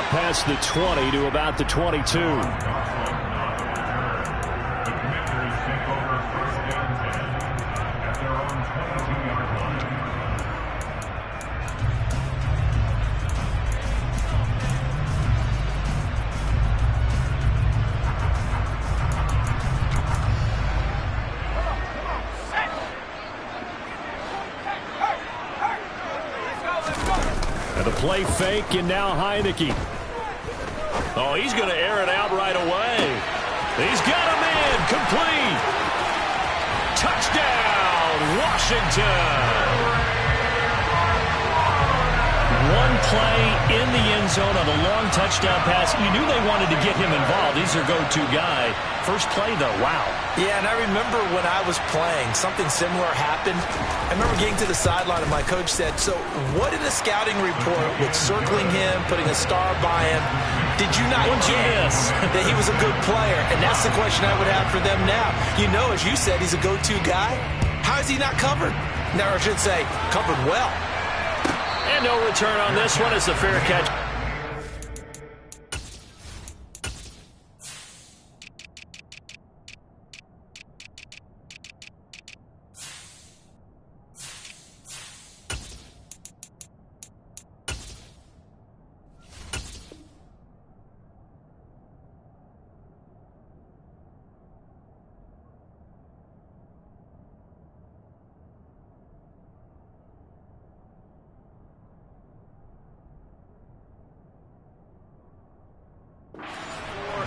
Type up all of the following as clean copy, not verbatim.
past the 20 to about the 22. And the play fake, and now Heineke. Oh, he's going to air it out right away. He's got a man, complete. Touchdown, Washington. One play in the end zone on a long touchdown pass. You knew they wanted to get him involved. He's their go-to guy. First play, though, wow. Yeah, and I remember when I was playing, something similar happened. I remember getting to the sideline, and my coach said, so what in the scouting report with circling him, putting a star by him, did you not get that he was a good player? And that's the question I would have for them now. You know, as you said, he's a go-to guy. How is he not covered? Now, I should say, covered well. And no return on this one. It's a fair catch.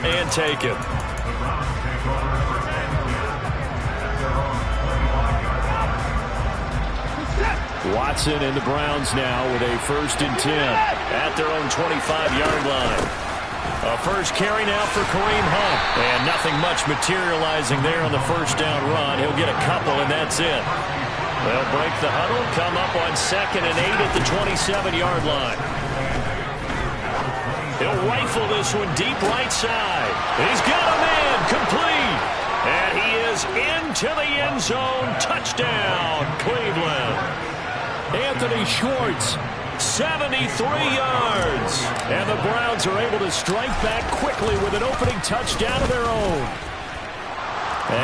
And take him. Watson and the Browns now with a 1st and 10 at their own 25-yard line. A first carry now for Kareem Hunt. And nothing much materializing there on the first down run. He'll get a couple, and that's it. They'll break the huddle, come up on 2nd and 8 at the 27-yard line. He'll rifle this one deep right side. He's got a man, complete. And he is into the end zone. Touchdown, Cleveland. Anthony Schwartz, 73 yards. And the Browns are able to strike back quickly with an opening touchdown of their own.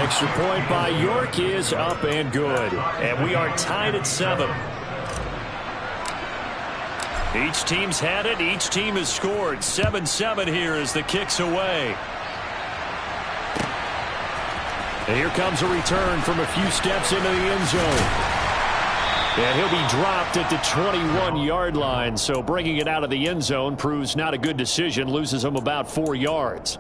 Extra point by York is up and good. And we are tied at 7. Each team's had it. Each team has scored. 7-7 here as the kick's away. And here comes a return from a few steps into the end zone. And he'll be dropped at the 21-yard line. So bringing it out of the end zone proves not a good decision. Loses him about 4 yards.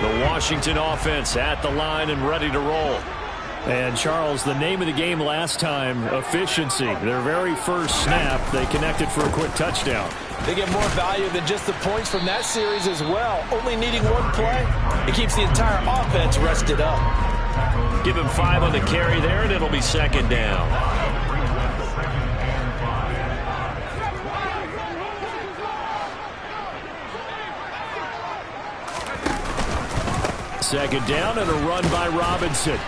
The Washington offense at the line and ready to roll. And, Charles, the name of the game last time, efficiency. Their very first snap, they connected for a quick touchdown. They get more value than just the points from that series as well. Only needing one play, it keeps the entire offense rested up. Give him 5 on the carry there, and it'll be 2nd down. Second down and a run by Robinson.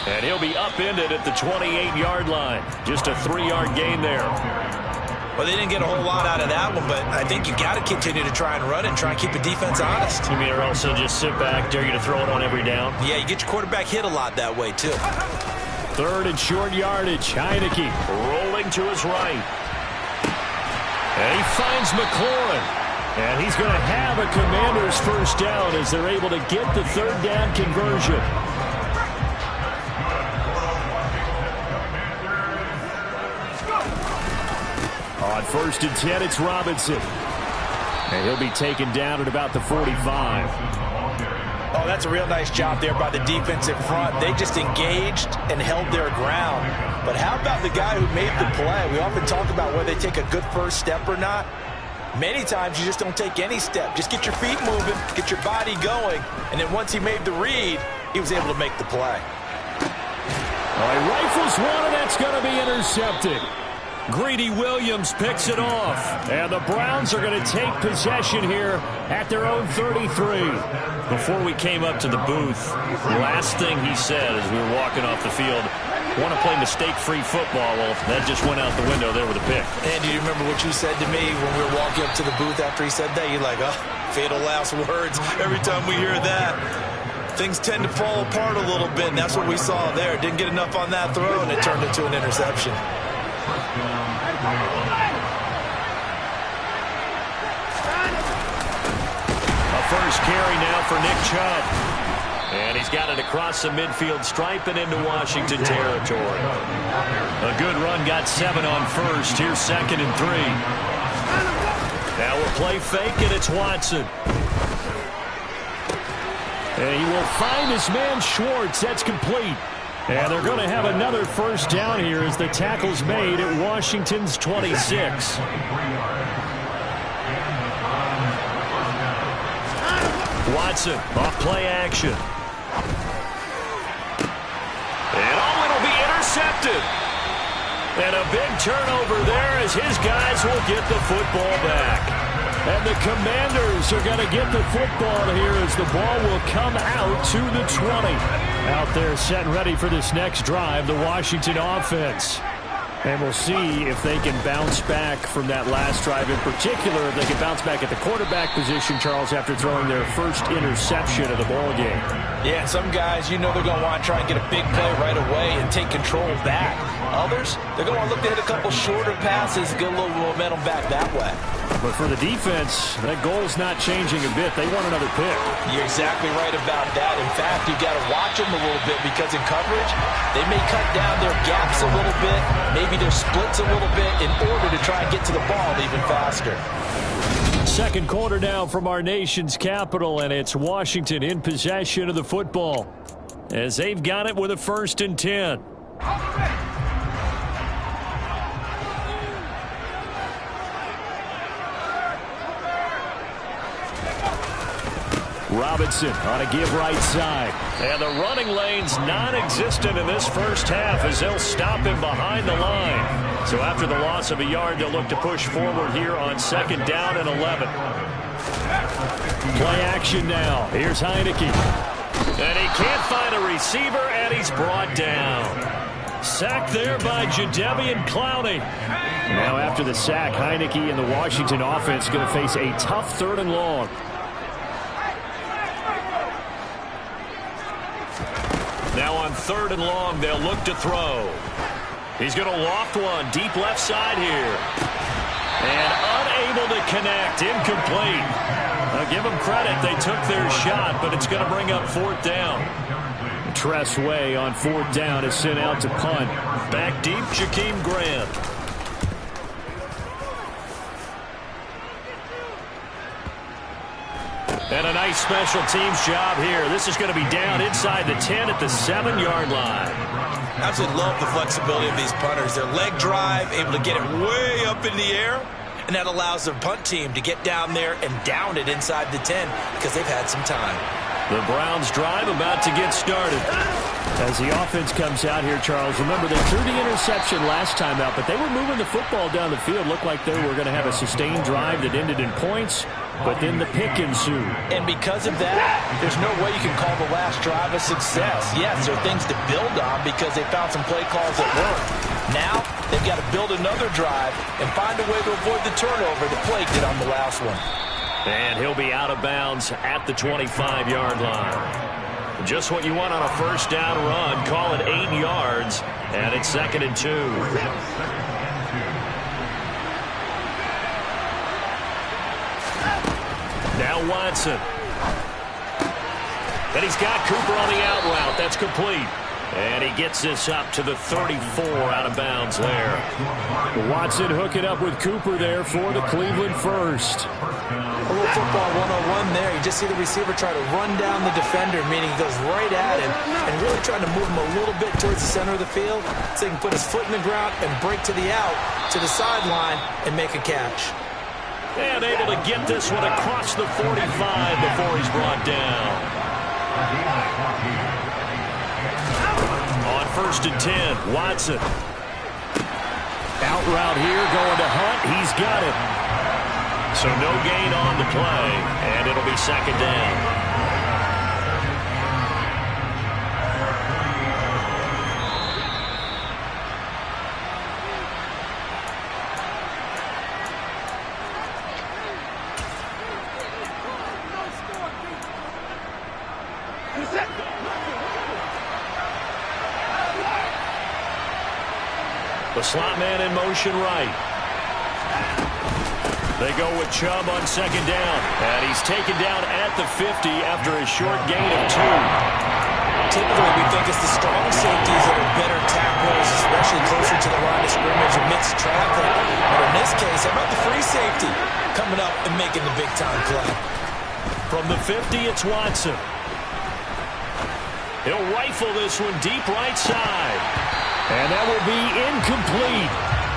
And he'll be upended at the 28-yard line. Just a 3-yard gain there. Well, they didn't get a whole lot out of that one, but I think you got to continue to try and run and try and keep the defense honest. You mean, or also just sit back, dare you to throw it on every down? Yeah, you get your quarterback hit a lot that way, too. 3rd and short yardage. Heineke rolling to his right. And he finds McLaurin. And he's going to have a Commander's first down as they're able to get the 3rd down conversion. On 1st and 10, it's Robinson. And he'll be taken down at about the 45. Oh, that's a real nice job there by the defensive front. They just engaged and held their ground. But how about the guy who made the play? We often talk about whether they take a good first step or not. Many times you just don't take any step. Just get your feet moving, get your body going, and then once he made the read, he was able to make the play. All right, rifles one, and that's going to be intercepted. Greedy Williams picks it off. And the Browns are going to take possession here at their own 33. Before we came up to the booth, the last thing he said as we were walking off the field, Want to play mistake-free football. Well, that just went out the window there with a pick. And do you remember what you said to me when we were walking up to the booth after he said that? You're like, oh, fatal last words. Every time we hear that, things tend to fall apart a little bit, and that's what we saw there. Didn't get enough on that throw, and it turned into an interception. A first carry now for Nick Chubb. And he's got it across the midfield stripe and into Washington territory. A good run, got 7 on first. Here's 2nd and 3. Now we'll play fake, and it's Watson. And he will find his man Schwartz. That's complete. And they're going to have another first down here as the tackle's made at Washington's 26. Watson, off play action. And it'll be intercepted. And a big turnover there as his guys will get the football back. And the Commanders are going to get the football here as the ball will come out to the 20. Out there set and ready for this next drive, the Washington offense. And we'll see if they can bounce back from that last drive. In particular, if they can bounce back at the quarterback position, Charles, after throwing their first interception of the ballgame. Yeah, some guys, you know they're going to want to try and get a big play right away and take control back. Others, they're going to look to hit a couple shorter passes, get a little momentum back that way. But for the defense, that goal's not changing a bit. They want another pick. You're exactly right about that. In fact, you've got to watch them a little bit because in coverage, they may cut down their gaps a little bit, maybe their splits a little bit in order to try and get to the ball even faster. Second quarter now from our nation's capital, and it's Washington in possession of the football as they've got it with a 1st and 10. Robinson on a give right side. And the running lane's non-existent in this first half as they'll stop him behind the line. So after the loss of a yard, they'll look to push forward here on 2nd down and 11. Play action now. Here's Heineke. And he can't find a receiver, and he's brought down. Sacked there by Jadeveon Clowney. Now after the sack, Heineke and the Washington offense going to face a tough 3rd and long. Now on 3rd and long, they'll look to throw. He's going to loft one deep left side here. And unable to connect. Incomplete. I'll give them credit. They took their shot, but it's going to bring up 4th down. Tress Way on 4th down is sent out to punt. Back deep, Jakeem Grant. And a nice special teams job here. This is going to be down inside the 10 at the 7-yard line. Absolutely love the flexibility of these punters. Their leg drive, able to get it way up in the air, and that allows their punt team to get down there and down it inside the 10 because they've had some time. The Browns drive about to get started. As the offense comes out here, Charles, remember they threw the interception last time out, but they were moving the football down the field. Looked like they were going to have a sustained drive that ended in points, but then the pick ensued. And because of that, there's no way you can call the last drive a success. Yes, there are things to build on because they found some play calls that worked. Now, they've got to build another drive and find a way to avoid the turnover that plagued it on the last one. And he'll be out of bounds at the 25-yard line. Just what you want on a first down run. Call it 8 yards, and it's 2nd and 2. Now Watson. And he's got Cooper on the out route. That's complete. And he gets this up to the 34 out of bounds there. Watson hooking up with Cooper there for the Cleveland first. A little football 101 there. You just see the receiver try to run down the defender, meaning he goes right at him and really trying to move him a little bit towards the center of the field so he can put his foot in the ground and break to the out, to the sideline, and make a catch. And able to get this one across the 45 before he's brought down. On 1st and 10, Watson. Out route here, going to Hunt. He's got it. So no gain on the play, and it'll be 2nd down. The slot man in motion right. They go with Chubb on second down. And he's taken down at the 50 after a short gain of 2. Typically, we think it's the strong safeties that are better tacklers, especially closer to the line of scrimmage amidst traffic. But in this case, how about the free safety coming up and making the big-time play? From the 50, it's Watson. He'll rifle this one deep right side. And that will be incomplete.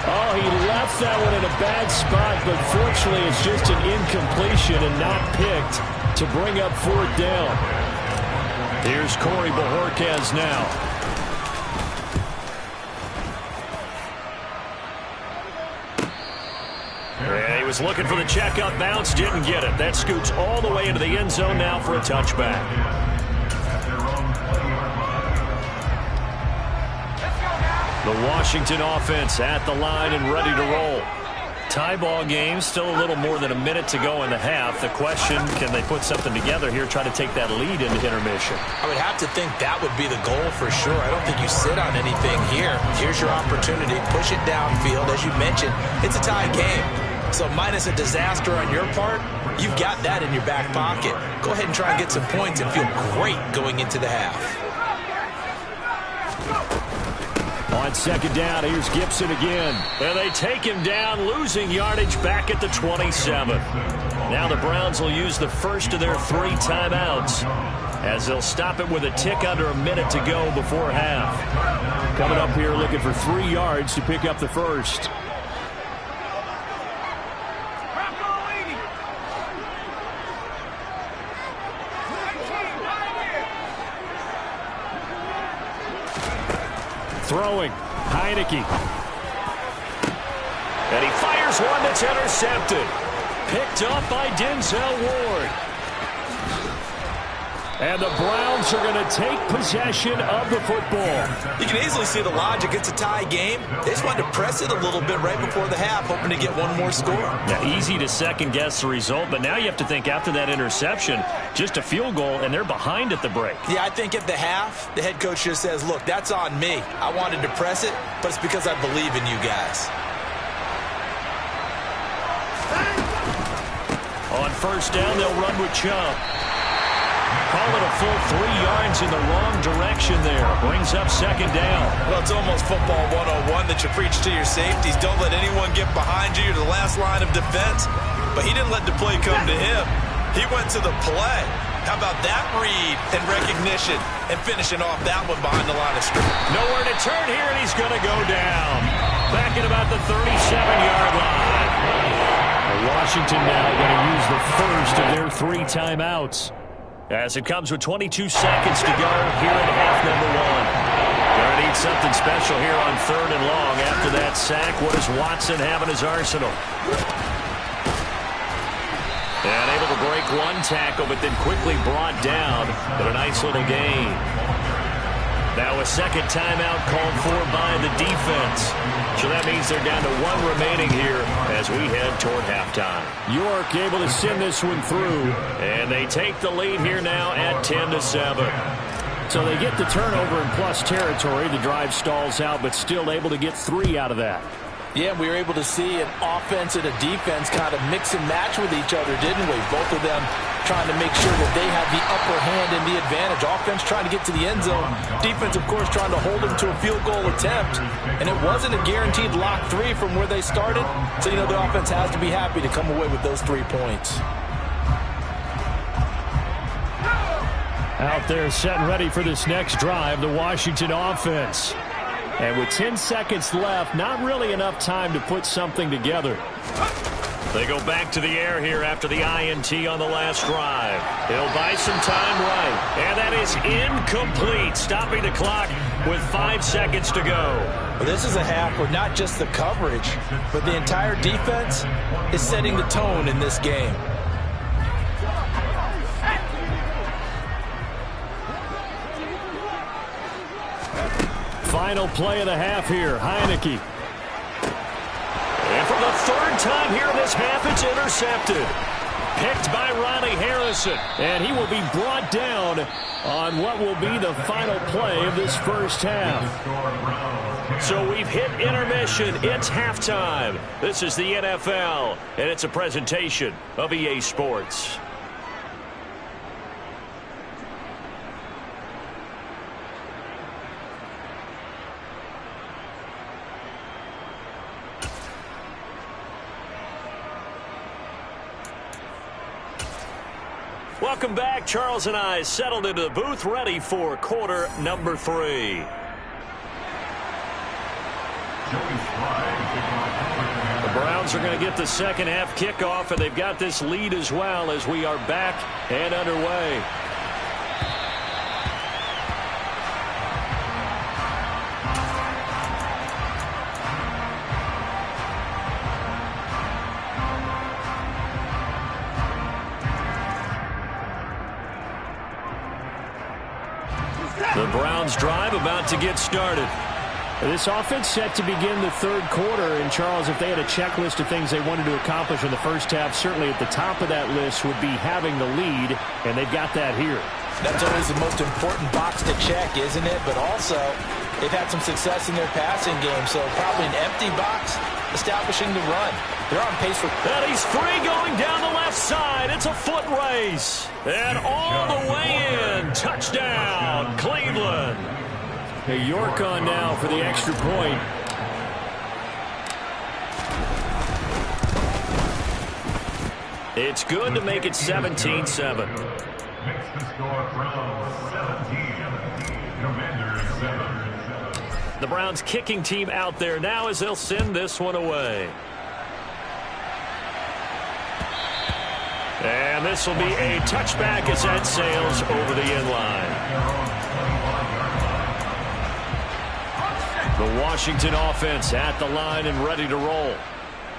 Oh, he left that one in a bad spot, but fortunately it's just an incompletion and not picked to bring up 4th down. Here's Corey Bojorquez now. And he was looking for the checkup bounce, didn't get it. That scoots all the way into the end zone now for a touchback. The Washington offense at the line and ready to roll. Tie ball game, still a little more than a minute to go in the half. The question, can they put something together here, try to take that lead into intermission? I would have to think that would be the goal for sure. I don't think you sit on anything here. Here's your opportunity. Push it downfield. As you mentioned, it's a tie game. So minus a disaster on your part, you've got that in your back pocket. Go ahead and try and get some points and feel great going into the half. On second down, here's Gibson again. And they take him down, losing yardage back at the 27. Now the Browns will use the first of their 3 timeouts, as they'll stop it with a tick under a minute to go before half. Coming up here looking for 3 yards to pick up the first. Throwing, Heineke. And he fires one that's intercepted. Picked up by Denzel Ward. And the Browns are going to take possession of the football. You can easily see the logic. It's a tie game. They just wanted to press it a little bit right before the half, hoping to get one more score. Now, easy to second-guess the result, but now you have to think after that interception, just a field goal, and they're behind at the break. Yeah, I think at the half, the head coach just says, look, that's on me. I wanted to press it, but it's because I believe in you guys. On first down, they'll run with Chubb. Call it a full 3 yards in the wrong direction there. Brings up second down. Well, it's almost football 101 that you preach to your safeties. Don't let anyone get behind you. You're the last line of defense. But he didn't let the play come to him. He went to the play. How about that read and recognition and finishing off that one behind the line of scrimmage? Nowhere to turn here, and he's going to go down. Back at about the 37-yard line. Washington now going to use the first of their 3 timeouts, as it comes with 22 seconds to go here in half number 1. Going to need something special here on 3rd and long. After that sack, what does Watson have in his arsenal? And able to break one tackle, but then quickly brought down. But a nice little gain. Now a second timeout called for by the defense. So that means they're down to 1 remaining here as we head toward halftime. York able to send this one through. And they take the lead here now at 10-7. So they get the turnover in plus territory. The drive stalls out, but still able to get 3 out of that. Yeah, we were able to see an offense and a defense kind of mix and match with each other, didn't we? Both of them trying to make sure that they have the upper hand and the advantage. Offense trying to get to the end zone. Defense, of course, trying to hold them to a field goal attempt. And it wasn't a guaranteed lock 3 from where they started. So, you know, the offense has to be happy to come away with those 3 points. Out there set and ready for this next drive, the Washington offense. And with 10 seconds left, not really enough time to put something together. They go back to the air here after the INT on the last drive. He'll buy some time right. And that is incomplete, stopping the clock with 5 seconds to go. Well, this is a half where not just the coverage, but the entire defense is setting the tone in this game. Final play of the half here, Heineke. And for the 3rd time here in this half, it's intercepted. picked by Ronnie Harrison. And he will be brought down on what will be the final play of this first half. So we've hit intermission. It's halftime. This is the NFL, and it's a presentation of EA Sports. Welcome back. Charles and I settled into the booth, ready for quarter number 3. The Browns are going to get the second half kickoff, and they've got this lead as well as we are back and underway. The Browns drive about to get started. This offense set to begin the third quarter. And, Charles, if they had a checklist of things they wanted to accomplish in the first half, certainly at the top of that list would be having the lead, and they've got that here. That's always the most important box to check, isn't it? But also, they've had some success in their passing game, so probably an empty box establishing the run. They're on pace for... And he's free going down the left side. It's a foot race. And all the way in. Touchdown, Cleveland. Hey, York on now for the extra point. It's good to make it 17-7. The Browns kicking team out there now as they'll send this one away. And this will be a touchback as that sails over the end line. The Washington offense at the line and ready to roll.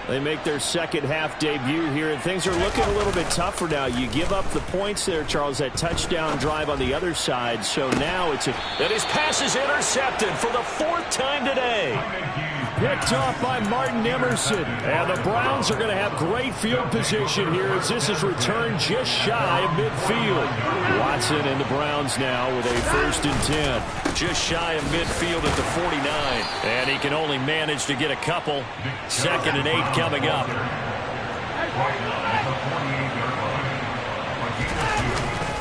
They make their second half debut here, and things are looking a little bit tougher now. You give up the points there, Charles, that touchdown drive on the other side. So now it's a... And his pass is intercepted for the 4th time today. Picked off by Martin Emerson. And the Browns are going to have great field position here as this is returned just shy of midfield. Watson and the Browns now with a 1st and 10. Just shy of midfield at the 49. And he can only manage to get a couple. 2nd and 8 coming up.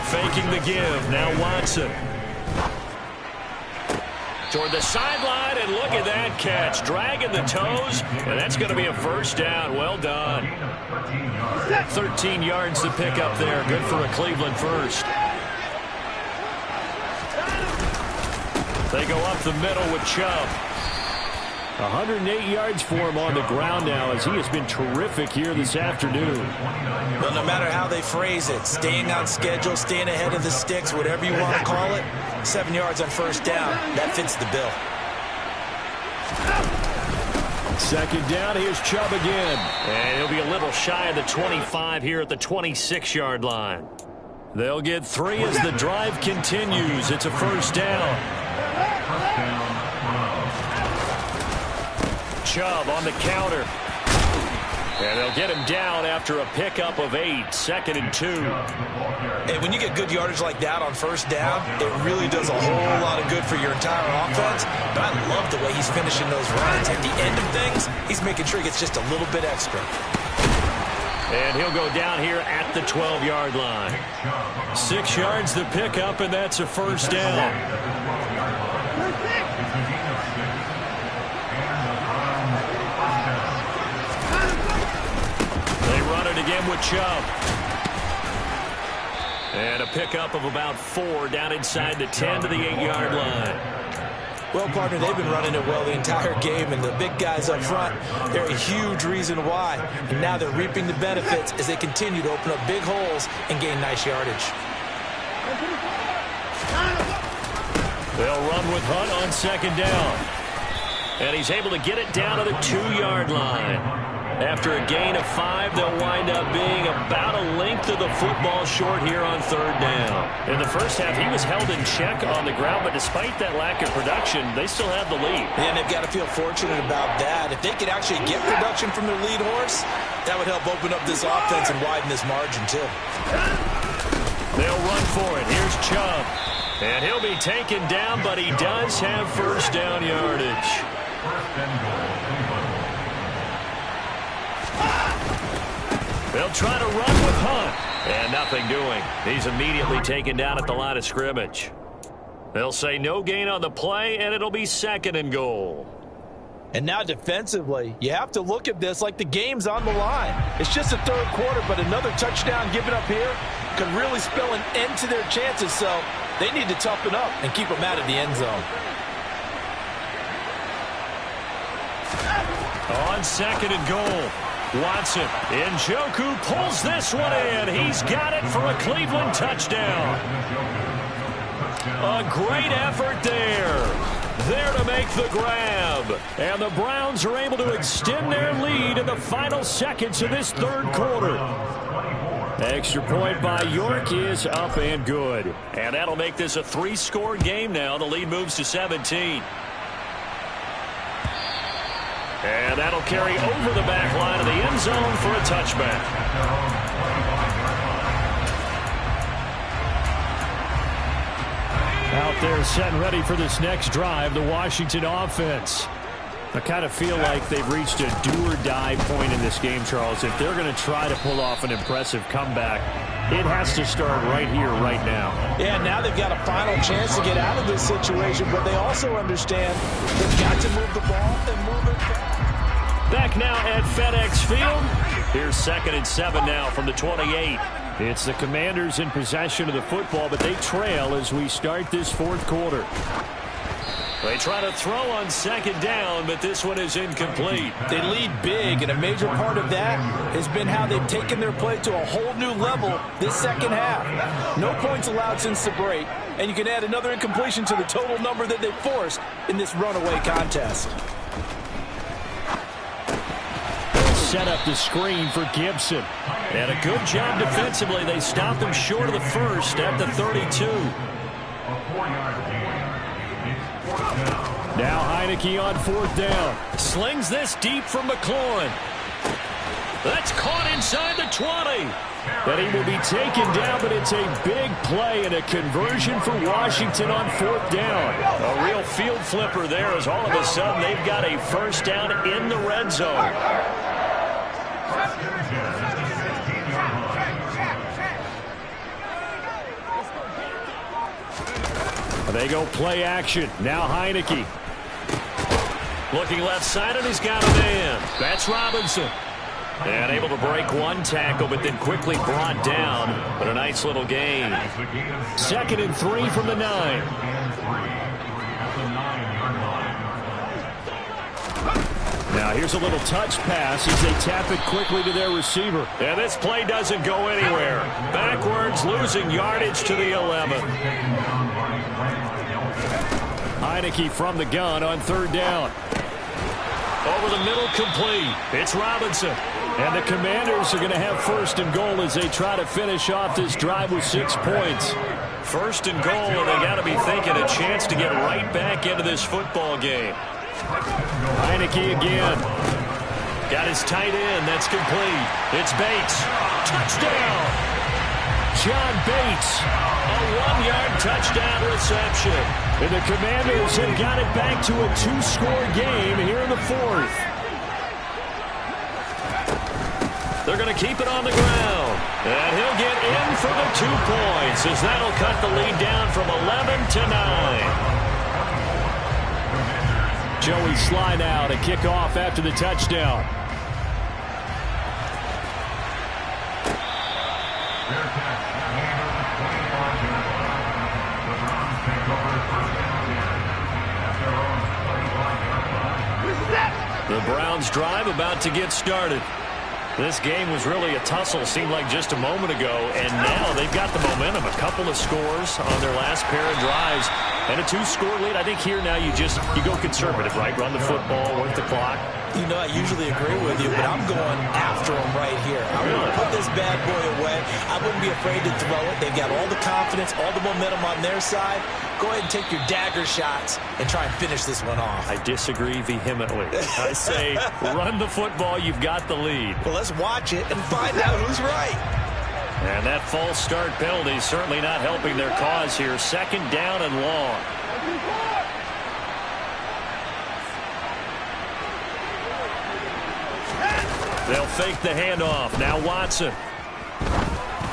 Faking the give. Now Watson. Toward the sideline, and look at that catch. Dragging the toes, and that's going to be a first down. Well done. 13 yards to pick up there. Good for a Cleveland first. They go up the middle with Chubb. 108 yards for him on the ground now as he has been terrific here this afternoon. Well, no matter how they phrase it, staying on schedule, staying ahead of the sticks, whatever you want to call it, 7 yards on first down, that fits the bill. 2nd down, here's Chubb again. And he'll be a little shy of the 25 here at the 26-yard line. They'll get 3 as the drive continues. It's a first down. Chubb on the counter. And they'll get him down after a pickup of 8. 2nd and 2. And when you get good yardage like that on first down, it really does a whole lot of good for your entire offense. But I love the way he's finishing those runs. At the end of things, he's making sure he gets just a little bit extra. And he'll go down here at the 12-yard line. 6 yards to pick up, and that's a first down. Again with Chubb. And a pickup of about 4 down inside the 10 to the 8-yard line. Well, partner, they've been running it well the entire game, and the big guys up front, they're a huge reason why. And now they're reaping the benefits as they continue to open up big holes and gain nice yardage. They'll run with Hunt on 2nd down. And he's able to get it down to the 2-yard line. After a gain of 5, they'll wind up being about a length of the football short here on 3rd down. In the first half, he was held in check on the ground, but despite that lack of production, they still have the lead. And they've got to feel fortunate about that. If they could actually get production from their lead horse, that would help open up this offense and widen this margin, too. They'll run for it. Here's Chubb. And he'll be taken down, but he does have 1st down yardage. They'll try to run with Hunt. And nothing doing. He's immediately taken down at the line of scrimmage. They'll say no gain on the play, and it'll be 2nd and goal. And now defensively, you have to look at this like the game's on the line. It's just the 3rd quarter, but another touchdown given up here could really spell an end to their chances, so they need to toughen up and keep them out of the end zone. On 2nd and goal, Watson. Njoku pulls this one in. He's got it for a Cleveland touchdown. A great effort there. There to make the grab. And the Browns are able to extend their lead in the final seconds of this 3rd quarter. Extra point by York is up and good. And that'll make this a 3-score game now. The lead moves to 17. And that'll carry over the back line of the end zone for a touchback. Out there set and ready for this next drive, the Washington offense. I kind of feel like they've reached a do-or-die point in this game, Charles. If they're going to try to pull off an impressive comeback, it has to start right here, right now. Yeah, now they've got a final chance to get out of this situation, but they also understand they've got to move the ball and move it back. Back now at FedEx Field. Here's 2nd and 7 now from the 28. It's the Commanders in possession of the football, but they trail as we start this 4th quarter. They try to throw on 2nd down, but this one is incomplete. They lead big, and a major part of that has been how they've taken their play to a whole new level this 2nd half. No points allowed since the break, and you can add another incompletion to the total number that they forced in this runaway contest. Set up the screen for Gibson. And a good job defensively. They stopped them short of the 1st at the 32. Now Heineke on 4th down. Slings this deep from McLaurin. That's caught inside the 20. And he will be taken down, but it's a big play and a conversion for Washington on 4th down. A real field flipper there as all of a sudden they've got a 1st down in the red zone. They go play action. Now Heineke. Looking left side, and he's got a man. That's Robinson. And able to break one tackle, but then quickly brought down. But a nice little gain. 2nd and 3 from the 9. Now here's a little touch pass as they tap it quickly to their receiver. And this play doesn't go anywhere. Backwards, losing yardage to the 11. Heineke from the gun on 3rd down. Over the middle, complete. It's Robinson. And the Commanders are going to have 1st and goal as they try to finish off this drive with 6 points. 1st and goal, and they got to be thinking a chance to get right back into this football game. Heineke again. Got his tight end. That's complete. It's Bates. Touchdown. John Bates. A 1-yard touchdown reception. And the Commanders have got it back to a 2-score game here in the 4th. They're going to keep it on the ground. And he'll get in for the 2 points as that'll cut the lead down from 11 to 9. Joey Sly now to kick off after the touchdown. The Browns drive about to get started. This game was really a tussle, seemed like just a moment ago, and now they've got the momentum. A couple of scores on their last pair of drives. And a 2-score lead. I think here now you go conservative, right? Run the football, work the clock. You know, I usually agree with you, but I'm going after him right here. I want to put this bad boy away. I wouldn't be afraid to throw it. They've got all the confidence, all the momentum on their side. Go ahead and take your dagger shots and try and finish this one off. I disagree vehemently. I say run the football. You've got the lead. Well, let's watch it and find out who's right. And that false start penalty certainly not helping their cause here. 2nd down and long. They'll fake the handoff. Now Watson.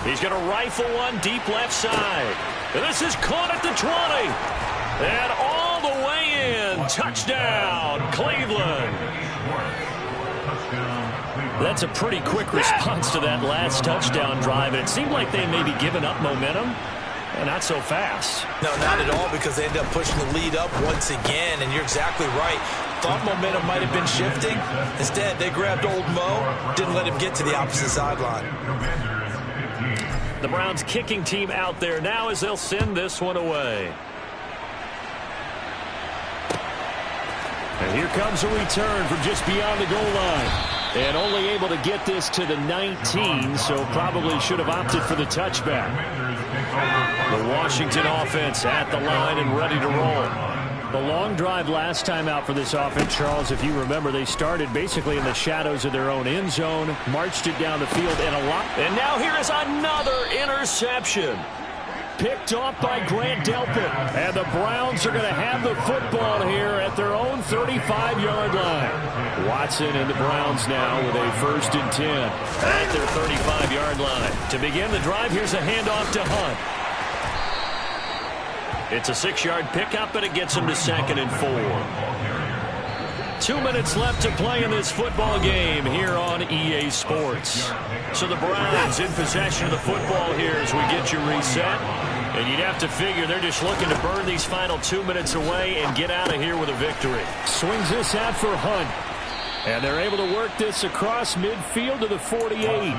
He's going to rifle one deep left side. And this is caught at the 20. And all the way in. Touchdown, Cleveland. That's a pretty quick response to that last touchdown drive. And it seemed like they may be giving up momentum. And not so fast. No, not at all, because they end up pushing the lead up once again. And you're exactly right. Thought momentum might have been shifting. Instead, they grabbed old Mo, didn't let him get to the opposite sideline. The Browns kicking team out there now as they'll send this one away. And here comes a return from just beyond the goal line. And only able to get this to the 19, so probably should have opted for the touchback. The Washington offense at the line and ready to roll. The long drive last time out for this offense, Charles, if you remember, they started basically in the shadows of their own end zone, marched it down the field in a lot. And now here is another interception. Picked off by Grant Delpit. And the Browns are going to have the football here at their own 35-yard line. Watson and the Browns now with a 1st and 10 at their 35-yard line. To begin the drive, here's a handoff to Hunt. It's a 6-yard pickup, and it gets him to 2nd and 4. 2 minutes left to play in this football game here on EA Sports. So the Browns in possession of the football here as we get you reset. And you'd have to figure they're just looking to burn these final 2 minutes away and get out of here with a victory. Swings this out for Hunt. And they're able to work this across midfield to the 48.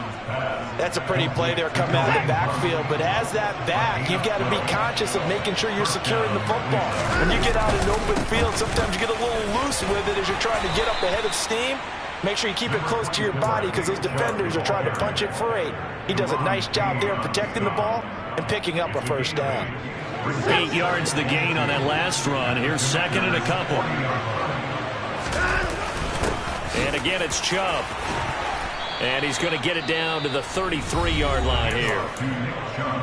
That's a pretty play there coming out of the backfield. But as that back, you've got to be conscious of making sure you're securing the football. When you get out in open field, sometimes you get a little loose with it as you're trying to get up ahead of steam. Make sure you keep it close to your body because those defenders are trying to punch it free. He does a nice job there protecting the ball and picking up a 1st down. 8 yards the gain on that last run. Here's 2nd and a couple. And again, it's Chubb. And he's going to get it down to the 33-yard line here.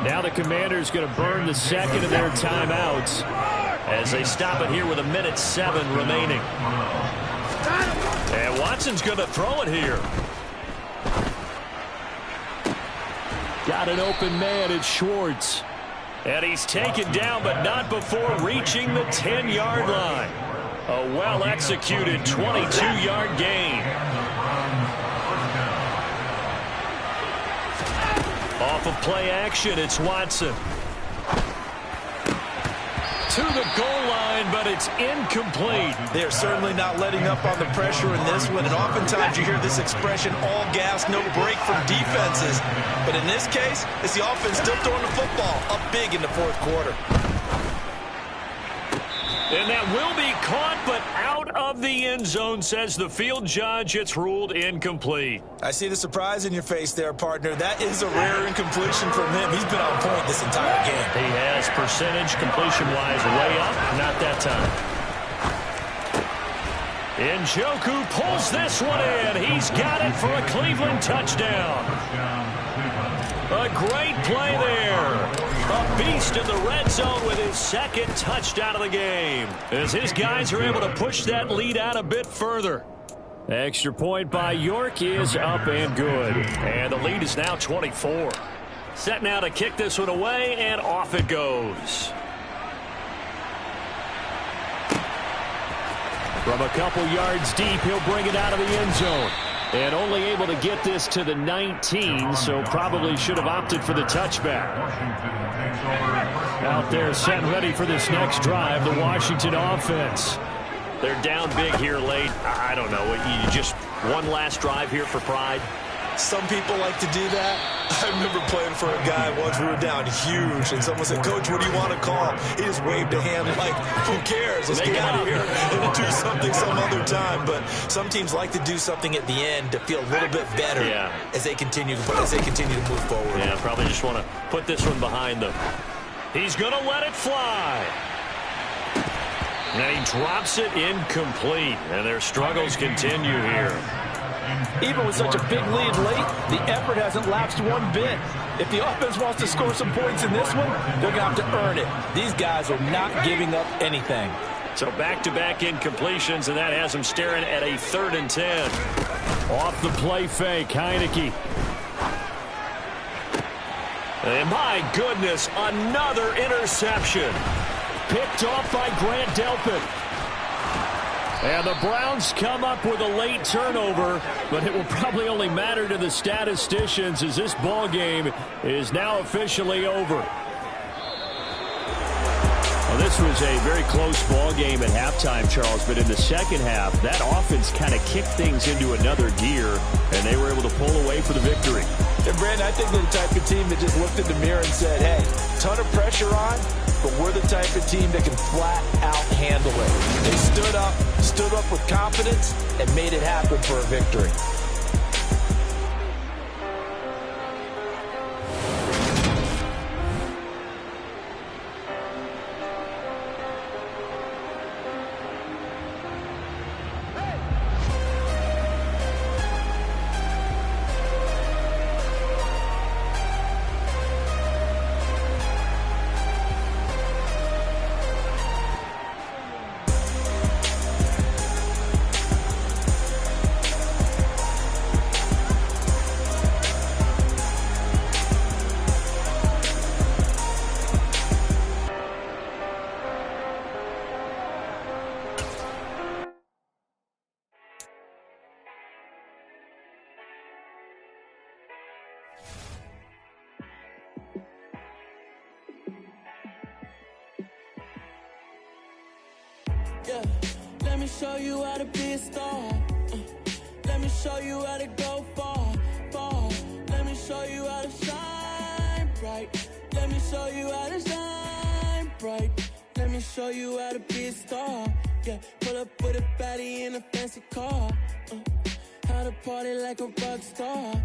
Now the Commanders going to burn the 2nd of their timeouts as they stop it here with 1:07 remaining. And Watson's going to throw it here. Got an open man, it's Schwartz. And he's taken down, but not before reaching the 10-yard line. A well-executed 22-yard gain. Off of play action, it's Watson. To the goal line, but it's incomplete. They're certainly not letting up on the pressure in this one, and oftentimes you hear this expression, all gas, no break from defenses. But in this case, it's the offense still throwing the football up big in the 4th quarter. And that will be caught, but out of the end zone, says the field judge. It's ruled incomplete. I see the surprise in your face there, partner. That is a rare incompletion from him. He's been on point this entire game. He has percentage completion-wise way up. Not that time. Njoku pulls this one in. He's got it for a Cleveland touchdown. A great play there. A beast in the red zone with his 2nd touchdown of the game. As his guys are able to push that lead out a bit further. Extra point by York is up and good. And the lead is now 24. Set now to kick this one away, and off it goes. From a couple yards deep, he'll bring it out of the end zone. And only able to get this to the 19, so probably should have opted for the touchback. Out there set and ready for this next drive, the Washington offense. They're down big here late. I don't know. You just one last drive here for pride? Some people like to do that. I remember playing for a guy once. We were down huge, and someone said, "Coach, what do you want to call?" He just waved a hand like, "Who cares? Let's get out of here and do something some other time." But some teams like to do something at the end to feel a little bit better as they continue to move forward. Yeah, probably just want to put this one behind them. He's going to let it fly. And he drops it incomplete, and their struggles continue here. Even with such a big lead late, the effort hasn't lapsed one bit. If the offense wants to score some points in this one, they're going to have to earn it. These guys are not giving up anything. So back-to-back incompletions, and that has them staring at a 3rd and 10. Off the play fake, Heineke. And my goodness, another interception. Picked off by Grant Delpit. And the Browns come up with a late turnover, but it will probably only matter to the statisticians as this ball game is now officially over. Well, this was a very close ball game at halftime, Charles, but in the second half, that offense kind of kicked things into another gear, and they were able to pull away for the victory. And Brandon, I think they're the type of team that just looked in the mirror and said, hey, ton of pressure on, but we're the type of team that can flat out handle it. They stood up with confidence and made it happen for a victory. Yeah, let me show you how to be a star. Let me show you how to go far, far. Let me show you how to shine bright. Let me show you how to shine bright. Let me show you how to be a star. Yeah, pull up with a baddie in a fancy car. How to party like a rock star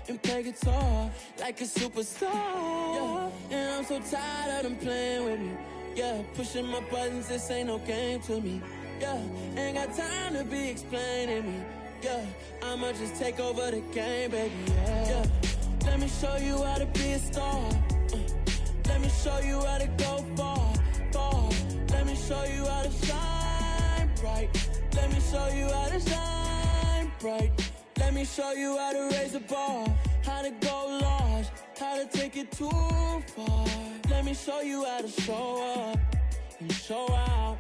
and play guitar like a superstar. Yeah, and I'm so tired of them playing with me. Yeah, pushing my buttons, this ain't no game to me. Yeah, ain't got time to be explaining me. Yeah, I'ma just take over the game, baby. Yeah, let me show you how to be a star. Let me show you how to go far, far. Let me show you how to shine bright. Let me show you how to shine bright. Let me show you how to raise the bar, how to go large, how to take it too far. Let me show you how to show up and show out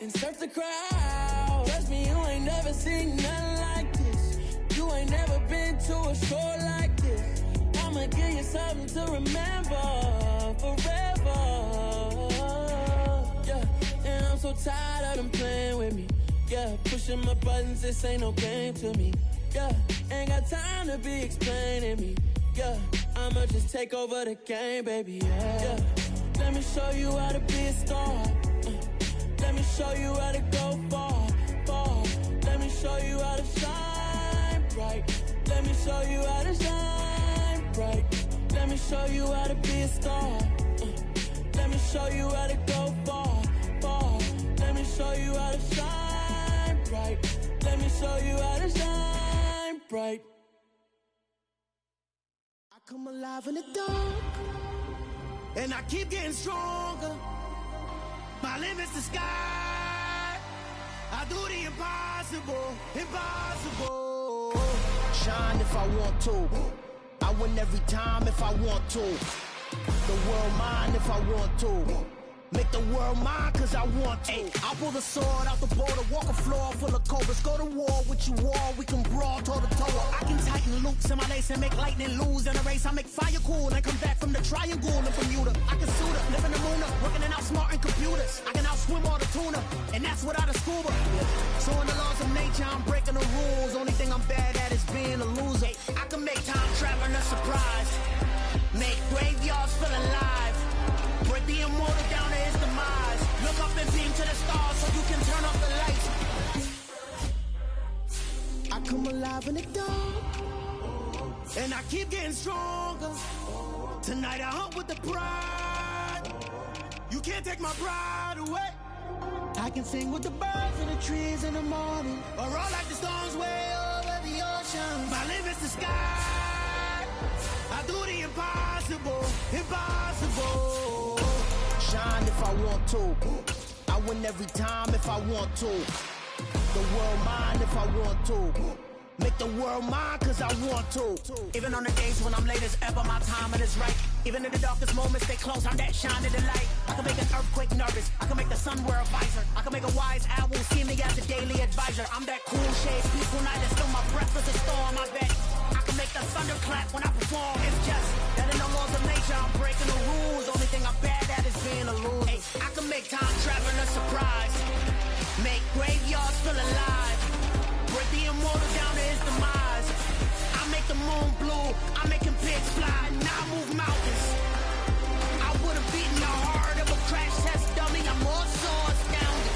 and surf the crowd. Trust me, you ain't never seen nothing like this. You ain't never been to a show like this. I'ma give you something to remember forever. Yeah, and I'm so tired of them playing with me. Yeah, pushing my buttons, this ain't no game to me. Yeah, ain't got time to be explaining me. Yeah, I'ma just take over the game, baby. Yeah, let me show you how to be a star. Let me show you how to go far, far. Let me show you how to shine bright. Let me show you how to shine bright. Let me show you how to be a star. Let me show you how to go far, far. Let me show you how to shine bright. Let me show you how to shine bright. I come alive in the dark, and I keep getting stronger. My limit's the sky. I do the impossible, impossible. Shine if I want to. I win every time if I want to. The world mine if I want to. Make the world mine cause I want to. I pull the sword out the border, walk a floor full of cobras. Go to war with you all, we can brawl toe to toe. I can tighten loops in my lace and make lightning lose in a race. I make fire cool and come back from the triangle in Bermuda. I can suit up, live in the moon up, working and outsmarting computers. I can outswim all the tuna, and that's without a scuba. So in the laws of nature, I'm breaking the rules. Only thing I'm bad at is being a loser. I can make time can turn off the lights. I come alive in the dark, and I keep getting stronger. Tonight I hunt with the pride. You can't take my pride away. I can sing with the birds and the trees in the morning, or roll like the storms way over the ocean. My limit's the sky. I do the impossible, impossible. Shine if I want to. I win every time if I want to. The world mine if I want to. Make the world mine cause I want to. Even on the days when I'm late as ever, my timing is right. Even in the darkest moments, stay close, I'm that shine of the light. I can make an earthquake nervous, I can make the sun wear a visor. I can make a wise owl see me as a daily advisor. I'm that cool shade, peaceful night, and still my breath is a storm, I bet. I can make the thunder clap when I perform. It's just that in the laws of nature, I'm breaking the rules. Only thing I'm bad at is being a loser. Hey, I can make time travel a surprise. Make graveyards feel alive. Break the immortal down to his demise. I make the moon blue, I make him pigs fly. Now I move mountains. I would've beaten the heart of a crash test dummy. I'm more so astounded.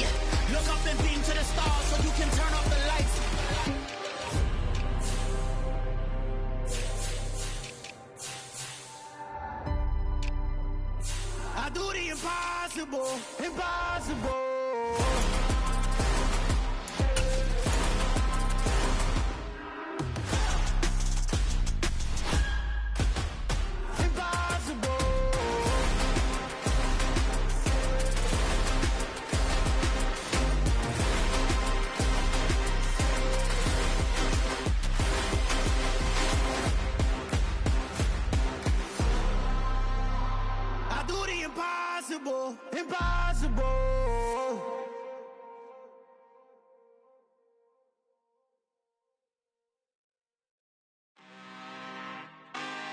Yeah. Look up and beam to the stars so you can turn off the lights. I do the impossible, impossible. Impossible, impossible.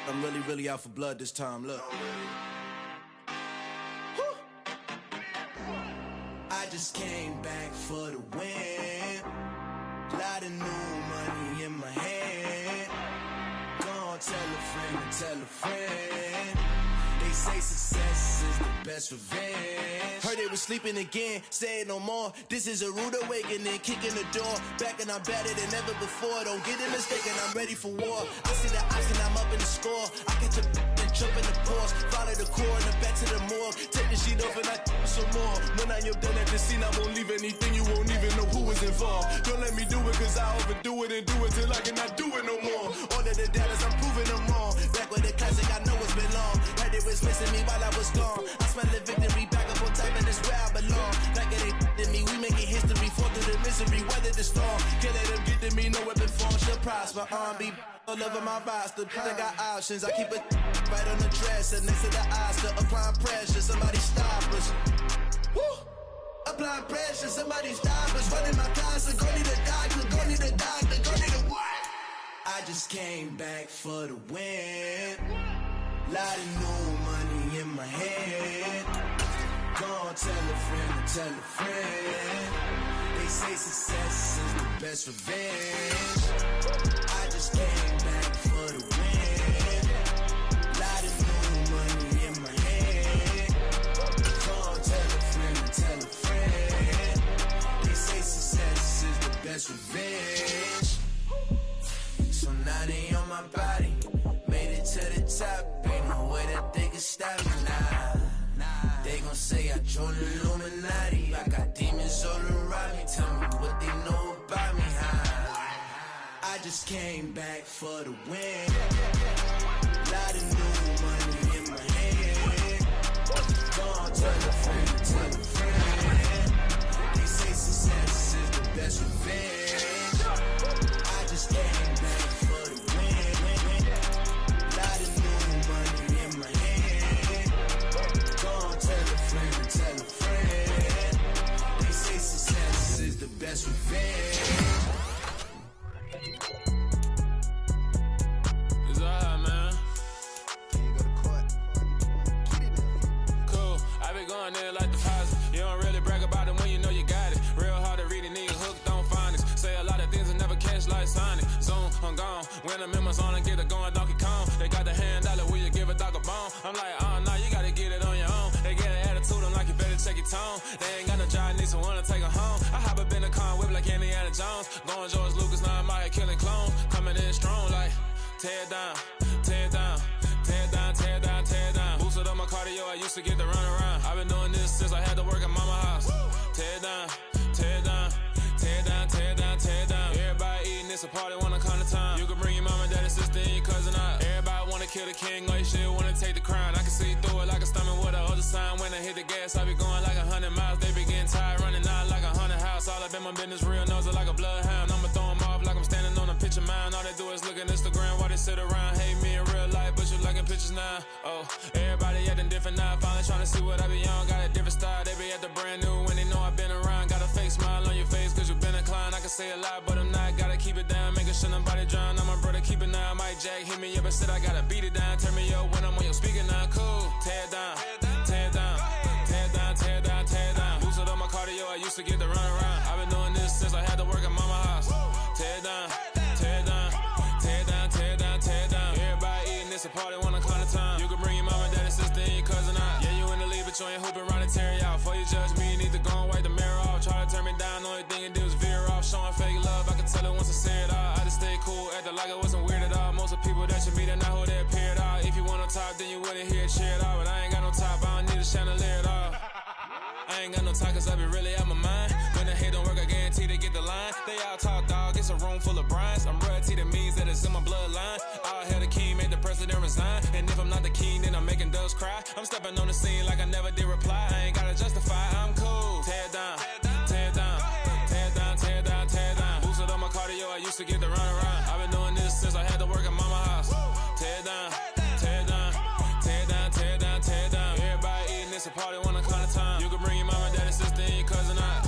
I'm really out for blood this time, look. I just came back for the win. Lot of new money in my hand. Gonna tell a friend and tell a friend. They say success is the best revenge. Heard they was sleeping again, say it no more. This is a rude awakening, kicking the door. Back and I'm better than ever before. Don't get it mistaken, I'm ready for war. I see the ops and I'm up in the score. I catch a and jump in the pause. Follow the core and the back to the morgue. Take the sheet off and I some more. When I am done at the scene, I won't leave anything. You won't even know who was involved. Don't let me do it cause I overdo it and do it till I cannot do it no more. All of the doubters, I'm proving them wrong. Back with the classic, I know it's been long. Heard it was missing me while I was gone. I smell the victory back up on top and it's where I belong. Like it ain't to me, we making history. Fall through the misery, weather the storm. Can't let them get to me, no weapon form shall prosper. Be all over my roster, I got options. I keep it right on the dresser, next to the Oscar. Applying pressure, somebody stop us. Woo! Applying pressure, somebody stop us. Running my closet, go need a doctor, go need a doctor, go need a what? I just came back for the win. Lot of new money in my head. Gonna tell a friend and tell a friend. They say success is the best revenge. I just came back for the win. Lot of new money in my head. Gonna tell a friend and tell a friend. They say success is the best revenge. So now they on my body. Made it to the top. Ain't no way that they can stop me now. They gon' say I joined the Illuminati. I got demons all around me. Tell me what they know about me, huh? I just came back for the win. Lot of new money in my hand. Gonna tell a friend, tell a friend. They say success is the best revenge. I just came back for the win. Lot of new money in my hand. Gonna tell a friend, tell a friend. They say success is the best revenge. It's alright, man. Can you go to court? Cool. I been going there like deposit. You don't really brag about it when you know you got it. Real hard to read it, nigga hooked, don't find it. Say a lot of things and never catch like Sonic. Zone, I'm gone. When I'm in my zone, I get it going Donkey Kong. They got the hand dollar, will you give a dog a bone? I'm like, oh, no, you gotta get it on your own. They get an attitude, I'm like, you better check your tone. They ain't got no job, need someone Jones. Going George Lucas, now I'm out here killing clones. Coming in strong like, tear down, tear down, tear down, tear down, tear down. Boosted up my cardio, I used to get to run around. I've been doing this since I had to work at mama house. Tear down, tear down, tear down, tear down, tear down. Everybody eating, it's a party, wanna come to time. You can bring your mama, daddy, sister, and your cousin out. Everybody wanna kill the king, or you shit wanna take the crown. I can see through it like a stomach with a other sign. When I hit the gas, I be going like 100 miles. They be getting tired, running out like 100 house. All up in my business, real nose like a bloodhound. I'ma throw them off like I'm standing on a picture mound. All they do is look at Instagram while they sit around. Hate me in real life, but you liking pictures now. Oh, everybody acting different now. Finally trying to see what I be on. Got a different style, they be at the brand new when they know I've been around. Got a fake smile on your face cause you been inclined. I can say a lot, but I'm not. Gotta keep it down, making sure nobody drown. I'm my brother, keep it now. Mike Jack hit me up and said I gotta beat it down. Turn me up when I'm on your speaker now. Cool, tear down, tear down, tear down, tear down, tear down. Boosted up my cardio, I used to get to run around. I've been doing this since I had to work at mama house. Tear down, tear down, tear down, tear down, tear down. Everybody eating, it's a party, wanna come to time. You can bring your mama, daddy, sister, and your cousin out. Yeah, you in the lead, but you ain't hooping around and tear you out. Before you judge me, you need to go and wipe the mirror off. Try to turn me down, the only thing you do is veer off. Showing fake love, I can tell it once I say it all. I just stay cool, acting like it wasn't weird at all. Most of the people that you meet are not who they appear at all. If you want on top, then you wouldn't hear it cheer at all. But I ain't got no top, I don't need a chandelier at all. I ain't got no time cause I be really out my mind. When the hate don't work, I guarantee they get the line. They all talk dog, it's a room full of brinds. I'm royalty, that means that it's in my bloodline. All hell the king, made the president resign. And if I'm not the king, then I'm making doves cry. I'm stepping on the scene like I never did reply. I ain't gotta justify, I'm cool. Tear down, tear down, tear down, tear down, tear down. Boosted up my cardio, I used to get to run around. I've been doing this since I had to work at mama house. Tear down, tear down, tear down, tear down, tear down. Everybody eating, it's a party, wanna come to time. You can bring your mama, daddy, sister, and your cousin out.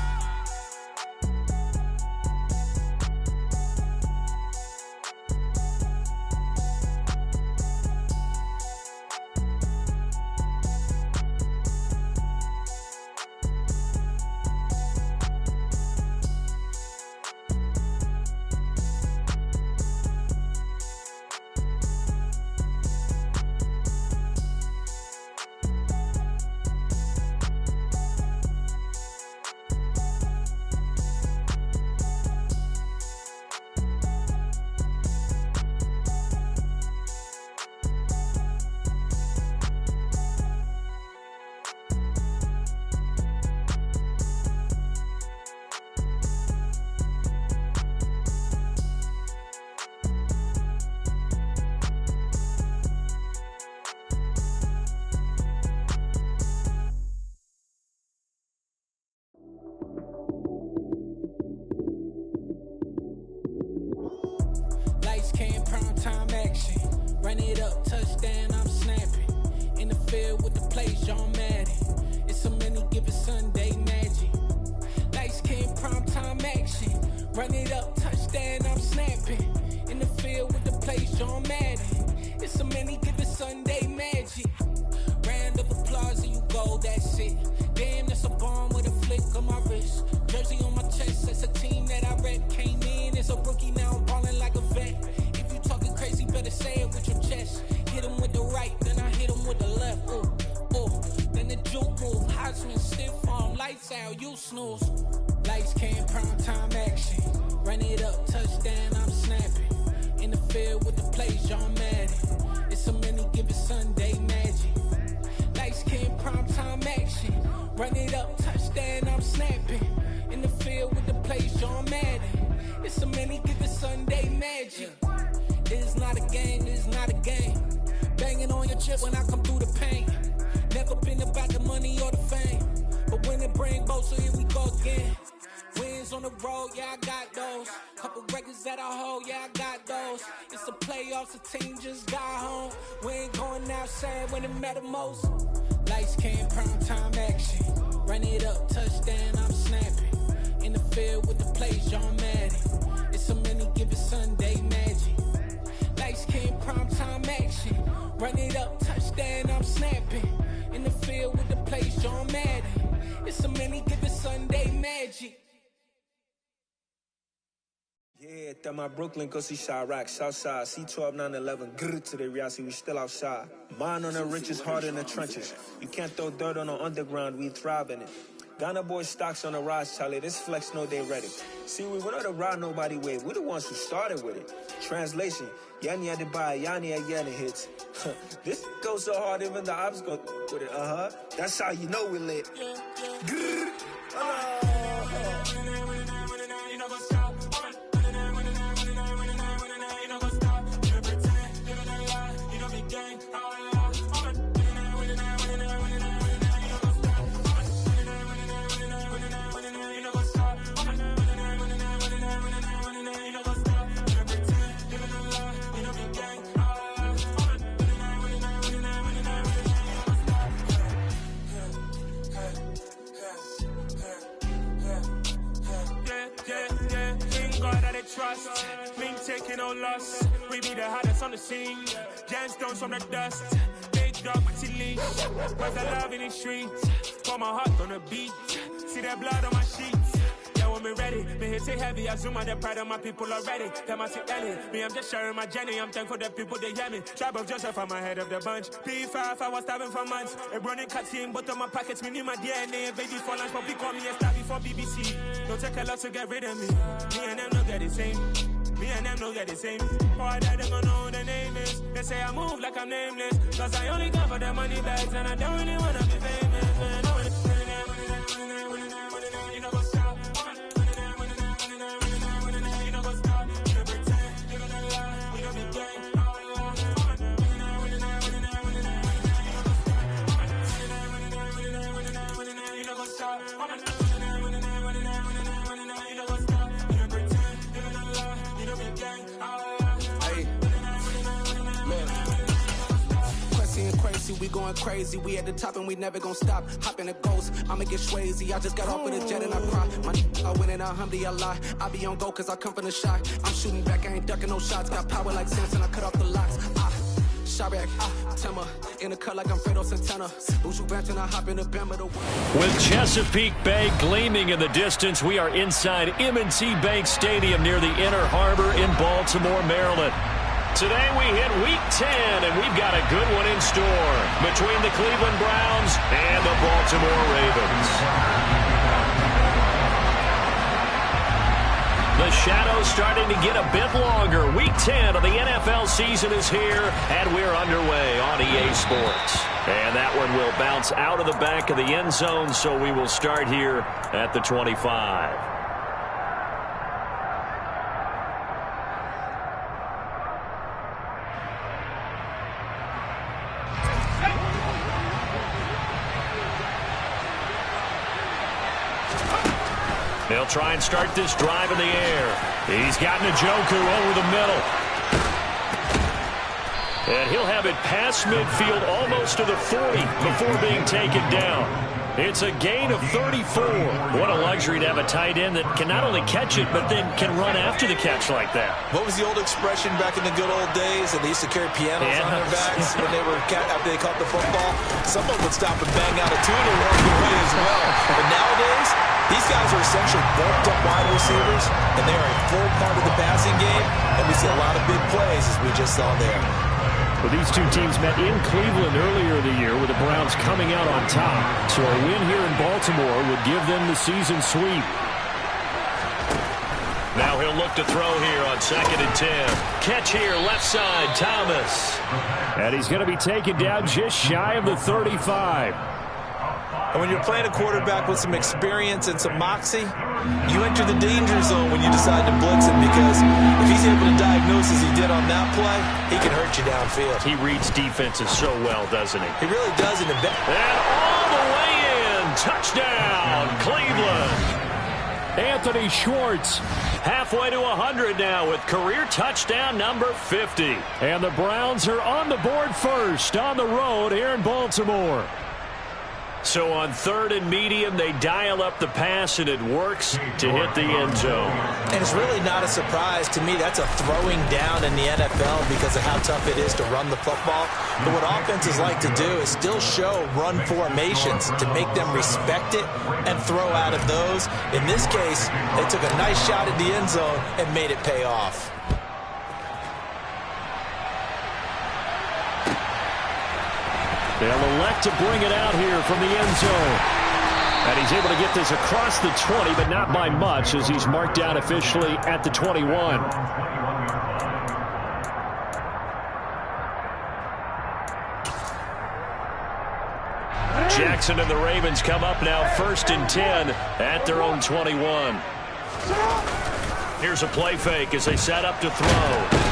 Lights came, prime time action. Run it up, touchdown, I'm snapping. In the field with the plays, John Madden. It's a many given Sunday magic. Lights came, prime time action. Run it up, touchdown, I'm snapping. In the field with the plays, John Madden. It's a many given Sunday magic. Round of applause and you go, that's it. Damn, that's a bomb with a flick on my wrist. Jersey on my chest, that's a team that I rep. Came in as a rookie, now I'm ballin' like a vet. If you talking crazy, better say it with your chest. Hit him with the right, then I hit him with the left. Ooh, ooh. Then the juke move, Heisman, stiff arm, lights out, you snooze. Lights came, prime time action. Run it up, touchdown, I'm snapping. In the field with the plays, John Madden. It's a many given Sunday magic. Lights came, prime time action. Run it up, touchdown, I'm snapping. In the field with the plays, John Madden. It's a many given Sunday magic. This is not a game, this is not a game. Banging on your chip when I come through the paint. Never been about the money or the fame. But when it bring both, so here we go again. Wins on the road, yeah, I got those. Couple records that I hold, yeah, I got those. It's the playoffs, the team just got home. We ain't going outside when it matter most. Lights came, prime time action. Run it up, touchdown, I'm snapping. In the field with the plays, John Madden. It's a many given Sunday magic. Lights came, prime time action. Run it up, touchdown, I'm snapping. In the field with the plays, John Madden. It's a many given Sunday magic. Yeah, that my Brooklyn, go see Chirac, Southside, C12, 911, grrr to the reality, we still outside. Mine on the riches, hard in the trenches. You can't throw dirt on the underground, we thrive in it. Ghana boys stocks on the rise, Charlie. This flex know they ready. See, we were not a ride nobody wave. We're the ones who started with it. Translation, Yanni had to buy, Yanni again hits. This goes so hard, even the ops go with it. That's how you know we're lit. Trust, me taking no loss. We be the hottest on the scene. Gemstones from the dust. Big dog with your leash. Cause I love in the streets. Pour my heart on the beat. See that blood on my sheets. Yeah, when we ready, me hit it heavy. I zoom out the pride of my people already. Them I see Ellie. Me, I'm just sharing my journey. I'm thankful that people they hear me. Tribe of Joseph, I'm ahead of the bunch. P5, I was starving for months. A running cutscene, but on my pockets, me need my DNA. Baby for lunch, but we call me a star before BBC. Don't take a lot to get rid of me. Me and them don't get the same. Me and them don't get the same. Boy, that them don't know who the name is. They say I move like I'm nameless. Cause I only come for the money bags. And I don't really wanna be famous, man. You know what's up? You know what's up? You don't pretend, you don't lie. We don't be gang. You know what's up? We going crazy, we at the top and we never gonna stop. Hop in a ghost, I'ma get swayzy. I just got off with a jet and I cry. My I win in alhamdulillah. I be on go cause I come from the shot. I'm shooting back, I ain't ducking no shots. Got power like Samson, I cut off the locks. Sharek, Tema, in the cut like I'm Fredo Santana. Buju Banton, I hop in the Bama to win. With Chesapeake Bay gleaming in the distance, we are inside M&T Bank Stadium near the Inner Harbor in Baltimore, Maryland. Today we hit Week 10, and we've got a good one in store between the Cleveland Browns and the Baltimore Ravens. The shadow's starting to get a bit longer. Week 10 of the NFL season is here, and we're underway on EA Sports. And that one will bounce out of the back of the end zone, so we will start here at the 25. They'll try and start this drive in the air. He's got Njoku over the middle. And he'll have it past midfield almost to the 40 before being taken down. It's a gain of 34. What a luxury to have a tight end that can not only catch it, but then can run after the catch like that. What was the old expression back in the good old days? And they used to carry pianos on their backs when they were after they caught the football. Someone would stop and bang out a tune along the way as well. But nowadays, these guys are essentially bulked up wide receivers, and they're a full part of the passing game. And we see a lot of big plays as we just saw there. Well, these two teams met in Cleveland earlier in the year with the Browns coming out on top. So a win here in Baltimore would give them the season sweep. Now he'll look to throw here on 2nd and 10. Catch here, left side, Thomas. And he's going to be taken down just shy of the 35. And when you're playing a quarterback with some experience and some moxie, you enter the danger zone when you decide to blitz him, because if he's able to diagnose as he did on that play, he can hurt you downfield. He reads defenses so well, doesn't he? He really does. And all the way in. Touchdown, Cleveland. Anthony Schwartz halfway to 100 now with career touchdown number 50. And the Browns are on the board first on the road here in Baltimore. So on 3rd and medium, they dial up the pass, and it works to hit the end zone. And it's really not a surprise to me. That's a throwing down in the NFL because of how tough it is to run the football. But what offenses like to do is still show run formations to make them respect it and throw out of those. In this case, they took a nice shot at the end zone and made it pay off. They'll elect to bring it out here from the end zone. And he's able to get this across the 20, but not by much, as he's marked down officially at the 21. Jackson and the Ravens come up now 1st and 10 at their own 21. Here's a play fake as they set up to throw.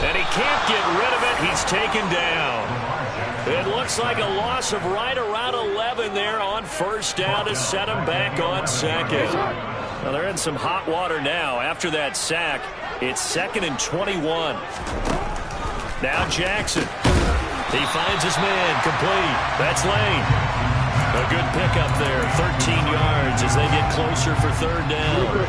And he can't get rid of it. He's taken down. It looks like a loss of right around 11 there on 1st down to set him back on 2nd. Well, they're in some hot water now. After that sack, it's 2nd and 21. Now Jackson. He finds his man complete. That's Lane. A good pickup there, 13 yards as they get closer for 3rd down.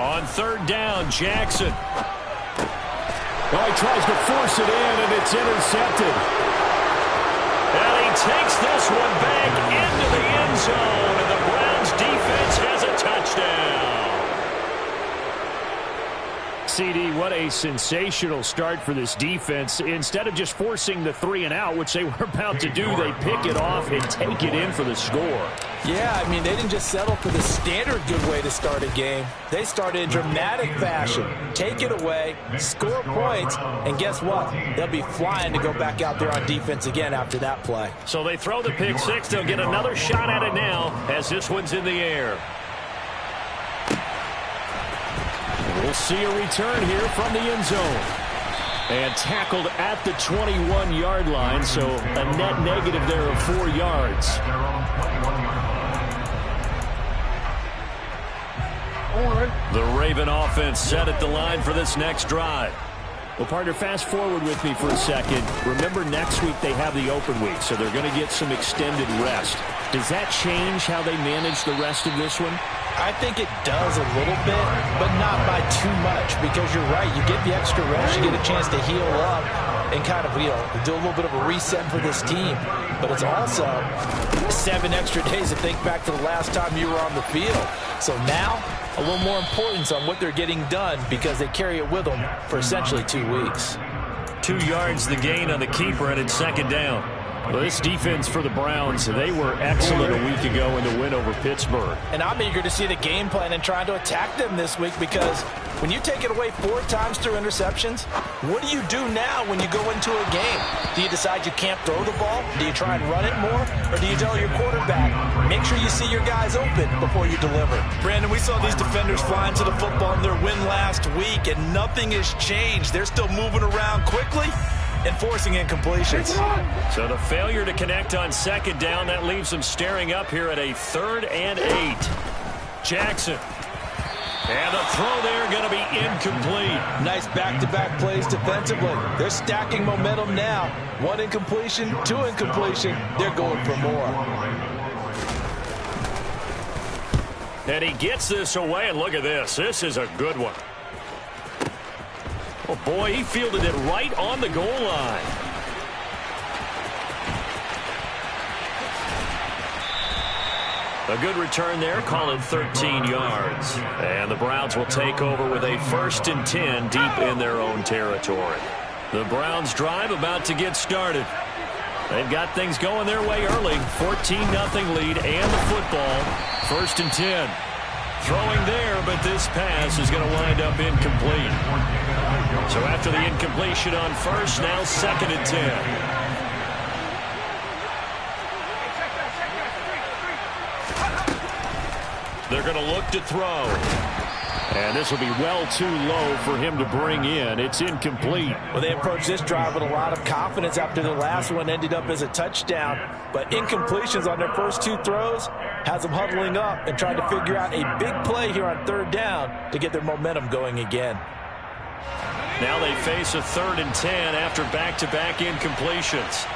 On 3rd down, Jackson. Well, he tries to force it in, and it's intercepted. And he takes this one back into the end zone, and the Browns defense has a touchdown. CD, what a sensational start for this defense. Instead of just forcing the 3 and out, which they were about to do, they pick it off and take it in for the score. Yeah, I mean, they didn't just settle for the standard good way to start a game. They started in dramatic fashion. Take it away, score points, and guess what? They'll be flying to go back out there on defense again after that play. So they throw the pick six. They'll get another shot at it now as this one's in the air. We'll see a return here from the end zone. And tackled at the 21-yard line, so a net negative there of 4 yards. The Raven offense set at the line for this next drive. Well, partner, fast forward with me for a second. Remember, next week they have the open week, so they're going to get some extended rest. Does that change how they manage the rest of this one? I think it does a little bit, but not by too much, because you're right. You get the extra rest, you get a chance to heal up and kind of, do a little bit of a reset for this team. But it's also 7 extra days to think back to the last time you were on the field. So now, a little more importance on what they're getting done because they carry it with them for essentially 2 weeks. 2 yards the gain on the keeper, and it's 2nd down. Well, this defense for the Browns, they were excellent a week ago in the win over Pittsburgh. And I'm eager to see the game plan and trying to attack them this week because when you take it away 4 times through interceptions, what do you do now when you go into a game? Do you decide you can't throw the ball? Do you try and run it more? Or do you tell your quarterback, make sure you see your guys open before you deliver? Brandon, we saw these defenders flying to the football in their win last week, and nothing has changed. They're still moving around quickly and forcing incompletions. So the failure to connect on 2nd down, that leaves them staring up here at a 3rd and 8. Jackson. And the throw there going to be incomplete. Nice back-to-back plays defensively. They're stacking momentum now. 1 incompletion, 2 incompletion. They're going for more. And he gets this away, and look at this. This is a good one. Oh, boy, he fielded it right on the goal line. A good return there, call it 13 yards. And the Browns will take over with a 1st and 10 deep in their own territory. The Browns drive about to get started. They've got things going their way early. 14-0 lead and the football. 1st and 10. Throwing there, but this pass is going to wind up incomplete. So after the incompletion on 1st, now 2nd and 10. They're going to look to throw. And this will be well too low for him to bring in. It's incomplete. Well, they approached this drive with a lot of confidence after the last one ended up as a touchdown. But incompletions on their first 2 throws has them huddling up and trying to figure out a big play here on 3rd down to get their momentum going again. Now they face a 3rd and 10 after back-to-back incompletions.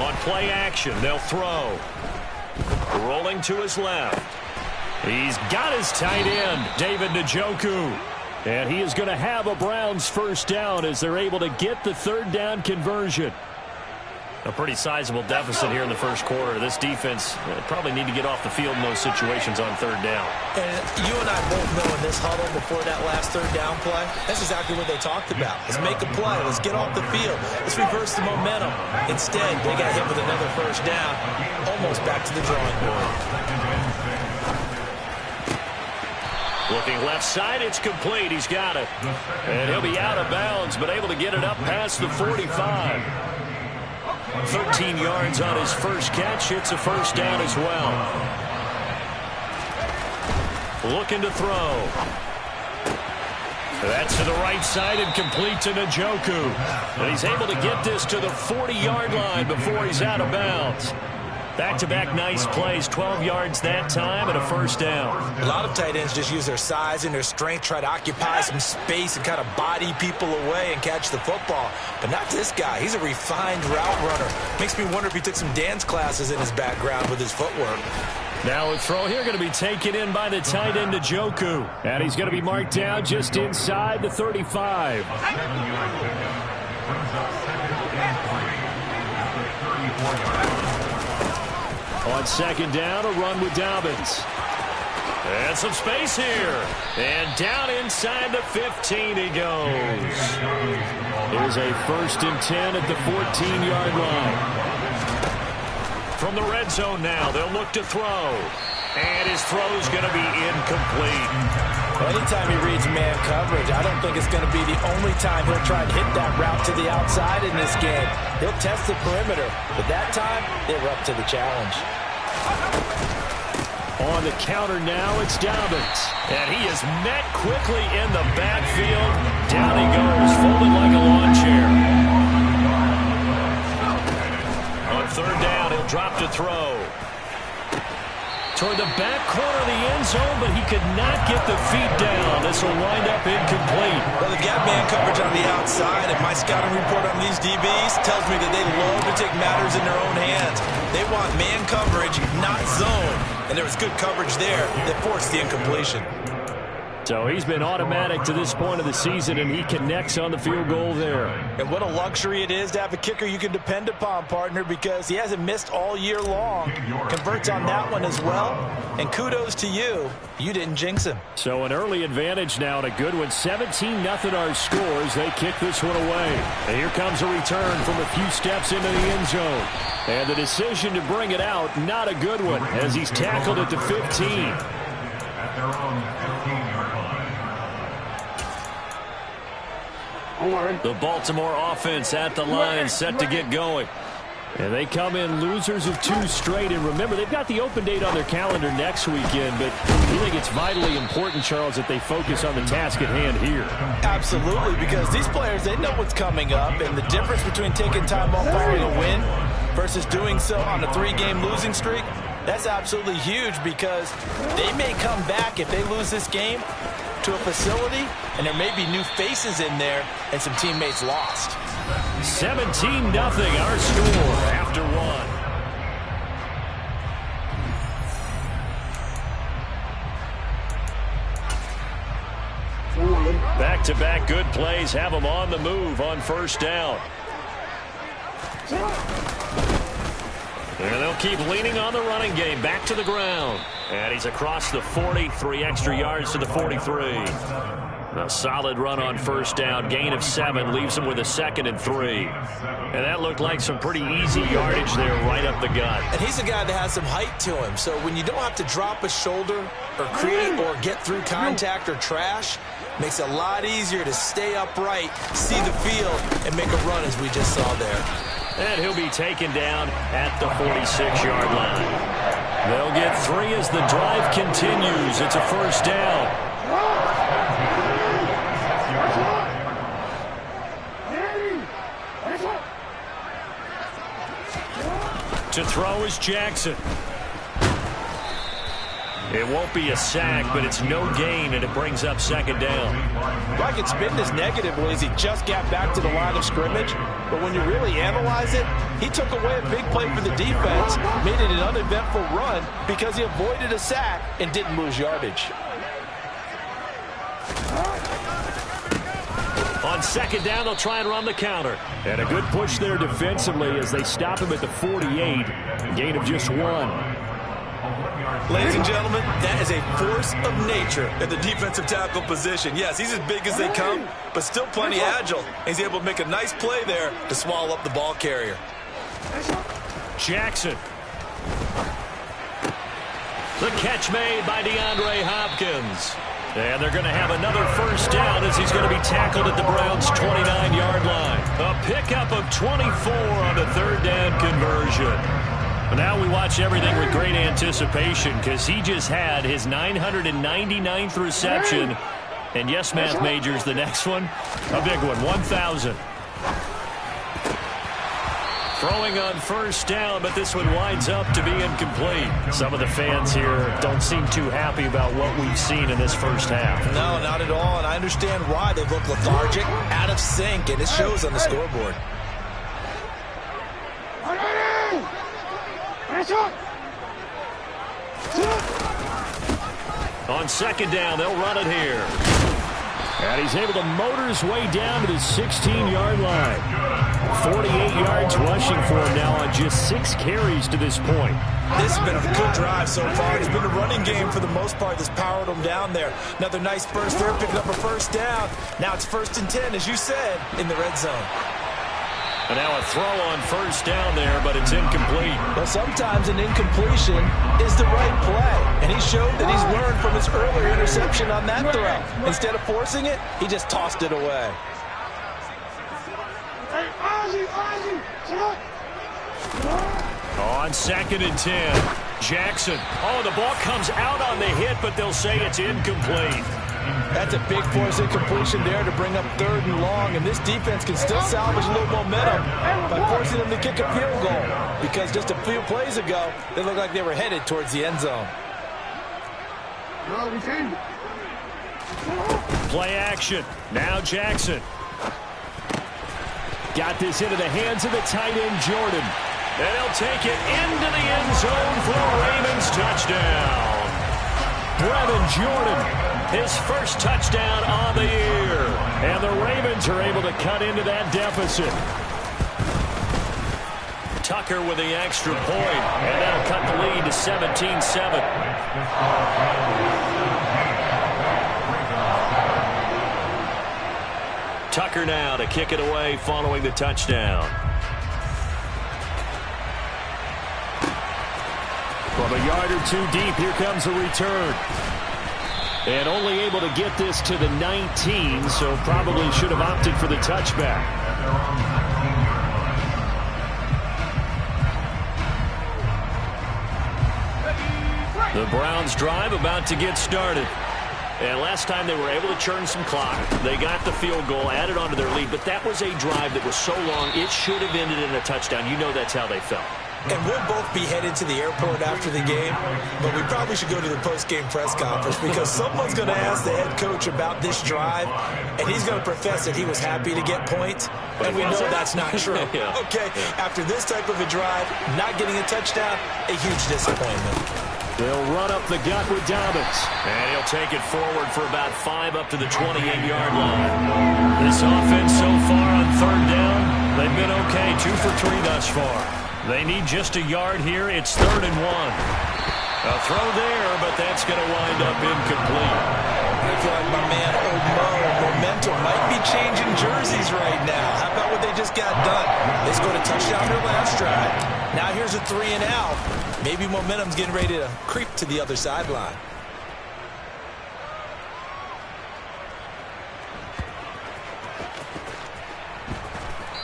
On play action, they'll throw. Rolling to his left. He's got his tight end, David Njoku. And he is going to have a Browns 1st down as they're able to get the 3rd down conversion. A pretty sizable deficit here in the first quarter. This defense probably need to get off the field in those situations on third down. And you and I both know in this huddle before that last third down play, that's exactly what they talked about. Let's make a play. Let's get off the field. Let's reverse the momentum. Instead, they got hit with another first down, almost back to the drawing board. Looking left side, it's complete. He's got it. And he'll be out of bounds, but able to get it up past the 45. 13 yards on his first catch. It's a first down as well. Looking to throw. That's to the right side and complete to Njoku. And he's able to get this to the 40-yard line before he's out of bounds. Back-to-back nice plays, 12 yards that time and a first down. A lot of tight ends just use their size and their strength, try to occupy some space and kind of body people away and catch the football. But not this guy. He's a refined route runner. Makes me wonder if he took some dance classes in his background with his footwork. Now a throw here going to be taken in by the tight end Njoku. And he's going to be marked down just inside the 35. On second down, a run with Dobbins. And some space here. And down inside the 15 he goes. Here's a 1st and 10 at the 14-yard line. From the red zone now, they'll look to throw. And his throw's going to be incomplete. Anytime he reads man coverage, I don't think it's going to be the only time he'll try and hit that route to the outside in this game. He'll test the perimeter, but that time, they were up to the challenge. On the counter now, it's Dobbins. And he is met quickly in the backfield. Down he goes, folded like a lawn chair. On third down, he'll drop to throw. Toward the back corner of the end zone, but he could not get the feet down. This will wind up incomplete. Well, they've got man coverage on the outside, and my scouting report on these DBs tells me that they love to take matters in their own hands. They want man coverage, not zone. And there was good coverage there that forced the incompletion. So he's been automatic to this point of the season, and he connects on the field goal there. And what a luxury it is to have a kicker you can depend upon, partner, because he hasn't missed all year long. Converts on that one as well. And kudos to you. You didn't jinx him. So an early advantage now and a good one. 17-0 our scores. They kick this one away. And here comes a return from a few steps into the end zone. And the decision to bring it out, not a good one, as he's tackled at the 15. The Baltimore offense at the line, set to get going. And they come in losers of 2 straight. And remember, they've got the open date on their calendar next weekend. But we think it's vitally important, Charles, that they focus on the task at hand here. Absolutely, because these players, they know what's coming up. And the difference between taking time off following a win versus doing so on a 3-game losing streak, that's absolutely huge, because they may come back if they lose this game to a facility, and there may be new faces in there and some teammates lost. 17-0 our score after 1. Back-to-back good plays have them on the move on first down. And they'll keep leaning on the running game. Back to the ground. And he's across the 40. 3 extra yards to the 43. A solid run on first down. Gain of 7 leaves him with a 2nd and 3. And that looked like some pretty easy yardage there right up the gut. And he's a guy that has some height to him. So when you don't have to drop a shoulder or create or get through contact or trash, makes it a lot easier to stay upright, see the field, and make a run as we just saw there. And he'll be taken down at the 46-yard line. They'll get 3 as the drive continues. It's a first down. To throw is Jackson. It won't be a sack, but it's no gain, and it brings up 2nd down. Well, I could spin this negatively as he just got back to the line of scrimmage, but when you really analyze it, he took away a big play for the defense, made it an uneventful run because he avoided a sack and didn't lose yardage. On second down, they'll try and run the counter. And a good push there defensively as they stop him at the 48. Gain of just 1. Ladies and gentlemen, that is a force of nature at the defensive tackle position. Yes, he's as big as they come, but still plenty agile. He's able to make a nice play there to swallow up the ball carrier. Jackson. The catch made by DeAndre Hopkins. And they're going to have another first down as he's going to be tackled at the Browns' 29-yard line. A pickup of 24 on the third down conversion. But now we watch everything with great anticipation because he just had his 999th reception. And yes, math majors, the next one, a big one, 1,000. Throwing on first down, but this one winds up to be incomplete. Some of the fans here don't seem too happy about what we've seen in this first half. No, not at all, and I understand why. They look lethargic, out of sync, and it shows on the scoreboard. On second down, they'll run it here. And he's able to motor his way down to the 16-yard line. 48 yards rushing for him now on just 6 carries to this point. This has been a good drive so far. It's been a running game for the most part that's powered them down there. Another nice burst there, picking up a first down. Now it's 1st and 10, as you said, in the red zone. And now a throw on first down there, but it's incomplete. Well, sometimes an incompletion is the right play. And he showed that he's learned from his earlier interception on that throw. Instead of forcing it, he just tossed it away. On 2nd and 10, Jackson. Oh, the ball comes out on the hit, but they'll say it's incomplete. That's a big force incompletion there to bring up 3rd and long, and this defense can still salvage a little momentum by forcing them to kick a field goal, because just a few plays ago, they looked like they were headed towards the end zone. Play action. Now Jackson. Got this into the hands of the tight end, Jordan. And he'll take it into the end zone for a Ravens touchdown. Brevin Jordan, his first touchdown on the year. And the Ravens are able to cut into that deficit. Tucker with the extra point, and that'll cut the lead to 17-7. Tucker now to kick it away following the touchdown. From a yard or 2 deep, here comes the return. And only able to get this to the 19, so probably should have opted for the touchback. The Browns drive about to get started. And last time they were able to churn some clock. They got the field goal, added on to their lead, but that was a drive that was so long, it should have ended in a touchdown. You know that's how they felt. And we'll both be headed to the airport after the game, but we probably should go to the post-game press conference because someone's going to ask the head coach about this drive, and he's going to profess that he was happy to get points, and we know that's not true. Yeah. Okay, after this type of a drive, not getting a touchdown, a huge disappointment. They'll run up the gut with Dobbins. And he'll take it forward for about 5 up to the 28-yard line. This offense so far on 3rd down, they've been okay. 2 for 3 thus far. They need just a yard here. It's 3rd and 1. A throw there, but that's going to wind up incomplete. I feel like my man, Old Mo, momentum might be changing jerseys right now. How about what they just got done? They scored a touchdown their last drive. Now here's a 3 and out. Maybe momentum's getting ready to creep to the other sideline.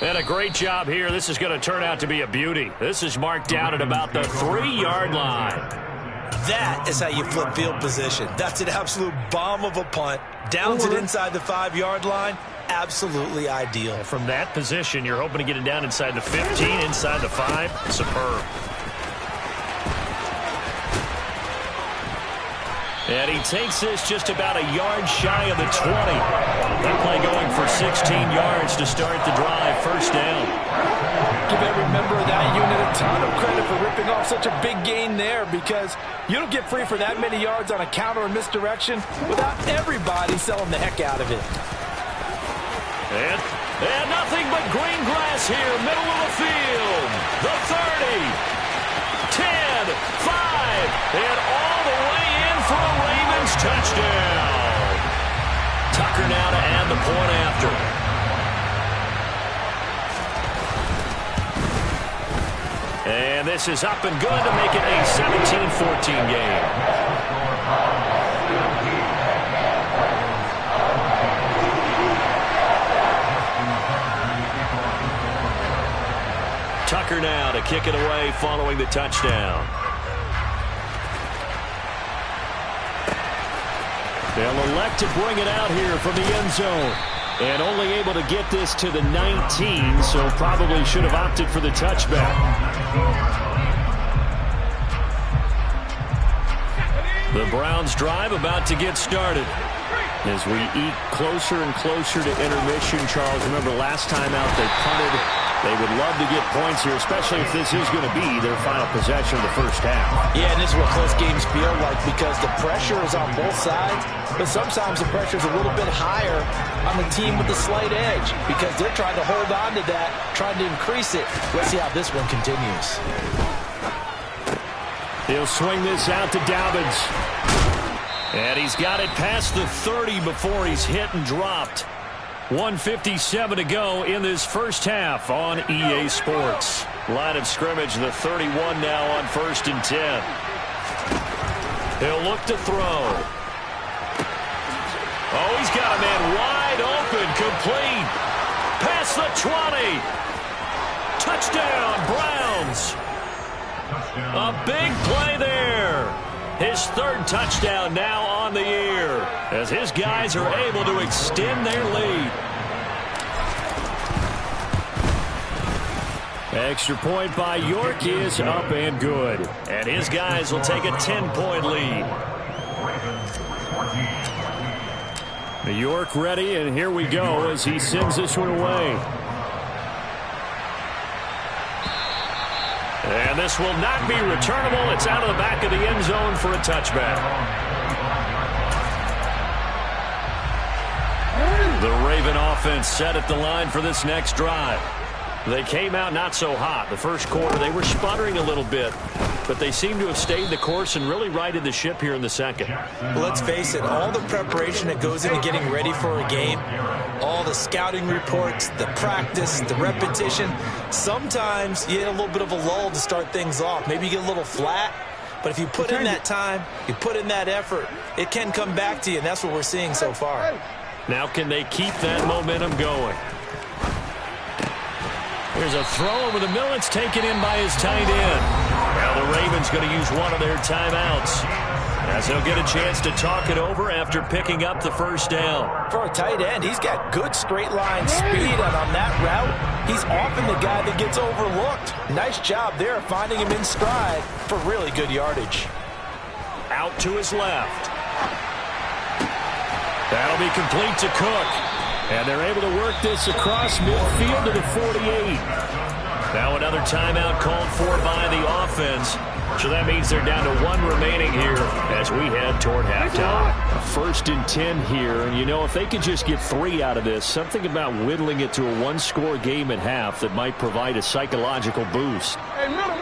And a great job here. This is going to turn out to be a beauty. This is marked down at about the 3-yard line. That is how you flip field position. That's an absolute bomb of a punt. Downs it inside the 5-yard line. Absolutely ideal. From that position, you're hoping to get it down inside the 15, inside the 5. Superb. And he takes this just about a yard shy of the 20. That play going for 16 yards to start the drive. First down. Give every member of that unit a ton of credit for ripping off such a big gain there, because you don't get free for that many yards on a counter or misdirection without everybody selling the heck out of it. And nothing but green grass here, middle of the field. The 30, 10, 5, and all the way in for a Ravens touchdown. Tucker now to add the point after. And this is up and good to make it a 17-14 game. Tucker now to kick it away following the touchdown. They'll elect to bring it out here from the end zone. And only able to get this to the 19, so probably should have opted for the touchback. The Browns drive about to get started. As we eat closer and closer to intermission, Charles, remember last time out they punted. They would love to get points here, especially if this is going to be their final possession of the first half. Yeah, and this is what close games feel like because the pressure is on both sides, but sometimes the pressure is a little bit higher on the team with the slight edge because they're trying to hold on to that, trying to increase it. Let's see how this one continues. He'll swing this out to Dobbins. And he's got it past the 30 before he's hit and dropped. 1:57 to go in this first half on EA Sports. Line of scrimmage, the 31 now on 1st and 10. He'll look to throw. Oh, he's got a man wide open, complete. Past the 20. Touchdown, Browns. A big play there. His third touchdown now on the year as his guys are able to extend their lead. Extra point by York is up and good. And his guys will take a 10-point lead. York ready, and here we go as he sends this one away. And this will not be returnable. It's out of the back of the end zone for a touchback. The Raven offense set at the line for this next drive. They came out not so hot. The first quarter, they were sputtering a little bit, but they seem to have stayed the course and really righted the ship here in the second. Well, let's face it, all the preparation that goes into getting ready for a game, all the scouting reports, the practice, the repetition, sometimes you get a little bit of a lull to start things off. Maybe you get a little flat, but if you put in that time, you put in that effort, it can come back to you, and that's what we're seeing so far. Now can they keep that momentum going? Here's a throw over the middle. It's taken in by his tight end. Now the Ravens going to use one of their timeouts as he'll get a chance to talk it over after picking up the first down. For a tight end, he's got good straight line speed, and on that route, he's often the guy that gets overlooked. Nice job there finding him in stride for really good yardage. Out to his left. That'll be complete to Cook. And they're able to work this across midfield to the 48. Now another timeout called for by the offense. So that means they're down to one remaining here as we head toward halftime. A 1st and 10 here. And, you know, if they could just get 3 out of this, something about whittling it to a one-score game at half that might provide a psychological boost. Hey, middle.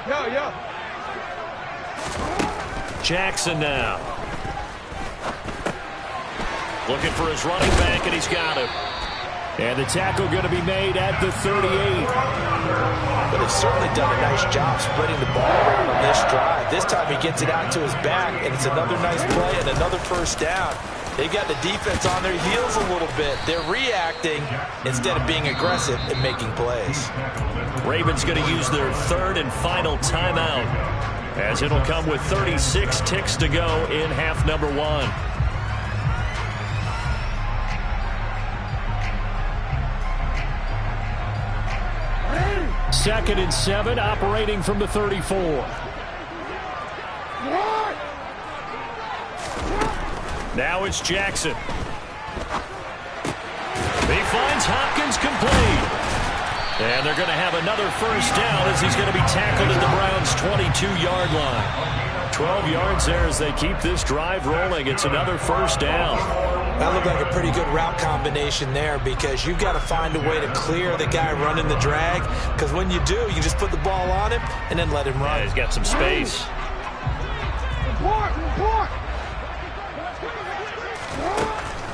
Yo. Jackson now. Looking for his running back, and he's got him. And the tackle going to be made at the 38. But they've certainly done a nice job spreading the ball around on this drive. This time he gets it out to his back, and it's another nice play and another first down. They've got the defense on their heels a little bit. They're reacting instead of being aggressive and making plays. Ravens going to use their third and final timeout, as it'll come with 36 ticks to go in half number 1. Second and 7, operating from the 34. Now it's Jackson. He finds Hopkins complete. And they're going to have another first down as he's going to be tackled at the Browns' 22-yard line. 12 yards there as they keep this drive rolling. It's another first down. That looked like a pretty good route combination there because you've got to find a way to clear the guy running the drag, because when you do, you just put the ball on him and then let him run. Yeah, he's got some space.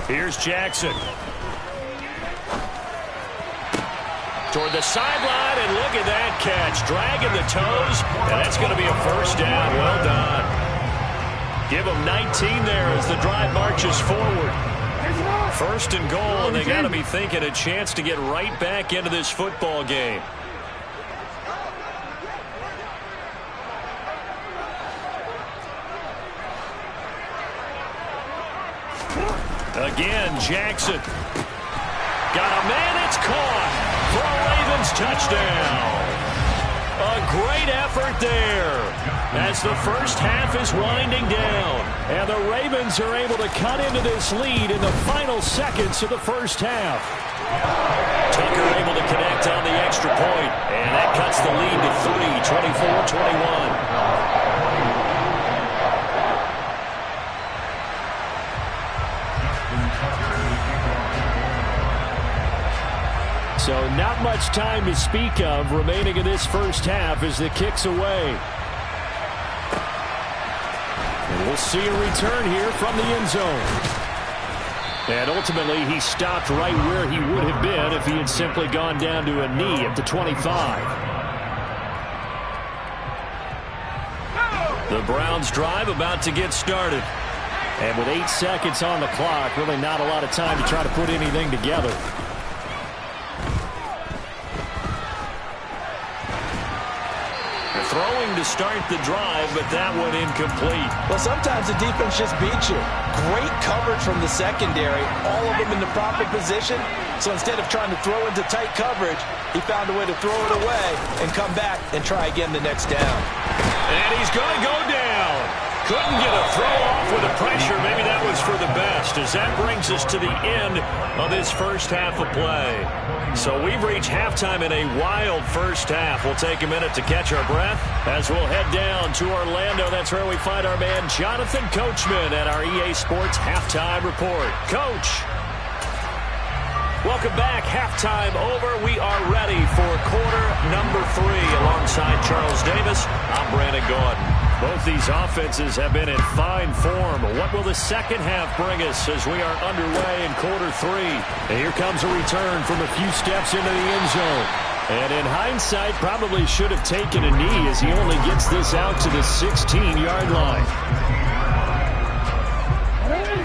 Here's Jackson. Toward the sideline, and look at that catch. Dragging the toes, and that's going to be a first down. Well done. Give them 19 there as the drive marches forward. First and goal, and they got to be thinking a chance to get right back into this football game. Again, Jackson. Got a man, it's caught for a Ravens touchdown. A great effort there as the first half is winding down. And the Ravens are able to cut into this lead in the final seconds of the first half. Tucker able to connect on the extra point, and that cuts the lead to 3, 24-21. So not much time to speak of remaining in this first half as the kick's away. And we'll see a return here from the end zone. And ultimately, he stopped right where he would have been if he had simply gone down to a knee at the 25. The Browns drive about to get started. And with 8 seconds on the clock, really not a lot of time to try to put anything together. Throwing to start the drive, but that one incomplete. Well, sometimes the defense just beats you. Great coverage from the secondary, all of them in the proper position. So instead of trying to throw into tight coverage, he found a way to throw it away and come back and try again the next down. And he's going to go down. Couldn't get a throw off with the pressure. Maybe that was for the best, as that brings us to the end of this first half of play. So we've reached halftime in a wild first half. We'll take a minute to catch our breath as we'll head down to Orlando. That's where we find our man Jonathan Coachman at our EA Sports Halftime Report. Coach. Welcome back. Halftime over. We are ready for quarter number 3 alongside Charles Davis. I'm Brandon Gordon. Both these offenses have been in fine form. What will the second half bring us as we are underway in quarter 3? And here comes a return from a few steps into the end zone. And in hindsight, probably should have taken a knee as he only gets this out to the 16-yard line.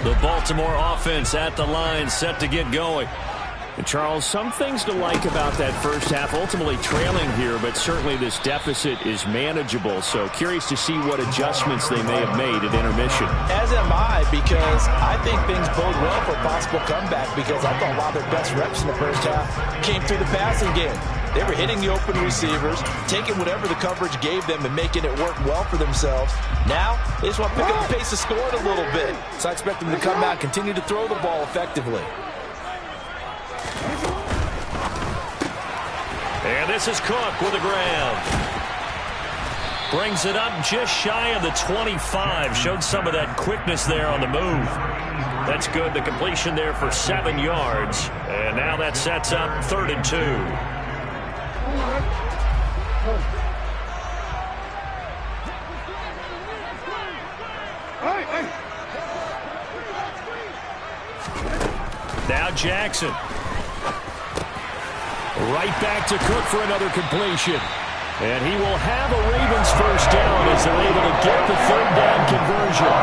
The Baltimore offense at the line, set to get going. And Charles, some things to like about that first half, ultimately trailing here, but certainly this deficit is manageable. So curious to see what adjustments they may have made at intermission. As am I, because I think things bode well for a possible comeback, because I thought a lot of their best reps in the first half came through the passing game. They were hitting the open receivers, taking whatever the coverage gave them and making it work well for themselves. Now, they just want to pick up the pace of scoring a little bit. So I expect them to come out and continue to throw the ball effectively. And this is Cook with a grab. Brings it up just shy of the 25. Showed some of that quickness there on the move. That's good. The completion there for 7 yards. And now that sets up 3rd and 2. Now Jackson. Right back to Cook for another completion. And he will have a Ravens first down as they're able to get the 3rd down conversion.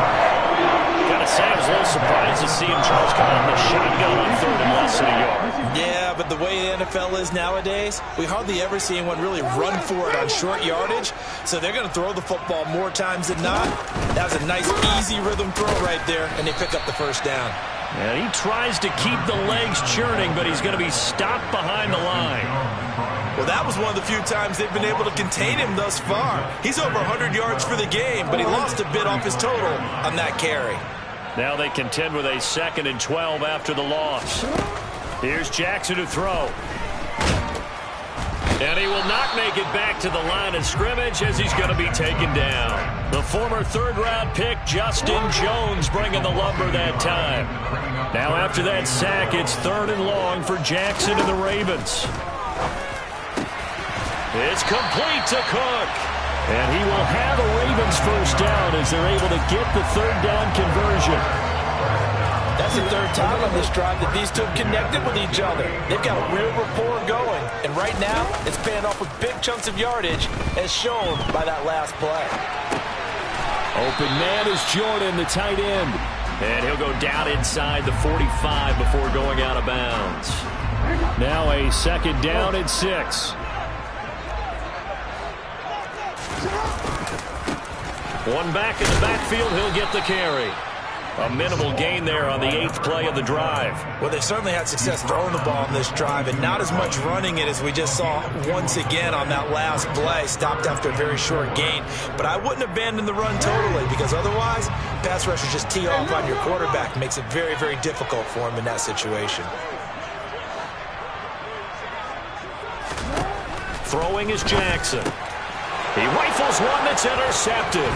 Gotta say, I was a little surprised to see him, Charles, come out in the shotgun on 3rd and less than a yard. Yeah, but the way the NFL is nowadays, we hardly ever see anyone really run for it on short yardage. So they're going to throw the football more times than not. That was a nice, easy rhythm throw right there, and they pick up the first down. And he tries to keep the legs churning, but he's going to be stopped behind the line. Well, that was one of the few times they've been able to contain him thus far. He's over 100 yards for the game, but he lost a bit off his total on that carry. Now they contend with a 2nd and 12 after the loss. Here's Jackson to throw. And he will not make it back to the line of scrimmage as he's going to be taken down. The former third-round pick, Justin Jones, bringing the lumber that time. Now after that sack, it's 3rd and long for Jackson and the Ravens. It's complete to Cook. And he will have a Ravens first down as they're able to get the 3rd down conversion. That's the 3rd time on this drive that these two have connected with each other. They've got a real rapport going. And right now, it's paying off with big chunks of yardage, as shown by that last play. Open man is Jordan, the tight end. And he'll go down inside the 45 before going out of bounds. Now a 2nd down and 6. One back in the backfield, he'll get the carry. A minimal gain there on the 8th play of the drive. Well, they've certainly had success throwing the ball on this drive, and not as much running it as we just saw once again on that last play. Stopped after a very short gain. But I wouldn't abandon the run totally, because otherwise, pass rushers just tee off on your quarterback. Makes it very, very difficult for him in that situation. Throwing is Jackson. He rifles one that's intercepted.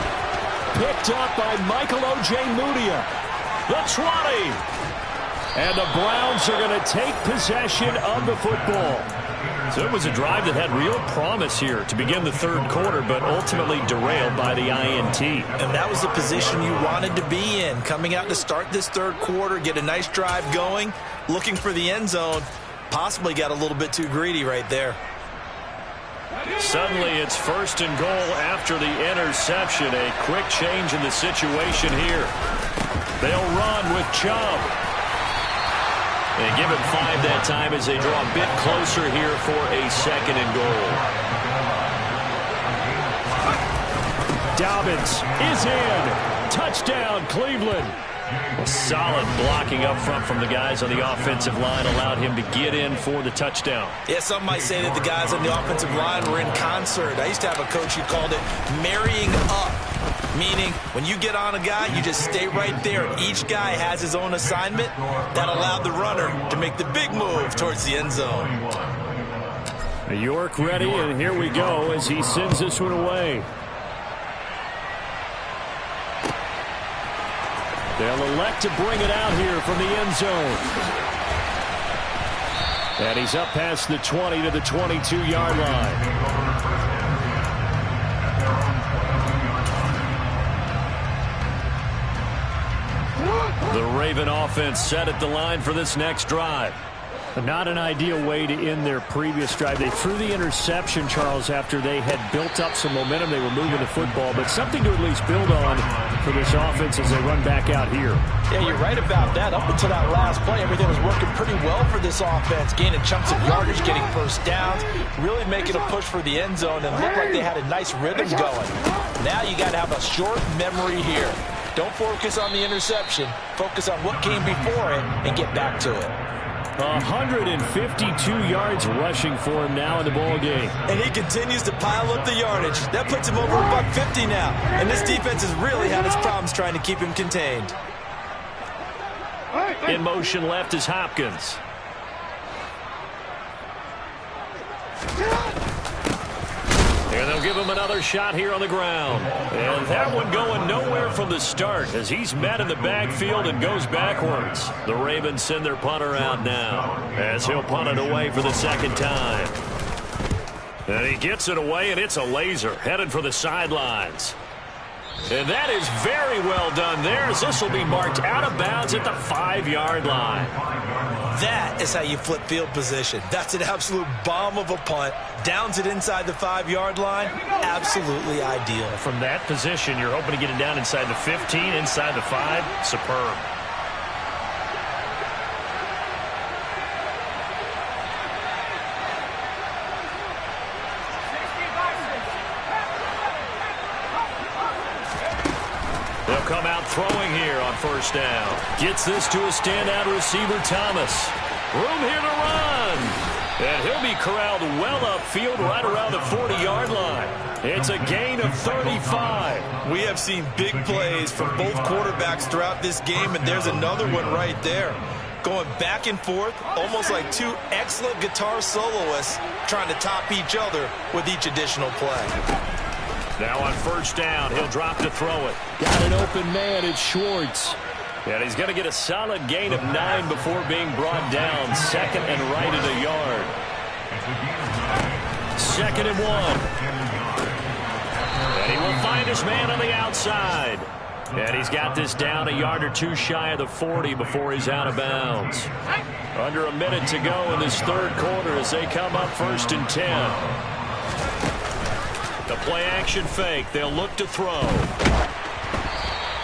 Picked up by Michael O.J. Mudia. The 20. And the Browns are going to take possession of the football. So it was a drive that had real promise here to begin the 3rd quarter, but ultimately derailed by the INT. And that was the position you wanted to be in. Coming out to start this 3rd quarter, get a nice drive going, looking for the end zone. Possibly got a little bit too greedy right there. Suddenly it's 1st and goal after the interception. A quick change in the situation here. They'll run with Chubb. They give him 5 that time as they draw a bit closer here for a 2nd and goal. Dobbins is in. Touchdown, Cleveland. A solid blocking up front from the guys on the offensive line allowed him to get in for the touchdown. Yeah, some might say that the guys on the offensive line were in concert. I used to have a coach who called it marrying up, meaning when you get on a guy, you just stay right there. Each guy has his own assignment. That allowed the runner to make the big move towards the end zone. York ready, and here we go as he sends this one away. They'll elect to bring it out here from the end zone. And he's up past the 20 to the 22-yard line. The Raven offense set at the line for this next drive. Not an ideal way to end their previous drive. They threw the interception, Charles, after they had built up some momentum. They were moving the football, but something to at least build on for this offense as they run back out here. Yeah, you're right about that. Up until that last play, everything was working pretty well for this offense, gaining chunks of yardage, getting first downs, really making a push for the end zone, and looked like they had a nice rhythm going. Now you got to have a short memory here. Don't focus on the interception. Focus on what came before it and get back to it. 152 yards rushing for him now in the ball game. And he continues to pile up the yardage. That puts him over $150 now. And this defense has really had its problems trying to keep him contained. In motion left is Hopkins. And they'll give him another shot here on the ground. And that one going nowhere from the start as he's met in the backfield and goes backwards. The Ravens send their punter out now as he'll punt it away for the 2nd time. And he gets it away, and it's a laser headed for the sidelines. And that is very well done there as this will be marked out of bounds at the 5-yard line. That is how you flip field position. That's an absolute bomb of a punt. Downs it inside the 5-yard line. Absolutely ideal. From that position, you're hoping to get it down inside the 15, inside the 5. Superb. They'll come out throwing here on 1st down. Gets this to a standout receiver, Thomas. Room here to run. And he'll be corralled well upfield right around the 40-yard line. It's a gain of 35. We have seen big plays from both quarterbacks throughout this game, and there's another one right there. going back and forth, almost like two excellent guitar soloists trying to top each other with each additional play. Now on first down, he'll drop to throw it. Got an open man, it's Schwartz. And he's going to get a solid gain of 9 before being brought down. Second and right at a yard. 2nd and 1. And he will find his man on the outside. And he's got this down a yard or two shy of the 40 before he's out of bounds. Under a minute to go in this third quarter as they come up 1st and 10. The play action fake. They'll look to throw.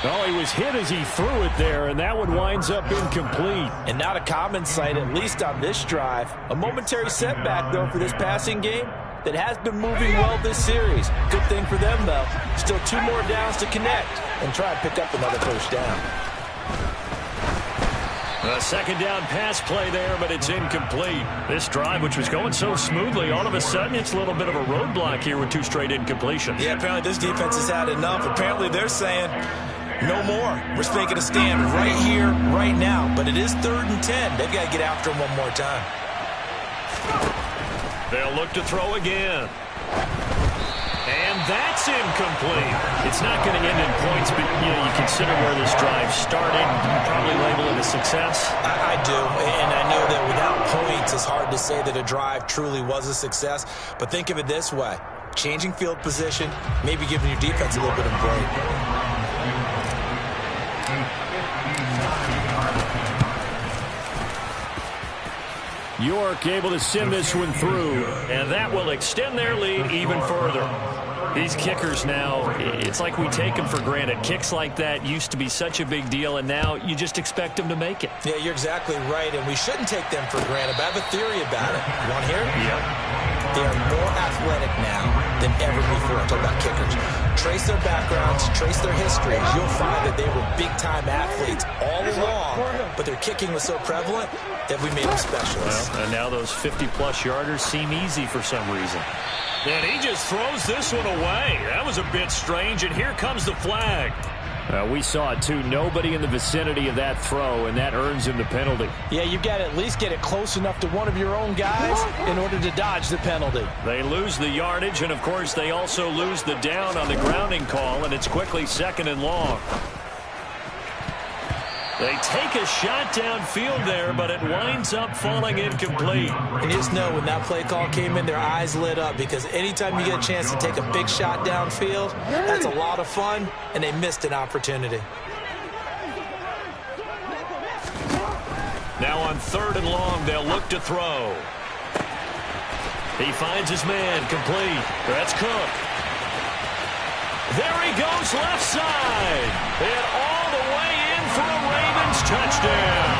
Oh, he was hit as he threw it there, and that one winds up incomplete. And not a common sight, at least on this drive. A momentary setback, though, for this passing game that has been moving well this series. Good thing for them, though. Still 2 more downs to connect and try and pick up another first down. A second down pass play there, but it's incomplete. This drive, which was going so smoothly, all of a sudden it's a little bit of a roadblock here with 2 straight incompletions. Yeah, apparently this defense has had enough. Apparently they're saying no more. We're making a stand right here, right now. But it is 3rd and 10. They've got to get after him one more time. They'll look to throw again. And that's incomplete. It's not going to end in points, but you consider where this drive started. You probably label it a success. I do, and I know that without points, it's hard to say that a drive truly was a success. But think of it this way. Changing field position, maybe giving your defense a little bit of a break. York able to send this one through, and that will extend their lead even further. These kickers now, it's like we take them for granted. Kicks like that used to be such a big deal, and now you just expect them to make it. Yeah, you're exactly right, and we shouldn't take them for granted, but I have a theory about it. You want to hear it? Yeah. They are more athletic now than ever before. I'm talking about kickers. Trace their backgrounds, trace their histories. You'll find that they were big-time athletes all along, but their kicking was so prevalent that we made them specialists. Well, and now those 50-plus yarders seem easy for some reason. And he just throws this one away. That was a bit strange, and here comes the flag. We saw it, too. Nobody in the vicinity of that throw, and that earns him the penalty. Yeah, you've got to at least get it close enough to one of your own guys in order to dodge the penalty. They lose the yardage, and, of course, they also lose the down on the grounding call, and it's quickly 2nd and long. They take a shot downfield there, but it winds up falling incomplete. And you just know when that play call came in, their eyes lit up, because anytime you get a chance to take a big shot downfield, that's a lot of fun, and they missed an opportunity. Now on 3rd and long, they'll look to throw. He finds his man, complete. That's Cook. There he goes, left side. And all the way in for a Ravens touchdown.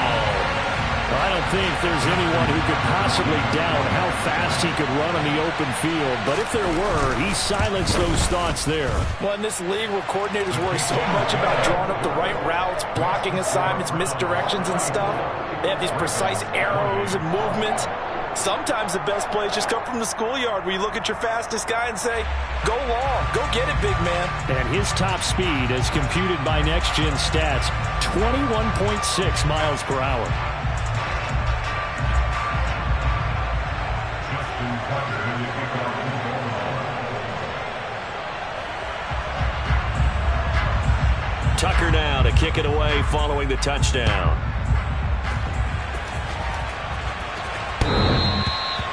I don't think there's anyone who could possibly doubt how fast he could run on the open field. But if there were, he silenced those thoughts there. Well, in this league where coordinators worry so much about drawing up the right routes, blocking assignments, misdirections and stuff, they have these precise arrows and movements. Sometimes the best plays just come from the schoolyard where you look at your fastest guy and say, go long, go get it, big man. And his top speed, as computed by Next Gen Stats, 21.6 miles per hour. Tucker now to kick it away following the touchdown.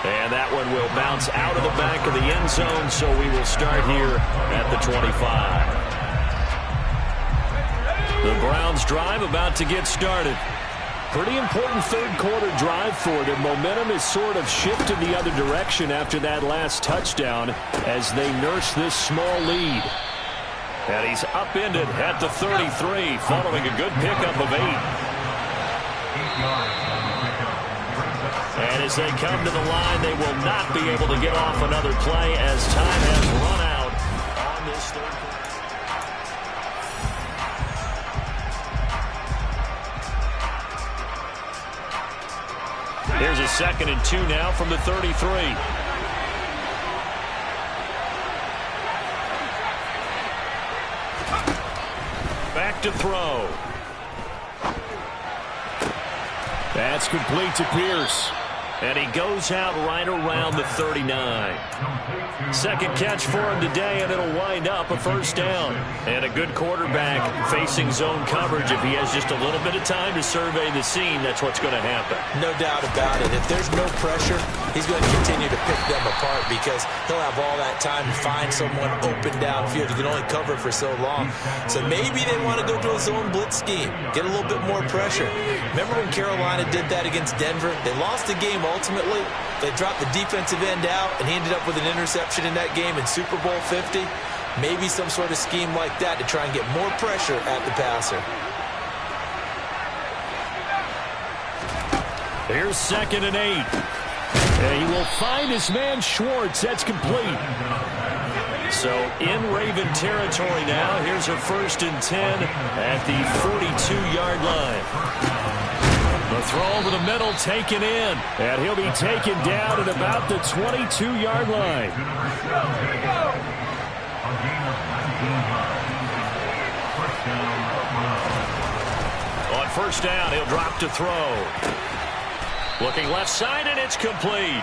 And that one will bounce out of the back of the end zone, so we will start here at the 25. The Browns drive about to get started. Pretty important third quarter drive for them. Momentum has sort of shifted the other direction after that last touchdown as they nurse this small lead. And he's upended at the 33 following a good pickup of 8. And as they come to the line, they will not be able to get off another play as time has run out on this third quarter. Here's a 2nd and 2 now from the 33. Back to throw. That's complete to Pierce. And he goes out right around the 39. Second catch for him today, and it'll wind up a first down. And a good quarterback facing zone coverage. If he has just a little bit of time to survey the scene, that's what's going to happen. No doubt about it. If there's no pressure, he's going to continue to pick them apart because he'll have all that time to find someone open downfield. He can only cover for so long. So maybe they want to go to a zone blitz scheme, get a little bit more pressure. Remember when Carolina did that against Denver? They lost the game ultimately. They dropped the defensive end out, and he ended up with an interception in that game in Super Bowl 50. Maybe some sort of scheme like that to try and get more pressure at the passer. Here's 2nd and 8. And he will find his man Schwartz. That's complete. So in Raven territory now. Here's a 1st and 10 at the 42-yard line. The throw over the middle taken in. And he'll be taken down at about the 22-yard line. On first down, he'll drop to throw. Looking left side, and it's complete.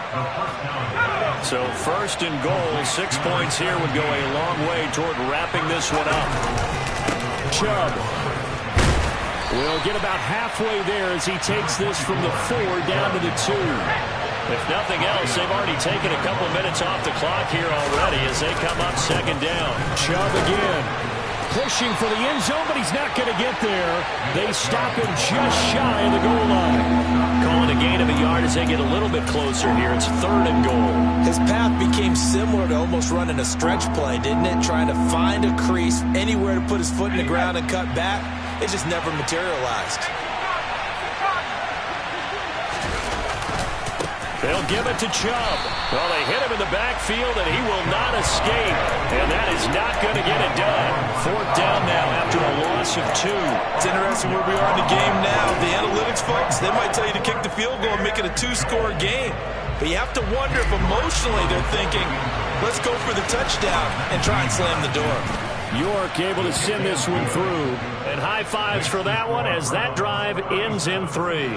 So 1st and goal, 6 points here would go a long way toward wrapping this one up. Chubb will get about halfway there as he takes this from the 4 down to the 2. If nothing else, they've already taken a couple minutes off the clock here already as they come up 2nd down. Chubb again. Pushing for the end zone, but he's not going to get there. They stop him just shy of the goal line. Calling a gain of a yard as they get a little bit closer here. It's 3rd and goal. His path became similar to almost running a stretch play, didn't it? Trying to find a crease, anywhere to put his foot in the ground and cut back. It just never materialized. They'll give it to Chubb. Well, they hit him in the backfield, and he will not escape. And that is not going to get it done. 4th down now after a loss of 2. It's interesting where we are in the game now. The analytics folks, they might tell you to kick the field goal and make it a 2-score game. But you have to wonder if emotionally they're thinking, let's go for the touchdown and try and slam the door. York able to send this one through. And high fives for that one as that drive ends in 3.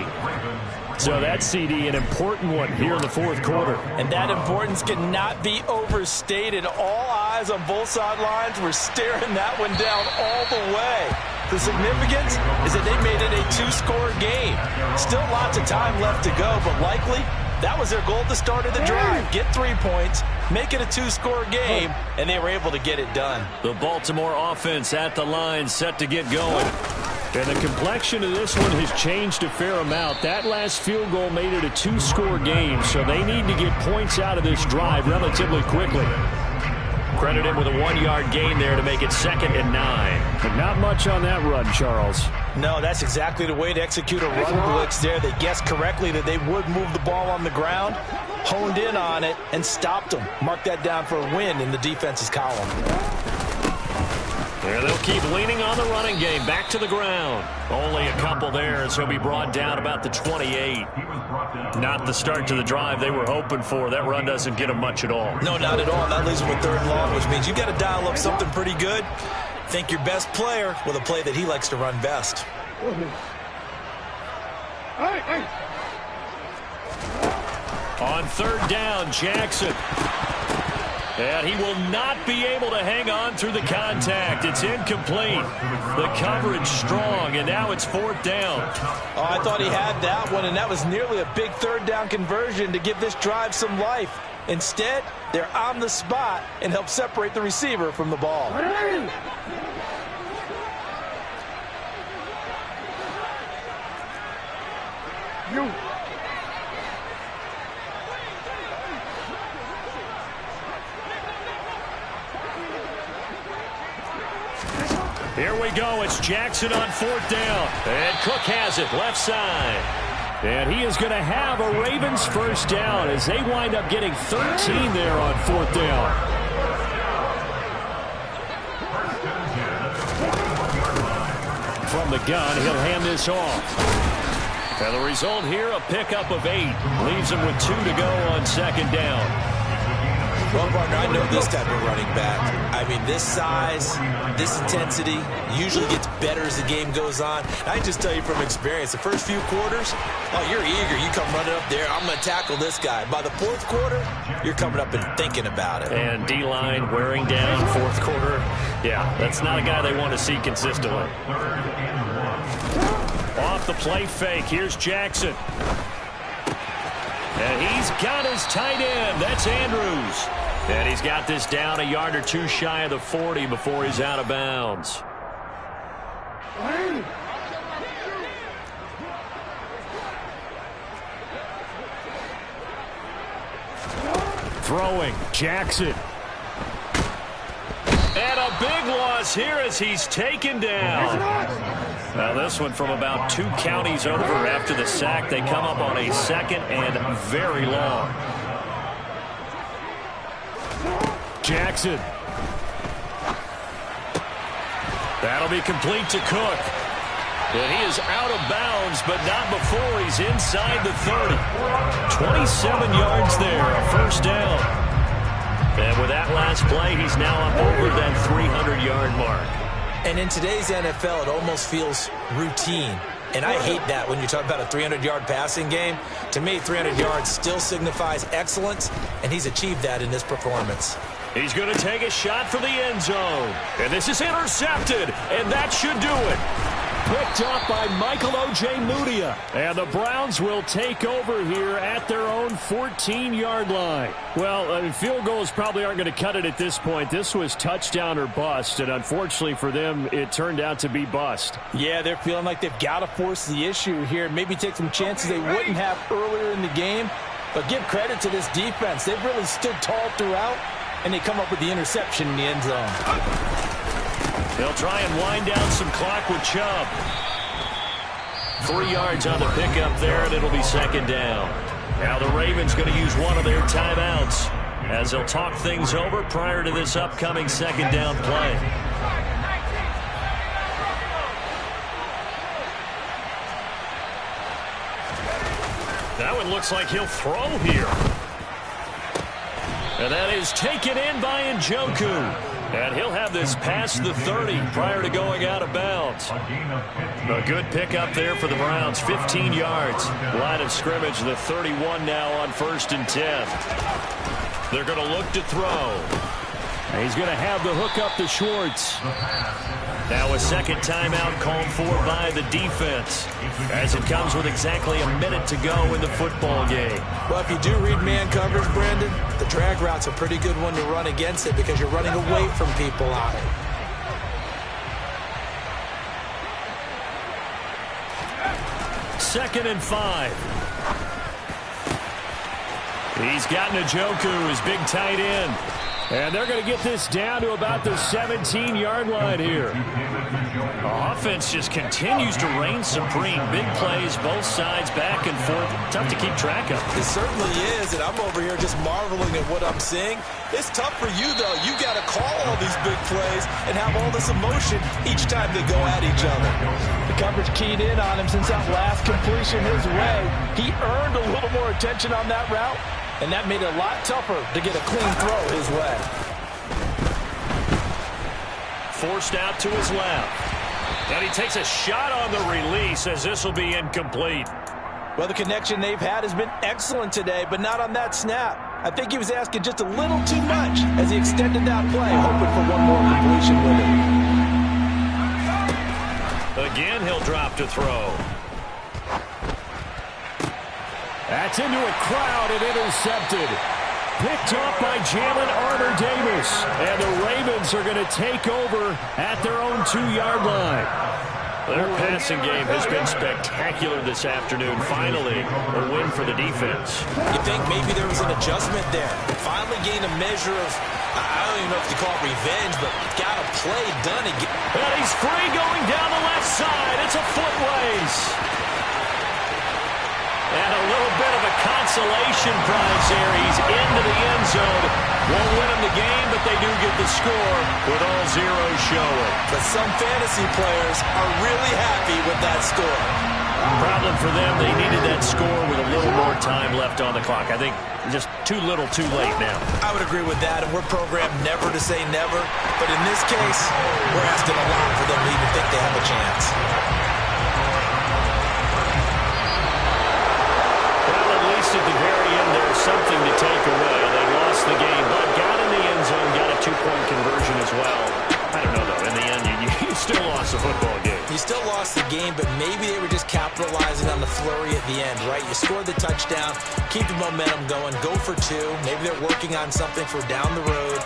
So that's, CD, an important one here in the 4th quarter. And that importance cannot be overstated. All eyes on both sidelines were staring that one down all the way. The significance is that they made it a 2-score game. Still lots of time left to go, but likely that was their goal at the start of the drive. Get 3 points, make it a 2-score game, and they were able to get it done. The Baltimore offense at the line set to get going. And the complexion of this one has changed a fair amount. That last field goal made it a 2-score game, so they need to get points out of this drive relatively quickly. Credit him with a 1-yard gain there to make it 2nd and 9. But not much on that run, Charles. No, that's exactly the way to execute a run blitz there. They guessed correctly that they would move the ball on the ground, honed in on it, and stopped them. Mark that down for a win in the defense's column. There they'll keep leaning on the running game. Back to the ground. Only a couple there as he'll be brought down about the 28. Not the start to the drive they were hoping for. That run doesn't get them much at all. No, not at all. That leaves them with 3rd and long, which means you got to dial up something pretty good. Think your best player with a play that he likes to run best. On 3rd down, Jackson. And he will not be able to hang on through the contact. It's incomplete. The coverage strong, and now it's 4th down. Oh, I thought he had that one, and that was nearly a big 3rd down conversion to give this drive some life. Instead, they're on the spot and help separate the receiver from the ball. Here we go. It's Jackson on 4th down. And Cook has it left side. And he is going to have a Ravens 1st down as they wind up getting 13 there on 4th down. From the gun, he'll hand this off. And the result here, a pickup of 8. Leaves him with 2 to go on 2nd down. Well, partner, I know this type of running back. I mean, this size, this intensity usually gets better as the game goes on. I can just tell you from experience, the first few quarters, oh, you're eager. You come running up there, I'm going to tackle this guy. By the fourth quarter, you're coming up and thinking about it. And D-line wearing down fourth quarter. Yeah, that's not a guy they want to see consistently. Off the play fake, here's Jackson. And he's got his tight end. That's Andrews. And he's got this down a yard or two shy of the 40 before he's out of bounds. Throwing, Jackson. And a big loss here as he's taken down. Now this one from about 2 counties over after the sack. They come up on a second and very long. Jackson. That'll be complete to Cook. And he is out of bounds, but not before he's inside the 30. 27 yards there, a first down. And with that last play, he's now up over that 300-yard mark. And in today's NFL, it almost feels routine. And I hate that when you talk about a 300-yard passing game. To me, 300 yards still signifies excellence, and he's achieved that in this performance. He's going to take a shot for the end zone. And this is intercepted, and that should do it. Picked up by Michael O.J. Mudia. And the Browns will take over here at their own 14-yard line. Well, I mean, field goals probably aren't going to cut it at this point. This was touchdown or bust, and unfortunately for them, it turned out to be bust. Yeah, they're feeling like they've got to force the issue here. Maybe take some chances they wouldn't have earlier in the game. But give credit to this defense. They've really stood tall throughout, and they come up with the interception in the end zone. They'll try and wind down some clock with Chubb. 3 yards on the pickup there, and it'll be second down. Now the Ravens going to use one of their timeouts as they'll talk things over prior to this upcoming second down play. That one looks like he'll throw here. And that is taken in by Njoku. And he'll have this past the 30 prior to going out of bounds. A good pickup there for the Browns. 15 yards. Line of scrimmage, the 31 now on 1st and 10. They're going to look to throw. And he's going to have the hook up to Schwartz. Now a second timeout called for by the defense as it comes with exactly a minute to go in the football game. Well, if you do read man coverage, Brandon, the drag route's a pretty good one to run against it because you're running away from people on it. Second and 5. He's got Njoku, his big tight end. And they're going to get this down to about the 17-yard line here. The offense just continues to reign supreme. Big plays, both sides, back and forth. Tough to keep track of. It certainly is, and I'm over here just marveling at what I'm seeing. It's tough for you, though. You got to call all these big plays and have all this emotion each time they go at each other. The coverage keyed in on him since that last completion his way. He earned a little more attention on that route, and that made it a lot tougher to get a clean throw his way. Forced out to his left. And he takes a shot on the release as this will be incomplete. Well, the connection they've had has been excellent today, but not on that snap. I think he was asking just a little too much as he extended that play, hoping for one more completion with it. Again, he'll drop to throw. That's into a crowd and intercepted. Picked off by Jalen Armour-Davis. And the Ravens are going to take over at their own 2-yard line. Their passing game has been spectacular this afternoon. Finally, a win for the defense. You think maybe there was an adjustment there. Finally gained a measure of, I don't even know if you call it revenge, but got a play done again. And he's free going down the left side. It's a foot race. And a little bit of a consolation prize here. He's into the end zone. Won't win him the game, but they do get the score with all zeros showing. But some fantasy players are really happy with that score. Problem for them, they needed that score with a little more time left on the clock. I think just too little too late now. I would agree with that, and we're programmed never to say never. But in this case, we're asking a lot for them to even think they have a chance. Well, at least at the very end, there's something to take away. They lost the game, but got in the end zone, got a two-point conversion as well. I don't know, though. In the end, you still lost the football game. You still lost the game, but maybe they were just capitalizing on the flurry at the end, right? You scored the touchdown, keep the momentum going, go for two. Maybe they're working on something for down the road.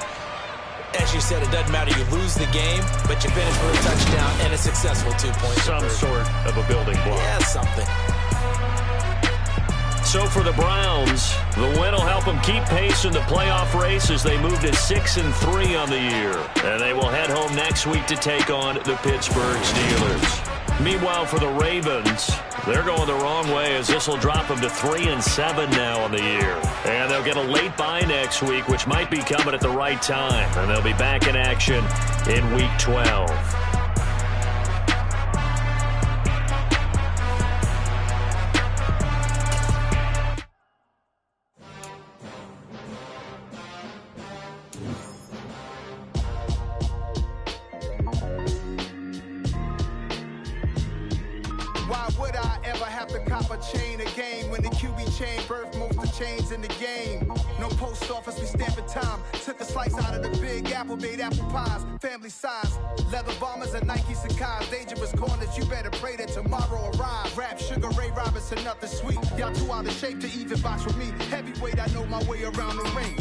As you said, it doesn't matter. You lose the game, but you finish with a touchdown and a successful 2 points. Some sort of a building block. Yeah, something. So for the Browns, the win will help them keep pace in the playoff race as they move to 6-3 on the year. And they will head home next week to take on the Pittsburgh Steelers. Meanwhile, for the Ravens, they're going the wrong way as this will drop them to 3-7 now on the year. And they'll get a late bye next week, which might be coming at the right time. And they'll be back in action in Week 12. In the game, no post office, we stamping time. Took a slice out of the big apple, made apple pies, family size, leather bombers and Nike Sacai's, dangerous corners. You better pray that tomorrow arrives. Rap, Sugar Ray Robinson, nothing sweet. Y'all too out of shape to even box with me. Heavyweight, I know my way around the ring.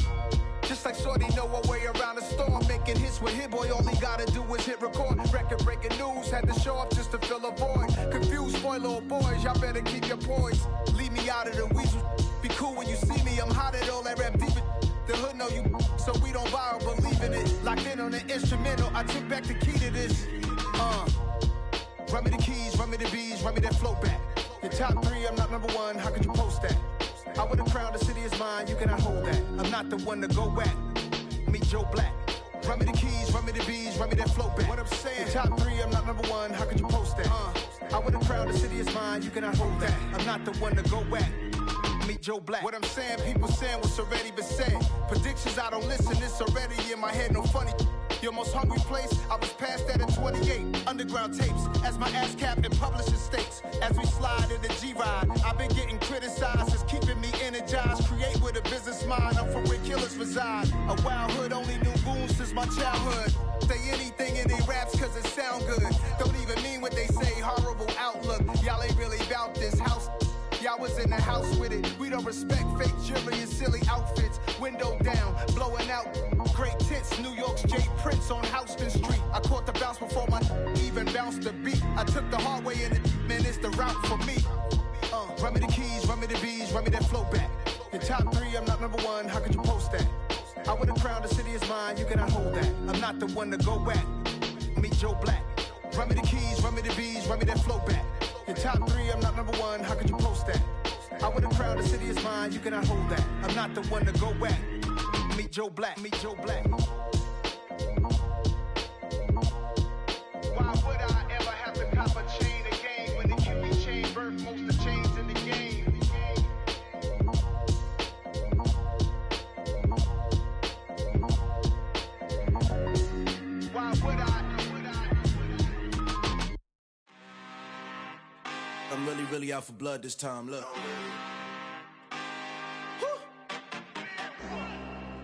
Just like Shorty know her way around the storm, making hits with Hit Boy. All he gotta do is hit record. Record breaking news, had to show up just to fill a void. Confused, spoiled boys, y'all better keep your poise. Leave me out of the weasel. Be cool when you see me, I'm hot at all that rap deep. The hood know you, so we don't borrow, believe in it. Locked in on the instrumental, I took back the key to this. Run me the keys, run me the bees, run me that flow back. Your top three, I'm not number one, how could you post that? I would've crowned the city is mine, you cannot hold that. I'm not the one to go at. Meet Joe Black. Run me the keys, run me the bees, run me that flow back. What I'm saying, your top three, I'm not number one, how could you post that? I would've crowned the city is mine, you cannot hold that. I'm not the one to go at. Meet Joe Black. What I'm saying, people saying what's already been said. Predictions, I don't listen, it's already in my head, no funny. Your most hungry place, I was past that at 28. Underground tapes, as my ass cap in publishing states. As we slide in the G-Ride, I've been getting criticized, it's keeping me energized. Create with a business mind, I'm from where killers reside. A wild hood, only knew goons since my childhood. Say anything in they raps cause it sound good. Don't even mean what they say, horrible outlook. Y'all ain't really about this house. Y'all was in the house with it. We don't respect fake jewelry and silly outfits. Window down, blowing out. Great tits, New York's J. Prince on Houston Street. I caught the bounce before my even bounced the beat. I took the hard way in it, man, it's the route for me. Run me the keys, run me the bees, run me that flow back. Your top three, I'm not number one, how could you post that? I would've crowned the city is mine, you cannot hold that. I'm not the one to go at. Meet Joe Black. Run me the keys, run me the bees, run me that flow back. Your top three, I'm not number one, how could you post that? I would've crowned the city is mine, you cannot hold that. I'm not the one to go at. Meet Joe Black, meet Joe Black. Why would I ever have to cop a chain again when the QB chain birthed most of the chains in the game? Why would I? I'm really out for blood this time, look.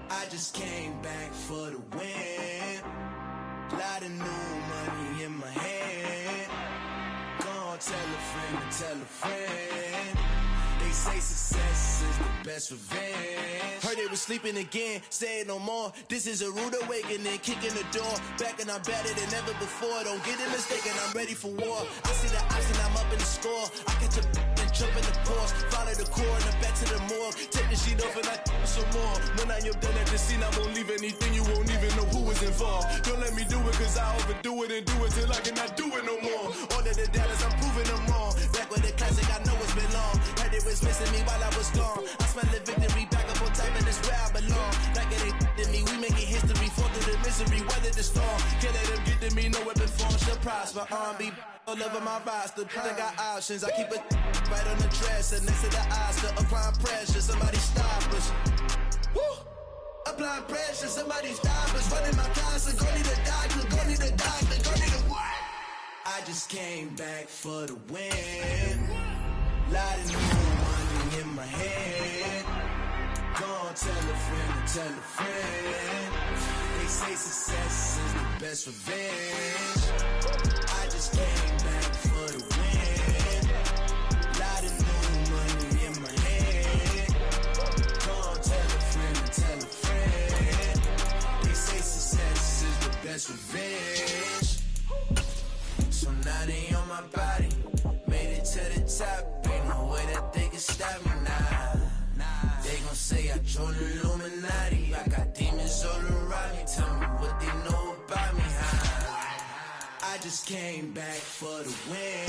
I just came back for the win. Lot of new money in my hand. Gonna tell a friend to tell a friend. They say success is the best revenge. Heard they was sleeping again, say it no more. This is a rude awakening, kicking the door. Back and I'm better than ever before. Don't get it mistaken, I'm ready for war. I see the option, I'm up in the score. I catch a and jump in the course. Follow the core and the back to the morgue. Take the sheet off and I some more. When I am done at the scene, I won't leave anything. You won't even know who is involved. Don't let me do it cause I overdo it and do it till I cannot do it no more. All of the doubters, I'm proving them wrong. Back with the classic, I know it's been long. Heard it was missing me while I was gone. I smell the victory back up on top and it's where I belong. Like it ain't to me, we making history, fall through the misery, weather the storm. Can't let them get to me, no weapon form. She'll prosper. R&B all over my roster. They got options. I keep it right on the dresser. Next to the Oscar. Applying pressure. Somebody stop us. Woo! Applying pressure. Somebody stop us. Running my concert. Go need a doctor. Go need a doctor. Go need a what? I just came back for the win. Lot of new money in my head. Go tell a friend and tell a friend. They say success is the best revenge. I just came back for the win. Lot of new money in my head. Go tell a friend and tell a friend. They say success is the best revenge. So now they on my body. Made it to the top. Ain't no way that they can stop me now. They gon' say I joined the Illuminati. I got demons all around me. Tell me what they know about me, huh? I just came back for the win.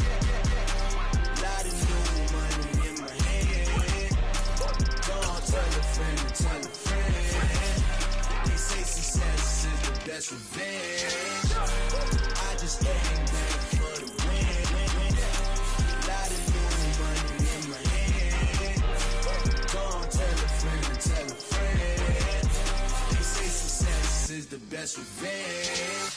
Lot of new money in my hand. Don't tell a friend and tell a friend. They say success is the best revenge. I just came back for the win. Lot of new money in my hand. Don't tell a friend and tell a friend. They say success is the best revenge.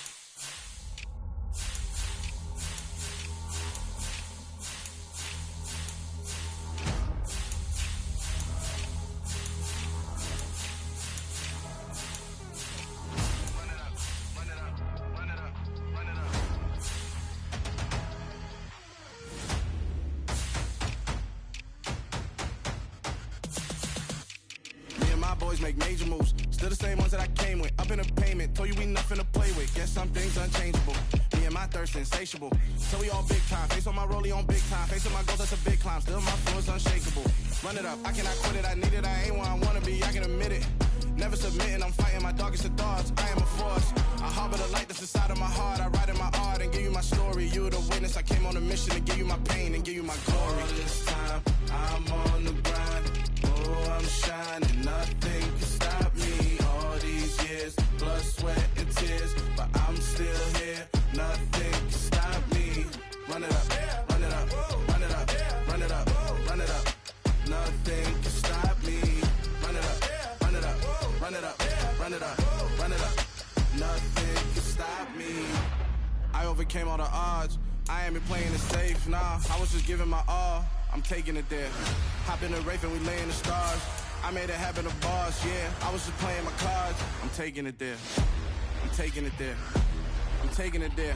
Boys make major moves, still the same ones that I came with. Up in a payment, told you we nothing to play with. Guess some things unchangeable. Me and my thirst insatiable. So we all big time. Face on my rollie on big time. Face on my goals, that's a big climb. Still my flow is unshakable. Run it up, I cannot quit it. I need it, I ain't where I wanna be. I can admit it. Never submitting, I'm fighting my darkest of thoughts. I am a force. I harbor the light that's inside of my heart. I write in my art and give you my story. You the witness. I came on a mission to give you my pain and give you my glory. All this time, I'm on the grind. Oh, I'm shining. Nothing can stop me. All these years, blood, sweat, and tears. But I'm still here. Nothing can stop me. Run it up, run it up, run it up, run it up, run it up. Nothing can stop me. Run it up, run it up, run it up, run it up, run it up. Nothing can stop me. I overcame all the odds. I ain't been playing it safe, nah. I was just giving my all. I'm taking it there. Hop in the Wraith and we lay in the stars. I made it happen to boss, yeah. I was just playing my cards. I'm taking it there. I'm taking it there. I'm taking it there.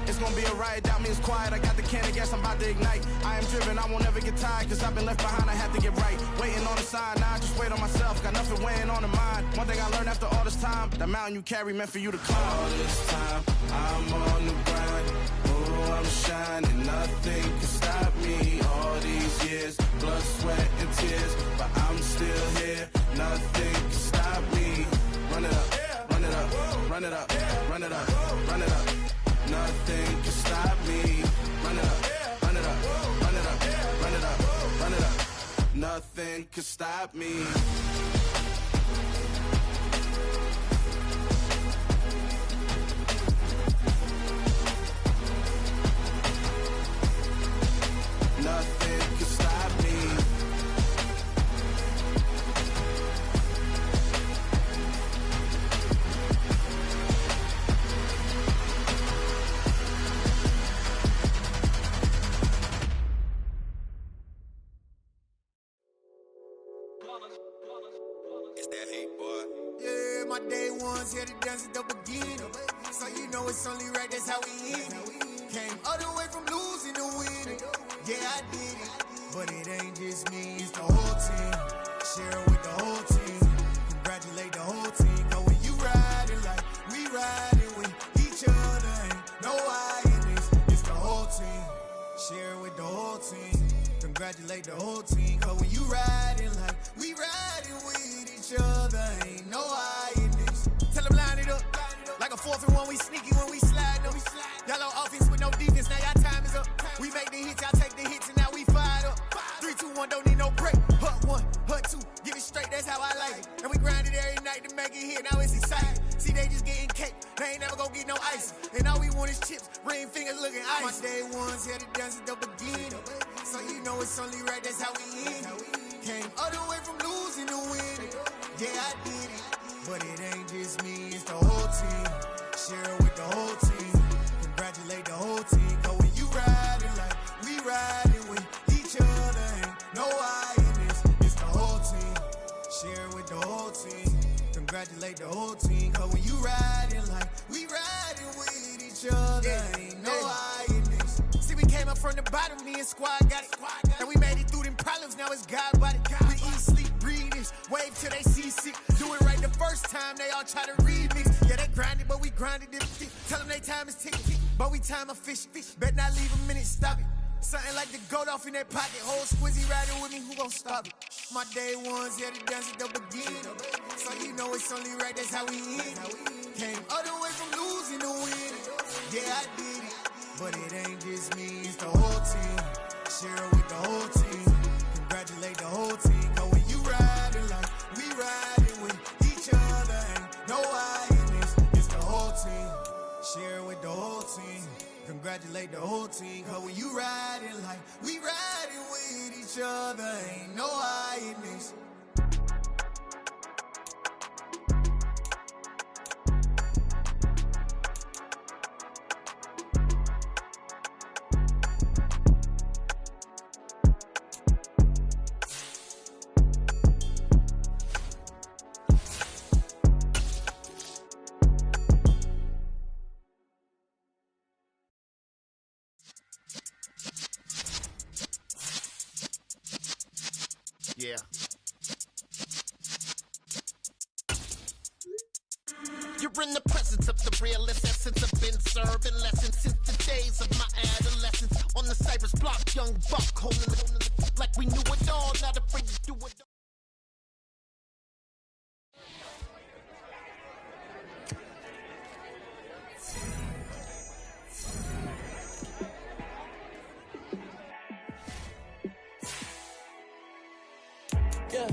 It's gonna be a riot, doubt me it's quiet. I got the can of gas, I'm about to ignite. I am driven, I won't ever get tired. Cause I've been left behind, I have to get right. Waiting on the sign, now I just wait on myself. Got nothing weighing on the mind. One thing I learned after all this time, the mountain you carry meant for you to climb. All this time, I'm on the grind. Oh, I'm shining, nothing can stop me. All these years, blood, sweat, and tears. But I'm still here, nothing can stop me. Run it up, run it up, run it up, run it up, run it up. Nothing can stop me. Run it up, run it up, run it up, run it up, run it up. Nothing can stop me. Nothing can stop me. It's that hate, boy. Yeah, my day ones here to dance at the beginning. So you know it's only right, that's how we end it. Came all the way from losing to winning. Yeah, I did it. But it ain't just me, it's the whole team. Share it with the whole team. Congratulate the whole team. Cause when you riding like we riding with each other, ain't no I in this. It's the whole team. Share it with the whole team. Congratulate the whole team. Cause when you riding like we riding with each other, ain't no I in this. Tell them line it up. Like a 4th and 1, we sneaky when we slide them. Y'all on offense with no defense, now y'all time is up. We make the hits, y'all take the hits, and now we fired up. 3, 2, one, don't need no break. Hut one, hut two, get it straight, that's how I like it. And we grind it every night to make it hit, now it's exciting. See, they just getting cake, they ain't never gonna get no ice. And all we want is chips, ring fingers looking ice. My day ones here to dance at the beginning. So you know it's only right, that's how we end it. Came all the way from losing to winning. Yeah, I did it. But it ain't just me, it's the whole team. Share it with the whole team. Congratulate the whole team. Cause when you riding like we riding with each other, ain't no I in this. It's the whole team. Share it with the whole team. Congratulate the whole team. Cause when you riding like we riding with each other, ain't no I in this. See, we came up from the bottom, me and squad got it. And we made it through them problems, now it's God body. We eat, sleep, breathe this, wave till they see sick. Do it right the first time, they all try to remix. Yeah, they grinded, but we grinded them thick. Tell them they time is ticking, but we time a fish. Bet not leave a minute, stop it. Something like the goat off in their pocket. Whole squizzy riding with me, who gon' stop it? My day ones here to dance at the beginning. So you know it's only right, that's how we end it. Came all the way from losing to winning. Yeah, I did it. But it ain't just me, it's the whole team. Share it with the whole team. Congratulate the whole team. Cause when you riding like we riding with each other, ain't no I in this. It's the whole team. Share it with the whole team. Congratulate the whole team. Cause when you riding like we riding with each other, ain't no I in this. Yeah. You're in the presence of the realest essence. I've been serving lessons since the days of my adolescence. On the Cypress block, young buck holding it like we knew it all, not afraid to do it all. Yeah,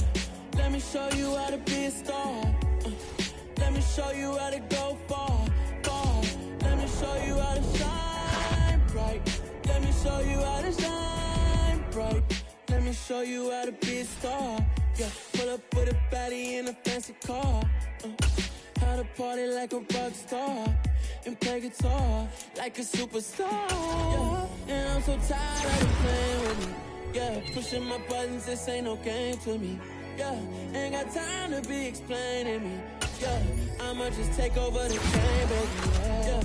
let me show you how to be a star. Let me show you how to go far, far. Let me show you how to shine bright. Let me show you how to shine bright. Let me show you how to be a star. Yeah, pull up with a baddie in a fancy car. How to party like a rock star and play guitar like a superstar. Yeah, and I'm so tired of you playing with me. Yeah, pushing my buttons, this ain't no game to me. Yeah, ain't got time to be explaining me. Yeah, I'ma just take over the game, baby. Yeah,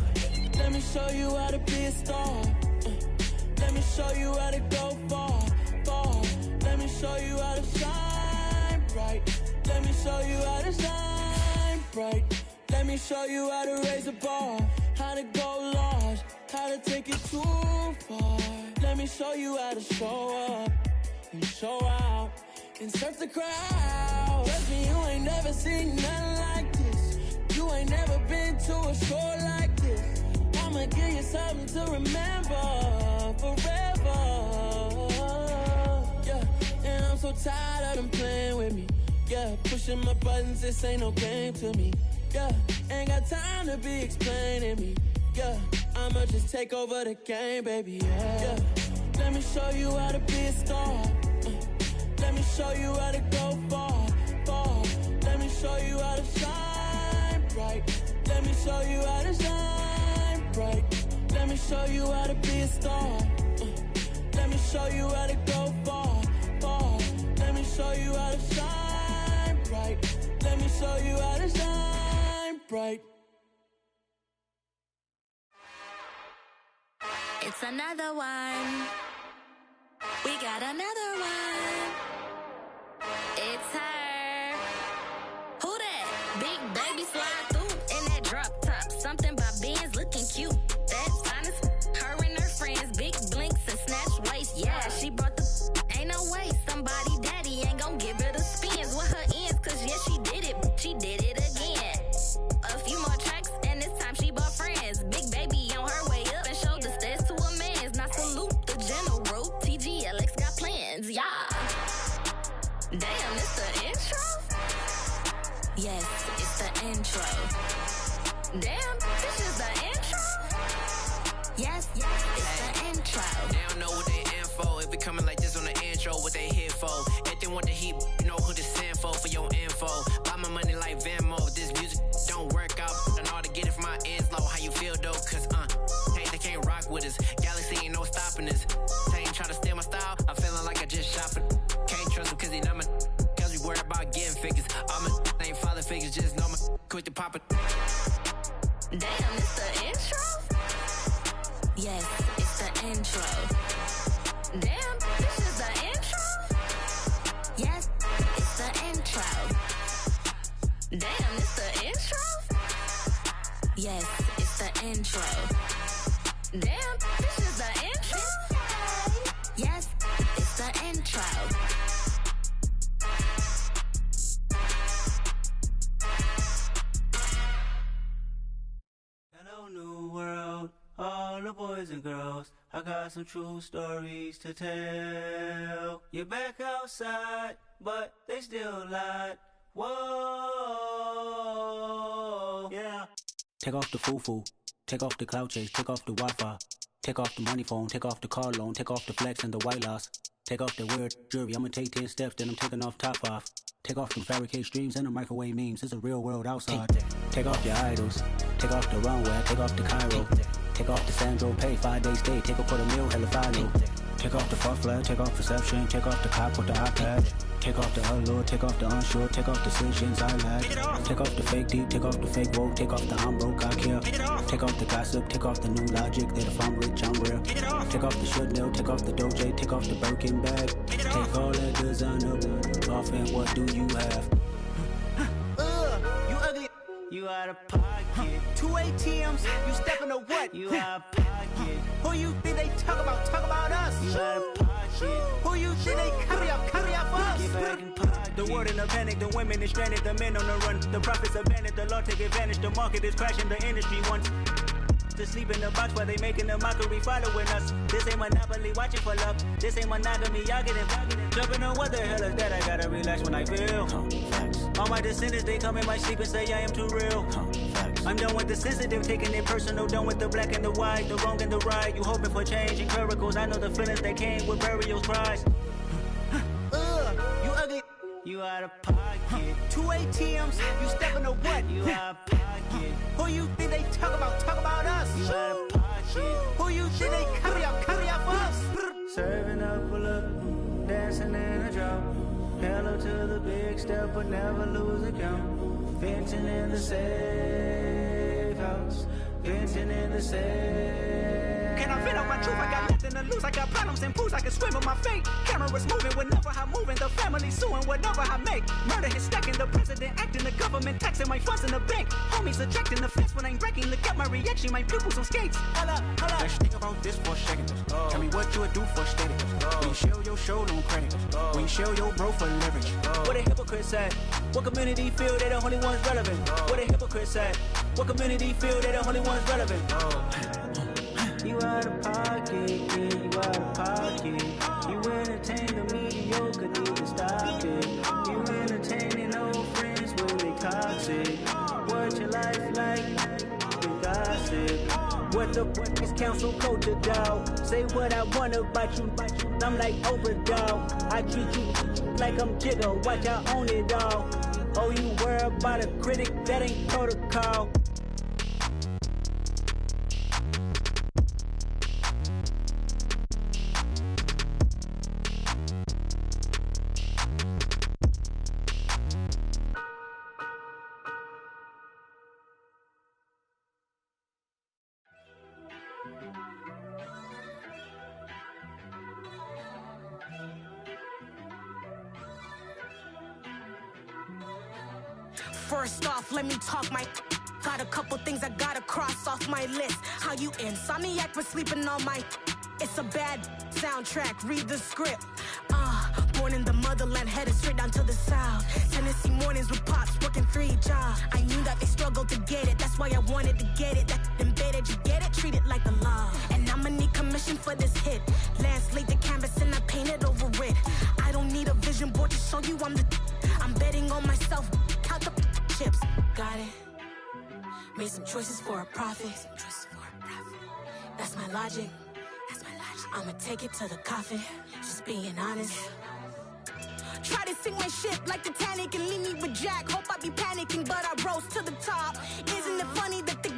let me show you how to be a star. Let me show you how to go far, far. Let me show you how to shine bright. Let me show you how to shine bright. Let me show you how to raise a bar, how to go large, how to take it too far. Let me show you how to show up and show out and surf the crowd. Trust me, you ain't never seen nothing like this. You ain't never been to a show like this. I'ma give you something to remember forever. Yeah, and I'm so tired of them playing with me. Yeah, pushing my buttons, this ain't no game to me. Yeah, ain't got time to be explaining me. Yeah, I'ma just take over the game, baby. Yeah, let me show you how to be a star. Let me show you how to go far, far. Let me show you how to shine bright. Let me show you how to shine bright. Let me show you how to be a star. Let me show you how to go far, far. Let me show you how to shine bright. Let me show you how to shine bright. It's another one. We got another one. It's her. Who that? Big baby slide through in that drop top. Something by Benz looking cute. That's honest. Her and her friends, big blinks and snatch waist. Yeah, she brought the. Ain't no way somebody daddy ain't gon' give her the spins with her ends. Cause yeah, she did it. She did it again. A few more tracks and this time she bought friends. Big baby on her way up and showed the stairs to a man's. Now salute the general. TGLX got plans, yeah. Damn, it's the intro? Yes, it's the intro. Damn, this is the intro? Yes, it's the intro. They don't know what they in for. If we coming like this on the intro, what they here for? If they want the heat, you know who to send for your info. Buy my money like Venmo. This music don't work out. I know how to get it from my ends low. How you feel though? Cause hey, they can't rock with us. Galaxy ain't no stopping this. They ain't trying to steal my style. I'm feeling like I just shot for. Can't trust them cause they not my. Cause we worried about getting figures. All my ain't father figures. Just know my quick to pop it. Damn, it's the intro? Yes, it's the intro. Damn, this is the intro? Yes, it's the intro. Damn, it's the intro? Yes, it's the intro. Damn, this is the intro? Yes, it's the intro. Hello, new world, all the boys and girls. I got some true stories to tell. You're back outside, but they still lied. Whoa, yeah. Take off the foo-foo, take off the cloud chase, take off the Wi-Fi, take off the money phone, take off the car loan, take off the flex and the white loss. Take off the weird jewelry, I'ma take 10 steps, then I'm taking off top off. Take off them fabricate streams and the microwave memes, it's a real world outside. Take off your idols, take off the runway, take off the Cairo. Take off the Sandro, pay 5 days stay, take a quarter meal, hella final. Take off the fuck flag, take off perception, take off the cop with the iPad. Take off the allure, take off the unsure, take off decisions I lack. Take off the fake deep, take off the fake woke, take off the I'm broke, I care. Take off the gossip, take off the new logic, that if I'm rich, I'm real. Take off the Chanel, take off the Doja, take off the Birkin bag. Take all that designer off and what do you have? You ugly. You out of pocket. 2 ATMs, you stepping to what? You out of pocket. Who you think they talk about? Talk about us. You out of pocket. Who you think they carry up us? Get back in pocket. The world in a panic, the women is stranded, the men on the run. The profits abandoned, the law take advantage. The market is crashing, the industry wants to sleep in the box while they making a mockery following us. This ain't Monopoly, watching for love. This ain't monogamy, y'all get it. Jumping on what the hell is that? I gotta relax when I feel. All my descendants, they come in my sleep and say I am too real. I'm done with the sensitive, taking it personal. Done with the black and the white, the wrong and the right. You hoping for change and miracles. I know the feelings that came with burial cries. You ugly. You out of pocket. 2 ATMs, you stepping to what? You out of pocket. Who you think they talk about? Talk about us. You out of pocket. Who you think they carry up us? Serving up, pull up, dancing in a drop. Hello to the big step, but never lose a count. Venting in the safe house. Venting in the safe. Can I vent out my truth? I got nothing to lose. I got problems and booze. I can swim with my fate. Cameras moving whenever I'm moving. The family suing whatever I make. Murder is stacking. The president acting. The government taxing my funds in the bank. Homies ejecting the fence when I'm breaking. Look at my reaction. My pupils on skates. Hold up. Let's think about this for a second. Tell me what you would do for steady. When you show your show no credit. When you show your bro for leverage. What a hypocrite said. What community feel they the only ones relevant? What a hypocrite said. What community feel they the only ones relevant? You out of pocket, yeah, you out of pocket. You entertain the mediocre, need to stop it. You entertaining old friends when they toxic. What your life like? The gossip. What the fuck is council culture, dog? Say what I want about you, I'm like overdog. I treat you like I'm Jigga, watch I own it all. Oh, you worry about a critic, that ain't protocol. First off, let me talk my. Got a couple things I gotta cross off my list. How you insomniac for sleeping on my. It's a bad soundtrack, read the script. Born in the motherland, headed straight down to the south. Tennessee mornings with pops, working 3 jobs. I knew that they struggled to get it, that's why I wanted to get it. That embedded, you get it, treat it like the law. And I'ma need commission for this hit. Last laid the canvas and I painted over it. I I don't need a vision board to show you I'm betting on myself. Count the chips. Got it. Made some choices for a profit. That's my logic. I'ma take it to the coffin. Just being honest. Try to sink my ship like Titanic and leave me with Jack. Hope I be panicking, but I rose to the top. Isn't it funny that the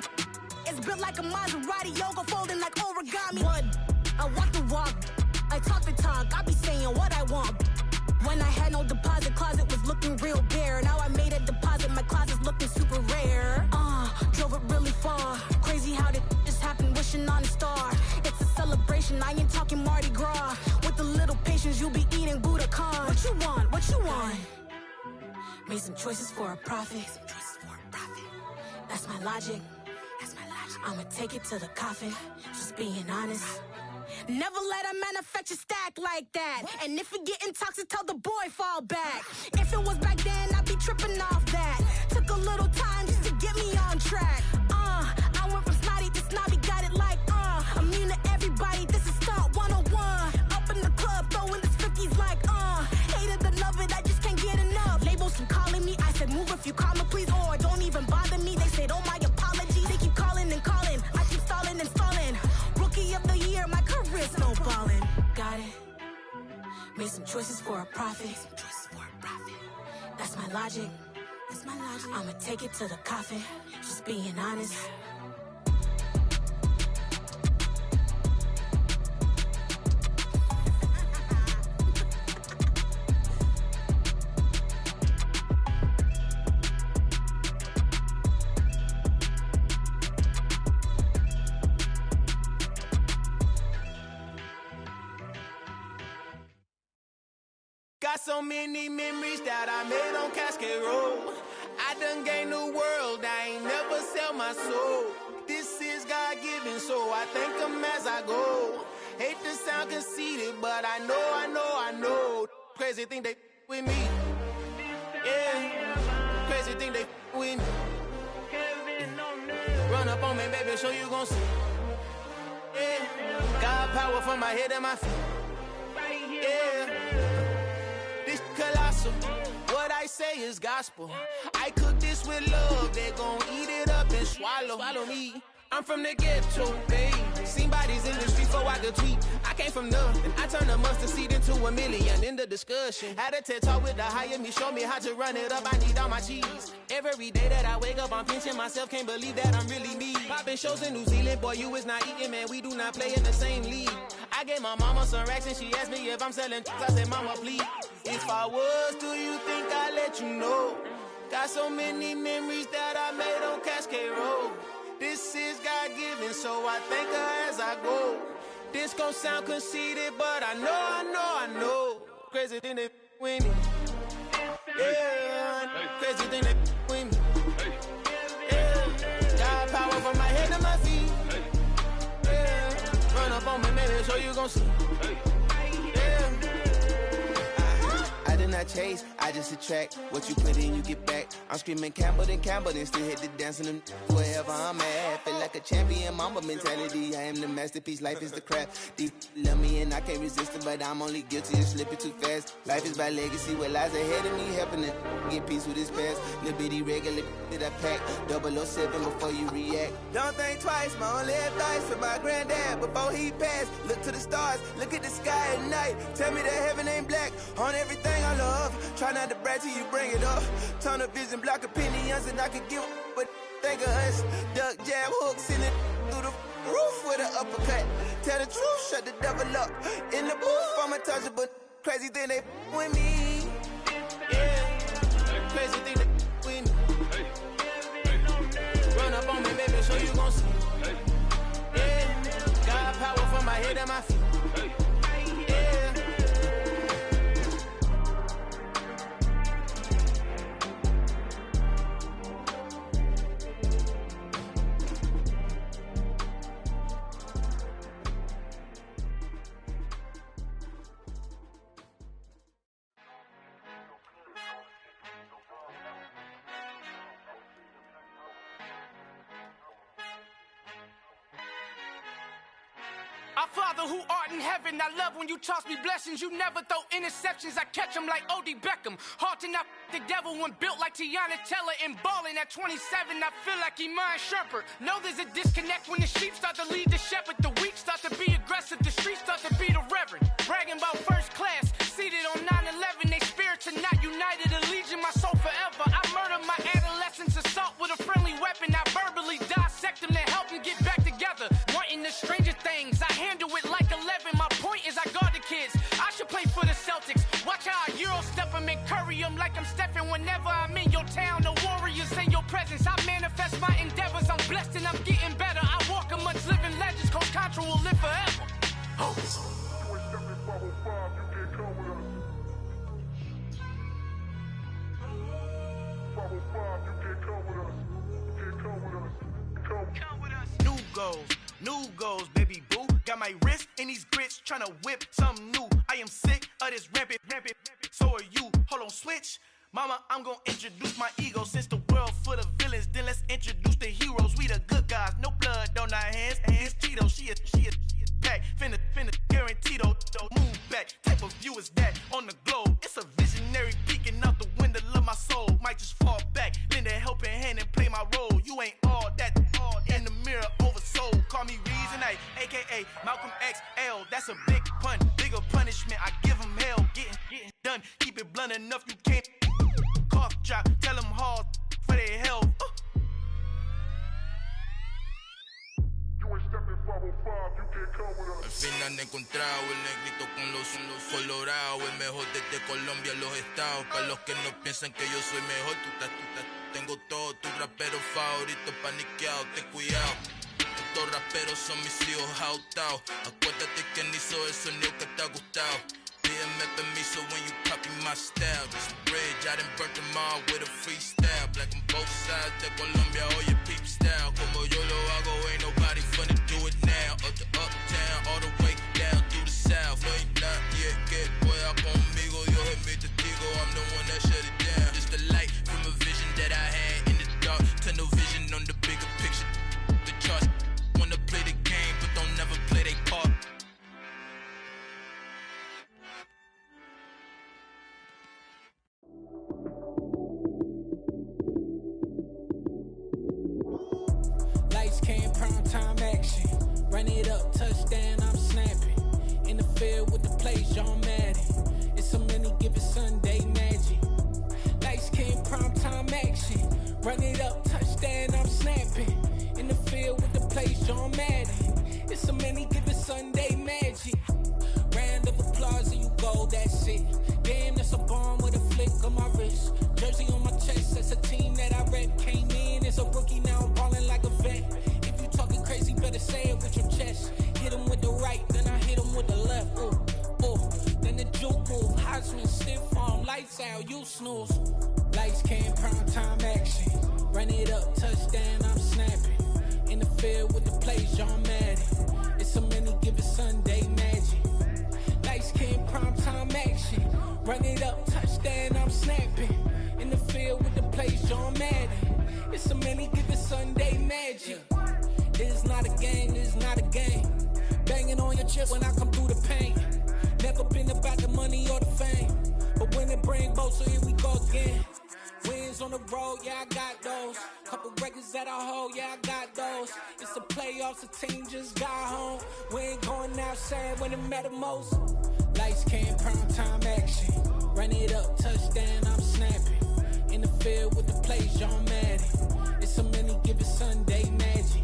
is built like a Maserati, yoga folding like origami? What? I walk the walk, I talk the talk. I be saying what I want. When I had no deposit, closet was looking real bare. Now I made a deposit, my closet's looking super rare. Drove it really far. Crazy how did just happen, wishing on a star. It's a celebration, I ain't talking Mardi Gras. With a little patience, you'll be eating Budokan. What you want? What you want? Made some choices for a profit. That's my logic. I'ma take it to the coffin. Just being honest. Never let a manufacture stack like that. And if it getting toxic, tell the boy fall back. If it was back then, I'd be tripping off that. Took a little time just to get me on track. I went from snotty to snobby, got it like immune to everybody, this is Stunt 101. Up in the club, throwing this 50s like hate it or love it, I just can't get enough. Labels keep calling me, I said move if you call me please, or don't even bother me. They said oh my apologies, they keep calling and calling. I keep stalling and stalling. Rookie of the year, my career's no ballin'. Got it. Made some choices for a profit. That's my logic. I'ma take it to the coffin. Just being honest. Got so many memories that I made on Cascade Road. I done gained the world, I ain't never sell my soul. This is God-given, so I thank him as I go. Hate to sound conceited, but I know. Crazy thing they with me. Yeah, crazy thing they with me. Run up on me, baby, show you gon' see. Yeah, God power from my head and my feet. Yeah. This colossal, what I say is gospel. I cook this with love, they gon' eat it up and swallow me. I'm from the ghetto, babe. Seen bodies in the street before I could tweet. I came from nothing, I turned a mustard seed into a million in the discussion. Had a TED talk with the higher me, show me how to run it up, I need all my cheese. Every day that I wake up, I'm pinching myself, can't believe that I'm really me. Popping shows in New Zealand, boy, you is not eating, man, we do not play in the same league. I gave my mama some racks and she asked me if I'm selling, I said, mama, please. If I was, do you think I'd let you know? Got so many memories that I made on Cascade Road. This is God-given, so I thank her as I go. This gon' sound conceited, but I know. Crazy thing they with me. Yeah, crazy thing they with me. Yeah, got power from my head to my feet. Yeah, run up on me, maybe, so you gon' see. I did not chase, I just attract. What you put in, you get back. I'm screaming Campbell, then still hit the dancing and wherever I'm at. Feel like a champion, mamba mentality. I am the masterpiece, life is the crap. Deep love me and I can't resist it, but I'm only guilty of slipping too fast. Life is by legacy, what lies ahead of me, helping to get peace with this past. Little bitty regular that I pack, 007 before you react. Don't think twice, my only advice for my granddad before he passed. Look to the stars, look at the sky at night. Tell me that heaven ain't black on everything I love. Try not to brag till you bring it up. Tunnel vision, block opinions, and I could give but think of us. Duck, jab, hooks in it through the roof with an uppercut. Tell the truth, shut the devil up. In the booth, I'm untouchable. Crazy thing they with me. Yeah, crazy thing they with me. Run up on me, baby, so you gon' see. Yeah, got power from my head and my feet. Father who art in heaven, I love when you toss me blessings. You never throw interceptions, I catch them like O.D. Beckham. Hard to not the devil when built like Tiana Teller and balling at 27. I feel like Iman Shumpert. Know there's a disconnect when the sheep start to lead the shepherd. The weak start to be aggressive, the streets start to be the reverend. Bragging about first class, seated on 9/11. They spirits are not united, a legion, my soul forever. I murdered my adolescence, assault with a friendly weapon. I verbally dissect them to help them get back together. Wanting the stranger things, I handle it like 11. My point is I guard the kids. I should play for the Celtics. Watch how I Euro step them and curry them like I'm Stephen. Whenever I'm in your town, the Warriors in your presence. I manifest my endeavors. I'm blessed and I'm getting better. I walk amongst living legends. Coach Contra will live forever. Oh. New goals, baby boo. Got my wrist in these grits, tryna whip something new. I am sick of this rampant. So are you. Hold on, switch. Mama, I'm gonna introduce my ego. Since the world full of villains, then let's introduce the heroes. We the good guys, no blood on our hands. Hands Tito, she a pack. Finna guaranteed, move back. Type of view is that on the globe? It's a visionary peeking out the window of my soul. Might just fall back, lend a helping hand and play my role. You ain't all that in the mirror oversold. Call me Reason A, aka Malcolm XL. That's a big pun, bigger punishment. I give him hell, getting done. Keep it blunt enough, you can't cough drop. Tell them hard for their health. Al fin han encontrado el negrito con los colorados, el mejor desde Colombia, los estados. Para los que no piensan que yo soy mejor, tengo todo, tus raperos favoritos paniqueados, ten cuidado. Estos raperos son mis hijos adoptados. Acuérdate quién hizo el sonido que te ha gustado. Pídeme permiso when you copy my style. This bridge, I done burnt them all with a freestyle. Black on both sides de Colombia, oye peep style. Como yo lo hago, ain't nobody finna do it now. Up to uptown, all the way down through the south. No hay nadie que pueda conmigo, Dios es mi testigo. I'm the one that shut it down. Just a light from a vision that I had in the dark. Tunnel vision on the bigger picture. The charts wanna play the game, but don't never play their part. Lights came, prime time action. Run it up, touchdown, I'm snapping. In the field with the plays, John Madden. It's a many given Sunday magic. Lights came, prime time action. Run it up, touchdown, I'm snapping. In the field with the plays, John Madden. It's a many given Sunday magic. Round of applause and you go, that's it. Damn, that's a bomb with a flick on my wrist. Jersey on my chest, that's a team that I rep. Came in as a rookie, now I'm ballin' like a vet. If you talking crazy, better say it with your chest. Hit him with the right, then I hit him with the left. Then the juke move, Heisman, stiff arm, lights out, you snooze. Lights came, prime time action. Run it up, touchdown, I'm snapping. In the field with the plays, John Madden. It's a many given Sunday magic. Lights came, prime time action. Run it up, touchdown, I'm snapping. In the field with the plays, John Madden. It's a many given Sunday magic. This is not a game, this is not a game. Banging on your chest when I come through the pain. Never been about the money or the fame. But when it bring both, so here we go again. Wins on the road, yeah, I got those. Couple records that I hold, yeah, I got those. It's the playoffs, the team just got home. We ain't going outside when it matter most. Lights came, prime time action. Run it up, touchdown, I'm snapping. In the field with the plays, John Madden. It's a many given Sunday magic.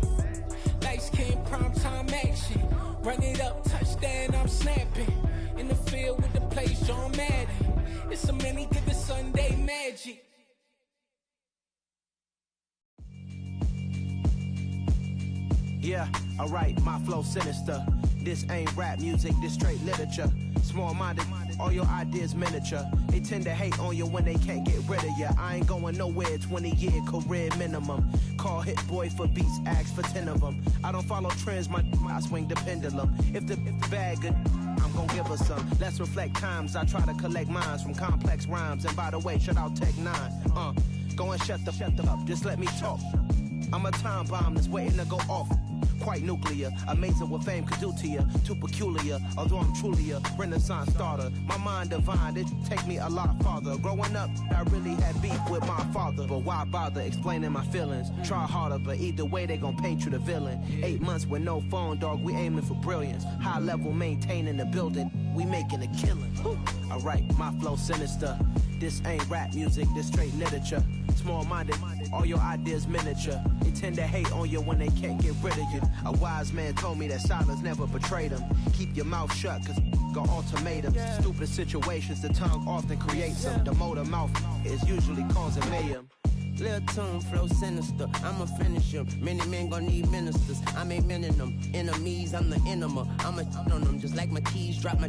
Lights came, prime time action. Run it up, touchdown, I'm snapping. In the field with the plays, John Madden. It's a many given Sunday magic. Yeah, alright, my flow sinister. This ain't rap music, this straight literature. Small-minded, all your ideas miniature. They tend to hate on you when they can't get rid of you. I ain't going nowhere, 20-year career minimum. Call Hit Boy for beats, ask for 10 of them. I don't follow trends, I swing the pendulum. If the bag good, I'm gon' give her some. Let's reflect times, I try to collect minds from complex rhymes. And by the way, shout out Tech 9. Go and shut the up, just let me talk. I'm a time bomb that's waiting to go off. quite nuclear. Amazing what fame could do to you. Too peculiar, although I'm truly a Renaissance starter. My mind divine, it take me a lot farther. Growing up, I really had beef with my father. But why bother explaining my feelings? Try harder, but either way they gon' paint you the villain. 8 months with no phone, dog, we aiming for brilliance. High level maintaining the building, we making a killing. Alright, my flow sinister. This ain't rap music, this straight literature. Small-minded, all your ideas miniature. They tend to hate on you when they can't get rid of you. A wise man told me that silence never betrayed him. Keep your mouth shut, cause got ultimatums. Stupid situations, the tongue often creates them. The motor mouth is usually causing mayhem. Lil' tune, flow sinister, I'ma finish him. Many men gon' need ministers, I'm aiming them. Enemies, I'm the enema, I'ma on them. Just like my keys, drop my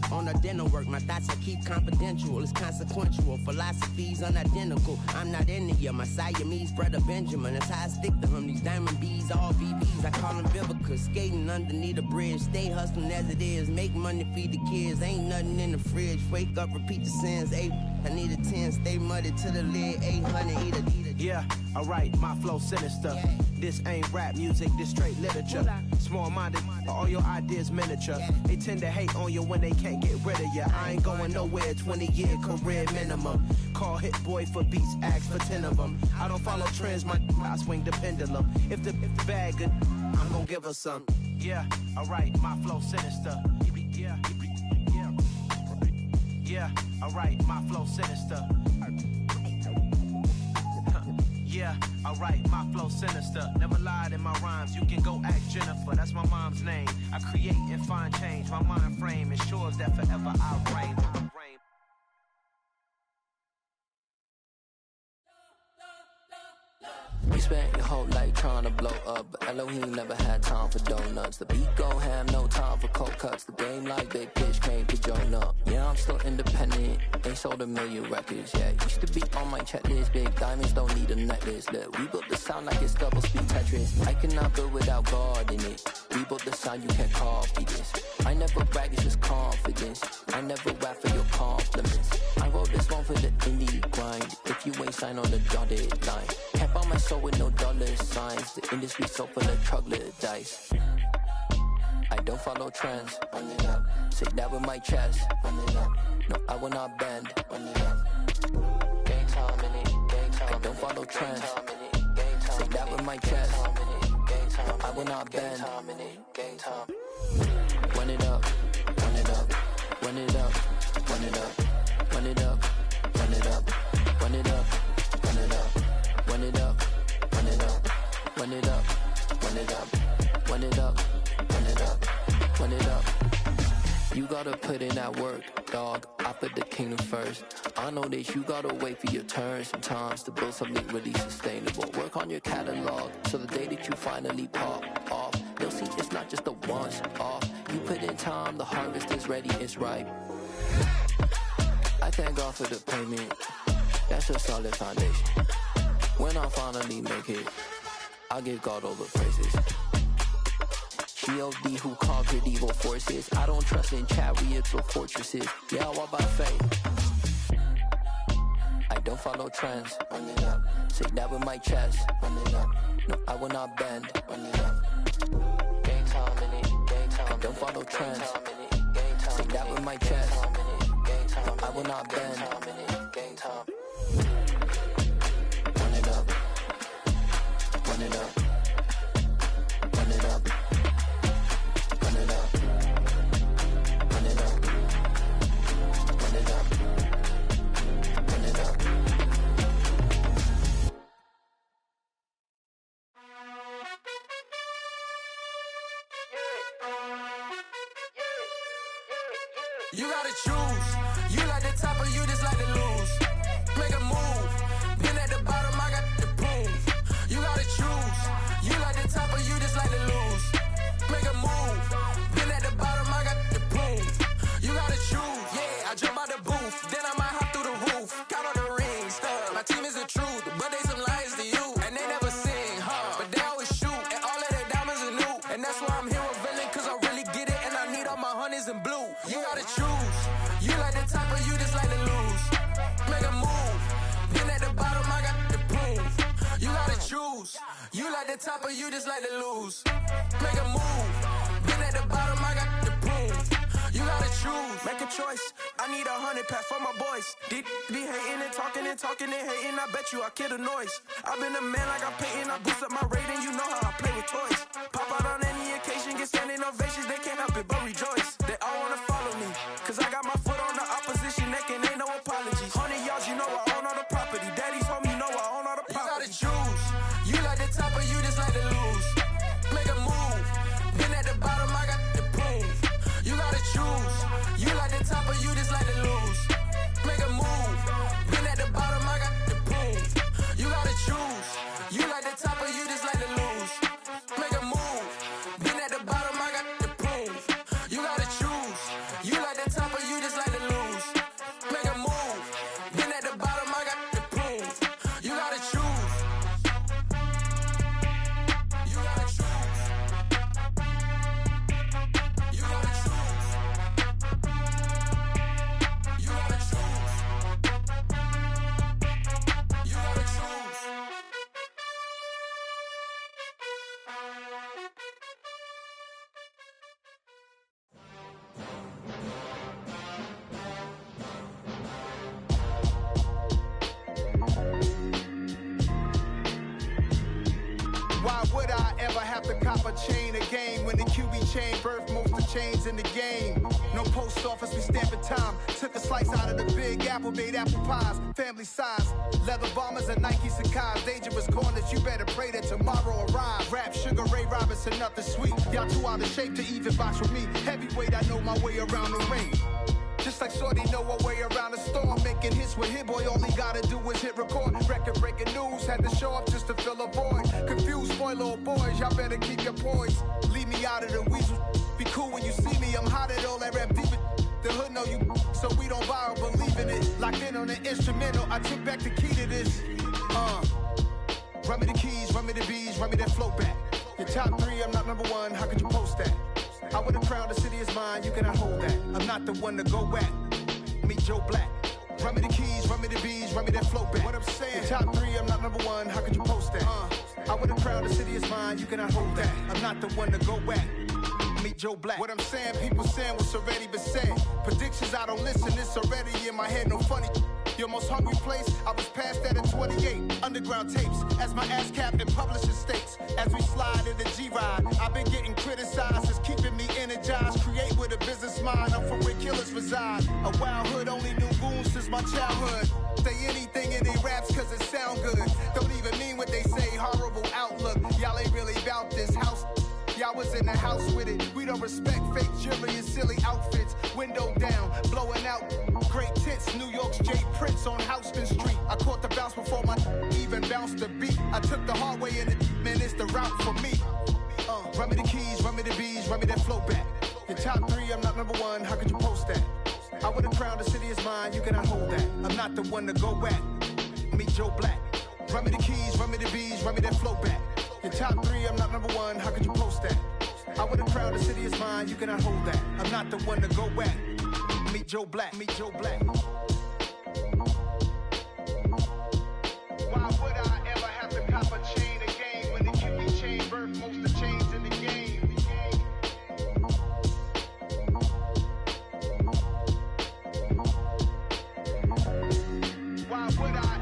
on the dental work. My thoughts I keep confidential, it's consequential. Philosophies unidentical, I'm not into you. My Siamese brother Benjamin, that's how I stick to him. These diamond bees, all BBs, I call them Vivica. Skating underneath the bridge, stay hustling as it is. Make money, feed the kids, ain't nothing in the fridge. Wake up, repeat the sins, I need a 10, stay muddy to the lid, 800, eat a. Yeah, alright, my flow sinister. This ain't rap music, this straight literature. Small-minded, all your ideas miniature. They tend to hate on you when they can't get rid of you. I ain't going nowhere, 20-year career minimum. Call Hit Boy for beats, ask for 10 of them. I don't follow trends, I swing the pendulum. If the bag good, I'm gonna give her some. Yeah, alright, my flow sinister. Yeah, alright, my flow sinister. Yeah, alright, my flow sinister. Never lied in my rhymes, you can go ask Jennifer. That's my mom's name. I create and find change. My mind frame ensures that forever I reign. You spent your whole life trying to blow up, but Elohim never had time for donuts. The beat go ham, no time for cold cuts. The game like Big Pitch came to join up. Yeah, I'm still independent, ain't sold 1 million records yet. Used to be on my checklist, big diamonds don't need a necklace. Look, we built the sound like it's double speed Tetris. I cannot build without God in it. We built the sound, you can't copy this. I never brag, it's just confidence. I never rap for your compliments. I wrote this one for the indie grind. If you ain't signed on the dotted line, can't buy my soul with no dollar signs. The industry so full of troglodytes. I don't follow trends. Run it up. Say that with my chest. Run it up. No, I will not bend. Run it up. Game time in it. Game time. I don't follow trends. Say that with my chest. No, I will not bend. Game time. Run it up. Run it up. Run it up. Run it up. Run it up. Run it up. Run it up. Run it up. Run it up. Run it up. Run it up. Run it up. Run it up. Run it up. Run it up. You gotta put in that work, dog. I put the kingdom first. I know that you gotta wait for your turn sometimes to build something really sustainable. Work on your catalog so the day that you finally pop off, they'll see it's not just a once off. You put in time, the harvest is ready, it's ripe. I thank God for the payment. That's a solid foundation. When I finally make it, I'll give God all the praises. G.O.D. who conquered evil forces. I don't trust in chariots or fortresses. Yeah, I walk by faith. I don't follow trends. Run it up. Say that with my chest. Run it up. No, I will not bend. Run it up. Game time in it. Game time. I don't follow trends. Say that with my chest. No, I will not bend. Game time. Run it up. Run it up. Run it up. Run it up. Run it up. Run it up. Run it up. You gotta choose. You like the top or you just like to lose. Make a move. Been at the bottom, I got the proof. You gotta choose. You like the top or you just like to lose. Make a move. Been at the bottom, I got the proof. You gotta choose. Yeah, I jump out the booth. Then I might hop through the roof. Count on the rings. My team is the truth, but they some liars to you. And they never sing, but they always shoot. And all of their diamonds are new. And that's why I'm here revealing, cause I really get it. And I need all my honeys in blue. You gotta choose. You like the top or you just like to lose. Make a move. Been at the bottom, I got the proof. You gotta choose. You like the top or you just like to lose. Make a move. Been at the bottom, I got the boom. You gotta choose. Make a choice. I need 100 pack for my boys. Be hating and talking and hating. I bet you I kill the noise. I've been a man like I'm Peyton. I boost up my rating. You know how I play with toys. Pop out on any occasion, get standing ovations. They can't help it but rejoice. They all wanna follow me, cause I got my foot on the opposition neck and ain't no apologies. 100 yards, you know I own all the property. Daddy's home, you know I own all the property. You gotta choose. You like the top or you just like to lose. Make a move. Been at the bottom, I got the boom. You gotta choose. You like the top or you just like to lose. Make a move. Been at the bottom, I got the boom. You gotta choose. You like the top or you just like to lose. Make a move. Been at the bottom, I got the boom. You gotta choose. You like the top or you just like to lose. Make a move. Been at the bottom, I got the boom. You gotta choose. You gotta choose. You gotta choose. You gotta choose. You gotta choose. Why would I ever have to cop a chain again when the QB chain birthed most of chains in the game? No post office, we stamping time. Took a slice out of the big apple, made apple pies, family size. Leather bombers and Nike Sacai's. Dangerous corners, you better pray that tomorrow arrives. Rap, Sugar Ray Robinson, nothing sweet. Y'all too out of shape to even box with me. Heavyweight, I know my way around the ring. Just like Shorty know her way around the storm. Making hits with Hit Boy, all he gotta do is hit record. Record breaking news, had to show up just to fill a void. Confused, spoiled little boys, y'all better keep your poise. Leave me out of the weasel. Be cool when you see me, I'm hot at all that rap deep. The hood know you, so we don't borrow, believe in it. Locked in on the instrumental, I took back the key to this. Run me the keys, run me the bees, run me that flow back. Your top 3, I'm not number 1, how could you post that? I would've crowned the city is mine, you cannot hold that. I'm not the one to go back. Meet Joe Black. Run me the keys, run me the bees, run me that flow back. What I'm saying, your top 3, I'm not number 1, how could you post that? I would've crowned the city is mine, you cannot hold that. I'm not the one to go back. Meet Joe Black. What I'm saying, people saying what's already been said. Predictions, I don't listen, it's already in my head, no funny. Your most hungry place, I was past that at 28. Underground tapes, as my ass cap in publishing states. As we slide in the G-Ride, I've been getting criticized, it's keeping me energized. Create with a business mind, I'm from where killers reside. A wild hood, only knew goons since my childhood. Say anything in they raps cause it sound good. Don't even mean what they say, horrible outlook. Y'all ain't really about this house. Y'all was in the house with it. We don't respect fake jewelry and silly outfits. Window down, blowing out great tits. New York's J. Prince on Houston Street. I caught the bounce before my even bounced the beat. I took the hard way in it, man, it's the route for me. Run me the keys, run me the bees, run me that flow back. Your top 3, I'm not number 1, how could you post that? I would've crowned the city is mine, you cannot hold that. I'm not the one to go back. Meet Joe Black. Run me the keys, run me the bees, run me that flow back. Your top 3, I'm not number 1, how could you post that? I would've crowned the city is mine, you cannot hold that. I'm not the one to go back. Meet Joe Black, meet Joe Black. Why would I ever have to cop a chain again when the QB chain birthed most of chains in the game? Why would I?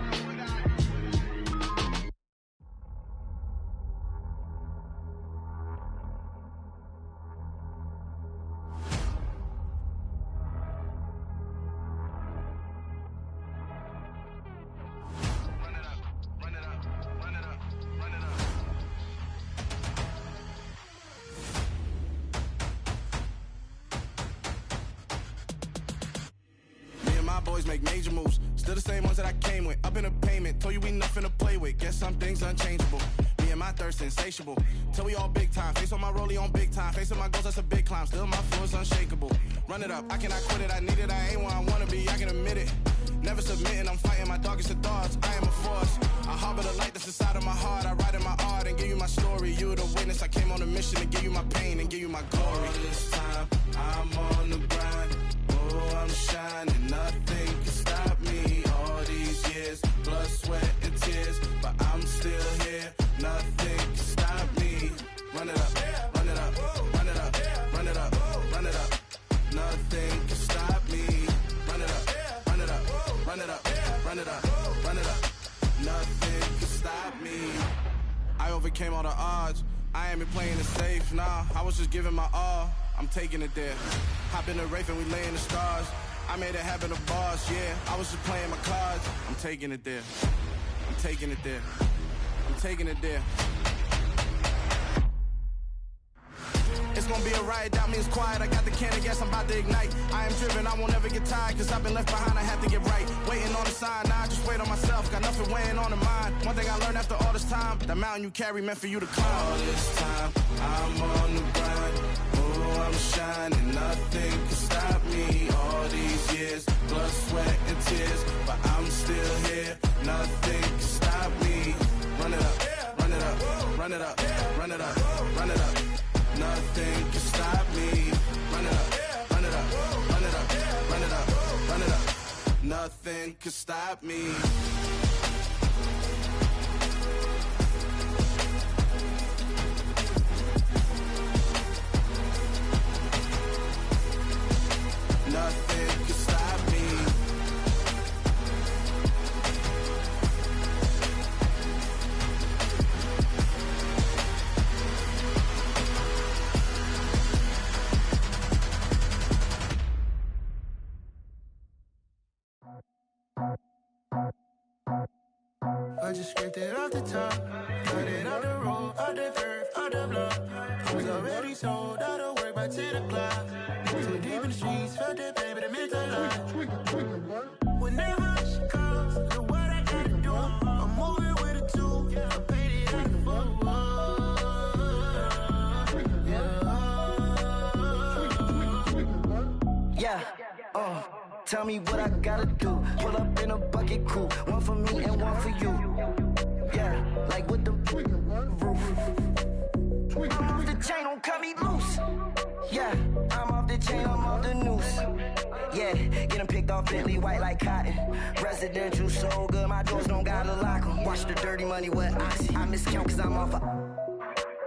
Boys make major moves, still the same ones that I came with. Up in a payment, told you we nothing to play with. Guess some things unchangeable. Me and my thirst insatiable. Till we all big time. Face on my rollie on big time. Facing my goals, that's a big climb. Still my flow is unshakable. Run it up, I cannot quit it. I need it, I ain't where I wanna be. I can admit it. Never submitting, I'm fighting my darkest of thoughts. I am a force. I harbor the light that's inside of my heart. I write in my art and give you my story. You the witness. I came on a mission to give you my pain and give you my glory. All this time, I'm on the grind. Oh, I'm shining. Nothing can stop me. All these years, blood, sweat, and tears. But I'm still here. Nothing can stop me. Run it up, run it run it up, run it up. Nothing can stop me. I overcame all the odds. I ain't been playing it safe, nah. I was just giving my all. I'm taking it there. Hop in the Wraith and we lay in the stars. I made it happen to boss, yeah. I was just playing my cards. I'm taking it there. I'm taking it there. I'm taking it there. It's gonna be a riot, that means quiet. I got the can of gas, I'm about to ignite. I am driven, I won't ever get tired, cause I've been left behind, I have to get right. Waiting on the sign, now I just wait on myself. Got nothing weighing on the mind. One thing I learned after all this time, the mountain you carry meant for you to climb. All this time, I'm on the grind. Oh, I'm shining, nothing can stop me. All these years, blood, sweat, and tears, but I'm still here. Nothing can stop me. Run it up, run it up, run it up, run it up, run it up. Nothing can stop me. Run it up, run it up, run it up, run it up, run it up. Nothing can stop me. Nothing can stop me. I just scraped it off the top, cut it out the road, out the curve, out the block. I was already sold, out of work by 10 o'clock. Too deep in the streets, felt that baby, the mental lie. Whenever she calls, know what I gotta do. I'm moving with a two, I paid it out the full. Yeah, tell me what I gotta do. Pull up in a bucket crew, one for me and one for you. Yeah, like with the roof. I'm off the chain, don't cut me loose. Yeah, I'm off the chain, I'm off the noose. Yeah, getting picked off Bentley, white like cotton. Residential so good, my doors don't gotta lock 'em. Watch the dirty money with oxy. I miscount cause I'm off a...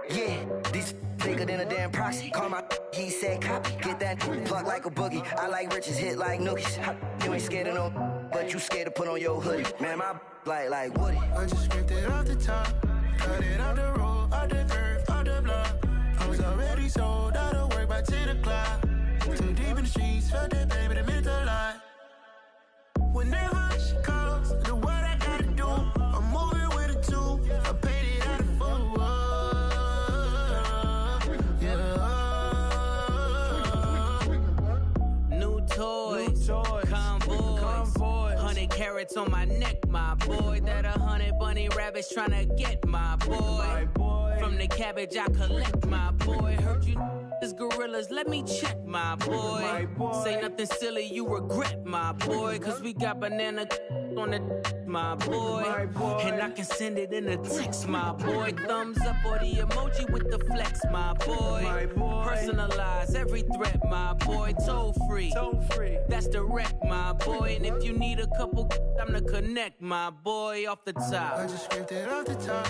Yeah, these bigger than a damn proxy. Call my he said copy. Get that plug like a boogie. I like riches, hit like nookies. You ain't scared of no, but you scared to put on your hoodie. Man, my like Woody. I just scraped it off the top, cut it out the road, out the curve, out the block. I was already sold, out of work by 10 o'clock. Too deep in the streets, felt that baby, the mental lie. Whenever she calls, know what I gotta do. I'm moving with a two, I paid it out of full. New toys, convoy, 100 carats on my neck, my boy. That 100 bunny rabbits tryna get my boy. From the cabbage I collect, my boy. Heard you is gorillas, let me check, my boy. Say nothing silly, you regret, my boy. Cause we got banana on the my boy. And I can send it in a text, my boy. Thumbs up or the emoji with the flex, my boy. Personalize every threat, my boy. Toll free, that's direct, my boy. And if you need a couple, I'm the connect, my boy. Off the top, I just scraped it off the top,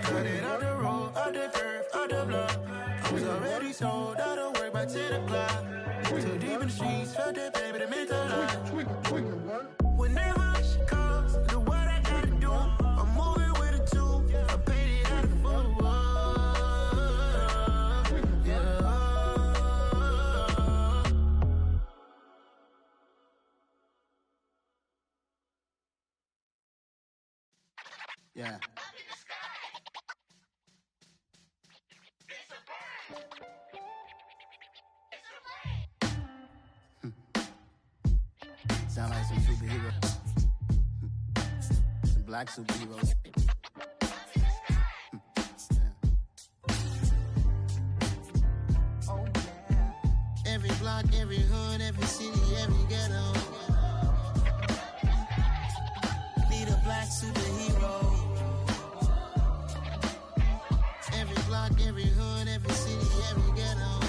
cut it out the road, out the curve, out the block. I was already sold, out of work by 10 o'clock. Too deep in the streets, felt that baby, the mental lie. Whenever she calls, know what I gotta do. I'm moving with a two, I paid it out of full. Yeah. Sound like some superheroes. Some black superheroes. Oh, yeah. Every block, every hood, every city, every ghetto. Need a black superhero. Every block, every hood, every city, every ghetto.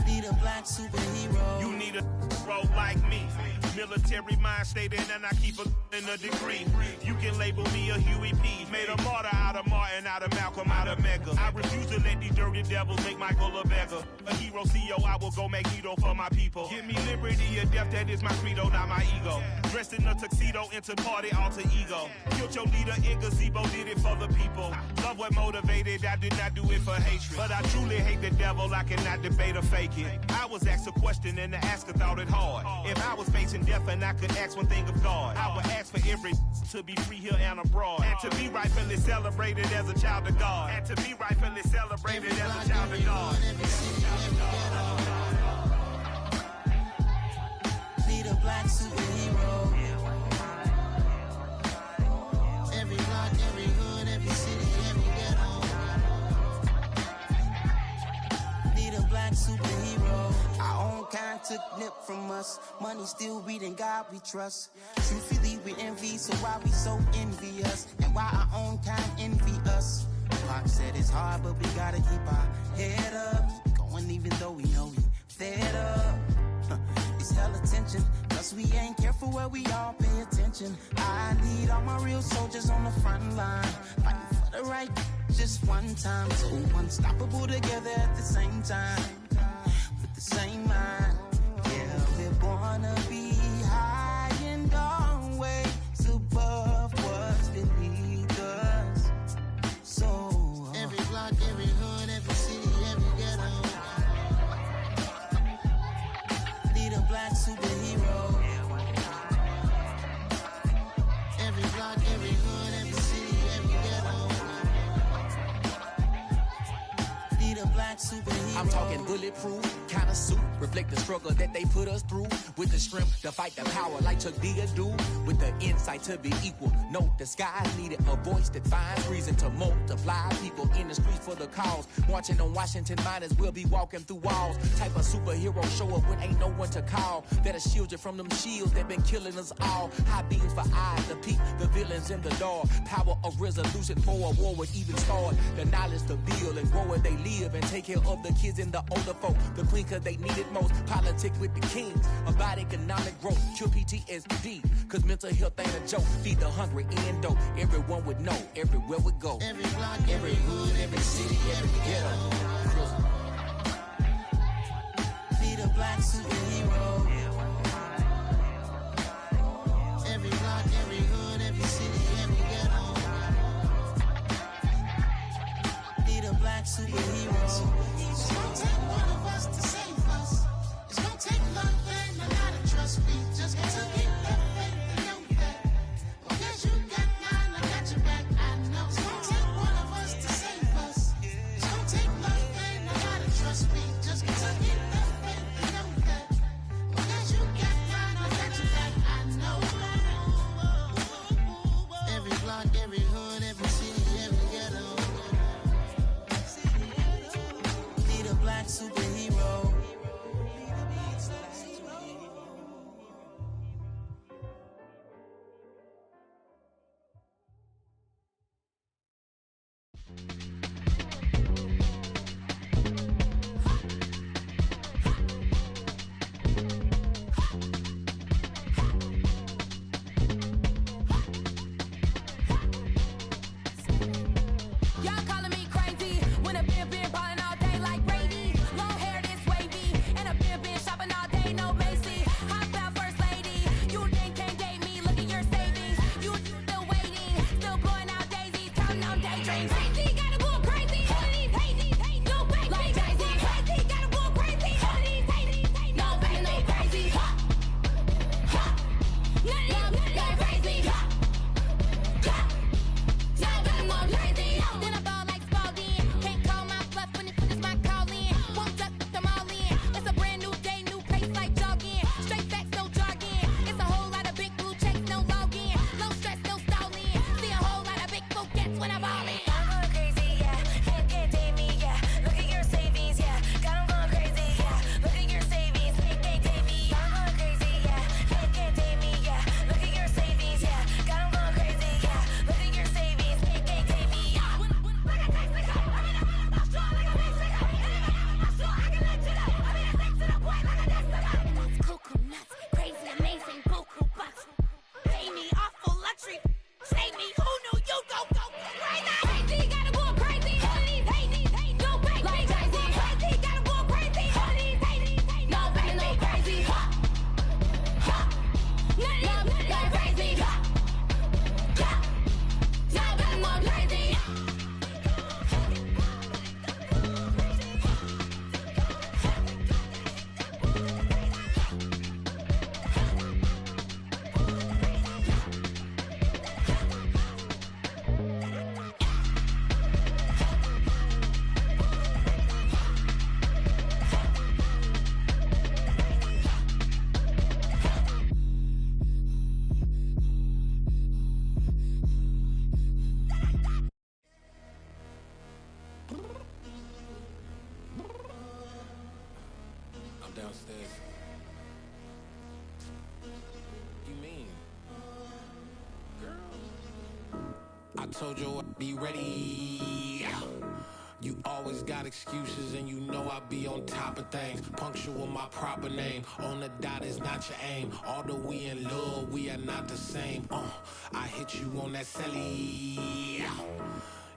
Need a black superhero. You need a bro like me. Military mind stated, and I keep in a degree. You can label me a Huey P. Made a martyr out of Martin, out of Malcolm, out of Mega. I refuse to let these dirty devils make Michael a beggar. A hero CEO, I will go Magneto for my people. Give me liberty or death, that is my credo, not my ego. in a tuxedo, into party alter ego. Killed your leader in gazebo, did it for the people. Love what motivated, I did not do it for hatred. But I truly hate the devil, I cannot debate or fake it. I was asked a question and the asker thought it hard. If I was facing death and I could ask one thing of God, I would ask for every to be free here and abroad. And to be rightfully celebrated as a child of God. And to be rightfully celebrated as a child of God. Need a black superhero. Every block, every hood, every city, every ghetto. Need a black superhero. Our own kind took nip from us. Money still reading God we trust. Truthfully we envy, so why we so envious? And why our own kind envy us? Pac said it's hard, but we gotta keep our head up. Going even though we know we fed up. It's hell attention, cause we ain't careful where we all pay attention. I need all my real soldiers on the front line, fighting for the right just one time. So unstoppable together at the same time, with the same mind. Yeah, we're born to be high and always above what's beneath us. So every block, every hood, every city, every ghetto. Need a black superhero. Every block, every hood, every city, every ghetto. Need a black superhero. I'm talking bulletproof kind of suit, reflect the struggle that they put us through. With the strength to fight the power like Chuck D do. With the insight to be equal. Note the skies needed a voice that finds reason to multiply. People in the streets for the cause. Marching on Washington, might as well be walking through walls. Type of superhero show up when ain't no one to call. That'll shield you from them shields that been killing us all. High beams for eyes to peek the villains in the door. Power of resolution for a war would even start. The knowledge to build and grow where they live and take care of the kids and the older folk. The queen cause they need it most. Politic with the kings about economic growth. Cure PTSD cause mental health ain't a joke. Feed the hungry and dope. Everyone would know everywhere we go. Every block, every hood, every city, every ghetto. Need a black superhero. Every block, every hood, every city, every ghetto. Need a black superhero. It's gonna take one of us to save us. It's gonna take love and a lot of trust. We just gotta get that faith and know that. Because you got mine, I got your back. I know. It's gonna take one of us to save us. It's gonna take love and a lot of trust. We just gotta get that faith and know that. Because you got mine, I got your back. I know. Every block, every hood, every city, every ghetto. Need a black superhero. Y'all calling me crazy when a been ballin' all day like Brady. Long hair this wavy, and a been shopping all day, no Macy. Hop out first lady, you think can't date me? Look at your savings, you still waiting, still blowing out daisies, counting on daydreams. Crazy, got a downstairs. You mean? Girl. I told you I'd be ready. You always got excuses and you know I be on top of things. Punctual my proper name. On the dot is not your aim. Although we in love, we are not the same. I hit you on that celly.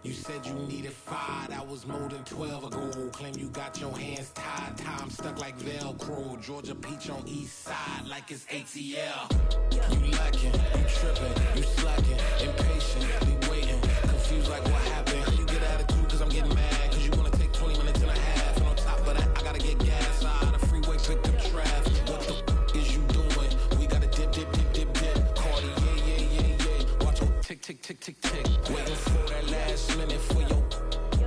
You said you needed 5, that was more than 12 ago. Claim you got your hands tied, time stuck like Velcro. Georgia Peach on east side like it's ATL. You lacking, you tripping, you slacking, impatient, be waiting, confused like what happened. How you get attitude cause I'm getting mad, cause you wanna take 20 minutes and a half. And on top of that, I gotta get gas out of the freeway, pick up traffic. What the is you doing? We gotta dip, dip, dip, dip, dip. Cardi, yeah. Watch your tick, tick, tick, tick, tick. Waiting for that last minute for your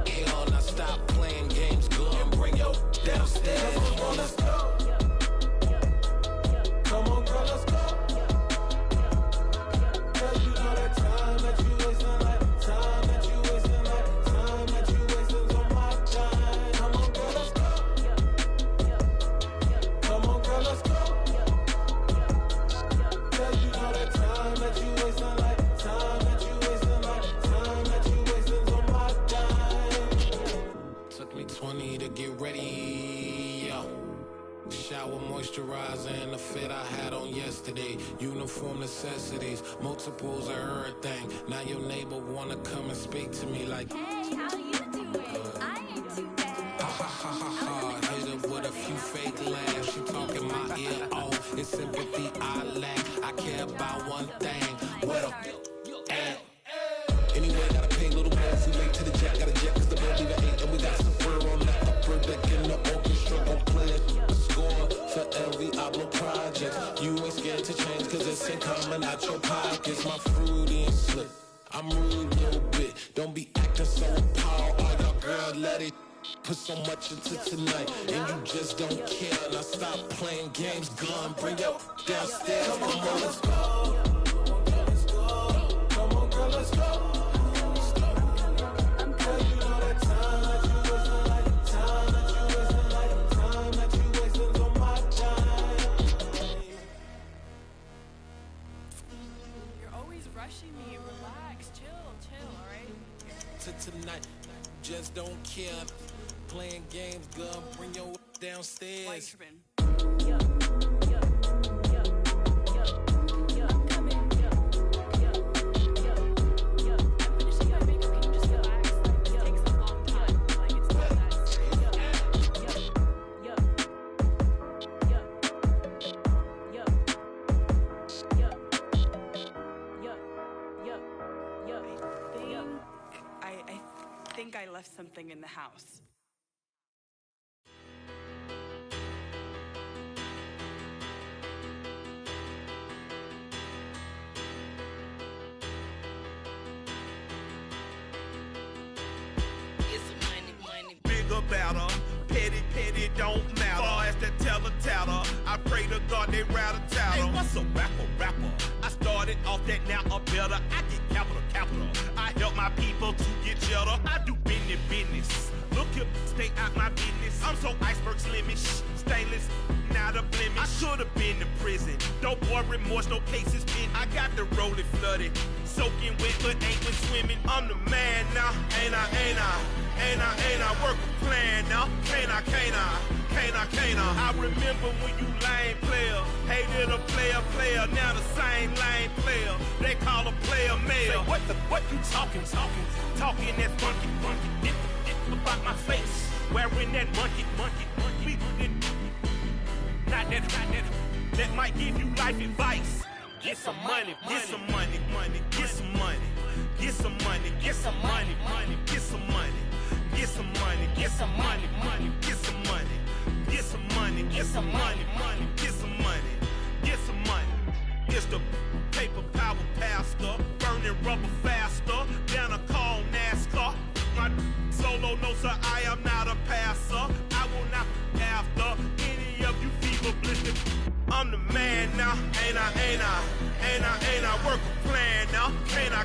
hell. Now stop playing games, go and bring your downstairs. Come on, girl, let's go. Come on, girl, let's go. Cause you know that time that you wasting, like time that you wasting, like time that you wasting on my time. Come on, girl, let's go. Come on, girl, let's go. Cause you know that time that you wasting, like time that you wasting, like time that you wasting on my time. Took me 20 to get ready, yo. Shower, moisturizer, and the fit I had on yesterday. Uniform necessities, multiples of everything. Now your neighbor wanna come and speak to me like, Hey, how you doing? I ain't too bad. ha ha ha ha ha. Hit her with a few fake laughs. She talking my ear off. It's sympathy I lack. I care about one thing. What up? Anyway, gotta pay a little more if we late to the jet. Got a jet cause the boat leave at 8. And we got some fur on the upper deck in the orchestra. Gon' play a score for every Oblo project. You ain't scared to change cause it's ain't coming out your pockets. My fruity and slip. I'm rude a little bit. Don't be acting so appalled. Oh, your girl, let it put so much into tonight. And you just don't care. Now stop playing games. Gun, bring your downstairs. Come on, let's go. Come on, girl, let's go. Rushing me, relax, chill, alright? To tonight, just don't care. Playing games, gun, bring your downstairs. I left something in the house. Bigger, better, petty, don't matter. Far as the teller, I pray to God they rattle tattle. Hey, what's a rapper? I started off that, now I'm better. I get capital. I help my people to get cheddar. I do business. Look here, stay out my business. I'm so iceberg slimmish, stainless, not a blemish. I should've been in prison. Don't boy remorse, no cases pinned. I got the rolling flooded, soaking wet, but ain't been swimming. I'm the man now, ain't I work a plan now. Can't I? I remember when you lame player, hated a player, now the same lame player. They call a player male. Say, what you talking that funky, dip about my face, wearing that monkey. Not that might give you life advice. Get some money, get some money, get some money, get some money, get some money, get some money, get some money, get some money, get some money, get some money, get some money, get some money, get some money. It's the paper power pastor, burning rubber faster than a call NASCAR. My solo, no sir, I am not a passer. I will not after any of you fever blistered. I'm the man now, ain't I? Work a plan now, can't I?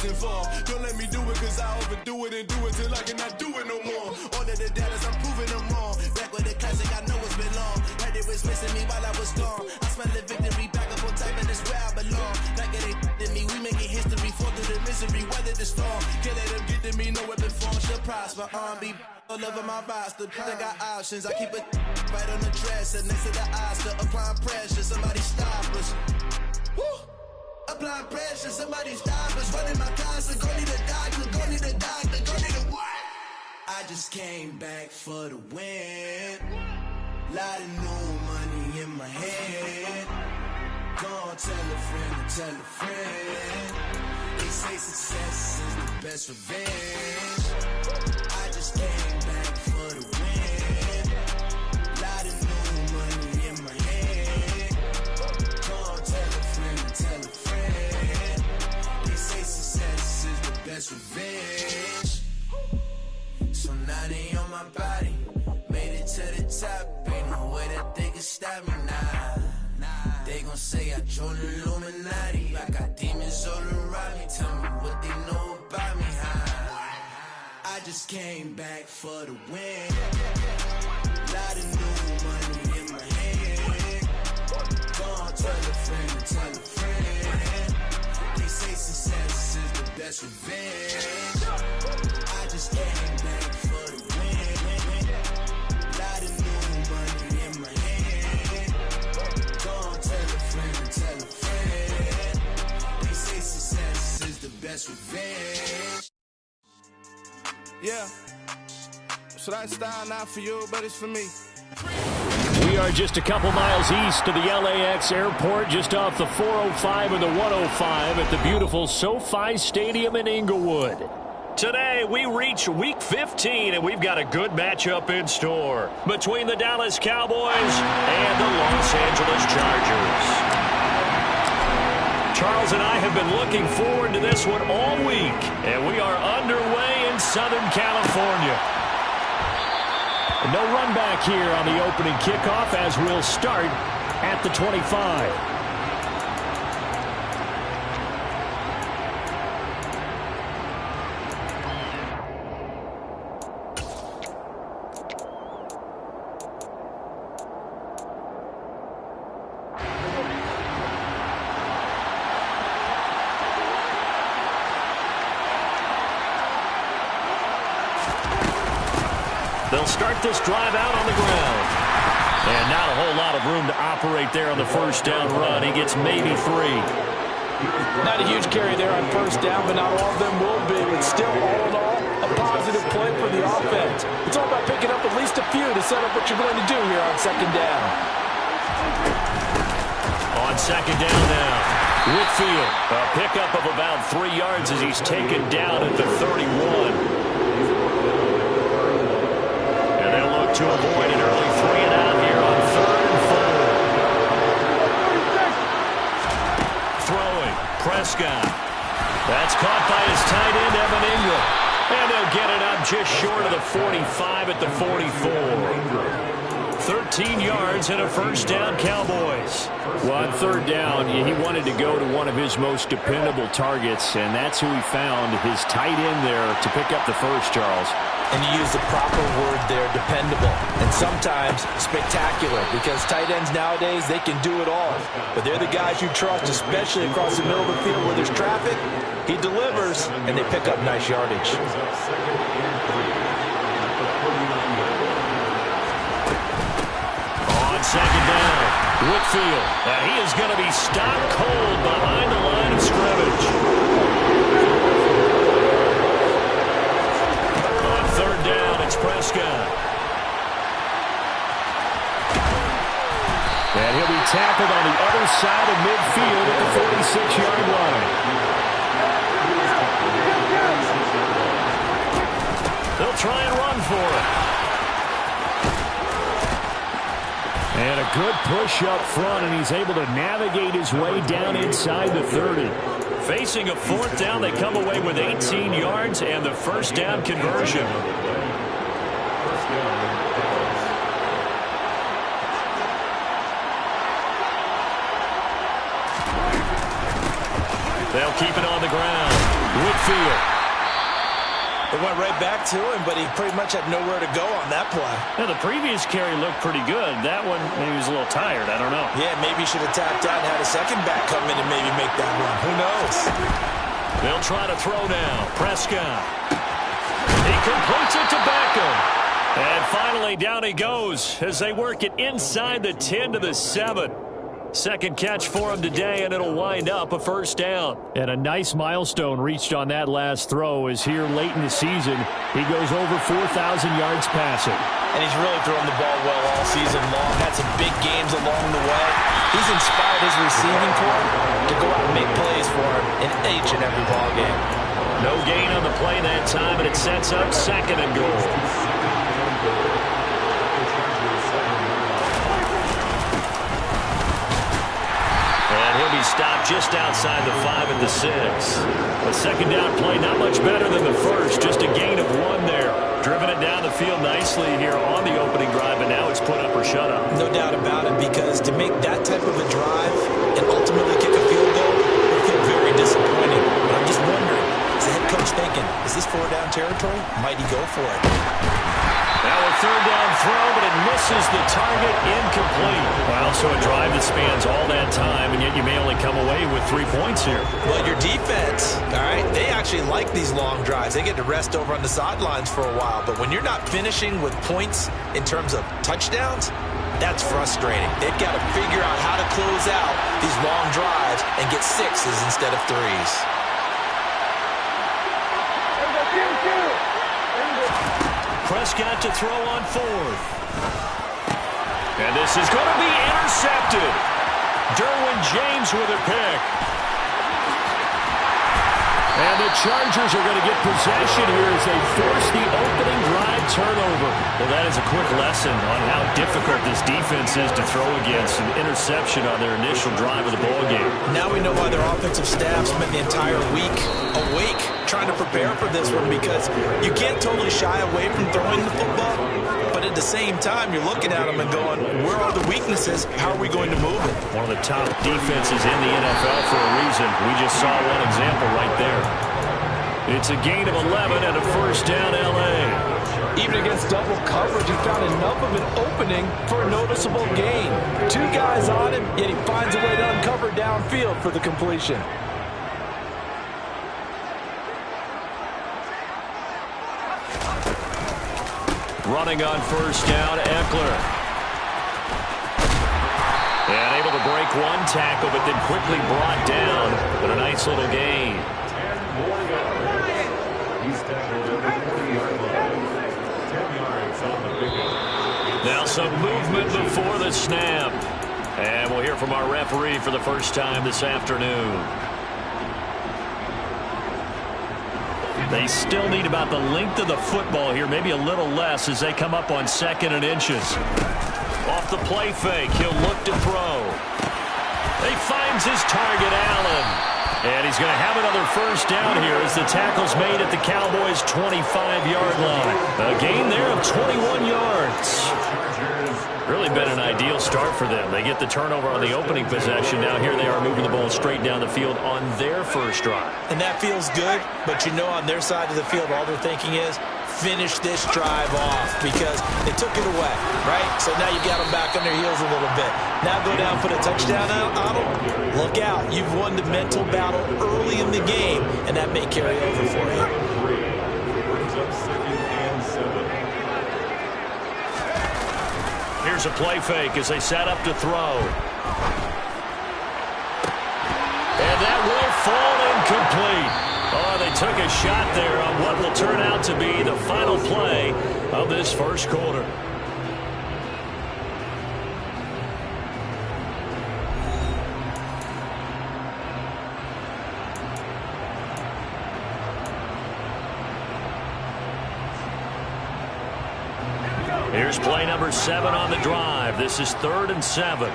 losing form. Don't let me do it cause I overdo it and do it till I cannot do it no more. All of the doubters, I'm proving them wrong. Back with the classic, I know it's been long. Heard it was missing me while I was gone. I smell the victory, back up on type, and it's where I belong. Like it ain't to me, we making history. Fall through the misery, weather the storm. Can't let them get to me, no weapon form should prosper. Be all over my roster, I got options. I keep it right on the dresser, next to the Oscar. Applying pressure, somebody stop us. Woo! Applying pressure, somebody stop us. Running my closet, go need a doctor, go need a doctor, go need a what? I just came back for the win. Lot of new money in my head. Gonna tell a friend to tell a friend. They say success is the best revenge. I just came back for the win. Lot of new money in my head. Gonna tell a friend to tell a friend. They say success is the best revenge. So now they on my body. Made it to the top. Ain't no way that they can stop me now. They gon' say I joined the Illuminati. I got demons all around me. Tell me what they know about me, huh? I just came back for the win. Lot of new money in my head. Gonna tell a friend to tell a friend. They say success is the best revenge. I just came back for the win. Lot of new money in my head. Gonna tell a friend to tell a friend. They say success is the best revenge. Yeah. Should I style not for you, but it's for me. We are just a couple miles east of the LAX airport, just off the 405 and the 105 at the beautiful SoFi Stadium in Inglewood. Today, we reach Week 15, and we've got a good matchup in store between the Dallas Cowboys and the Los Angeles Chargers. Charles and I have been looking forward to this one all week, and we are underway in Southern California. No run back here on the opening kickoff as we'll start at the 25. They'll start this drive out on the ground. And not a whole lot of room to operate there on the first down run. He gets maybe 3. Not a huge carry there on first down, but not all of them will be. It's still, all in all, a positive play for the offense. It's all about picking up at least a few to set up what you're going to do here on second down. On second down now, Whitfield. A pickup of about 3 yards as he's taken down at the 31. To avoid an early 3-and-out here on 3rd and 4. Throwing, Prescott. That's caught by his tight end, Evan Ingram. And they'll get it up just short of the 45 at the 44. 13 yards and a first down, Cowboys. Well, on third down, he wanted to go to one of his most dependable targets, and that's who he found, his tight end there, to pick up the first, Charles. And you use the proper word there, dependable, and sometimes spectacular, because tight ends nowadays, they can do it all. But they're the guys you trust, especially across the middle of the field where there's traffic. He delivers, and they pick up nice yardage. On second down, Whitfield. He is going to be stopped cold behind the line of scrimmage. Third down, it's Prescott. And he'll be tackled on the other side of midfield at the 46-yard line. They'll try and run for it. And a good push up front, and he's able to navigate his way down inside the 30. Facing a fourth down, they come away with 18 yards and the first down conversion. They'll keep it on the ground. Whitfield. It went right back to him, but he pretty much had nowhere to go on that play. Yeah, the previous carry looked pretty good. That one, maybe he was a little tired. I don't know. Yeah, maybe he should have tapped out and had a second back come in and maybe make that run. Who knows? They'll try to throw now. Prescott. He completes it to Beckham. And finally, down he goes as they work it inside the 10 to the 7. Second catch for him today, and it'll wind up a first down. And a nice milestone reached on that last throw is here late in the season. He goes over 4,000 yards passing. And he's really thrown the ball well all season long. Had some big games along the way. He's inspired his receiving corps to go out and make plays for him in each and every ball game. No gain on the play that time, and it sets up second and goal. And he'll be stopped just outside the 5 at the 6. A second down play, not much better than the first, just a gain of 1 there. Driven it down the field nicely here on the opening drive, but now it's put up or shut up. No doubt about it, because to make that type of a drive and ultimately kick a field goal would feel very disappointing. But I'm just wondering, is the head coach thinking, is this 4-down territory? Might he go for it? Now a third down throw, but it misses the target, incomplete. Well, so a drive that spans all that time, and yet you may only come away with 3 points here. Well, your defense, all right, they actually like these long drives. They get to rest over on the sidelines for a while. But when you're not finishing with points in terms of touchdowns, that's frustrating. They've got to figure out how to close out these long drives and get 6s instead of 3s. Prescott to throw on 4th. And this is going to be intercepted. Derwin James with a pick. And the Chargers are going to get possession here as they force the opening drive turnover. Well, that is a quick lesson on how difficult this defense is to throw against. An interception on their initial drive of the ballgame. Now we know why their offensive staff spent the entire week awake trying to prepare for this one, because you can't totally shy away from throwing the football, but at the same time you're looking at them and going, where are the weaknesses? How are we going to move it? One of the top defenses in the NFL for a reason. We just saw one example right there. It's a gain of 11 and a first down LA. Even against double coverage, he found enough of an opening for a noticeable gain. 2 guys on him, yet he finds a way to uncover downfield for the completion. Running on first down, Eckler. And able to break one tackle, but then quickly brought down. But a nice little gain. Now some movement before the snap. And we'll hear from our referee for the first time this afternoon. They still need about the length of the football here, maybe a little less as they come up on 2nd and inches. Off the play fake, he'll look to throw. He finds his target, Allen. And he's going to have another first down here as the tackle's made at the Cowboys' 25-yard line. A gain there of 21 yards. Really been an ideal start for them. They get the turnover on the opening possession. Now here they are moving the ball straight down the field on their first drive. And that feels good, but you know on their side of the field all they're thinking is finish this drive off because they took it away, right? So now you got them back on their heels a little bit. Now go down, put a touchdown on them. Look out. You've won the mental battle early in the game, and that may carry over for you. Here's a play fake as they set up to throw. And that will fall incomplete. Oh, they took a shot there on what will turn out to be the final play of this first quarter. Here's play number 7 on the drive. This is 3rd and 7.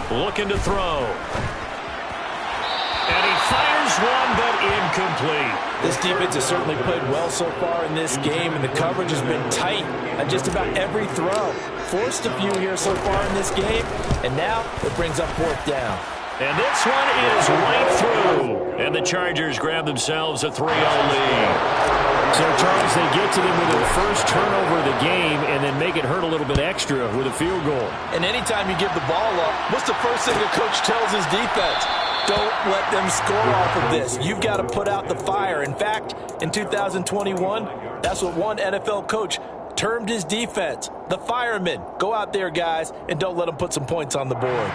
Looking to throw. And he fires one, but incomplete. This defense has certainly played well so far in this game, and the coverage has been tight on just about every throw. forced a few here so far in this game, and now it brings up 4th down. And this one is right through. And the Chargers grab themselves a 3-0 lead. So, Charles, they get to them with their first turnover of the game and then make it hurt a little bit extra with a field goal. And anytime you give the ball up, what's the first thing a coach tells his defense? Don't let them score off of this. You've got to put out the fire. In fact, in 2021, that's what one NFL coach termed his defense. The firemen. Go out there, guys, and don't let them put some points on the board.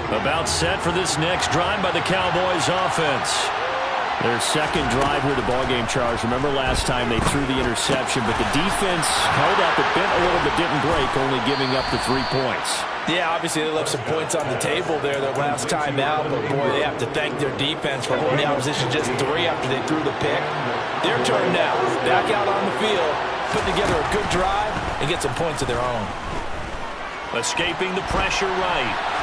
About set for this next drive by the Cowboys offense. Their second drive with the ballgame, Charles. Remember last time they threw the interception, but the defense held up. It bent a little but didn't break, only giving up the 3 points. Yeah, obviously they left some points on the table there their last time out, but boy, they have to thank their defense for holding the opposition just 3 after they threw the pick. Their turn now. Back out on the field, putting together a good drive and get some points of their own. Escaping the pressure right.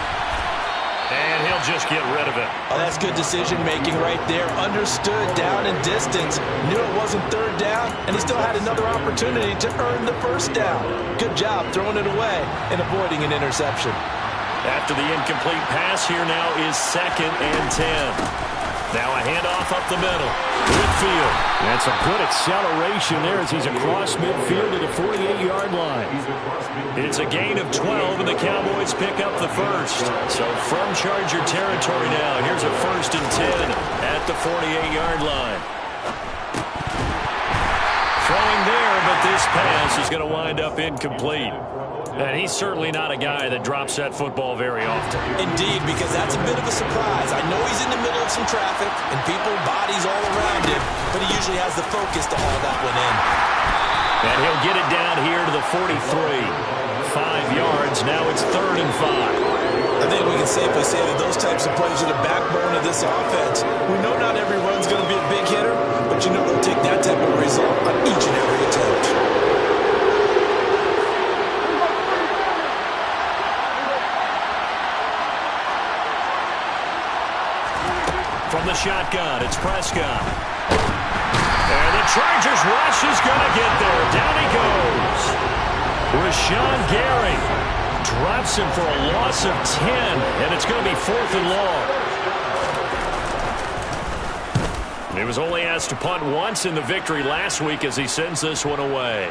And he'll just get rid of it. Oh, that's good decision-making right there. Understood down and distance. Knew it wasn't 3rd down, and he still had another opportunity to earn the 1st down. Good job throwing it away and avoiding an interception. After the incomplete pass, here now is 2nd and 10. Now a handoff up the middle. Midfield. And some good acceleration there as he's across midfield to the 48-yard line. It's a gain of 12, and the Cowboys pick up the first. So from Charger territory now, here's a 1st and 10 at the 48-yard line. Throwing there, but this pass is going to wind up incomplete. And he's certainly not a guy that drops that football very often. Indeed, because that's a bit of a surprise. I know he's in the middle of some traffic and people, bodies all around him, but he usually has the focus to haul that one in. And he'll get it down here to the 43. 5 yards. Now it's 3rd and 5. I think we can safely say that those types of plays are the backbone of this offense. We know not every run's going to be a big hitter, but you know they'll take that type of result on each and every attempt. From the shotgun, it's Prescott. And the Chargers rush is going to get there. Down he goes. Rashawn Gary drops him for a loss of 10, and it's going to be 4th and long. He was only asked to punt once in the victory last week as he sends this one away.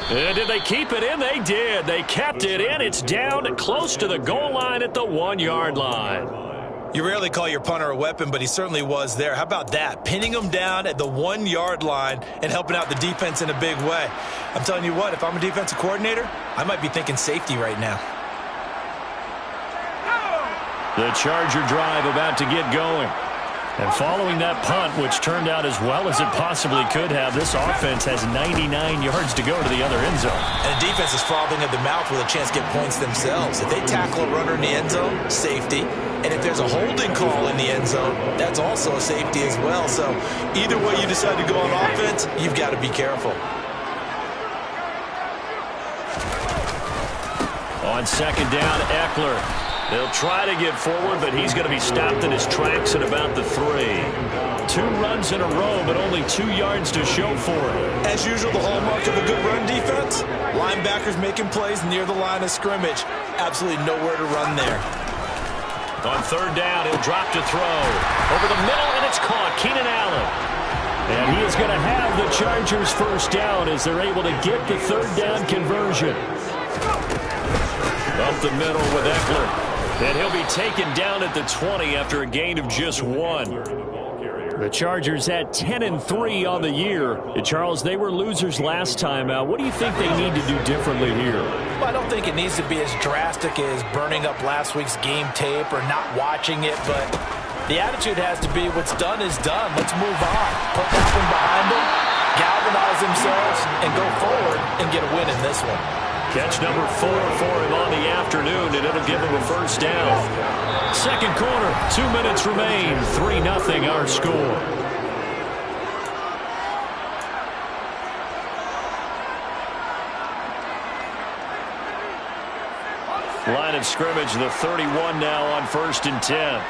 And did they keep it in? They did. They kept it in. It's down close to the goal line at the 1-yard line. You rarely call your punter a weapon, but he certainly was there. How about that? Pinning him down at the 1-yard line and helping out the defense in a big way. I'm telling you what, if I'm a defensive coordinator, I might be thinking safety right now. The Charger drive about to get going. And following that punt, which turned out as well as it possibly could have, this offense has 99 yards to go to the other end zone. And the defense is frothing at the mouth with a chance to get points themselves. If they tackle a runner in the end zone, safety. And if there's a holding call in the end zone, that's also a safety as well. So either way you decide to go on offense, you've got to be careful. On 2nd down, Eckler. They'll try to get forward, but he's going to be stopped in his tracks at about the 3. 2 runs in a row, but only 2 yards to show for it. As usual, the hallmark of a good run defense, linebackers making plays near the line of scrimmage. Absolutely nowhere to run there. On 3rd down, he'll drop to throw. Over the middle, and it's caught. Keenan Allen. And he is going to have the Chargers' 1st down as they're able to get the 3rd down conversion. Up the middle with Eckler. And he'll be taken down at the 20 after a gain of just 1. The Chargers at 10-3 on the year. Charles, they were losers last time out. What do you think they need to do differently here? Well, I don't think it needs to be as drastic as burning up last week's game tape or not watching it, but the attitude has to be what's done is done. Let's move on. Put that one behind them, galvanize themselves, and go forward and get a win in this one. Catch number 4 for him on the afternoon, and it'll give him a 1st down. 2nd quarter, 2 minutes remain. 3-0 our score. Line of scrimmage, the 31 now on 1st and 10.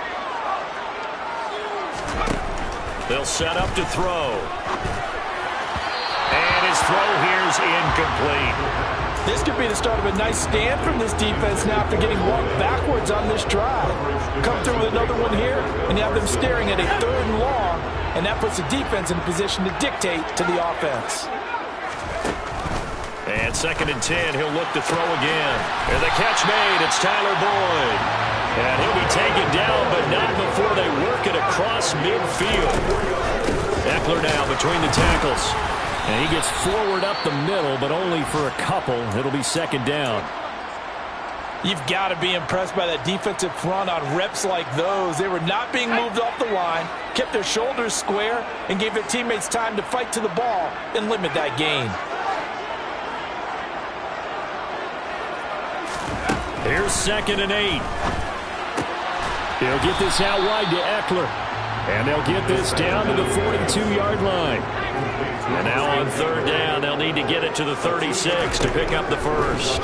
They'll set up to throw. And his throw here is incomplete. This could be the start of a nice stand from this defense now after getting walked backwards on this drive. Come through with another one here, and you have them staring at a 3rd and long, and that puts the defense in a position to dictate to the offense. And 2nd and 10, he'll look to throw again. And the catch made, it's Tyler Boyd. And he'll be taken down, but not before they work it across midfield. Eckler now between the tackles. And he gets forward up the middle, but only for a couple. It'll be 2nd down. You've got to be impressed by that defensive front on reps like those. They were not being moved off the line, kept their shoulders square, and gave their teammates time to fight to the ball and limit that gain. Here's 2nd and 8. He'll get this out wide to Eckler. And they'll get this down to the 42-yard line. And now on 3rd down, they'll need to get it to the 36 to pick up the first.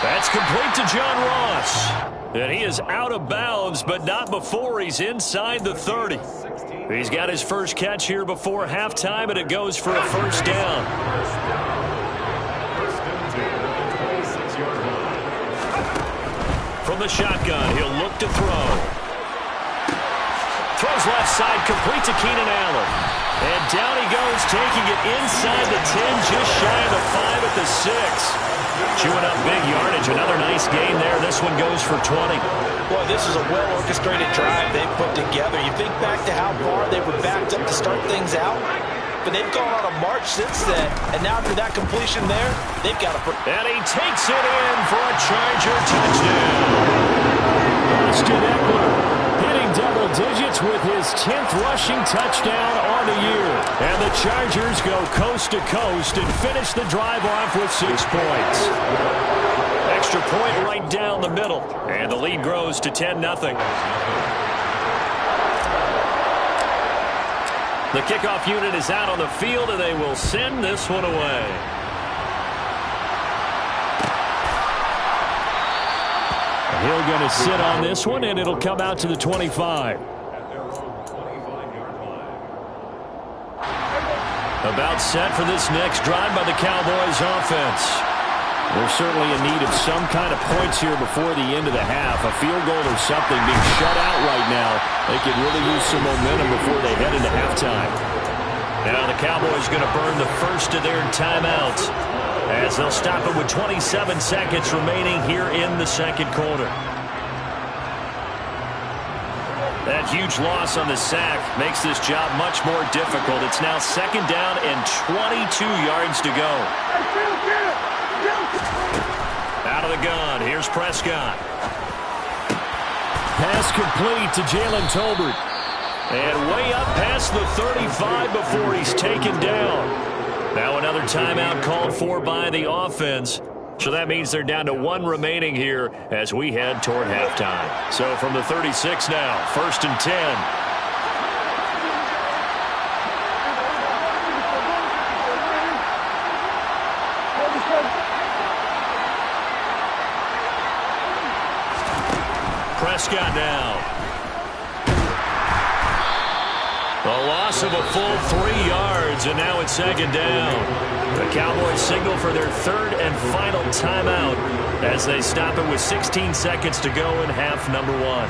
That's complete to John Ross. And he is out of bounds, but not before he's inside the 30. He's got his first catch here before halftime, and it goes for a 1st down. From the shotgun, he'll look to throw. Throws left side, complete to Keenan Allen. And down he goes, taking it inside the 10, just shy of the 5 at the 6. Chewing up big yardage. Another nice gain there. This one goes for 20. Boy, this is a well-orchestrated drive they've put together. You think back to how far they were backed up to start things out, but they've gone on a march since then. And now after that completion there, they've got to put... And he takes it in for a Charger touchdown. Austin Eckler hitting double digits with his 10th rushing touchdown on the year. And the Chargers go coast to coast and finish the drive off with 6 points. Extra point right down the middle. And the lead grows to 10-0. The kickoff unit is out on the field, and they will send this one away. He'll going to sit on this one, and it'll come out to the 25. About set for this next drive by the Cowboys offense. They're certainly in need of some kind of points here before the end of the half. A field goal or something, being shut out right now. They could really use some momentum before they head into halftime. Now the Cowboys going to burn the first of their timeouts as they'll stop it with 27 seconds remaining here in the 2nd quarter. That huge loss on the sack makes this job much more difficult. It's now 2nd down and 22 yards to go. Out of the gun, here's Prescott. Pass complete to Jalen Tolbert. And way up past the 35 before he's taken down. Now another timeout called for by the offense. So that means they're down to 1 remaining here as we head toward halftime. So from the 36 now, 1st and 10. Prescott now. A loss of a full 3 yards, and now it's 2nd down. The Cowboys signal for their 3rd and final timeout as they stop it with 16 seconds to go in half number 1.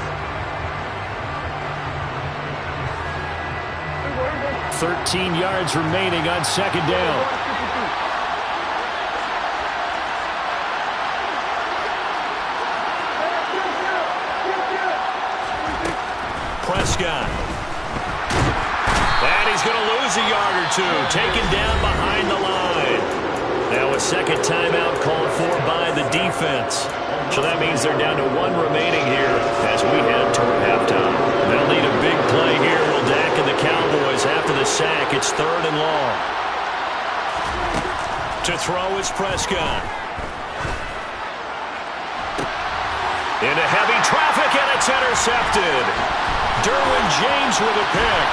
13 yards remaining on 2nd down. Prescott. And he's going to lose a yard or 2, taken down behind the line. Now a 2nd timeout called for by the defense. So that means they're down to 1 remaining here as we head toward halftime. They'll need a big play here. Will Dak and the Cowboys after the sack. It's 3rd and long. To throw is Prescott. Into heavy traffic, and it's intercepted. Derwin James with a pick.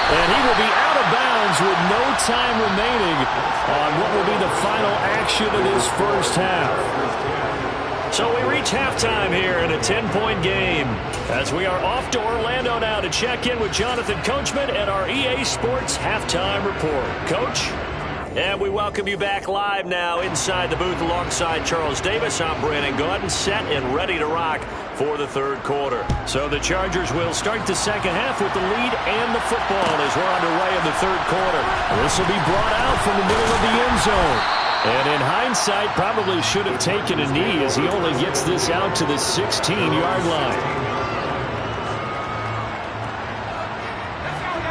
And he will be out of bounds with no time remaining on what will be the final action of this first half. So we reach halftime here in a 10-point game as we are off to Orlando now to check in with Jonathan Coachman and our EA Sports Halftime Report. Coach? And we welcome you back live now inside the booth alongside Charles Davis. I'm Brandon Gaudin, set and ready to rock for the third quarter. So the Chargers will start the second half with the lead and the football as we're underway in the third quarter. This will be brought out from the middle of the end zone. And in hindsight, probably should have taken a knee as he only gets this out to the 16-yard line.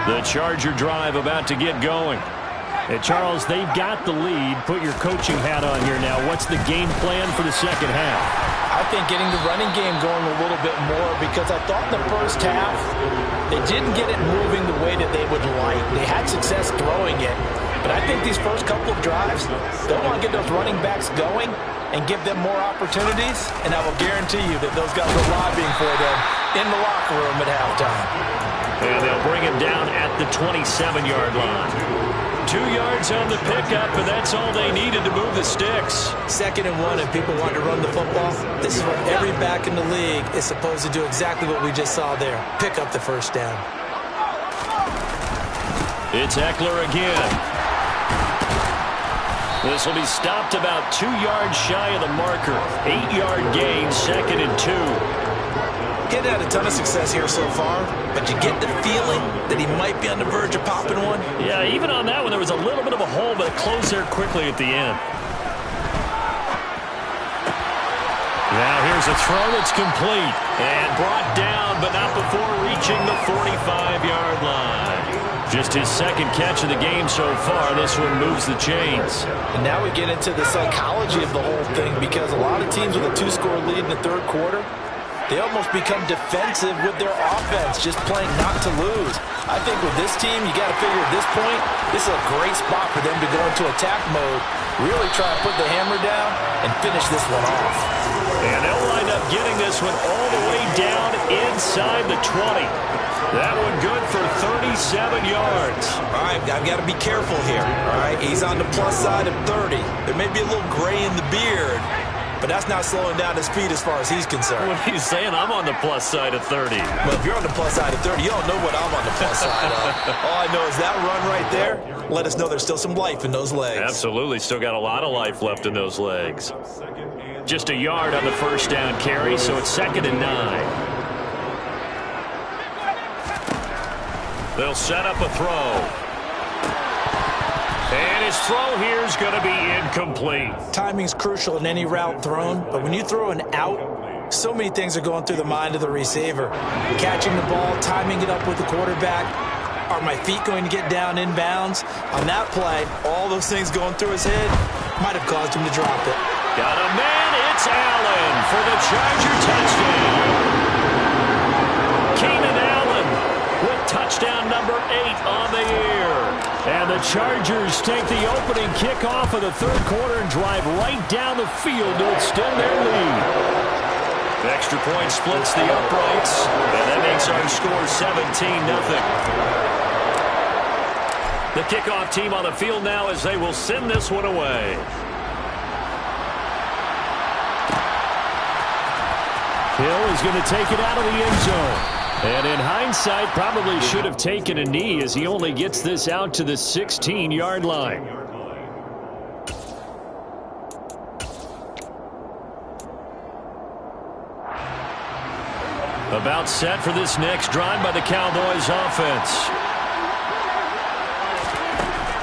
The Charger drive about to get going. And Charles, they've got the lead. Put your coaching hat on here now. What's the game plan for the second half? I think getting the running game going a little bit more because I thought in the first half they didn't get it moving the way that they would like. They had success throwing it, but I think these first couple of drives, they want to get those running backs going and give them more opportunities, and I will guarantee you that those guys are lobbying for them in the locker room at halftime. And they'll bring him down at the 27-yard line. 2 yards on the pickup, and that's all they needed to move the sticks. 2nd and 1, and people want to run the football. This is what every back in the league is supposed to do, exactly what we just saw there. Pick up the first down. It's Eckler again. This will be stopped about 2 yards shy of the marker. 8-yard gain, 2nd and 2. Getting had a ton of success here so far, but you get the feeling that he might be on the verge of popping one. Yeah, even on that one, there was a little bit of a hole, but it closed there quickly at the end. Now here's a throw that's complete and brought down, but not before reaching the 45-yard line. Just his second catch of the game so far. This one moves the chains. And now we get into the psychology of the whole thing, because a lot of teams with a 2-score lead in the third quarter, they almost become defensive with their offense, just playing not to lose. I think with this team, you got to figure at this point, this is a great spot for them to go into attack mode, really try to put the hammer down and finish this one off. And they'll wind up getting this one all the way down inside the 20. That one good for 37 yards. All right, I've got to be careful here. All right, he's on the plus side of 30. There may be a little gray in the beard, but that's not slowing down his speed as far as he's concerned. What are you saying? I'm on the plus side of 30. Well, if you're on the plus side of 30, you don't know what I'm on the plus side of. All I know is that run right there let us know there's still some life in those legs. Absolutely. Still got a lot of life left in those legs. Just a yard on the first down carry, so it's 2nd and 9. They'll set up a throw. And his throw here is going to be incomplete. Timing's crucial in any route thrown, but when you throw an out, so many things are going through the mind of the receiver. Catching the ball, timing it up with the quarterback. Are my feet going to get down inbounds? On that play, all those things going through his head might have caused him to drop it. Got a man, it's Allen for the Charger touchdown. Keenan Allen with touchdown number 8 on the year. And the Chargers take the opening kickoff of the third quarter and drive right down the field to extend their lead. The extra point splits the uprights, and that makes our score 17-0. The kickoff team on the field now as they will send this one away. Hill is going to take it out of the end zone. And in hindsight, probably should have taken a knee as he only gets this out to the 16-yard line. About set for this next drive by the Cowboys offense.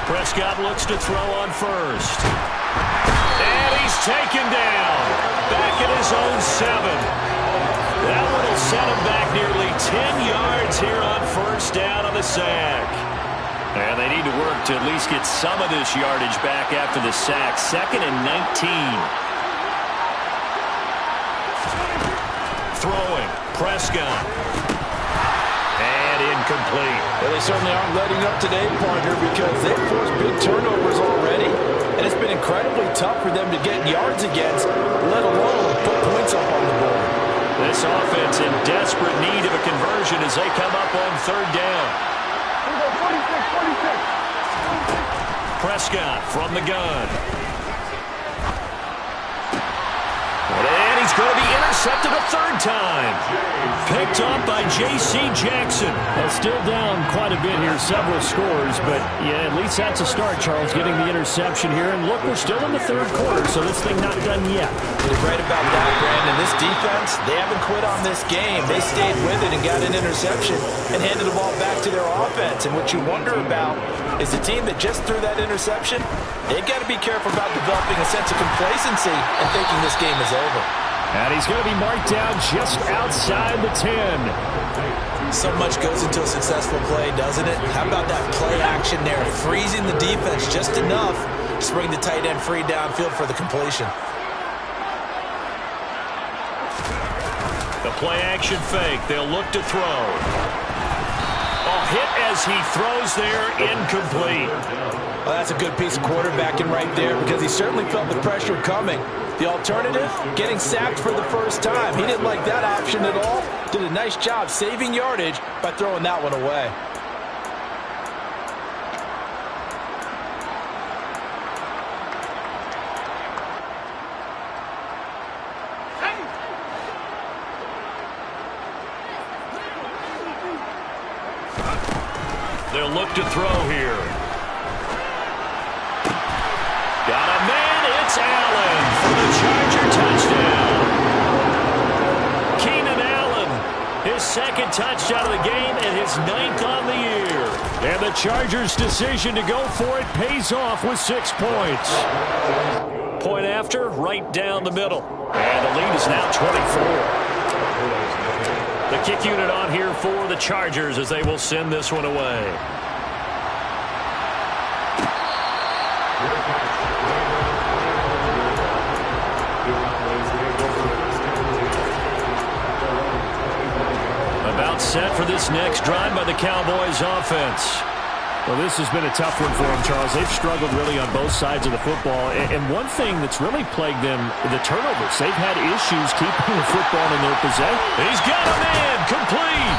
Prescott looks to throw on first. And he's taken down. Back at his own 7. That one will set him back nearly 10 yards here on first down on the sack. And they need to work to at least get some of this yardage back after the sack. 2nd and 19. Throwing. Prescott. And incomplete. Well, they certainly aren't letting up today, partner, because they've forced big turnovers already. And it's been incredibly tough for them to get yards against, let alone put points up on the board. This offense in desperate need of a conversion as they come up on third down. 46. Prescott from the gun. And he's It's going to be intercepted a third time. Picked up by J.C. Jackson. Still down quite a bit here, several scores, but yeah, at least that's a start, Charles, getting the interception here. And look, we're still in the third quarter, so this thing not done yet. You're right about that, Brandon. This defense, they haven't quit on this game. They stayed with it and got an interception and handed the ball back to their offense. And what you wonder about is the team that just threw that interception, they've got to be careful about developing a sense of complacency and thinking this game is over. And he's going to be marked down just outside the 10. So much goes into a successful play, doesn't it? How about that play action there, freezing the defense just enough to bring the tight end free downfield for the completion. The play action fake. They'll look to throw. Hit as he throws there, incomplete. Well, that's a good piece of quarterbacking right there because he certainly felt the pressure coming. The alternative, getting sacked for the first time. He didn't like that option at all. Did a nice job saving yardage by throwing that one away. They'll look to throw here. Got a man, it's Allen for the Charger touchdown. Keenan Allen, his second touchdown of the game and his 9th on the year. And the Chargers' decision to go for it pays off with 6 points. Point after, right down the middle. And the lead is now 24. The kick unit on here for the Chargers as they will send this one away. About set for this next drive by the Cowboys offense. Well, this has been a tough one for them, Charles. They've struggled really on both sides of the football. And one thing that's really plagued them, the turnovers. They've had issues keeping the football in their possession. He's got a man, complete.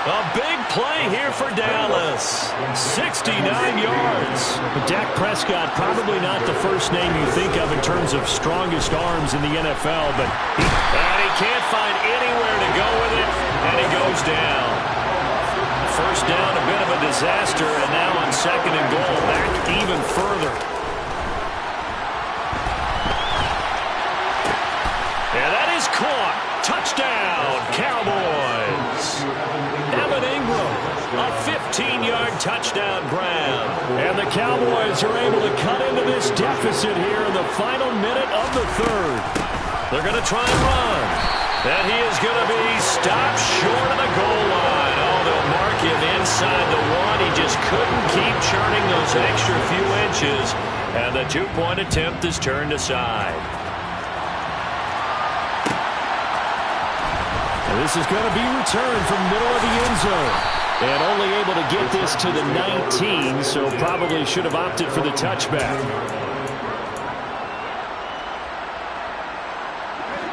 A big play here for Dallas. 69 yards. But Dak Prescott, probably not the first name you think of in terms of strongest arms in the NFL, but he can't find anywhere to go with it, and he goes down. First down, a bit of a disaster, and now on 2nd and goal, back even further. And that is caught. Touchdown, Cowboys. Evan Ingram, a 15-yard touchdown grab. And the Cowboys are able to cut into this deficit here in the final minute of the third. They're going to try and run. And he is going to be stopped short of the goal line. Oh, they'll mark him inside the 1. He just couldn't keep churning those extra few inches. And the 2-point attempt is turned aside. And this is going to be returned from the middle of the end zone. And only able to get this to the 19, so probably should have opted for the touchback.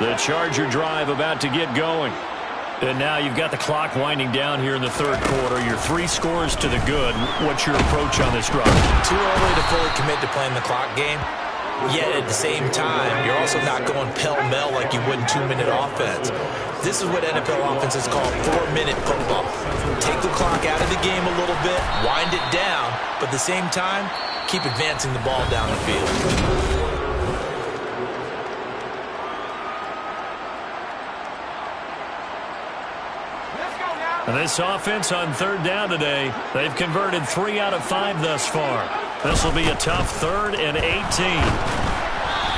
The Charger drive about to get going. And now you've got the clock winding down here in the third quarter. You're 3 scores to the good. What's your approach on this drive? Too early to fully commit to playing the clock game. Yet at the same time, you're also not going pell-mell like you would in 2-minute offense. This is what NFL offenses call 4-minute football. Take the clock out of the game a little bit, wind it down, but at the same time, keep advancing the ball down the field. And this offense on 3rd down today, they've converted 3 out of 5 thus far. This will be a tough 3rd and 18.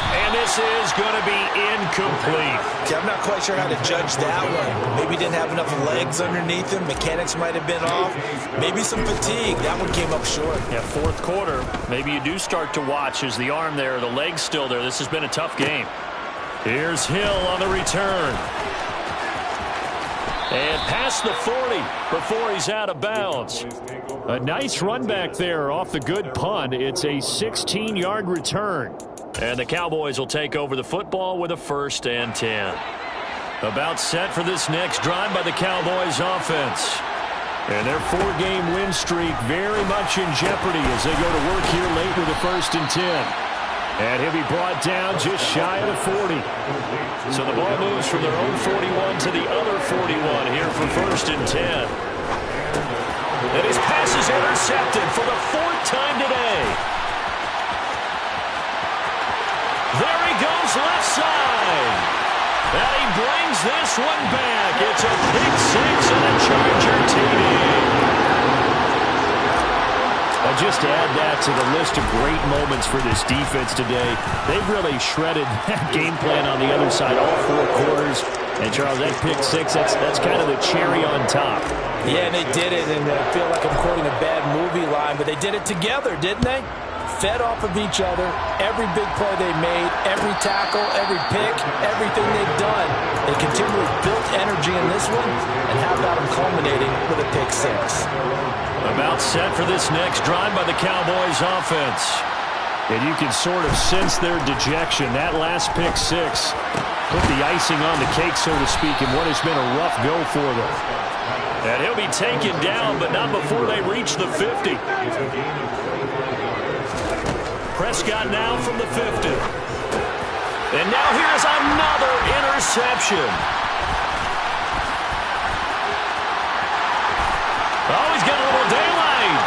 And this is going to be incomplete. I'm not quite sure how to judge that one. Maybe didn't have enough legs underneath him. Mechanics might have been off. Maybe some fatigue. That one came up short. Yeah, 4th quarter. Maybe you do start to watch as the arm there, the leg's still there. This has been a tough game. Here's Hill on the return. And past the 40 before he's out of bounds. A nice run back there off the good punt. It's a 16-yard return. And the Cowboys will take over the football with a 1st and 10. About set for this next drive by the Cowboys offense. And their 4-game win streak very much in jeopardy as they go to work here late with a 1st and 10. And he'll be brought down just shy of the 40. So the ball moves from their own 41 to the other 41 here for 1st and 10. And his pass is intercepted for the 4th time today. There he goes left side. And he brings this one back. It's a pick six and a Charger TD. Just add that to the list of great moments for this defense today. They've really shredded that game plan on the other side all 4 quarters. And, Charles, that pick six, that's kind of the cherry on top. Yeah, and they did it, and I feel like I'm quoting a bad movie line, but they did it together, didn't they? Fed off of each other, every big play they made, every tackle, every pick, everything they've done. They continually built energy in this one, and how about them culminating with a pick six? About set for this next drive by the Cowboys offense. And you can sort of sense their dejection. That last pick six put the icing on the cake, so to speak, in what has been a rough go for them. And he'll be taken down, but not before they reach the 50. Prescott now from the 50. And now here's another interception. Oh, he's got a little daylight.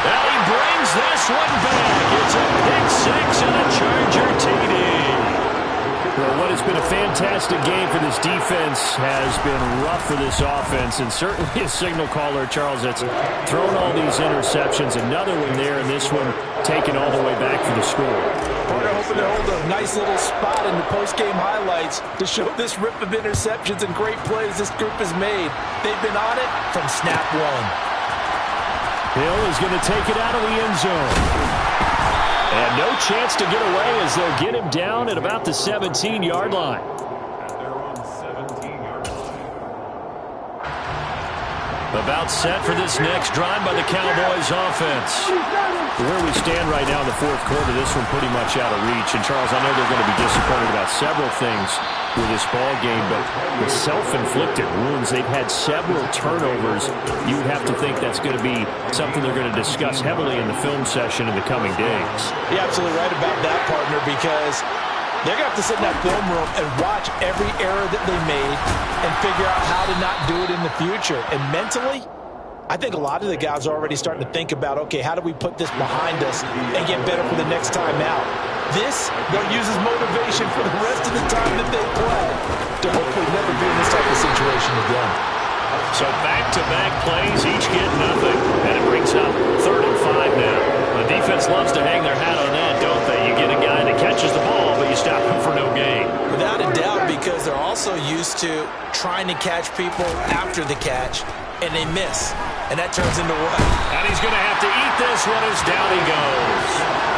Now he brings this one back. It's a pick six and a Charger TD. Well, what has been a fantastic game for this defense has been rough for this offense, and certainly a signal caller, Charles, that's thrown all these interceptions. Another one there, and this one taken all the way back for the score. They're hoping to hold a nice little spot in the post-game highlights to show this rip of interceptions and great plays this group has made. They've been on it from snap one. Hill is going to take it out of the end zone. And no chance to get away as they'll get him down at about the 17-yard line. About set for this next drive by the Cowboys offense. Where we stand right now in the 4th quarter, this one pretty much out of reach. And, Charles, I know they're going to be disappointed about several things with this ball game, but the self-inflicted wounds, they've had several turnovers. You would have to think that's going to be something they're going to discuss heavily in the film session in the coming days. You're absolutely right about that, partner, because they're going to have to sit in that film room and watch every error that they made and figure out how to not do it in the future. And mentally, I think a lot of the guys are already starting to think about, okay, how do we put this behind us and get better for the next time out? This, they'll use as motivation for the rest of the time that they play to hopefully never be in this type of situation again. So back-to-back plays, each get nothing. And it brings up 3rd and 5 now. The defense loves to hang their hat on that, don't they? You get a guy that catches the ball, but you stop him for no gain. Without a doubt, because they're also used to trying to catch people after the catch, and they miss. And that turns into what? And he's going to have to eat this one as down he goes.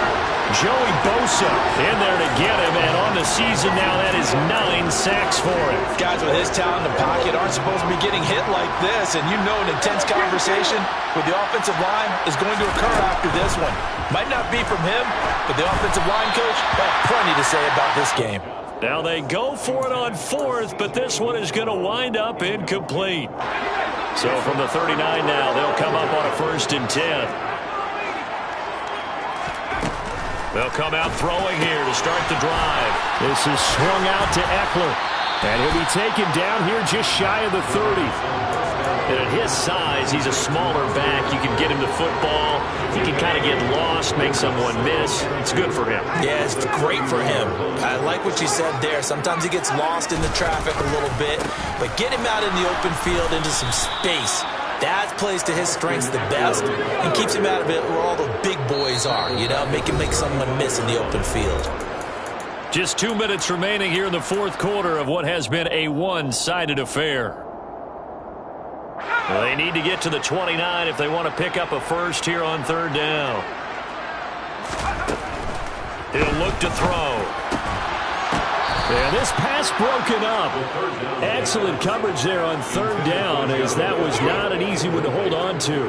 Joey Bosa in there to get him, and on the season now, that is 9 sacks for him. Guys with his talent in the pocket aren't supposed to be getting hit like this, and you know an intense conversation with the offensive line is going to occur after this one. Might not be from him, but the offensive line coach had plenty to say about this game. Now they go for it on 4th, but this one is going to wind up incomplete. So from the 39 now, they'll come up on a 1st and 10. They'll come out throwing here to start the drive. This is swung out to Eckler. And he'll be taken down here just shy of the 30. And at his size, he's a smaller back. You can get him the football. He can kind of get lost, make someone miss. It's good for him. Yeah, it's great for him. I like what you said there. Sometimes he gets lost in the traffic a little bit. But get him out in the open field into some space. That plays to his strengths the best and keeps him out of it where all the big boys are, you know, make someone miss in the open field. Just 2 minutes remaining here in the 4th quarter of what has been a one-sided affair. Well, they need to get to the 29 if they want to pick up a first here on 3rd down. He'll look to throw. And this pass broken up. Excellent coverage there on 3rd down, as that was not an easy one to hold on to.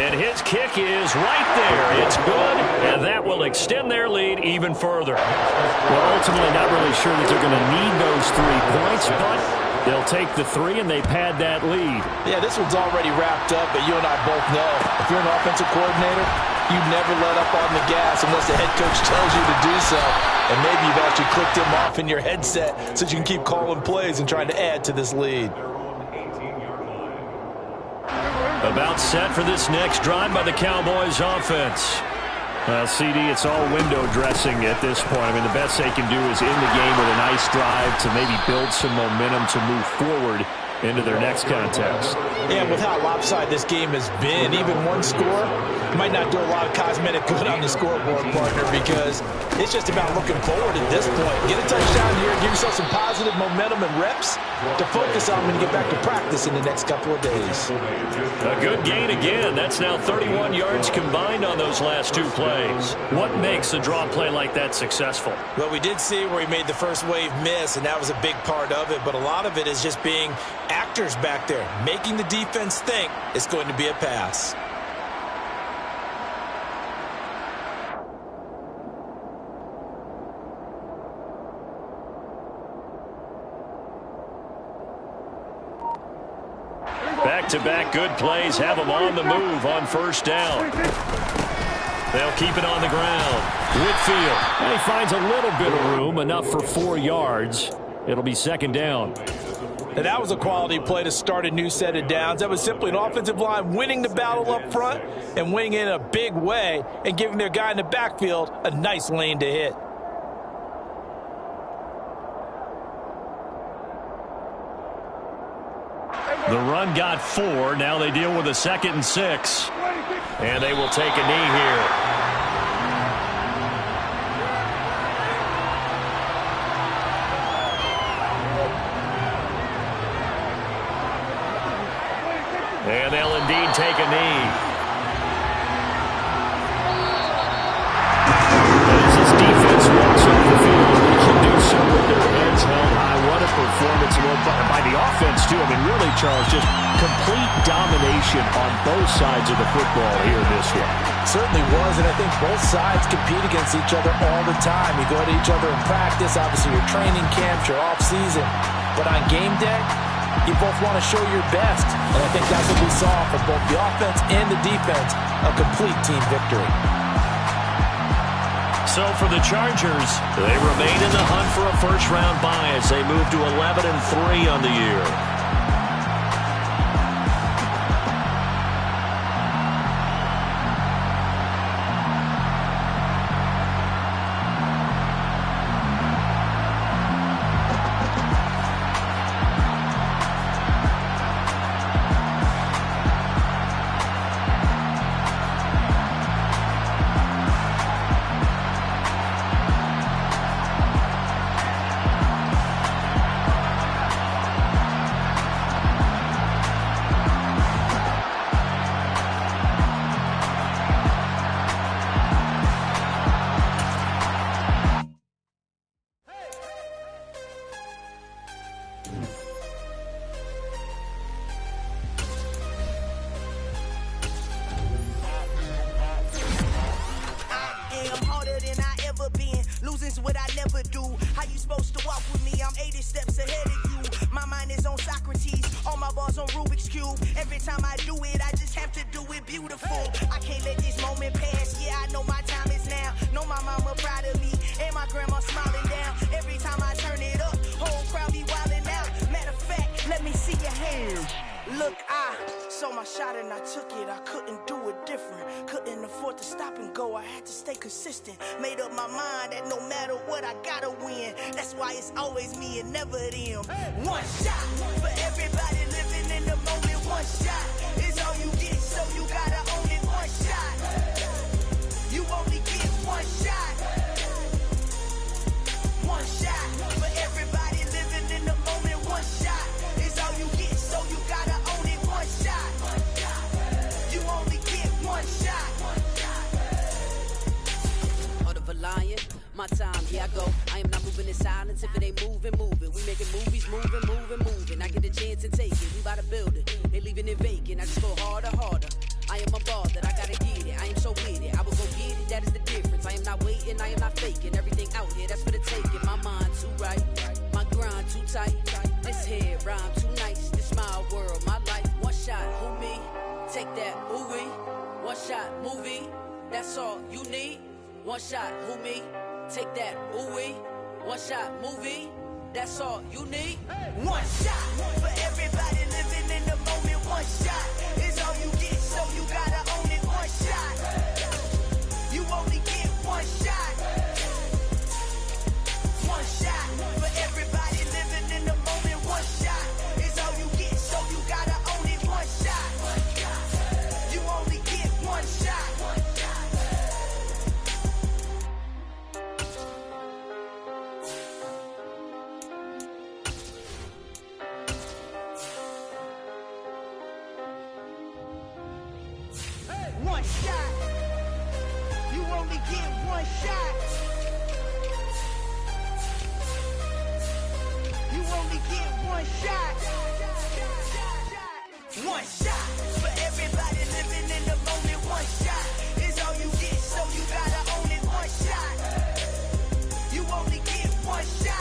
And his kick is right there. It's good, and that will extend their lead even further. Well, ultimately, not really sure that they're going to need those 3 points, but They'll take the 3, and they pad that lead. Yeah, this one's already wrapped up, but you and I both know if you're an offensive coordinator, you never let up on the gas unless the head coach tells you to do so. And maybe you've actually clicked him off in your headset so you can keep calling plays and trying to add to this lead. About set for this next drive by the Cowboys offense. Well, CD, it's all window dressing at this point. I mean, the best they can do is in the game with a nice drive to maybe build some momentum to move forward into their next contest. And with how lopsided this game has been, even one score might not do a lot of cosmetic good on the scoreboard, partner, because it's just about looking forward at this point. Get a touchdown here, give yourself some positive momentum and reps to focus on when you get back to practice in the next couple of days. A good gain again. That's now 31 yards combined on those last 2 plays. What makes a draw play like that successful? Well, we did see where he made the first wave miss, and that was a big part of it, but a lot of it is just being actors back there, making the defense think it's going to be a pass. Back-to-back good plays have them on the move on first down. They'll keep it on the ground. Whitfield, and he finds a little bit of room, enough for 4 yards. It'll be second down. And that was a quality play to start a new set of downs. That was simply an offensive line winning the battle up front and winning in a big way and giving their guy in the backfield a nice lane to hit. The run got 4. Now they deal with a 2nd and 6. And they will take a knee here. And they'll indeed take a knee. As this defense walks off the field, they can do so with their heads held high. What a performance by the offense, too. I mean, really, Charles, just complete domination on both sides of the football here in this one. Certainly was, and I think both sides compete against each other all the time. You go to each other in practice, obviously your training camps, your off-season. But on game day, you both want to show your best. And I think that's what we saw from both the offense and the defense, a complete team victory. So for the Chargers, they remain in the hunt for a first-round bye as they move to 11-3 on the year. Made up my mind that no matter what, I gotta win. That's why it's always me and never them. One shot for everybody living in the moment. One shot is all you get, so you gotta own it. One shot, you only get one shot. One shot for everybody living in the moment. One shot is all you get, so you gotta own it. One shot, you only get one shot. Lion, my time, here I go. I am not moving in silence. If it ain't moving, moving. We making movies, moving. I get a chance and take it. We bout to build it. They leaving it vacant. I just go harder. I am a ball that I gotta get it. I am so with it. I will go get it. That is the difference. I am not waiting. I am not faking. Everything out here, that's for the taking. My mind too right. My grind too tight. This head right. that's all you need. One shot, who me? Take that, ooh-wee. One shot, movie, that's all you need. One shot for everybody living in the moment. One shot is all you get, so you gotta own it. One shot, you only get one shot. One shot for everybody living in the moment. One shot is all you get, so you gotta own it. One shot, you only get one shot. One shot. You only get one shot. You only get one shot. One shot for everybody living in the moment. One shot is all you get, so you gotta own it. One shot. You only get one shot.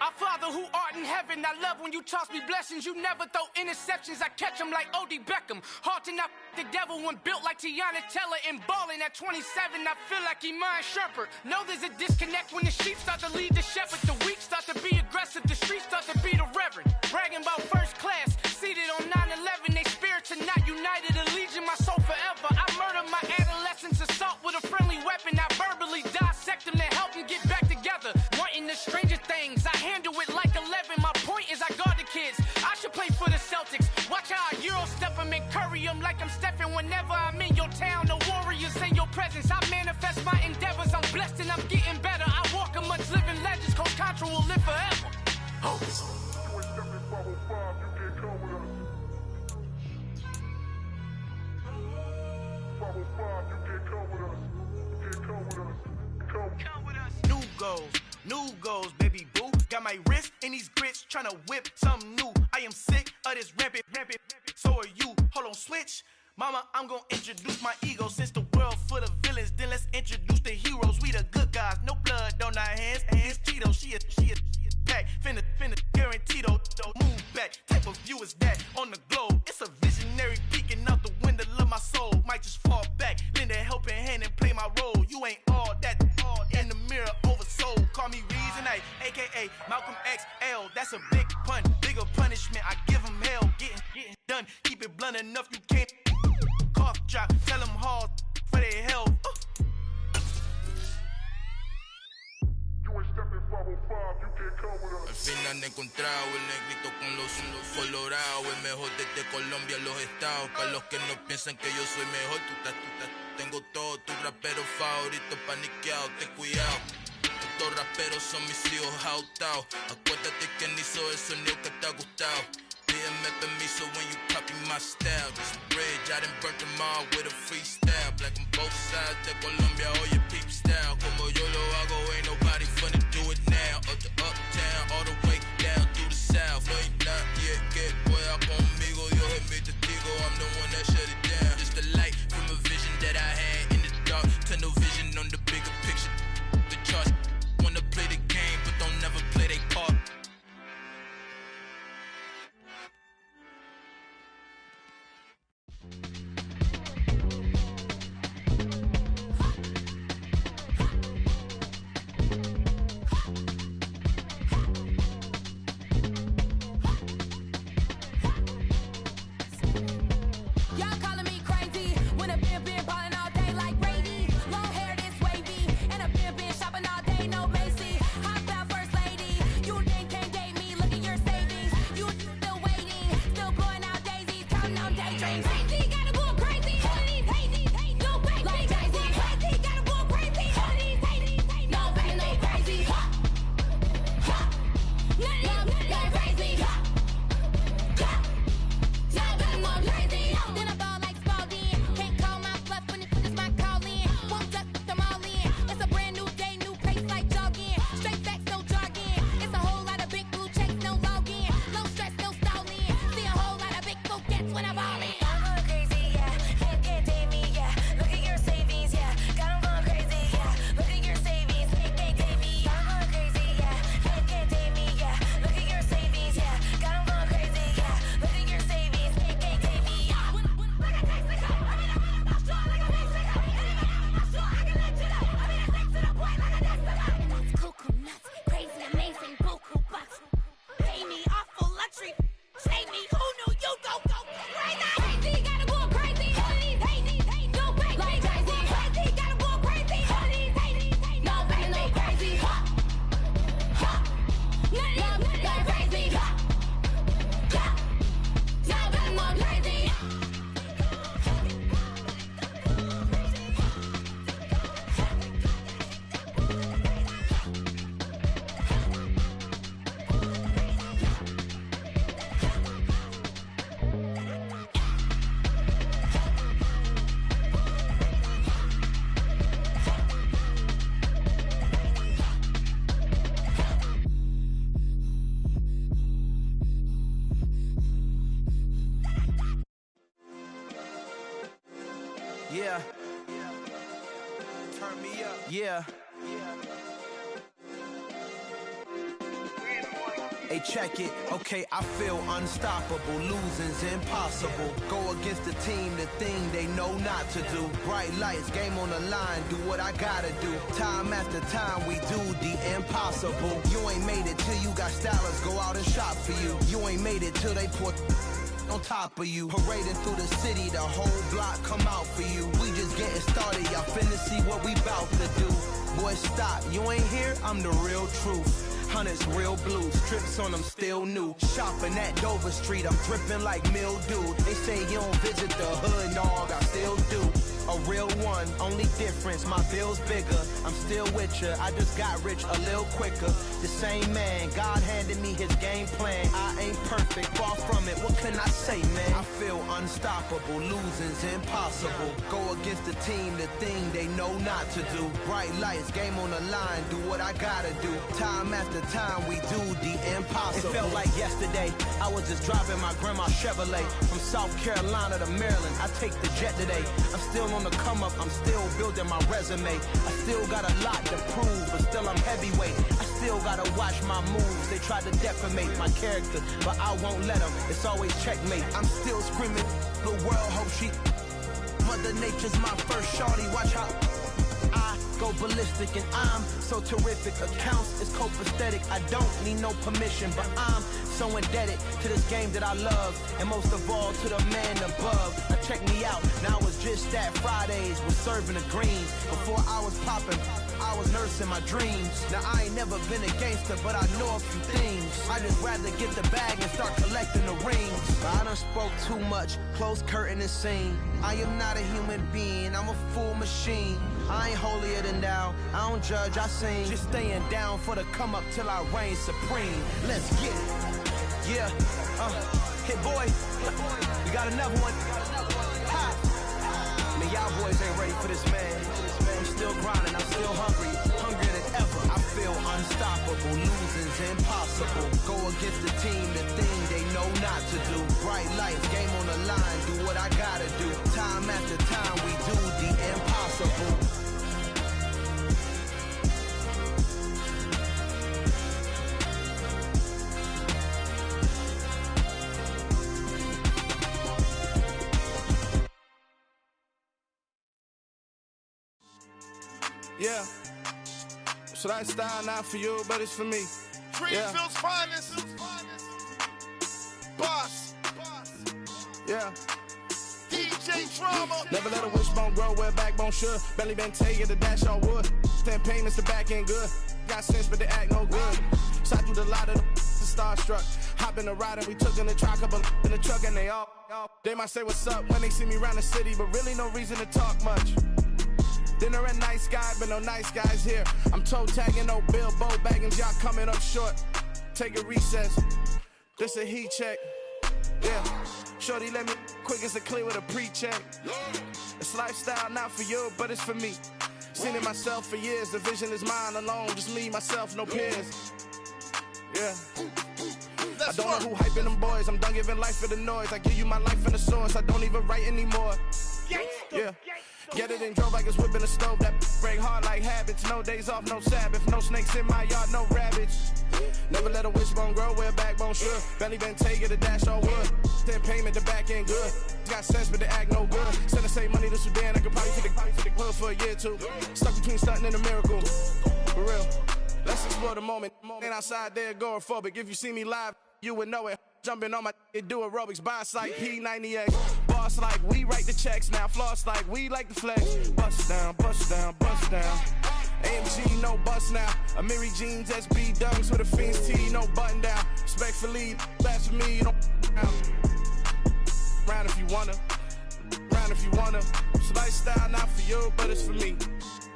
Our Father who art in heaven, I love when you toss me blessings. You never throw interceptions, I catch them like O.D. Beckham. Hard to knock the devil when built like Tiana Teller and balling at 27. I feel like Iman Shumpert. Know there's a disconnect when the sheep start to lead the shepherd. The weak start to be aggressive, the streets start to be the reverend. Bragging about first class, seated on 9/11. They spirits are not united, allegiance my soul forever. I murdered my adolescence, assault with a friendly weapon. I verbally dissect them to help them get back together. Wanting the stranger things, I handle it like 11. My point is I guard the kids. I should play for the Celtics. Watch how I Euro step them and curry them like I'm stepping. Whenever I'm in your town, the Warriors in your presence. I manifest my endeavors. I'm blessed and I'm getting better. I walk amongst living legends. Coach Contra will live forever. Oh. New goals, baby boo. Got my wrist in these grits, tryna whip something new. I am sick of this rampant. So are you. Hold on, switch. Mama, I'm gonna introduce my ego. Since the world full of villains, then let's introduce the heroes. We the good guys, no blood on our hands. Hands Tito, she a pack. Finna guaranteed move back. Type of view is that on the globe? It's a visionary peeking out the window of my soul. Might just fall back, lend a helping hand and play my role. You ain't all that in the mirror oversold. Call me Reason A, aka Malcolm XL. That's a big pun, bigger punishment. I give him hell, getting done. Keep it blunt enough, you can't cough drop. Tell them hard for their health. Al fin han encontrado el negrito con los colorados. El mejor desde Colombia, los estados. Para los que no piensan que yo soy mejor, tengo todos tus raperos favoritos paniqueados. Ten cuidado, estos raperos son mis hijos jautados. Acuérdate que ni hizo el sonido que te ha gustado. Pídeme permiso when you copy my style. This bridge, I done burnt them all with a freestyle. Black on both sides de Colombia, oye peep style. Como yo lo hago, ain't nobody finna do it now. Up to uptown, all the way down through the south. No hay nadie que pueda conmigo, Dios es mi testigo. I'm the one that shut it down. Just the light from a vision that I had in the dark. Tunnel vision on the bigger picture. The charts wanna play the game, but don't never play their part. Y'all calling me crazy Yeah. Turn me up. Yeah. Hey, check it. Okay, I feel unstoppable. Losing's impossible. Go against the team, the thing they know not to do. Bright lights, game on the line, do what I gotta do. Time after time, we do the impossible. You ain't made it till you got stylers go out and shop for you. You ain't made it till they put on top of you. Parading through the city, the whole block come out for you. We just getting started, y'all finna see what we bout to do. Boy, stop, you ain't here, I'm the real truth. Hunters, real blues, strips on them still new. Shopping at Dover Street, I'm dripping like mildew. They say you don't visit the hood, dog, I still do. A real one, only difference, my bill's bigger. I'm still with ya, I just got rich a little quicker. The same man, God handed me his game plan. I ain't perfect, far from it, what can I say, man? I feel unstoppable, losing's impossible. Go against the team, the thing they know not to do. Bright lights, game on the line, do what I gotta do. Time after time, we do the impossible. It felt like yesterday, I was just driving my grandma's Chevrolet. From South Carolina to Maryland, I take the jet today. I'm still on the come up, I'm still building my resume. I still got a lot to prove, but still I'm heavyweight. I still gotta watch my moves. They tried to defamate my character, but I won't let them. It's always checkmate. I'm still screaming, the world hope she. Mother Nature's my first shorty. Watch how I go ballistic, and I'm so terrific. Accounts is copacetic. I don't need no permission, but I'm so indebted to this game that I love, and most of all to the man above. Now check me out, now I was just at Fridays, was serving the greens. Before I was popping, I was nursing my dreams. Now I ain't never been a gangster, but I know a few things. I just rather get the bag and start collecting the rings. But I done spoke too much, close curtain and scene. I am not a human being, I'm a full machine. I ain't holier than thou, I don't judge, I sing. Just staying down for the come up till I reign supreme. Let's get it. Yeah, hit boy, we got another one. Ha! Man, y'all boys ain't ready for this, man. I'm still grinding, I'm still hungry, hungrier than ever. I feel unstoppable, losing's impossible. Go against the team, the thing they know not to do. Bright lights, game on the line, do what I gotta do. Time after time, we do the impossible. Yeah, so that style not for you, but it's for me. Greenfield's finest. Boss. Yeah. DJ Drama. Never let a wishbone grow where backbone should. Belly been taking the dash all wood. 10 payments, the back end good. Got sense, but they act no good. Shot through the lot of the starstruck. Hop in the ride and we took in the truck, couple in the truck, and they all. They might say what's up when they see me around the city, but really no reason to talk much. Dinner at nice guy, but no nice guys here. I'm toe tagging, no Bilbo baggins, y'all coming up short. Take a recess, this a heat check. Yeah, shorty let me quick as a clear with a pre-check. It's lifestyle not for you, but it's for me. Seen it myself for years, the vision is mine alone. Just me, myself, no peers. Yeah. I don't know who hyping them boys, I'm done giving life for the noise. I give you my life in the source, I don't even write anymore. Yeah. Get it and drove like it's whipping a stove. That break hard like habits. No days off, no Sabbath. No snakes in my yard, no rabbits. Never let a wishbone grow where backbone should. Belly been taking the dash all wood. 10 payment, the back end good. Got sense, but they act no good. Send the same money to Sudan. I could probably take the hood for a year or two. Stuck between stunting and a miracle. For real. Let's explore the moment. Ain't outside there agoraphobic. If you see me live, you would know it. Jumping on my do aerobics, boss like P90X. Boss like we write the checks now. Floss like we like the flex. Bust down, bust down, bust down. AMG, no bust now. Amiri jeans, SB dunks with a Fiends T, no button down. Respectfully, that's for me, you don't round if you wanna. Round if you wanna. It's lifestyle not for you, but it's for me.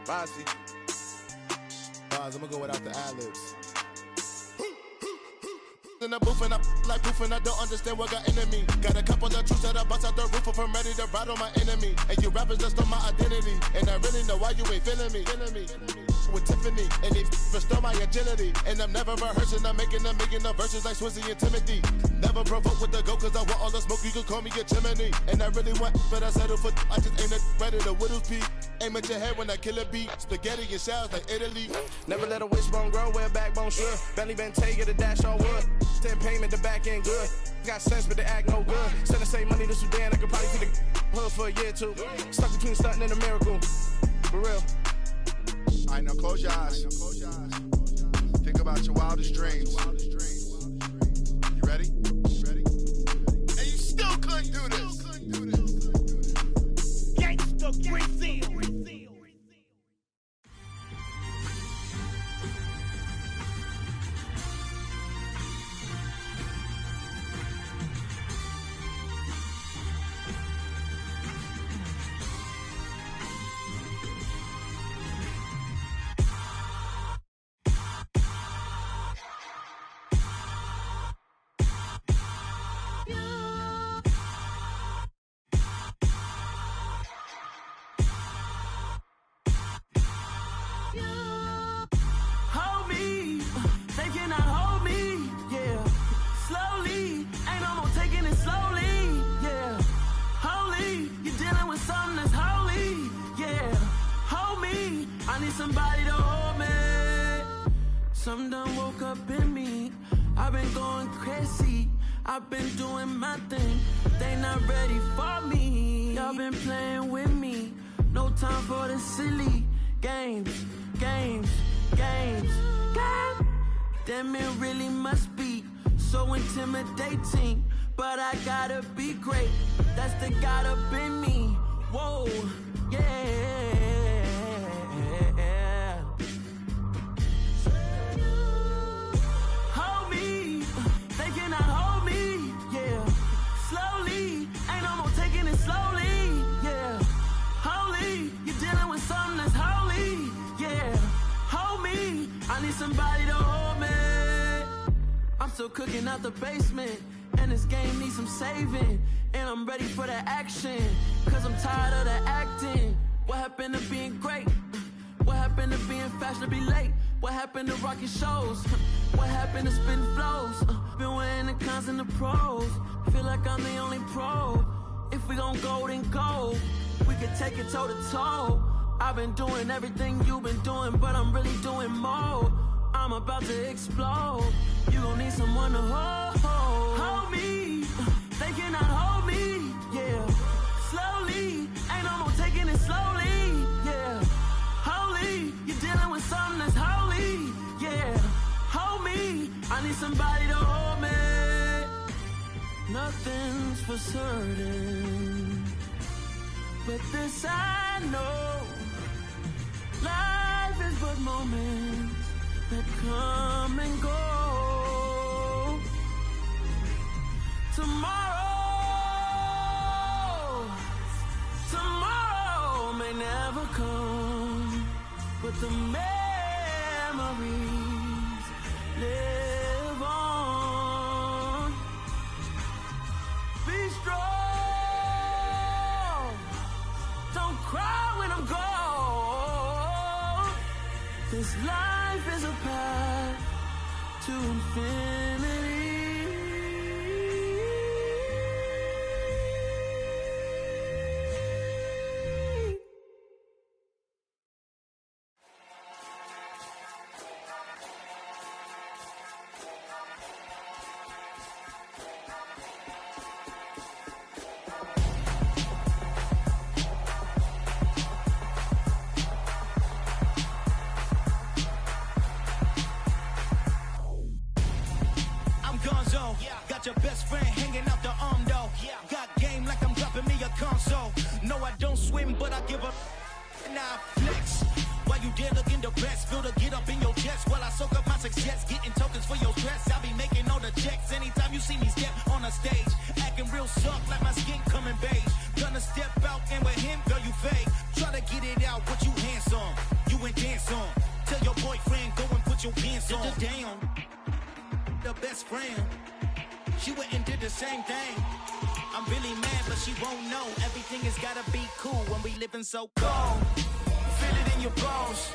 Bossy. Boz, I'm gonna go without the ad-libs. in the booth and I like proof and I don't understand what got into me. Got a couple of truths that I bust out the roof if I'm ready to ride on my enemy. And you rappers just stole my identity, and I really know why you ain't feeling me. With Tiffany, and they restore my agility. And I'm never rehearsing, I'm making a million of verses like Swizzy and Timothy. Never provoke with the go, cause I want all the smoke, you can call me a chimney. And I really want, but I settle for, I just ain't ready to Whittles peak. Aim at your head when I kill a beat. Spaghetti and shells like Italy. Never let a wishbone grow where a backbone should. Belly been take the dash all wood. 10 payment, the back end good. Got sense, but the act no good. Send the same money to Sudan, I could probably see the hood for a year or two. Stuck between stunting and a miracle. For real. Alright, now close your eyes. Think about your wildest dreams. You ready? And you still couldn't do this. Gangsta Brazil. Somebody to hold me. Something done woke up in me. I've been going crazy. I've been doing my thing. They not ready for me. Y'all been playing with me. No time for the silly games. Damn, it really must be so intimidating. But I gotta be great. That's the God up in me. Whoa, yeah. Somebody to hold me. I'm still cooking out the basement, and this game needs some saving. And I'm ready for the action, cause I'm tired of the acting. What happened to being great? What happened to being fashionably late? What happened to rocking shows? What happened to spitting flows? Been wearing the cons and the pros. Feel like I'm the only pro. If we gon' go, then go. We could take it toe to toe. I've been doing everything you've been doing, but I'm really doing more. I'm about to explode. You gon' need someone to hold me. They cannot hold me, yeah. Slowly, ain't no more taking it slowly, yeah. Holy, you're dealing with something that's holy, yeah. Hold me, I need somebody to hold me. Nothing's for certain, but this I know. Life is but moments that come and go. Tomorrow may never come, but the memories live on. Be strong, don't cry when I'm gone. This life is a path to infinity. Got your best friend hanging out the arm though. Got game like I'm dropping me a console. No, I don't swim, but I give up. Now flex. While you there looking the best, feel the get up in your chest while I soak up my success. Getting tokens for your stress. I be making all the checks anytime you see me step on a stage. Acting real soft like my skin coming beige. Gonna step out and with him, girl, you fake. Try to get it out, what you handsome. You ain't dance on. Tell your boyfriend, go and put your pants on. Damn. The best best friend. She went and did the same thing. I'm really mad, but she won't know. Everything has gotta be cool when we living so cold. Feel it in your bones.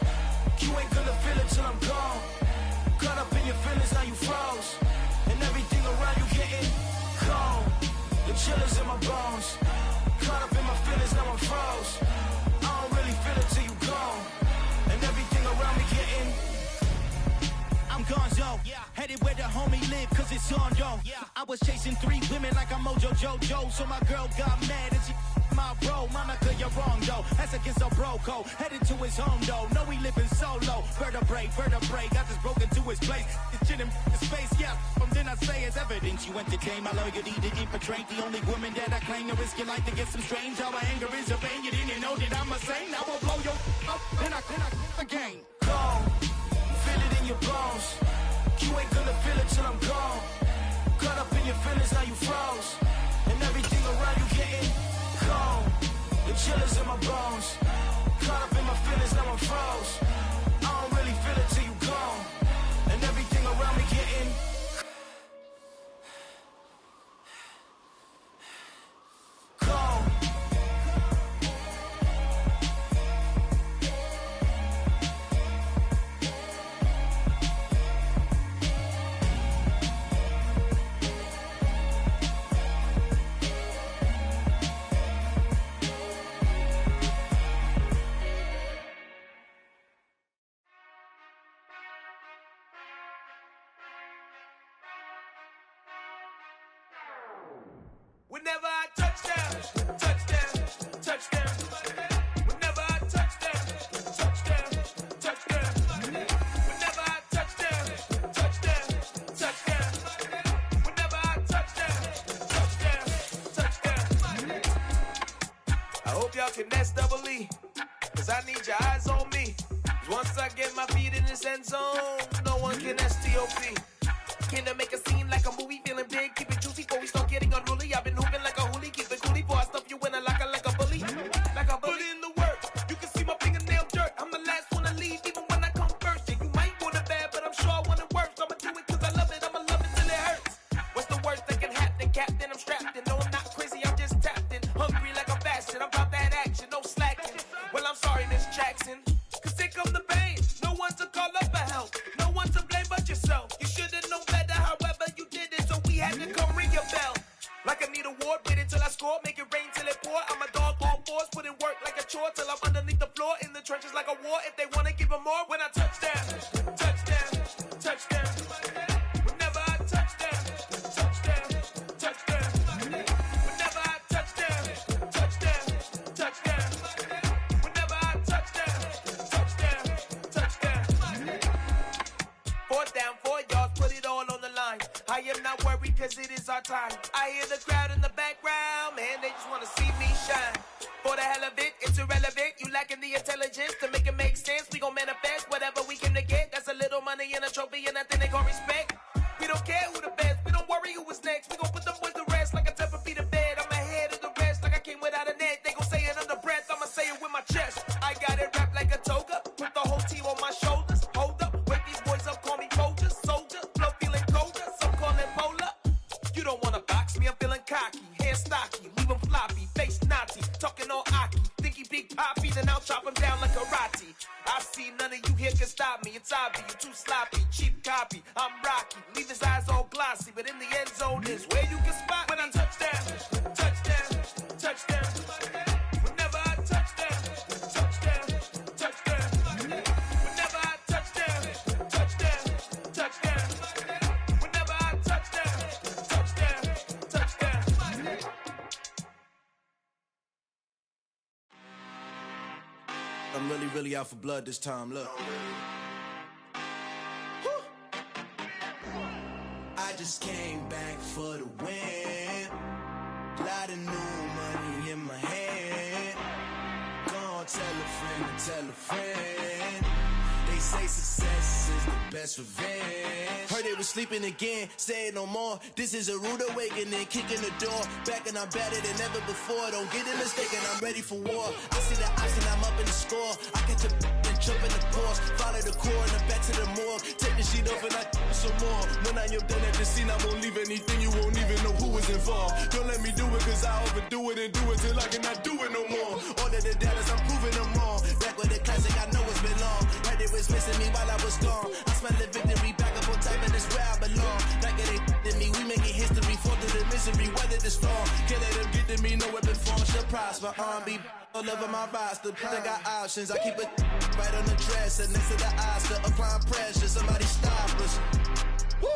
You ain't gonna feel it till I'm gone. Caught up in your feelings, now you froze. And everything around you getting cold. The chillers in my bones. Caught up in my feelings, now I'm froze. I don't really feel it till you gone. And everything around me getting I'm gonzo, headed where the homie live, cause it's on, yo. I was chasing 3 women like I'm Mojo Jojo, so my girl got mad and she my bro. Monica, you're wrong, though. That's against a bro code. Headed to his home, though. No, he living solo. Vertebrae, got this broken to his place. It's shit in his face, yeah. From then I say it's evidence you entertain my loyalty to infiltrate. The only woman that I claim to risk your life to get some strange. How my anger is a pain. You didn't know that I'm a saint. I will blow your up, then I again. Gone. Feel it in your bones. You ain't gonna feel it till I'm gone. Caught up in your feelings, now you froze. And everything around you getting cold. The chillers in my bones. Caught up in my feelings, now I'm froze. I don't really feel it till you gone. And everything around me getting cold. Whenever I touch down, touchdown, touchdown. Whenever I touch down, touchdown, touchdown. Whenever I touch down, touchdown, touchdown. Whenever I touch down, touchdown. I hope y'all can nest double E, cause I need your eyes on me. Once I get my feet in this end zone, no one can STOP. Can I make a scene like a movie, feeling big, keep it juicy before we start getting unruly. I've been hooping like a hoolie, keep it coolie before I stuff you in a locker like a bully. Like a bully. Put in the work, you can see my fingernail dirt. I'm the last one to leave, even when I come first. Yeah, you might want it bad, but I'm sure I want it worse. I'ma do it cause I love it, I'ma love it till it hurts. What's the worst that can happen, Captain? I'm strapped in, no I'm not crazy, I'm just tapped in. Hungry like I'm fasting, I'm about that action, no slacking. Well, I'm sorry, Miss Jackson, cause here come the pain. No one to call up for help, no one to blame but yourself. You should've known better, however you did it, so we had to come ring your bell. Like I need a ward, wait until I score, make it rain till it pour. I'm a dog on fours, put in work like a chore till I'm underneath the floor, in the trenches like a war. If they wanna give them more, when I touch down, touchdown, touchdown. Whenever I touch down, touchdown, touchdown. Whenever I touch down, touchdown, touchdown. Whenever I touch down, touchdown, touchdown. 4th down, 4 yards, put it all on the line. I am not worried cause it is our time. I hear the crowd in the background, man, they just wanna see me shine. For the hell of it, it's irrelevant. You lacking the intelligence to make it make sense. We gon' manifest whatever we came to get. That's a little money and a trophy and nothing they gon' respect. We don't care who the best, we don't worry who is next. We gon' put them boys to rest like a Tempur-Pedic to bed. I'm ahead of the rest like I came without a net. They gon' say it under breath, I'ma say it with my chest. I got it wrapped like a toga, put the whole team on my shoulders. Hold up, wake these boys up, call me Folger, soldier. Flow feeling colder, some call it polar. You don't wanna box me, I'm feeling cocky. Hair stocky, leave him floppy, face naughty. Talking all aki, think he big poppy, then I'll chop him down like karate. I see none of you here can stop me. It's obvious, you too sloppy, cheap copy. I'm Rocky, leave his eyes all glossy, but in the end zone is where you can spot when I touch down, touchdown, touchdown. Whenever I touch down, touchdown, touchdown. Whenever I touch down, touchdown, touchdown. Whenever I touch down, touchdown, touchdown. I'm really out for blood this time, look. I just came back for the win. Lot of new money in my hand. Gonna tell a friend to tell a friend. They say success is the best revenge. Heard they was sleeping again, say it no more. This is a rude awakening, kicking the door. Back and I'm better than ever before. Don't get it mistaken, I'm ready for war. I see the option, I'm up in the score. I get to and jump in the course. Follow the core and the back to the morgue. Take the sheet off and I some more. When I am done at the scene, I won't leave anything. You won't even know who was involved. Don't let me do it, cause I overdo it and do it till I cannot do it no more. All of the doubters, I'm proving them wrong. Back with the classic, I know it's been long. Heard it was missing me while I was gone. I smell the victory, back up on time, and it's where I belong. Like it ain't to me, we making history. Fall through the misery, weather the storm. Can't let them get to me, no weapon form shall prosper. R&B all over my roster. I got options, I keep it right on the dresser. Next to the Oscar, applying pressure, somebody stop us. Woo!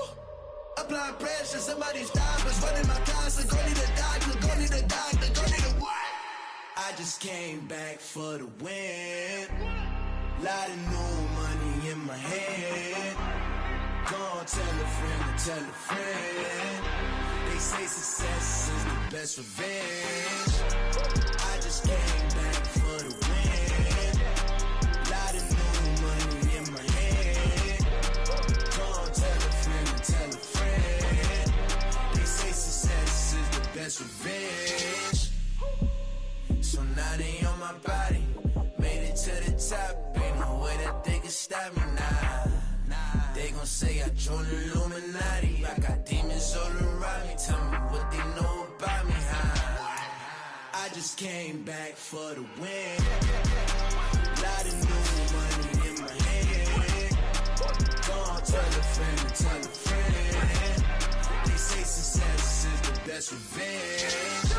Applying pressure, somebody stop us. Running my concert, go need a doctor, go need a doctor, go need a what? I just came back for the win. Lot of new money in my head. Go tell a friend to tell a friend. They say success is the best revenge. I just came back for the win. Lot of new money in my head. Go tell a friend to tell a friend. They say success is the best revenge. So now they on my body. Made it to the top. Ain't no way that they can stop me now. They gon' say I joined the Illuminati. I got demons all around me. Tell me what they know about me, huh? I just came back for the win. Lot of new money in my head. Gonna tell a friend to tell a friend. They say success is the best revenge.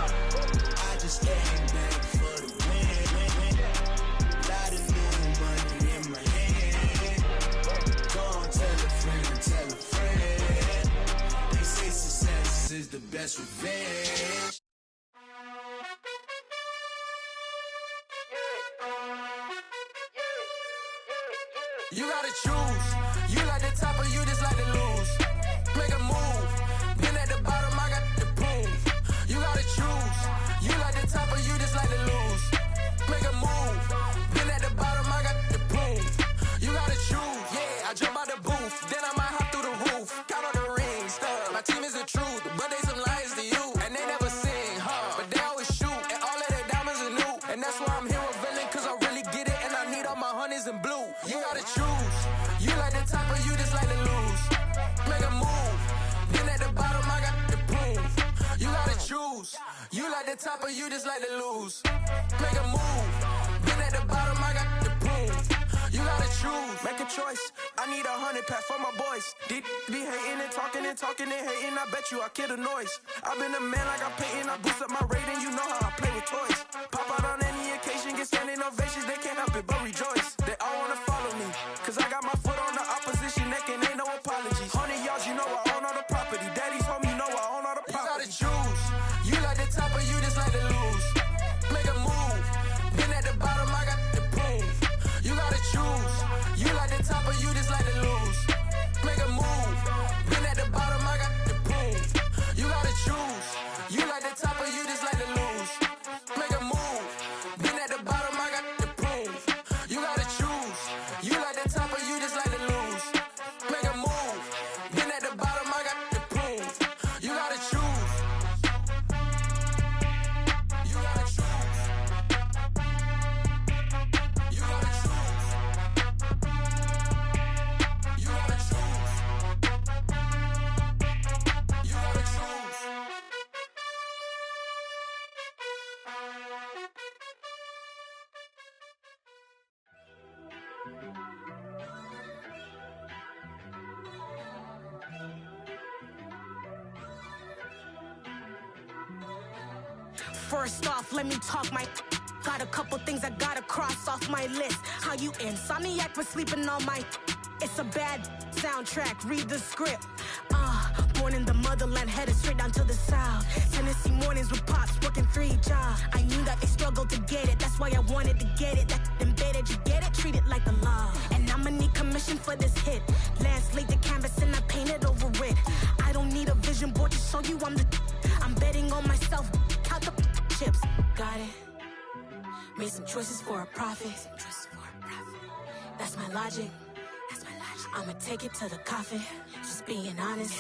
I just came back for the win. Lot of new money in my head. Gonna tell a friend to tell a friend. They say success is the best revenge. You gotta choose. You like the top or you just like to lose. Make a move. Been at the bottom, I got the proof. You gotta choose. You like the top or you just like to lose. Make a move. Been at the bottom, I got the proof. You gotta choose. Yeah, I jump out the booth. Then I might hop through the roof. Count on the rings. My team is the truth, but they some liars to you. And they never sing, but they always shoot. And all of their diamonds are new. And that's why I'm here revealing, cause I really get it. And I need all my honeys in blue. You gotta choose. You like the top or you just like to lose. Make a move. Been at the bottom, I got the proof. You gotta choose. You like the top or you just like to lose. Make a move. Been at the bottom, I got the proof. You gotta choose. Make a choice. I need 100 pack for my boys. Deep be hating and talking and hating. I bet you I kill the noise. I've been a man like I'm painting. I boost up my rating. You know how I play with toys. Pop out on any occasion, get standing ovations. They can't help it but rejoice. They all wanna follow me, cause I got my foot on the opposition neck and ain't no apologies. 100 yards, you know I own all the property. Daddy's home, you know I own all the property. You gotta choose. You like the top or you just like to lose. Make a move. Been at the bottom, I got the proof. You gotta choose. You like the top or you just like to lose. Make a move. Been at the bottom, I got the proof. You gotta choose. You like the top or you just like to lose. Make a move. Been at the bottom, I got the proof. You gotta choose. You like the top or you just like to lose. Make a move. Been at the bottom, I got the proof. You gotta choose. You gotta choose. You gotta choose. You gotta choose. You gotta choose. First off, let me talk my. Got a couple things I gotta cross off my list. How you insomniac for sleeping on my. It's a bad soundtrack, read the script. Born in the motherland, headed straight down to the south. Tennessee mornings with pops, working 3 jobs. I knew that they struggled to get it, that's why I wanted to get it. That embedded, you get it, treat it like the law. And I'ma need commission for this hit. Last laid the canvas and I painted over it. I don't need a vision board to show you I'm betting on myself, count the chips. Got it. Made some choices for a profit. That's my logic. I'ma take it to the coffin, just being honest.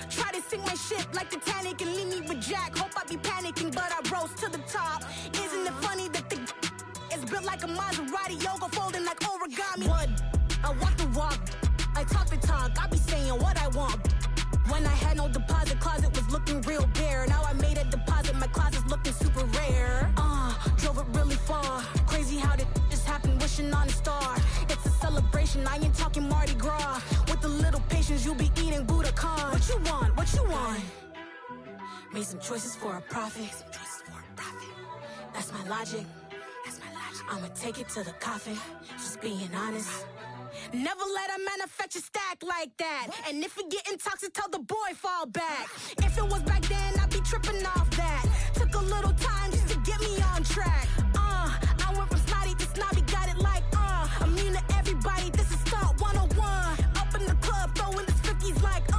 Try to sink my ship like Titanic and leave me with Jack. Hope I be panicking, but I rose to the top. Isn't it funny that the is built like a Maserati, yoga folding like origami? What? I walk the walk, I talk the talk, I be saying what I want. When I had no deposit, closet was looking real bare. Now I made a deposit, my closet's looking super rare. Drove it really far. Crazy how did just happen, wishing on a star. It's a celebration, I ain't talking Mardi Gras. With a little patience, you'll be eating Budokan. What you want? What you want? Made some choices for a profit. That's my logic. I'ma take it to the coffin. Just being honest. Never let a manufacture stack like that. And if it getting toxic, tell the boy fall back. If it was back then, I'd be tripping off that. Took a little time just to get me on track. I went from snotty to snobby, got it like immune to everybody, this is Stunt 101. Up in the club, throwing the 50s like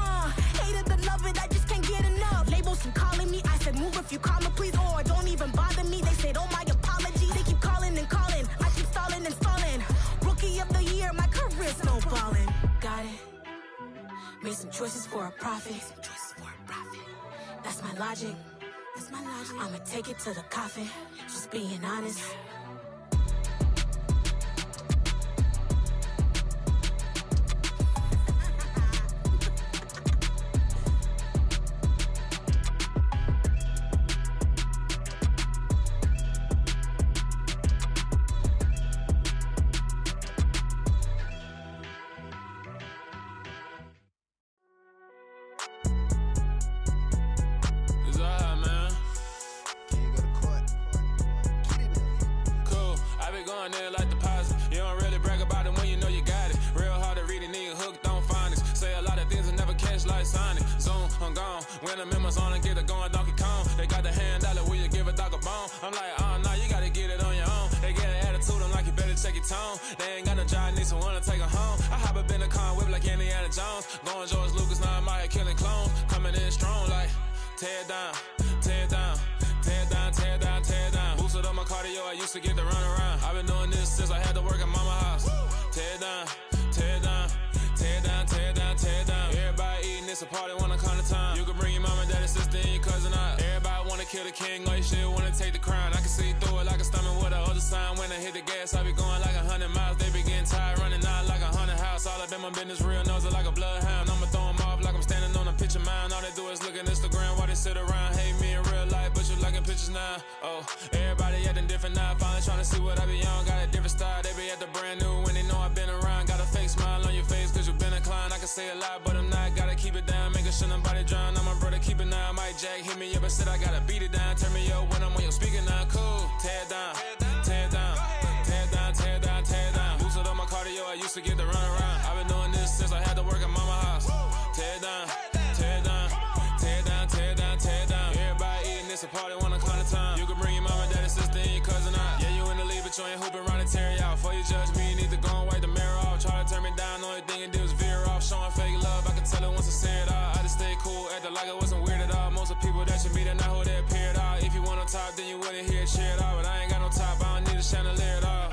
hate it or love it, I just can't get enough. Labels from calling me, I said move if you call me please, or don't even bother me. They said oh my apologies, they keep calling and calling, I keep stalling and stalling. Rookie of the year, my career snowballing. Got it. Made some choices for a profit. That's my logic. I'ma take it to the coffin. Just being honest. When the members on and get it going Donkey Kong, they got the hand dollar, will you give a dog a bone? I'm like, nah, you gotta get it on your own. They get an attitude, I'm like, you better check your tone. They ain't got no job, need someone to take her home. I hop up in the car, whip like Indiana Jones. Going George Lucas, now I'm out here killing clones. Coming in strong like, tear down, tear down, tear down, tear down, tear down. Boosted up my cardio, I used to get to run around. I've been doing this since I had to work at mama house. Tear down, tear down, tear down, tear down, tear down. Everybody eating, it's a party, wanna come to time. You can bring your mama, daddy, sister, and your cousin out. Everybody wanna kill the king, or you shit wanna take the crown. I can see through it like a stomach with a other sign. When I hit the gas, I be going like 100 miles. They be getting tired, running out like 100 house. All up in my business, real nose it like a bloodhound. I'ma throw them off like I'm standing on a picture mound. All they do is look at Instagram while they sit around. Hate me in real life, but you liking pictures now. Oh, everybody acting different now. Finally trying to see what I be on. Got a different style, they be at the brand new when they know I've been around. Got a fake smile on your face cause you been inclined. I can say a lot, but I'm not. Gotta keep it down, making sure nobody drown. I'm my brother, keep it now. Mike Jack hit me up and said I gotta beat it down. Turn me up when I'm on your speaker now. Cool, tear down, tear down, tear down, tear down, tear down. Boosted up my cardio, I used to get to run around. I've been doing this since I had to work at mama house. Tear down, tear down, tear down, tear down, tear down. Everybody eating, it's a party, wanna come to time. You can bring your mama, daddy, sister, and your cousin out. Yeah, you in the lead, but you ain't hooping around and tear out. Before you judge me, you need to go and wipe the mirror off. Try to turn me down, only thing you did was veer off. Showing fake love, I can tell it once I say it all. I just stay cool, acting like it wasn't weird at all. Most of the people that you meet are not who they appear at all. If you want on top, then you wouldn't hear it cheer at all. But I ain't got no top, I don't need a chandelier at all.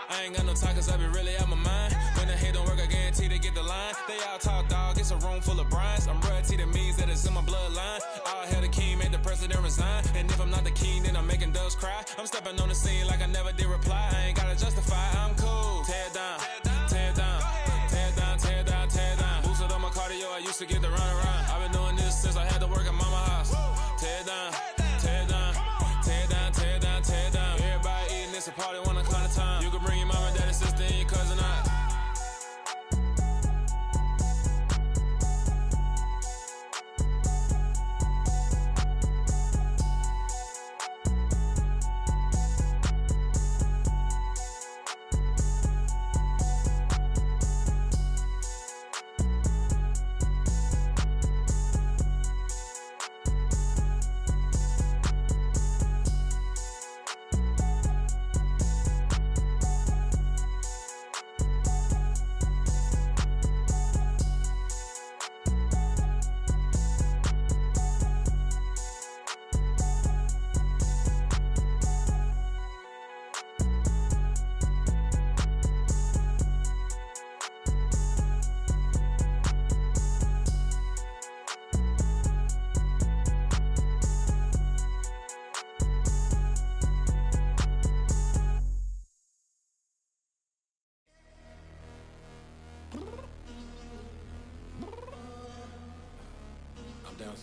I ain't got no talk cause I be really out my mind. When the hate don't work, I guarantee they get the line. They all talk dog, it's a room full of brines. I'm royalty, that means that it's in my bloodline. All hail the king, made the president resign. And if I'm not the king, then I'm making doves cry. I'm stepping on the scene like I never did reply. I ain't gotta justify, I'm cool. Tear down, tear down, tear down, tear down, tear down. Boosted up my cardio, I used to get to run around. I've been doing this since I had to work at mama house. Tear down, tear down, tear down, tear down, tear down. Everybody eating, it's a party, wanna come to time. You can bring your mama, daddy, sister, and your cousin out.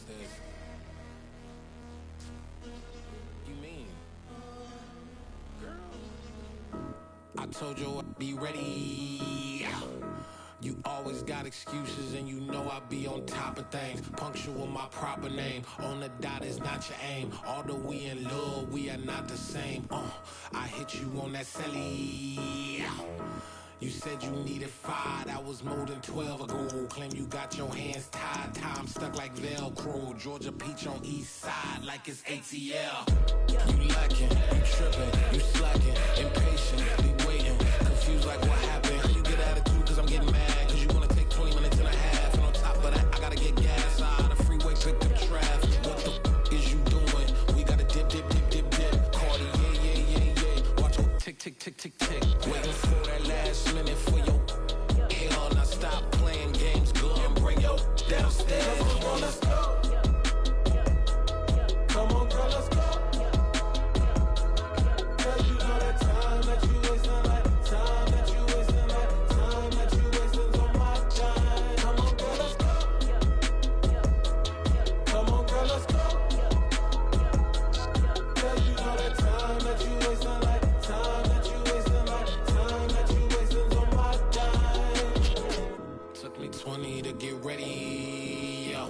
this. You mean? Girl. I told you I'd be ready. You always got excuses and you know I be on top of things. Punctual my proper name. On the dot is not your aim. Although we in love, we are not the same. I hit you on that celly. You said you needed 5, that was more than 12 ago. Claim you got your hands tied, time stuck like Velcro. Georgia Peach on east side like it's ATL. You lacking, you tripping, you slacking, impatient, be waiting, confused like what happened. How you get attitude cause I'm getting mad, cause you wanna take 20 minutes and a half. And on top of that, I gotta get gas out of the freeway, pick up traffic. What the is you doing? We gotta dip, dip, dip, dip, dip. Cardi, yeah. Watch your tick, tick, tick, tick, tick. Waiting for that last minute for your hell. Now stop playing games, go and bring your downstairs. Come on, let's go. Come on, girl, let's go. Girl, you know that time that you wasting, like time that you wasting, like time that you wasting on my time. Come on, girl, let's go. Come on, girl, let's go. Girl, you know that time that you wasting, like time that you wasting, like time that you wasting on my time. Took me 20 to get ready, yo.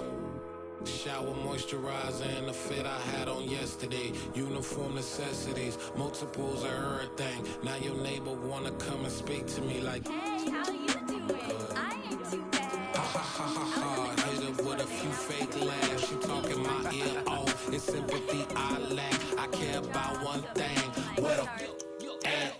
Shower moisturizer and the fit I had on yesterday. Uniform necessities, multiples of everything. Now your neighbor wanna come and speak to me like, hey, how you doing? I ain't too bad. Ha ha ha ha ha. Hit her with a few fake laughs. She talking my ear off. It's sympathy I lack. I care about one thing. What a and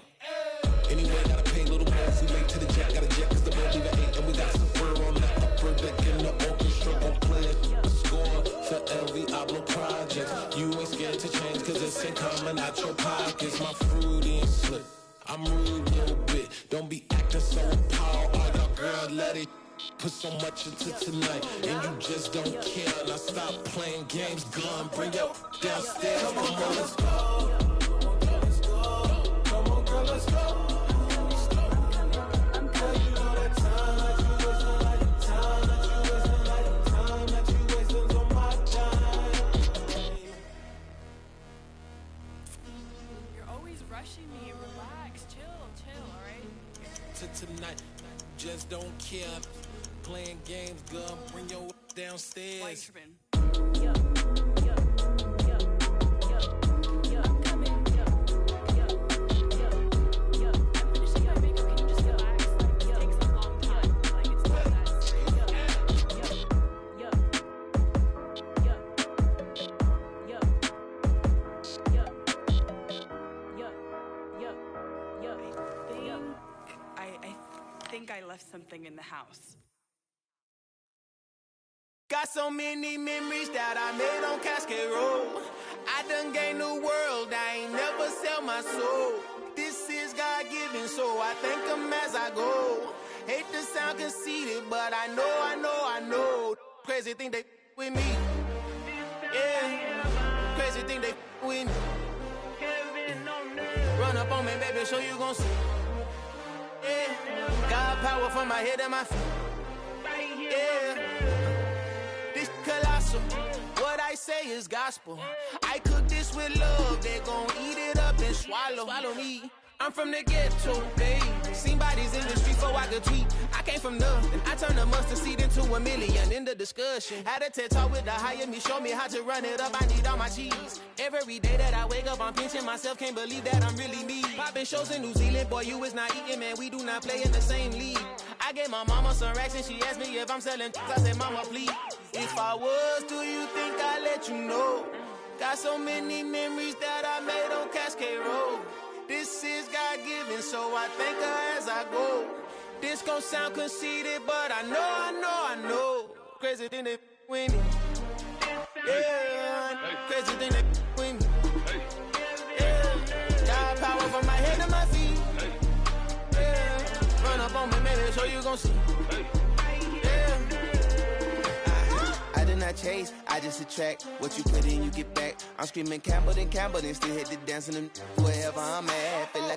anyway, gotta pay a little more. We late to the jet, gotta jet cause the boat leave at 8. And we got some fur on the upper deck in the orchestra. Gon' play a score for every album project. You ain't scared to change cause it's ain't coming out your pockets. My fruity and slip, I'm rude a little bit. Don't be acting so appalled. All y'all girl, let it put so much into tonight. And you just don't care. Now stop playing games, gun, bring your downstairs. Come on, let's go. Come on, girl, let's go. Rushing me, relax, chill, alright? Tonight, just don't care. Playing games, girl, bring your downstairs. Why you tripping? I left something in the house. Got so many memories that I made on Cascade Road. I done gained the world, I ain't never sell my soul. This is God-given, so I thank him as I go. Hate to sound conceited, but I know. Crazy thing they with me. Yeah, crazy thing they with me. Run up on me, baby, so you gon' see. Yeah, God power from my head and my feet. Yeah, this colossal. What I say is gospel. I cook this with love. They gon' eat it up and swallow me. I'm from the ghetto, babe. Seen bodies in the street before I could tweet. I came from nothing. I turned a mustard seed into $1 million in the discussion. Had a TED talk with the hire me, show me how to run it up. I need all my cheese. Every day that I wake up, I'm pinching myself. Can't believe that I'm really me. Popping shows in New Zealand, boy, you is not eating, man. We do not play in the same league. I gave my mama some racks and she asked me if I'm selling. I said, mama, please. If I was, do you think I'd let you know? Got so many memories that I made on Cascade Road. This is God-given, so I thank her as I go. This gon' sound conceited, but I know. Crazy thing they with me. Yeah, crazy thing they with me. Yeah, God power from my head to my feet. Yeah, run up on me, maybe, so you gon' see. Yeah. I did not chase, I just attract. What you put in, you get back. I'm screaming Campbell, then still hit the dancing and wherever I'm at. Feel like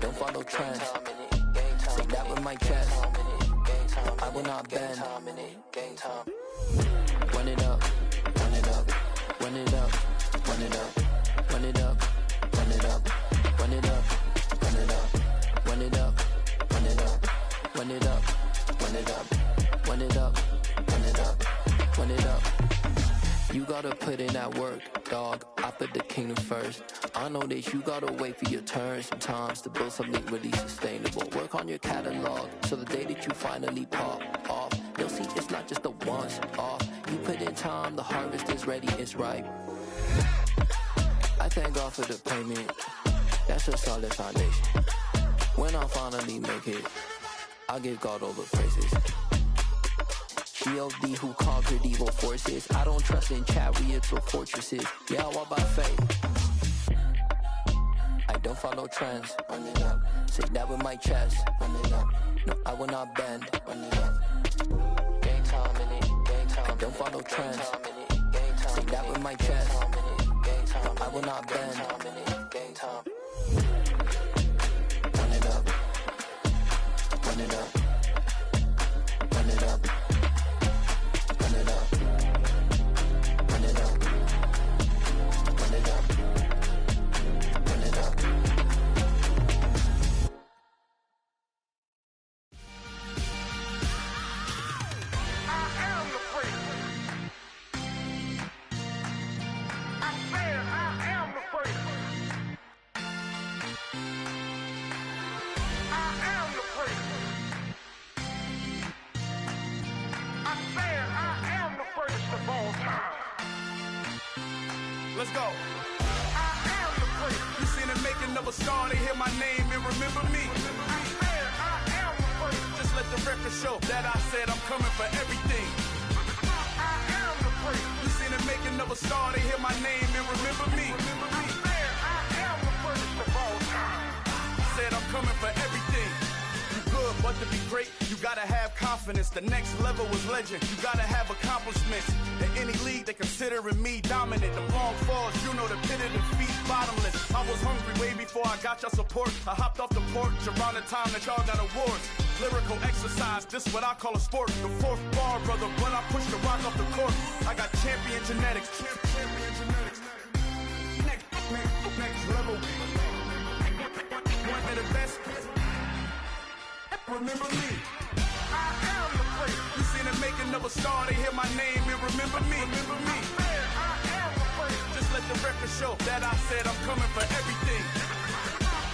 don't follow trends. Say that with my chest. I will not bend. Run it up, run it up, run it up, run it up, run it up, run it up, run it up, run it up, run it up, run it up, run it up, run it up, run it up, run it up, run it up. You gotta put in that work, dog. I put the kingdom first. I know that you gotta wait for your turn sometimes to build something really sustainable. Work on your catalog so the day that you finally pop off, you'll see it's not just a once off. You put in time, the harvest is ready, it's ripe. I thank God for the payment. That's a solid foundation. When I finally make it, I give God all the praises. G.O.D. who conquered evil forces. I don't trust in chariots or fortresses. Yeah, I walk by faith. I don't follow trends. Run it up. Say that with my chest. Run it up. No, I will not bend. Run it up. Gang time in it. Gang time. I don't follow trends. Say that with my chest. No, I will not bend. Gang time. Run it up. Run it up. Run it up. Run it up. Run it up. Run it up. Run it up. I am the freak. I said I am the freak. I am the freak. I said I am the greatest of all time. Let's go. I am the freak. You seen the making of a star, they hear my name and remember me. I said I am the freak. Just let the record show that I said I'm coming for everything. I am the freak. You seen the making of a star, they hear my name and remember me. I said I am the greatest of all time. Said I'm coming for everything. You good, but to be great, you gotta have confidence. The next level was legend. You gotta have accomplishments. In any league, they considering me dominant. The long falls, you know the pit of defeat, bottomless. I was hungry way before I got your support. I hopped off the porch around the time that y'all got awards. Lyrical exercise, this what I call a sport. The fourth bar, brother, when I push the rock off the court. I got champion genetics. Champion genetics. Next level. One of the best. Remember me. I am the freak. You seen the making of a star, they hear my name and remember me. Remember me. I said I am the freak. Just let the record show that I said I'm coming for everything.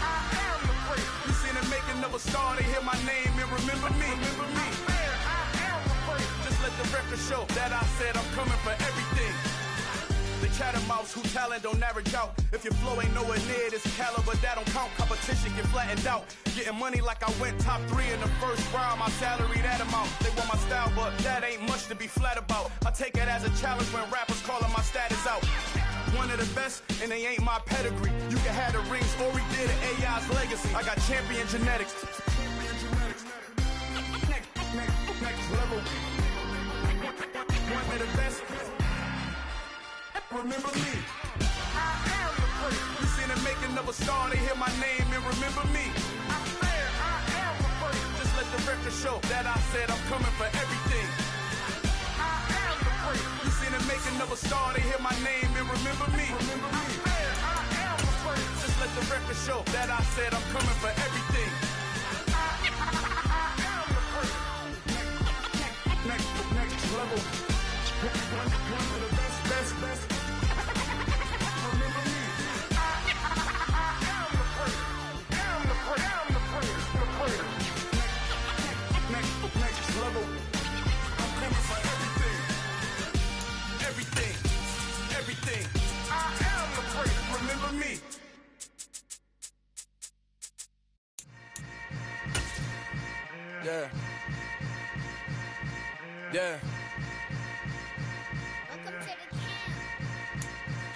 I am the freak. You seen the making of a star, they hear my name and remember me. Remember me. I said I am the freak. Just let the record show that I said I'm coming for everything. The catamounts who talent don't average out. If your flow ain't nowhere near this caliber, that don't count. Competition get flattened out. Getting money like I went top 3 in the first round. My salary that amount. They want my style, but that ain't much to be flat about. I take it as a challenge when rappers calling my status out. One of the best, and they ain't my pedigree. You can have the rings, or we did it, AI's legacy. I got champion genetics. Next level. One of the best. Remember me. I am the freak. You seen the making of a star, they hear my name and remember me. I said I am the freak. Just let the record show that I said I'm coming for everything. I am the freak. You seen the making of a star, they hear my name and remember me. Remember me. I said I am the freak. Just let the record show that I said I'm coming for everything. I am the freak. Next level. One of the best. Remember me. I am the freak. Am the freak. Am the freak. The freak. Next level. I'm coming for everything. Everything. I am the freak. Remember me. Yeah.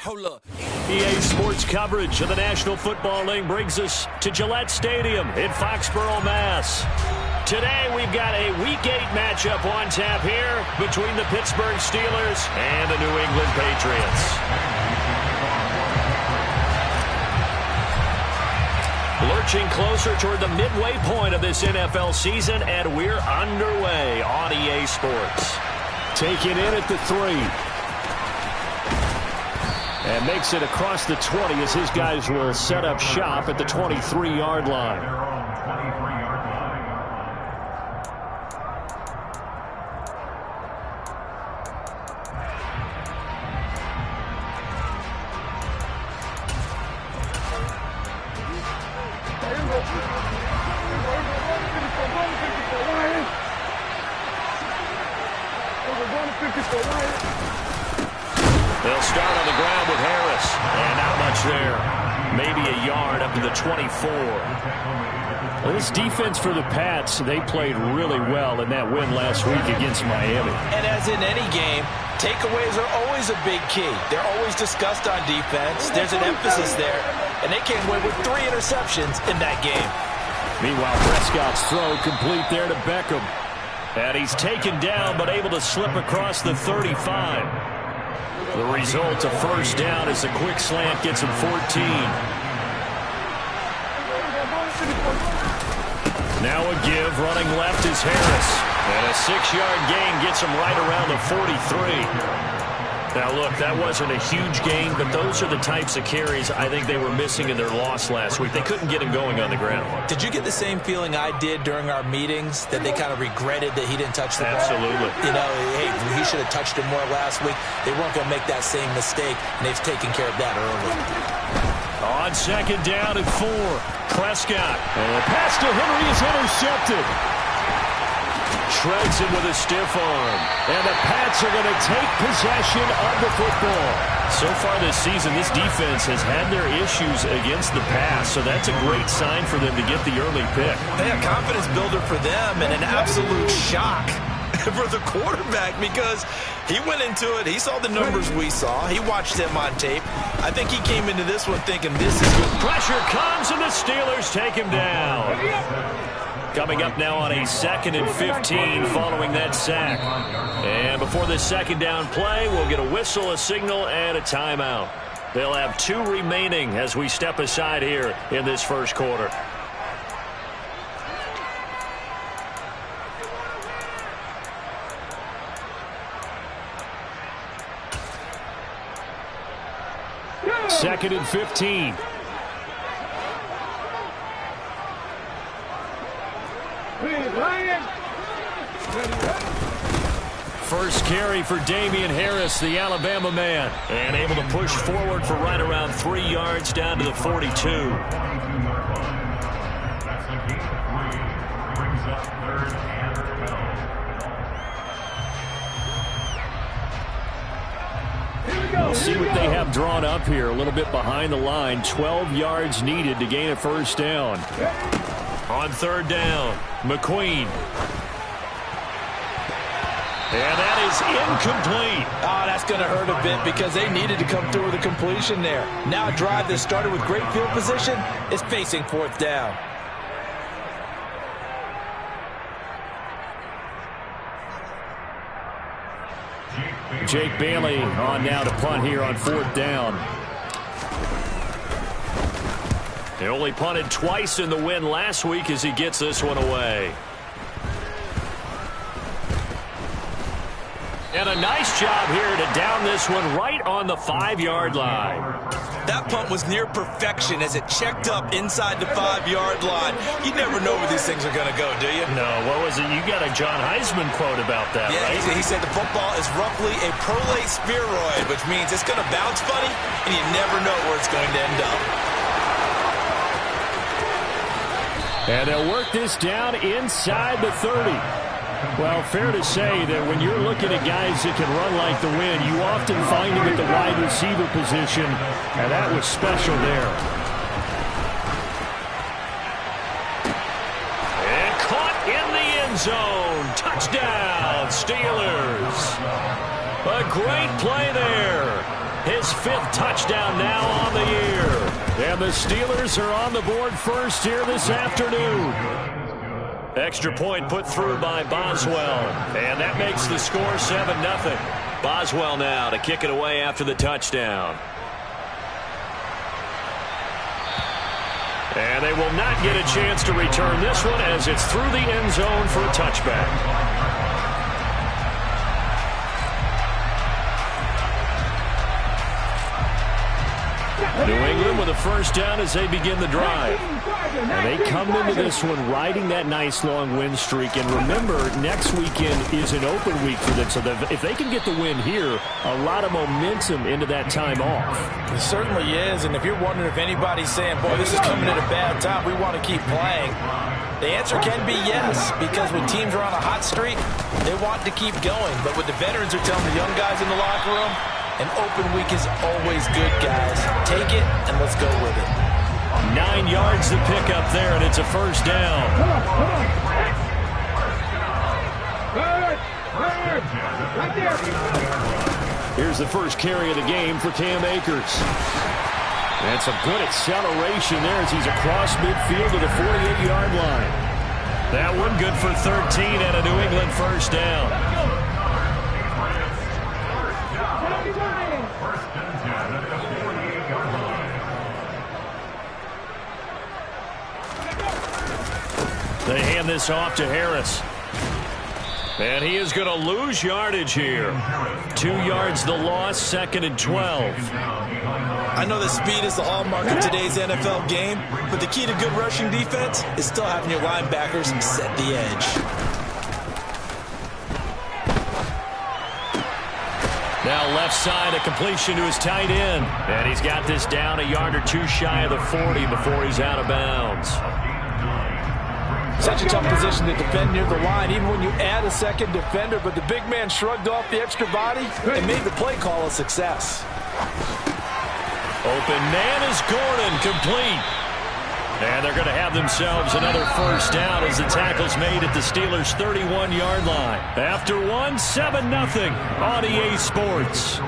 Hold up. EA Sports coverage of the National Football League brings us to Gillette Stadium in Foxborough, Mass. Today we've got a Week 8 matchup on tap here between the Pittsburgh Steelers and the New England Patriots. Lurching closer toward the midway point of this NFL season, and we're underway on EA Sports. Taken in at the 3. And makes it across the 20 as his guys will set up shop at the 23-yard line. They'll start on the ground with Harris. And not much there. Maybe a yard up to the 24. Well, this defense for the Pats, they played really well in that win last week against Miami. And as in any game, takeaways are always a big key. They're always discussed on defense. There's an emphasis there. And they came away with 3 interceptions in that game. Meanwhile, Prescott's throw complete there to Beckham. And he's taken down but able to slip across the 35. The result, a first down as a quick slant gets him 14. Now a give, running left is Harris. And a 6-yard gain gets him right around the 43. Now, look, that wasn't a huge gain, but those are the types of carries I think they were missing in their loss last week. They couldn't get him going on the ground. Did you get the same feeling I did during our meetings, that they kind of regretted that he didn't touch the ball? Absolutely. You know, hey, he should have touched it more last week. They weren't going to make that same mistake, and they've taken care of that early. On second down and 4, Prescott. And the pass to Henry is intercepted. Shreds him with a stiff arm. And the Pats are going to take possession of the football. So far this season, this defense has had their issues against the pass, so that's a great sign for them to get the early pick. Hey, a confidence builder for them and an absolute shock for the quarterback, because he went into it, he saw the numbers we saw, he watched them on tape. I think he came into this one thinking this is good. Pressure comes and the Steelers take him down. Coming up now on a 2nd and 15 following that sack. And before this second down play, we'll get a whistle, a signal, and a timeout. They'll have 2 remaining as we step aside here in this first quarter. Second and 15. First carry for Damian Harris, the Alabama man. And able to push forward for right around 3 yards down to the 42. See what they have drawn up here, a little bit behind the line. 12 yards needed to gain a first down. On third down, McQueen. And that is incomplete. Oh, that's going to hurt a bit because they needed to come through with a completion there. Now a drive that started with great field position is facing 4th down. Jake Bailey on now to punt here on 4th down. They only punted twice in the win last week as he gets this one away. And a nice job here to down this one right on the 5-yard line. That punt was near perfection as it checked up inside the 5-yard line. You never know where these things are going to go, do you? No, what was it? You got a John Heisman quote about that, yeah, right? He said the football is roughly a prolate spheroid, which means it's going to bounce funny, and you never know where it's going to end up. And they'll work this down inside the 30. Well, fair to say that when you're looking at guys that can run like the wind, you often find them at the wide receiver position, and that was special there. And caught in the end zone. Touchdown, Steelers. A great play there. His 5th touchdown now on the year. And the Steelers are on the board first here this afternoon. Extra point put through by Boswell. And that makes the score 7-0. Boswell now to kick it away after the touchdown. And they will not get a chance to return this one as it's through the end zone for a touchback. New England with a first down as they begin the drive. And they come into this one riding that nice long win streak. And remember, next weekend is an open week for them. So if they can get the win here, a lot of momentum into that time off. It certainly is. And if you're wondering if anybody's saying, boy, this is coming at a bad time, we want to keep playing, the answer can be yes. Because when teams are on a hot streak, they want to keep going. But what the veterans are telling the young guys in the locker room, an open week is always good, guys. Take it, and let's go with it. 9 yards to pick up there, and it's a first down. Here's the first carry of the game for Cam Akers. And some good acceleration there as he's across midfield to the 48-yard line. That one good for 13 and a New England first down. They hand this off to Harris. And he is going to lose yardage here. 2 yards the loss, 2nd and 12. I know that speed is the hallmark of today's NFL game, but the key to good rushing defense is still having your linebackers set the edge. Now left side, a completion to his tight end. And he's got this down a yard or two shy of the 40 before he's out of bounds. Such a tough position to defend near the line, even when you add a second defender. But the big man shrugged off the extra body and made the play call a success. Open man is Gordon, complete. And they're going to have themselves another first down as the tackle's made at the Steelers' 31-yard line. After one, 7-0 on EA Sports.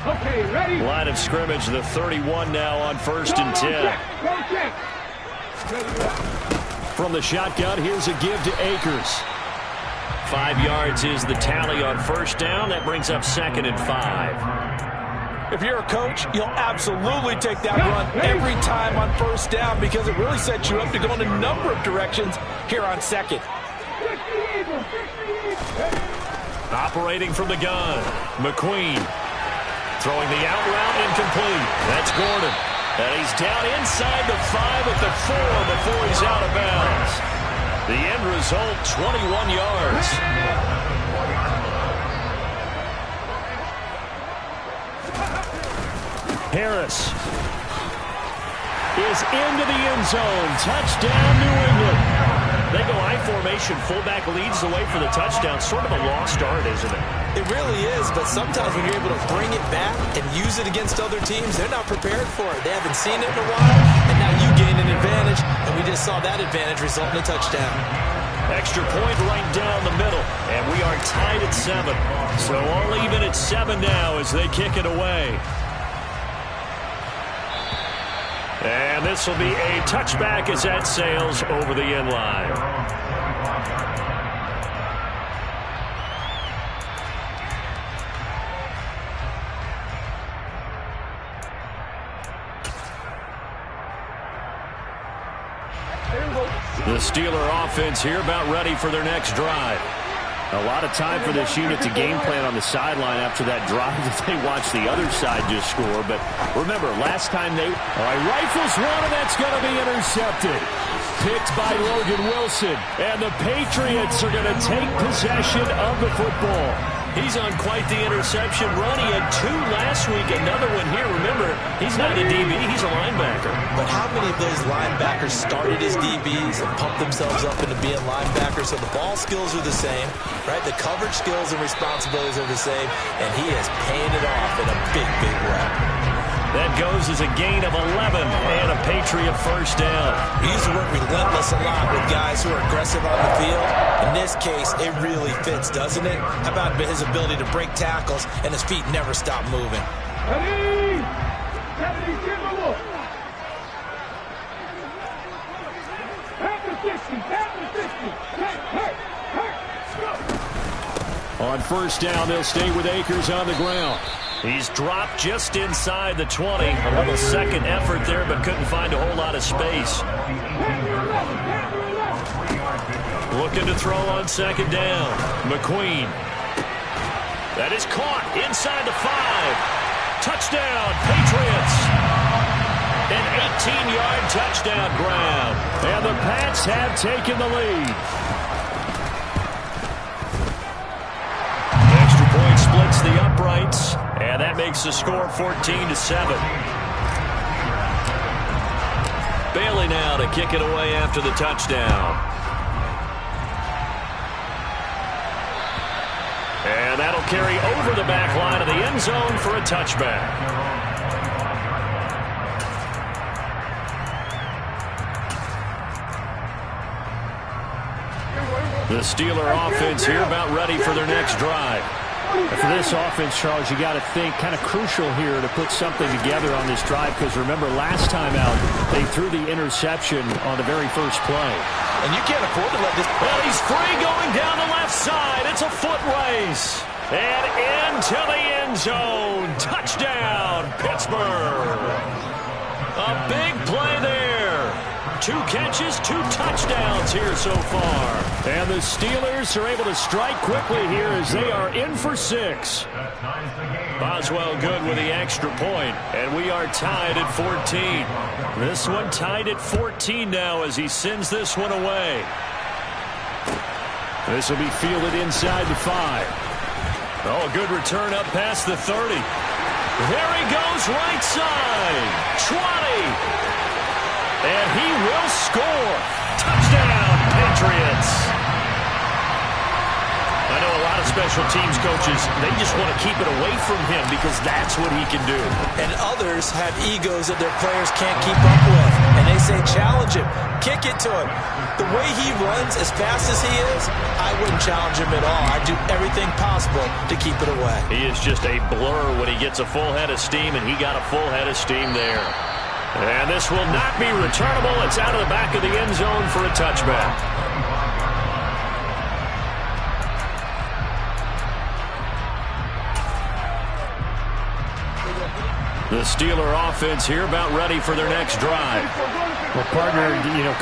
Okay, ready? Line of scrimmage, the 31 now on 1st and 10. From the shotgun, here's a give to Akers. 5 yards is the tally on first down. That brings up 2nd and 5. If you're a coach, you'll absolutely take that run every time on first down because it really sets you up to go in a number of directions here on 2nd. Operating from the gun, McQueen. Throwing the out route, incomplete. That's Gordon. And he's down inside the 5 at the 4 before he's out of bounds. The end result, 21 yards. Harris is into the end zone. Touchdown, New England. They go I formation. Fullback leads the way for the touchdown. Sort of a lost art, isn't it? It really is, but sometimes when you're able to bring it back and use it against other teams, they're not prepared for it. They haven't seen it in a while, and now you gain an advantage, and we just saw that advantage result in a touchdown. Extra point right down the middle, and we are tied at 7. So all even at 7 now as they kick it away. And this will be a touchback as that sails over the end line. The Steeler offense here about ready for their next drive. A lot of time for this unit to game plan on the sideline after that drive that they watched the other side just score. But remember, last time they... All right, rifles one, and that's going to be intercepted. Picked by Logan Wilson. And the Patriots are going to take possession of the football. He's on quite the interception run. He had 2 last week, another one here. Remember, he's not a DB, he's a linebacker. But how many of those linebackers started as DBs and pumped themselves up into being linebackers? So the ball skills are the same, right? The coverage skills and responsibilities are the same, and he is paying it off in a big, big way. That goes as a gain of 11 and a Patriot first down. We use the word relentless a lot with guys who are aggressive on the field. In this case, it really fits, doesn't it? How about his ability to break tackles and his feet never stop moving? Ready? On first down, they'll stay with Akers on the ground. He's dropped just inside the 20. A little second effort there, but couldn't find a whole lot of space. Looking to throw on second down. McQueen. That is caught inside the 5. Touchdown, Patriots. An 18-yard touchdown grab. And the Pats have taken the lead. Extra point splits the uprights, and that makes the score 14-7. Bailey now to kick it away after the touchdown. And that'll carry over the back line of the end zone for a touchback. The Steeler offense here about ready for their next drive. And for this offense, Charles, you got to think kind of crucial here to put something together on this drive, because remember last time out they threw the interception on the very first play. And you can't afford to let this... Well, he's free going down the left side. It's a foot race. And into the end zone. Touchdown, Pittsburgh. A big play there. 2 catches, 2 touchdowns here so far. And the Steelers are able to strike quickly here as they are in for 6. Boswell good with the extra point, and we are tied at 14. This one tied at 14 now as he sends this one away. This will be fielded inside the 5. Oh, good return up past the 30. There he goes, right side. 20. And he will score. Touchdown, Patriots. I know a lot of special teams coaches, they just want to keep it away from him because that's what he can do. And others have egos that their players can't keep up with. And they say, challenge him. Kick it to him. The way he runs as fast as he is, I wouldn't challenge him at all. I'd do everything possible to keep it away. He is just a blur when he gets a full head of steam, and he got a full head of steam there. And this will not be returnable. It's out of the back of the end zone for a touchback. The Steeler offense here about ready for their next drive. Well, partner,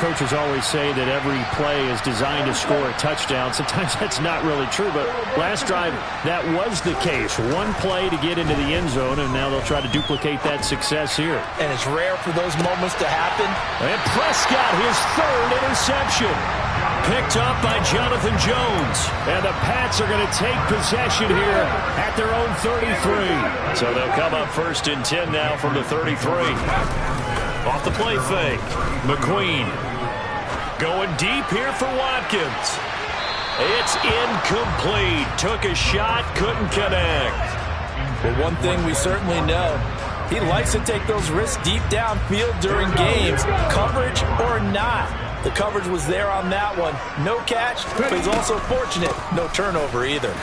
coaches always say that every play is designed to score a touchdown. Sometimes that's not really true, but last drive, that was the case. One play to get into the end zone, and now they'll try to duplicate that success here. And it's rare for those moments to happen. And Prescott, his 3rd interception. Picked up by Jonathan Jones. And the Pats are going to take possession here at their own 33. So they'll come up 1st and 10 now from the 33. Off the play fake. McQueen going deep here for Watkins. It's incomplete. Took a shot, couldn't connect. But one thing we certainly know, he likes to take those risks deep downfield during games, coverage or not. The coverage was there on that one. No catch, but he's also fortunate. No turnover either.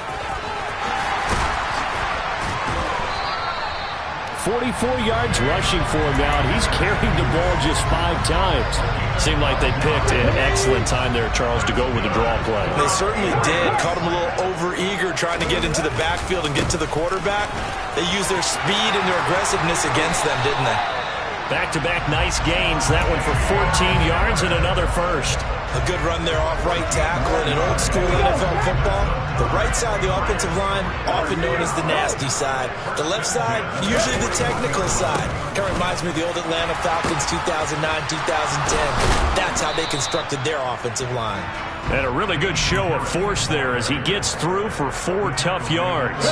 44 yards rushing for him now, and he's carried the ball just 5 times. Seemed like they picked an excellent time there, Charles, to go with the draw play. They certainly did. Caught him a little over-eager trying to get into the backfield and get to the quarterback. They used their speed and their aggressiveness against them, didn't they? Back-to-back nice gains. That one for 14 yards and another first. A good run there off right tackle in an old-school NFL football. The right side of the offensive line, often known as the nasty side. The left side, usually the technical side. Kind of reminds me of the old Atlanta Falcons 2009-2010. That's how they constructed their offensive line. And a really good show of force there as he gets through for 4 tough yards.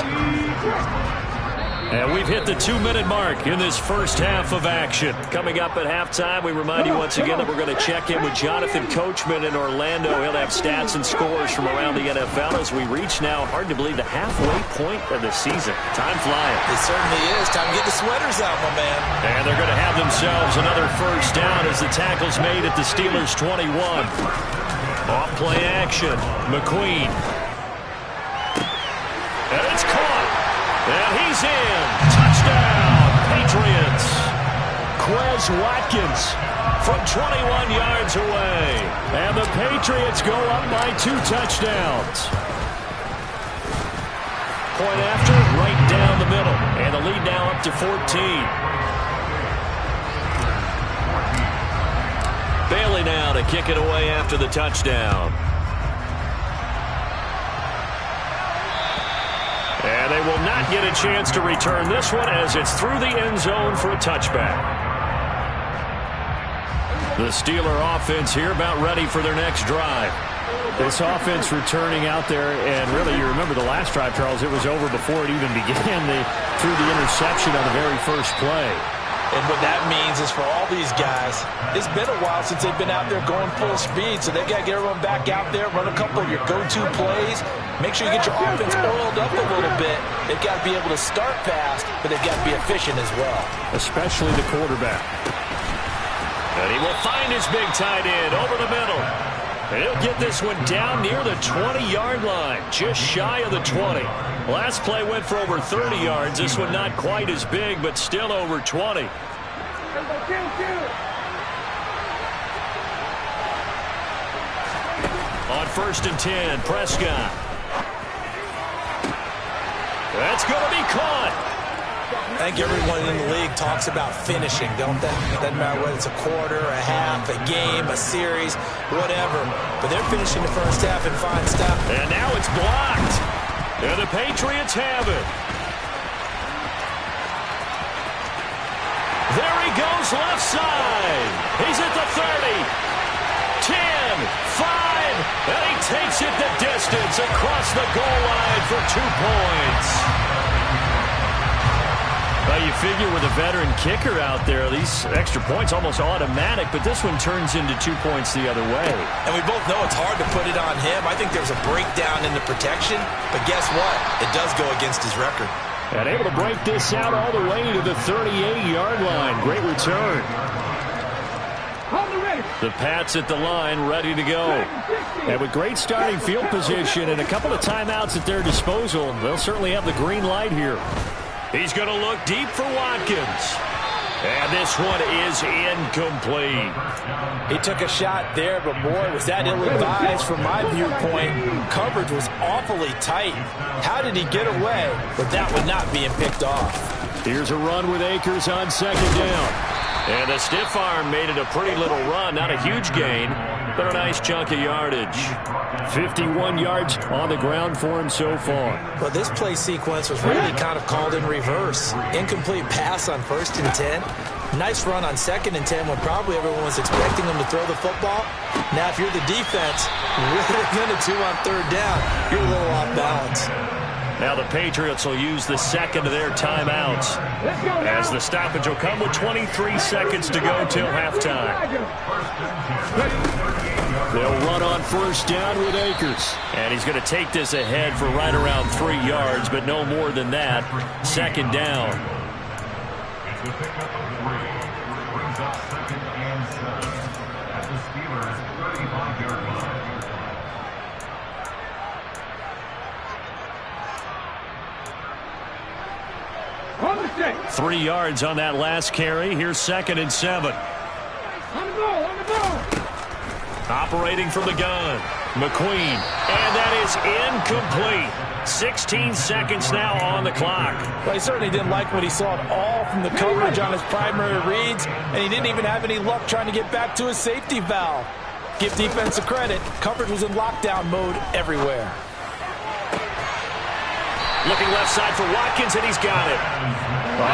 And we've hit the 2-minute mark in this first half of action. Coming up at halftime, we remind you once again that we're going to check in with Jonathan Coachman in Orlando. He'll have stats and scores from around the NFL as we reach now, hard to believe, the halfway point of the season. Time flying. It certainly is. Time to get the sweaters out, my man. And they're going to have themselves another first down as the tackle's made at the Steelers' 21. Off play action. McQueen. And it's caught. And he's in. Touchdown, Patriots. Quez Watkins from 21 yards away. And the Patriots go up by 2 touchdowns. point after, right down the middle. And the lead now up to 14. Bailey now to kick it away after the touchdown. And they will not get a chance to return this one as it's through the end zone for a touchback. The Steeler offense here about ready for their next drive. This offense returning out there, and really you remember the last drive, Charles, it was over before it even began. They threw the interception on the very first play. And what that means is for all these guys, it's been a while since they've been out there going full speed, so they've got to get everyone back out there, run a couple of your go-to plays, make sure you get your offense oiled up a little bit. They've got to be able to start fast, but they've got to be efficient as well. Especially the quarterback. And he will find his big tight end over the middle. And he'll get this one down near the 20-yard line, just shy of the 20. Last play went for over 30 yards. This one not quite as big, but still over 20. On 1st and 10, Prescott. That's going to be caught. I think everyone in the league talks about finishing, don't they? Doesn't matter whether it's a quarter, a half, a game, a series, whatever. But they're finishing the first half in fine style. And now it's blocked. And the Patriots have it. There he goes left side. He's at the 30. 10, 5, and he takes it the distance across the goal line for 2 points. Well, you figure with a veteran kicker out there, these extra points almost automatic, but this one turns into 2 points the other way. And we both know it's hard to put it on him. I think there's a breakdown in the protection, but guess what? It does go against his record. And able to break this out all the way to the 38-yard line. Great return. The Pats at the line, ready to go. And with great starting field position and a couple of timeouts at their disposal, they'll certainly have the green light here. He's going to look deep for Watkins. And this one is incomplete. He took a shot there, but boy, was that ill-advised from my viewpoint. Coverage was awfully tight. How did he get away with that one not being picked off? Here's a run with Akers on 2nd down. And the stiff arm made it a pretty little run. Not a huge gain, but a nice chunk of yardage. 51 yards on the ground for him so far. Well, this play sequence was really kind of called in reverse. Incomplete pass on 1st and 10. Nice run on 2nd and 10 when probably everyone was expecting him to throw the football. Now, if you're the defense, really going to 2 on 3rd down, you're a little off balance. Now the Patriots will use the second of their timeouts as the stoppage will come with 23 seconds to go till halftime. They'll run on 1st down with Akers. And he's going to take this ahead for right around 3 yards, but no more than that. 2nd down. Brings up 2nd and 7 at the Steelers' 35-yard line. 3 yards on that last carry. Here's 2nd and 7. On the ball. Operating from the gun, McQueen. And that is incomplete. 16 seconds now on the clock. Well, he certainly didn't like what he saw at all from the coverage on his primary reads, and he didn't even have any luck trying to get back to his safety valve. Give defense a credit. Coverage was in lockdown mode everywhere. Looking left side for Watkins, and he's got it.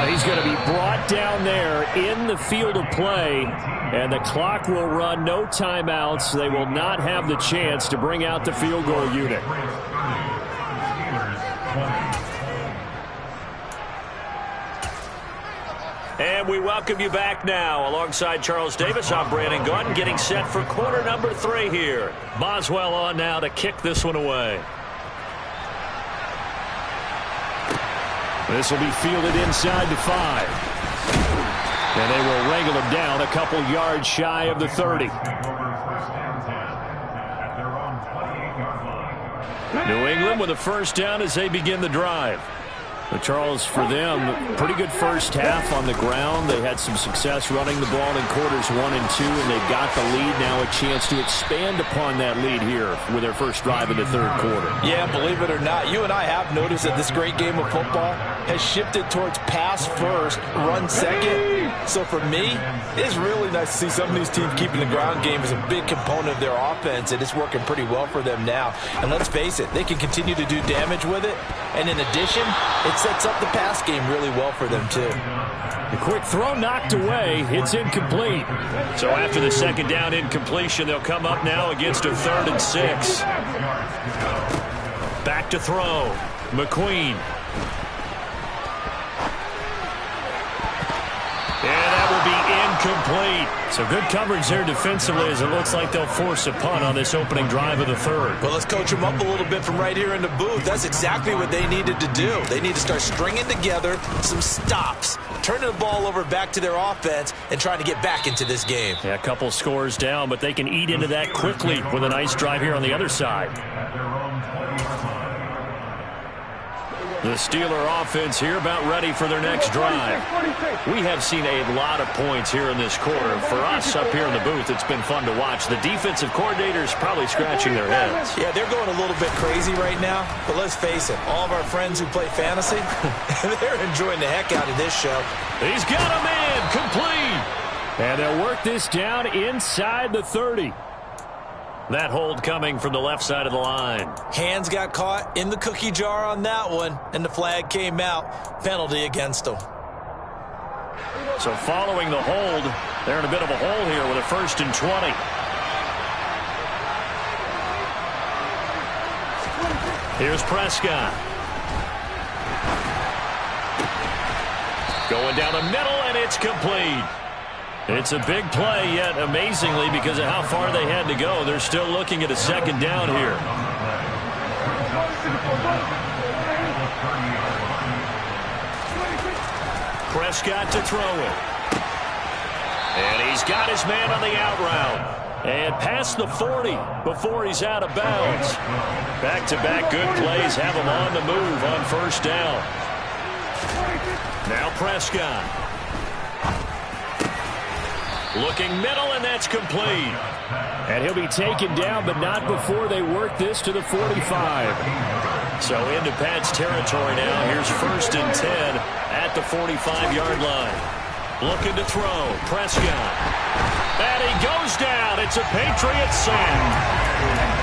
He's going to be brought down there in the field of play, and the clock will run. No timeouts. They will not have the chance to bring out the field goal unit. And we welcome you back now. Alongside Charles Davis, I'm Brandon Gordon, getting set for quarter number 3 here. Boswell on now to kick this one away. This will be fielded inside the 5. And they will wrangle him down a couple yards shy of the 30. New England with a 1st down as they begin the drive. But Charles, for them, pretty good first half on the ground. They had some success running the ball in quarters 1 and 2, and they've got the lead. Now a chance to expand upon that lead here with their first drive in the third quarter. Yeah, believe it or not, you and I have noticed that this great game of football has shifted towards pass first, run second. So for me, it's really nice to see some of these teams keeping the ground game as a big component of their offense, and it's working pretty well for them now. And let's face it, they can continue to do damage with it. And in addition, it sets up the pass game really well for them, too. The quick throw knocked away. It's incomplete. So after the second down incompletion, they'll come up now against a 3rd and 6. Back to throw. McQueen. And that will be incomplete. So good coverage there defensively as it looks like they'll force a punt on this opening drive of the third. Well, let's coach them up a little bit from right here in the booth. That's exactly what they needed to do. They need to start stringing together some stops, turning the ball over back to their offense, and trying to get back into this game. Yeah, a couple scores down, but they can eat into that quickly with a nice drive here on the other side. The Steeler offense here about ready for their next drive. We have seen a lot of points here in this quarter. For us up here in the booth, it's been fun to watch. The defensive coordinators probably scratching their heads. Yeah, they're going a little bit crazy right now, but let's face it, all of our friends who play fantasy, they're enjoying the heck out of this show. He's got a man, complete. And they'll work this down inside the 30. That hold coming from the left side of the line. Hands got caught in the cookie jar on that one, and the flag came out. Penalty against them. So following the hold, they're in a bit of a hole here with a 1st and 20. Here's Prescott. Going down the middle, and it's complete. It's a big play, yet amazingly, because of how far they had to go, they're still looking at a second down here. Prescott to throw it. And he's got his man on the out route. And past the 40 before he's out of bounds. Back-to-back good plays have him on the move on first down. Now Prescott. Looking middle, and that's complete. And he'll be taken down, but not before they work this to the 45. So into Pat's territory now. Here's 1st and 10 at the 45-yard line. Looking to throw. Prescott. And he goes down. It's a Patriots sack.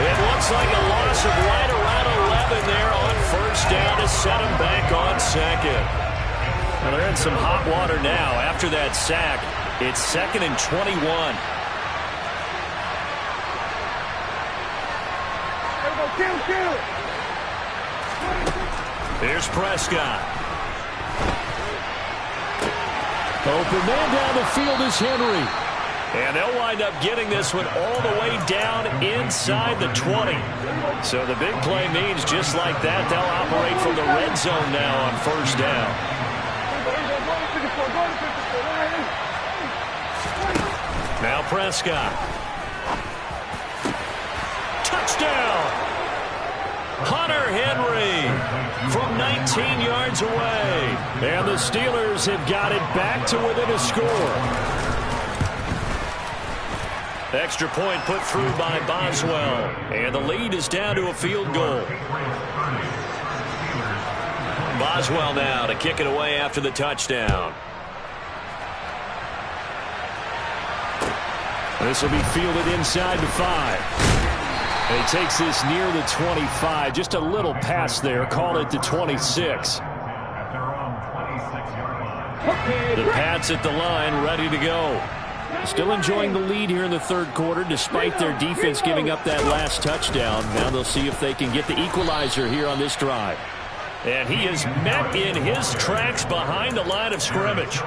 It looks like a loss of right around 11 there on first down to set him back on second. Well, they're in some hot water now after that sack. It's 2nd and 21. Here's Prescott. Open man down the field is Henry. And they'll wind up getting this one all the way down inside the 20. So the big play means just like that, they'll operate from the red zone now on first down. Now Prescott. Touchdown! Hunter Henry from 19 yards away. And the Steelers have got it back to within a score. Extra point put through by Boswell. And the lead is down to a field goal. Boswell now to kick it away after the touchdown. This will be fielded inside the 5. And he takes this near the 25. Just a little pass there. Call it the 26. The Pats at the line, ready to go. Still enjoying the lead here in the third quarter, despite their defense giving up that last touchdown. Now they'll see if they can get the equalizer here on this drive. And he is met in his tracks behind the line of scrimmage.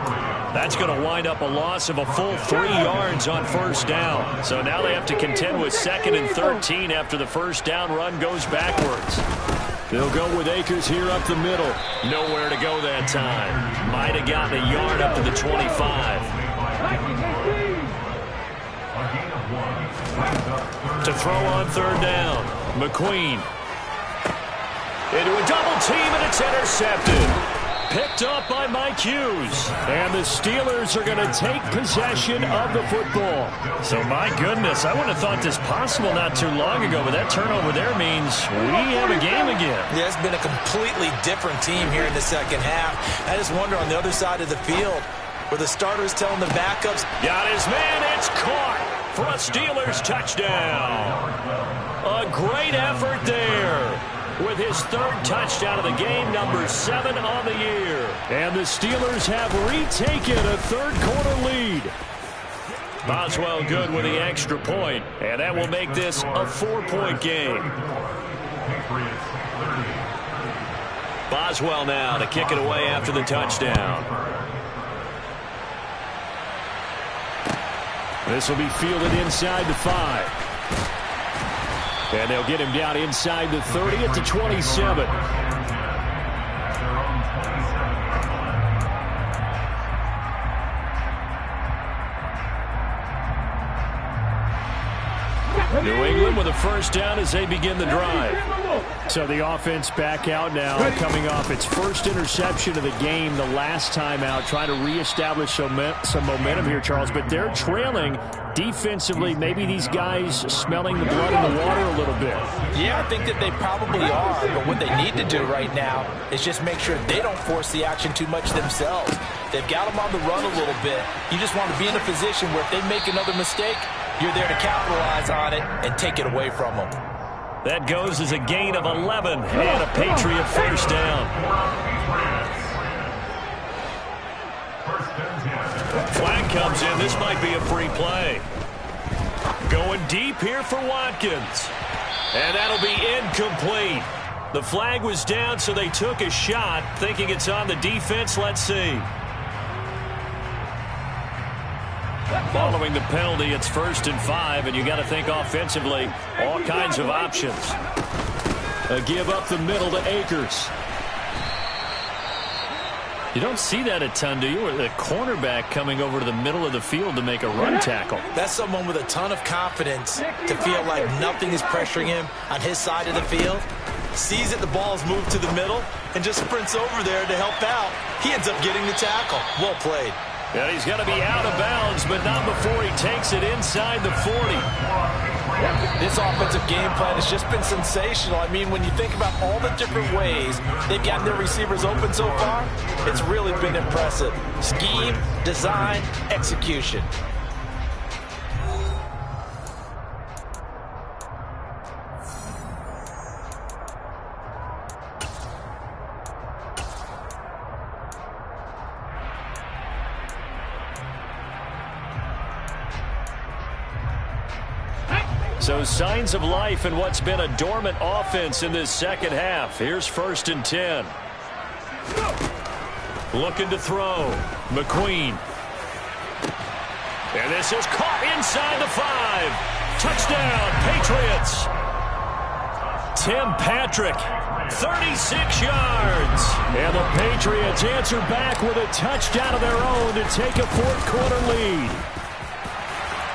That's going to wind up a loss of a full 3 yards on first down. So now they have to contend with 2nd and 13 after the first down run goes backwards. They'll go with Akers here up the middle. Nowhere to go that time. Might have gotten a yard up to the 25. To throw on third down. McQueen. Into a double team, and it's intercepted. Picked up by Mike Hughes. And the Steelers are going to take possession of the football. So, my goodness, I wouldn't have thought this possible not too long ago, but that turnover there means we have a game again. Yeah, it's been a completely different team here in the second half. I just wonder on the other side of the field where the starters telling the backups. Got his man. It's caught for a Steelers touchdown. A great effort there with his third touchdown of the game, number 7 on the year. And the Steelers have retaken a third-quarter lead. Boswell good with the extra point, and that will make this a 4-point game. Boswell now to kick it away after the touchdown. This will be fielded inside the 5. And they'll get him down inside the 30 at the 27. New England with a first down as they begin the drive. So the offense back out now, coming off its first interception of the game the last time out, trying to reestablish some momentum here, Charles. But they're trailing defensively. Maybe these guys smelling the blood in the water a little bit. Yeah, I think that they probably are. But what they need to do right now is just make sure they don't force the action too much themselves. They've got them on the run a little bit. You just want to be in a position where if they make another mistake, you're there to capitalize on it and take it away from them. That goes as a gain of 11 and a Patriot first down. Flag comes in. This might be a free play. Going deep here for Watkins. And that'll be incomplete. The flag was down, so they took a shot, thinking it's on the defense. Let's see. Following the penalty, it's 1st and 5, and you got to think offensively, all kinds of options. A give up the middle to Akers. You don't see that a ton, do you? Or the cornerback coming over to the middle of the field to make a run tackle. That's someone with a ton of confidence to feel like nothing is pressuring him on his side of the field. Sees that the ball's moved to the middle and just sprints over there to help out. He ends up getting the tackle. Well played. Yeah, he's going to be out of bounds, but not before he takes it inside the 40. This offensive game plan has just been sensational. I mean, when you think about all the different ways they've gotten their receivers open so far, it's really been impressive. Scheme, design, execution. So signs of life in what's been a dormant offense in this second half. Here's 1st and 10. Looking to throw. McQueen. And this is caught inside the 5. Touchdown, Patriots. Tim Patrick, 36 yards. And the Patriots answer back with a touchdown of their own to take a fourth-quarter lead.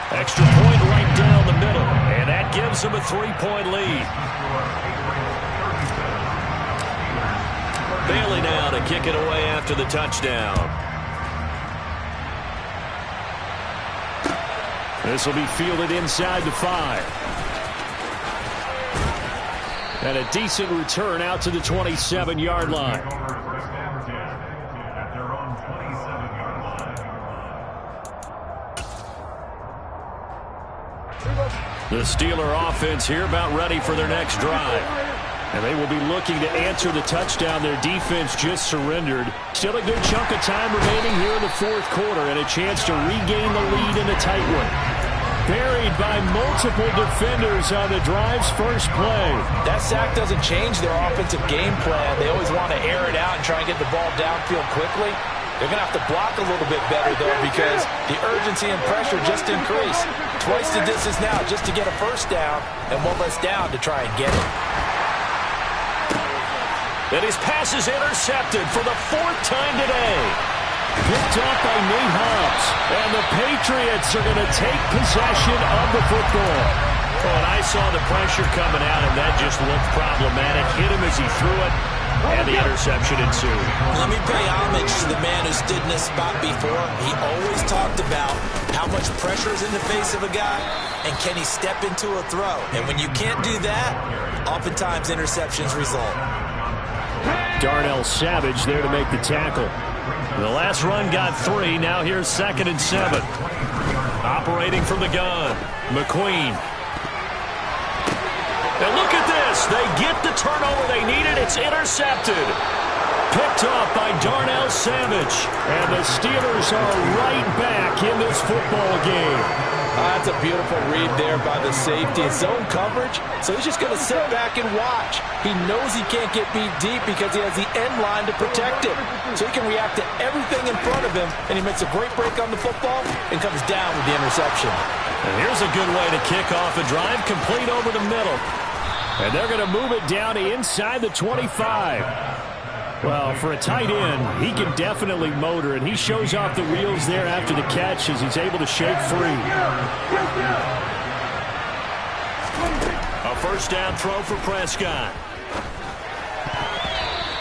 Extra point right down the middle, and that gives them a 3-point lead. Bailey now to kick it away after the touchdown. This will be fielded inside the 5. And a decent return out to the 27-yard line. The Steeler offense here about ready for their next drive. And they will be looking to answer the touchdown their defense just surrendered. Still a good chunk of time remaining here in the fourth quarter and a chance to regain the lead in a tight one. Buried by multiple defenders on the drive's first play. That sack doesn't change their offensive game plan. They always want to air it out and try and get the ball downfield quickly. They're going to have to block a little bit better, though, because the urgency and pressure just increased. Twice the distance now just to get a first down, and one less down to try and get it. And his pass is intercepted for the 4th time today. Picked off by Nate Hobbs. And the Patriots are going to take possession of the football. Oh, and I saw the pressure coming out, and that just looked problematic. Hit him as he threw it. And the interception ensued. Let me pay homage to the man who stood in this spot before. He always talked about how much pressure is in the face of a guy, and can he step into a throw. And when you can't do that, oftentimes interceptions result. Darnell Savage there to make the tackle. The last run got 3. Now here's 2nd and 7. Operating from the gun, McQueen. And look at this. They get the turnover they needed. It's intercepted. Picked off by Darnell Savage. And the Steelers are right back in this football game. That's a beautiful read there by the safety. It's zone coverage, so he's just going to sit back and watch. He knows he can't get beat deep because he has the end line to protect him. So he can react to everything in front of him, and he makes a great break on the football and comes down with the interception. And here's a good way to kick off a drive, complete over the middle. And they're going to move it down to inside the 25. Well, for a tight end, he can definitely motor, and he shows off the wheels there after the catch as he's able to shake free. A first down throw for Prescott.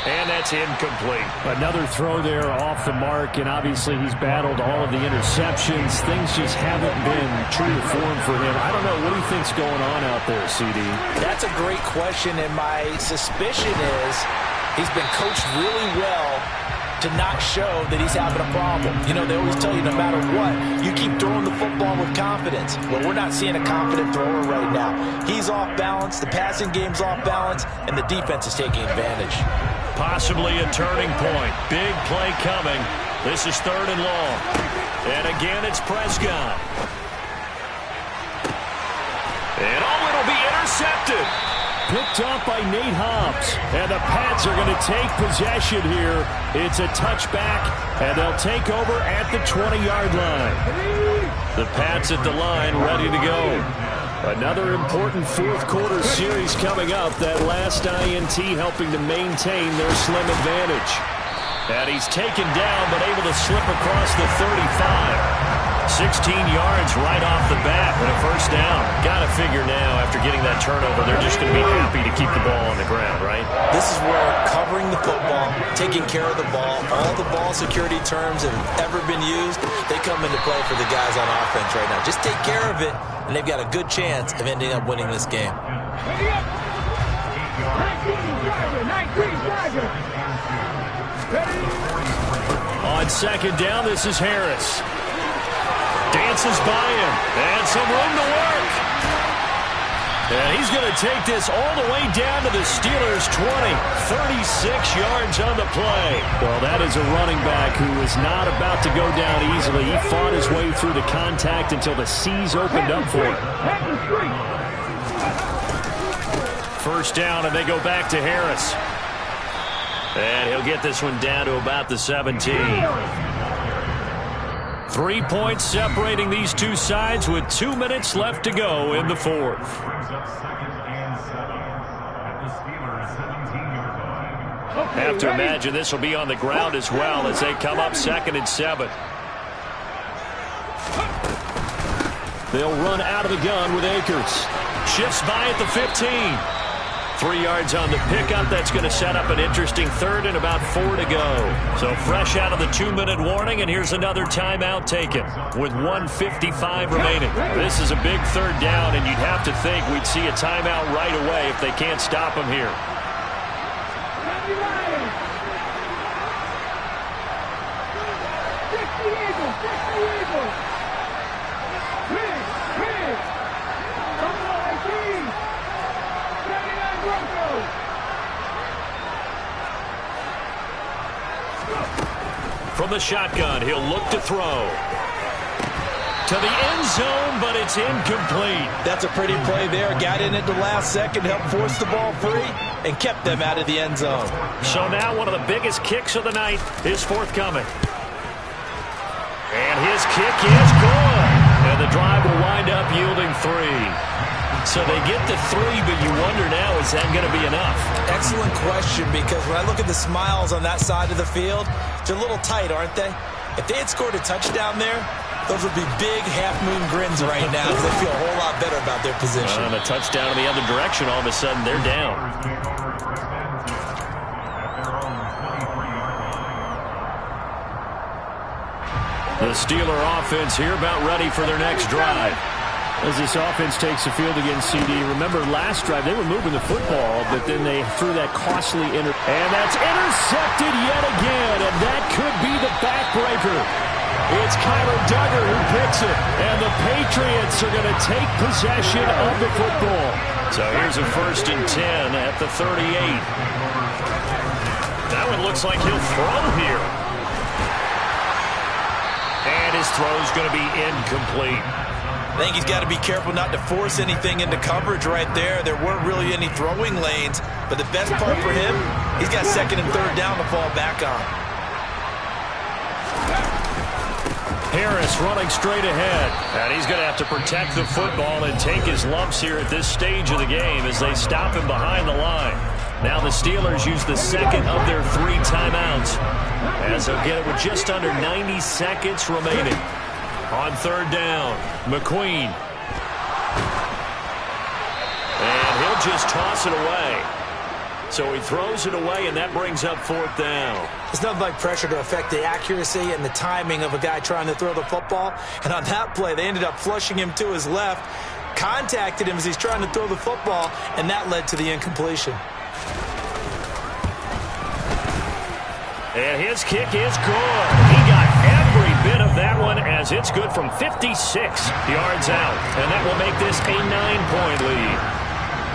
And that's incomplete. Another throw there off the mark, and obviously he's battled all of the interceptions. Things just haven't been true to form for him. I don't know. What do you think's going on out there, CD? That's a great question, and my suspicion is he's been coached really well to not show that he's having a problem. You know, they always tell you no matter what, you keep throwing the football with confidence. Well, we're not seeing a confident thrower right now. He's off balance, the passing game's off balance, and the defense is taking advantage. Possibly a turning point. Big play coming. This is 3rd and long. And again, it's Prescott. And it'll be intercepted. Picked up by Nate Hobbs. And the Pats are going to take possession here. It's a touchback, and they'll take over at the 20-yard line. The Pats at the line, ready to go. Another important fourth-quarter series coming up. That last INT helping to maintain their slim advantage. And he's taken down, but able to slip across the 35. 16 yards right off the bat and a first down. Got to figure now, after getting that turnover, they're just going to be happy to keep the ball on the ground, right? This is where covering the football, taking care of the ball, all the ball security terms that have ever been used, they come into play for the guys on offense right now. Just take care of it, and they've got a good chance of ending up winning this game. On 2nd down, this is Harris. Dances by him, and some room to work. And he's going to take this all the way down to the Steelers' 20. 36 yards on the play. Well, that is a running back who is not about to go down easily. He fought his way through the contact until the seas opened up for him. First down, and they go back to Harris. And he'll get this one down to about the 17. 3 points separating these two sides with 2 minutes left to go in the fourth. Have to imagine this will be on the ground as well as they come up 2nd and 7. They'll run out of the gun with Akers. Shifts by at the 15. 3 yards on the pickup. That's going to set up an interesting 3rd and about 4 to go. So fresh out of the 2-minute warning, and here's another timeout taken with 1:55 remaining. This is a big 3rd down, and you'd have to think we'd see a timeout right away if they can't stop him here. From the shotgun, he'll look to throw. To the end zone, but it's incomplete. That's a pretty play there. Got in at the last second, helped force the ball free, and kept them out of the end zone. So now one of the biggest kicks of the night is forthcoming. And his kick is good. And the drive will wind up yielding 3. So they get to 3, but you wonder now, is that going to be enough? Excellent question, because when I look at the smiles on that side of the field, they're a little tight, aren't they? If they had scored a touchdown there, those would be big half-moon grins right now because they feel a whole lot better about their position. And a touchdown in the other direction, all of a sudden they're down. The Steeler offense here about ready for their next drive. As this offense takes the field against CD, remember last drive they were moving the football, but then they threw that costly and that's intercepted yet again, and that could be the backbreaker. It's Kyler Duggar who picks it, and the Patriots are going to take possession of the football. So here's a 1st and 10 at the 38. That one looks like he'll throw here. And his throw's going to be incomplete. I think he's got to be careful not to force anything into coverage right there. There weren't really any throwing lanes, but the best part for him, he's got 2nd and 3rd down to fall back on. Harris running straight ahead, and he's going to have to protect the football and take his lumps here at this stage of the game as they stop him behind the line. Now the Steelers use the 2nd of their 3 timeouts as they'll get it with just under 90 seconds remaining. On 3rd down, McQueen. And he'll just toss it away. So he throws it away, and that brings up 4th down. There's nothing like pressure to affect the accuracy and the timing of a guy trying to throw the football. And on that play, they ended up flushing him to his left, contacted him as he's trying to throw the football, and that led to the incompletion. And his kick is good. He got every bit of that one as it's good from 56 yards out. And that will make this a 9-point lead.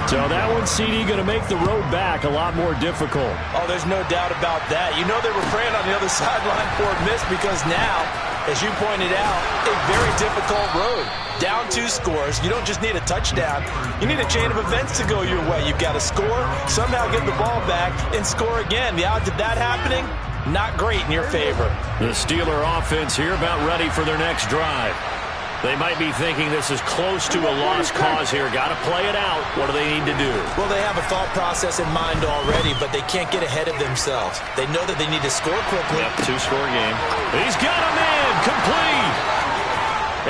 So that one, CD, going to make the road back a lot more difficult. Oh, there's no doubt about that. You know they were praying on the other sideline for a miss because now, as you pointed out, a very difficult road. Down 2 scores. You don't just need a touchdown. You need a chain of events to go your way. You've got to score, somehow get the ball back, and score again. The odds of that happening, not great in your favor. The Steeler offense here about ready for their next drive. They might be thinking this is close to a lost cause here. Got to play it out. What do they need to do? Well, they have a thought process in mind already, but they can't get ahead of themselves. They know that they need to score quickly. Yep, 2-score game. He's got him in. Complete.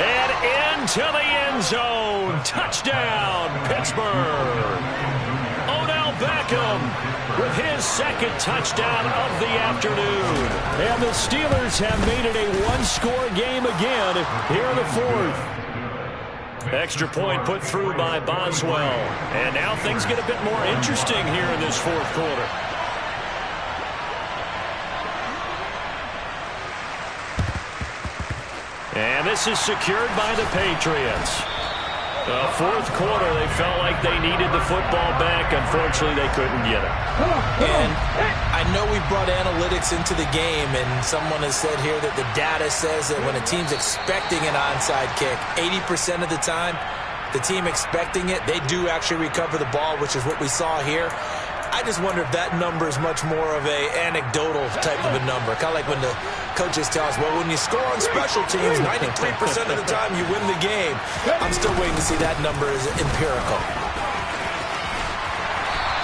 And into the end zone. Touchdown, Pittsburgh. Odell Beckham with his 2nd touchdown of the afternoon. And the Steelers have made it a 1-score game again here in the 4th. Extra point put through by Boswell. And now things get a bit more interesting here in this 4th quarter. And this is secured by the Patriots. The 4th quarter, they felt like they needed the football back. Unfortunately, they couldn't get it. And I know we brought analytics into the game, and someone has said here that the data says that when a team's expecting an onside kick, 80% of the time, the team expecting it, they do actually recover the ball, which is what we saw here. I just wonder if that number is much more of a anecdotal type of a number. Kind of like when the coaches tell us, well, when you score on special teams, 93% of the time you win the game. I'm still waiting to see that number as empirical.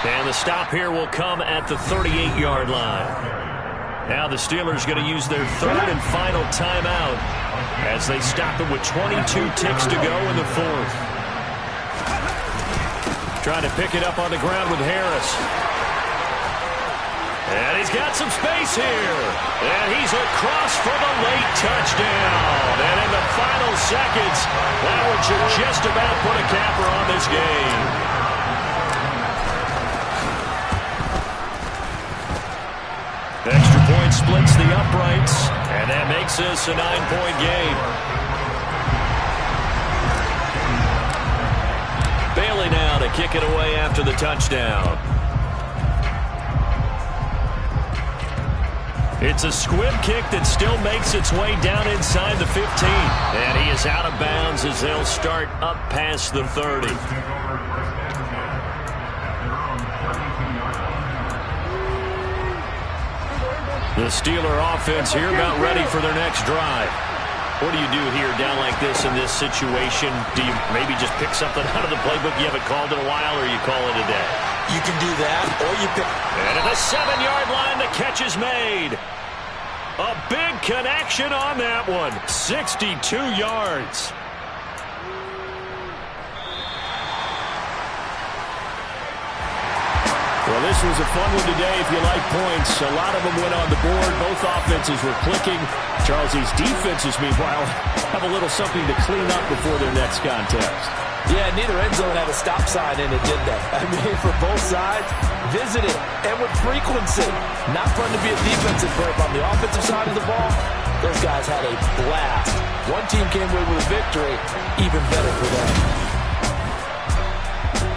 And the stop here will come at the 38-yard line. Now the Steelers going to use their 3rd and final timeout as they stop it with 22 ticks to go in the 4th. Trying to pick it up on the ground with Harris. And he's got some space here. And he's across for the late touchdown. And in the final seconds, that one should just about put a capper on this game. Extra point splits the uprights. And that makes this a 9-point game. Bailey now to kick it away after the touchdown. It's a squib kick that still makes its way down inside the 15. And he is out of bounds as they'll start up past the 30. The Steeler offense here about ready for their next drive. What do you do here down like this in this situation? Do you maybe just pick something out of the playbook you haven't called in a while, or you call it a day? You can do that, or you pick. And at the 7-yard line, the catch is made. A big connection on that one. 62 yards. Well, this was a fun one today if you like points. A lot of them went on the board. Both offenses were clicking. Charles's defenses, meanwhile, have a little something to clean up before their next contest. Yeah, neither end zone had a stop sign in it, did they? I mean, for both sides, visit it, and with frequency. Not fun to be a defensive player. On the offensive side of the ball, those guys had a blast. One team came away with a victory, even better for them.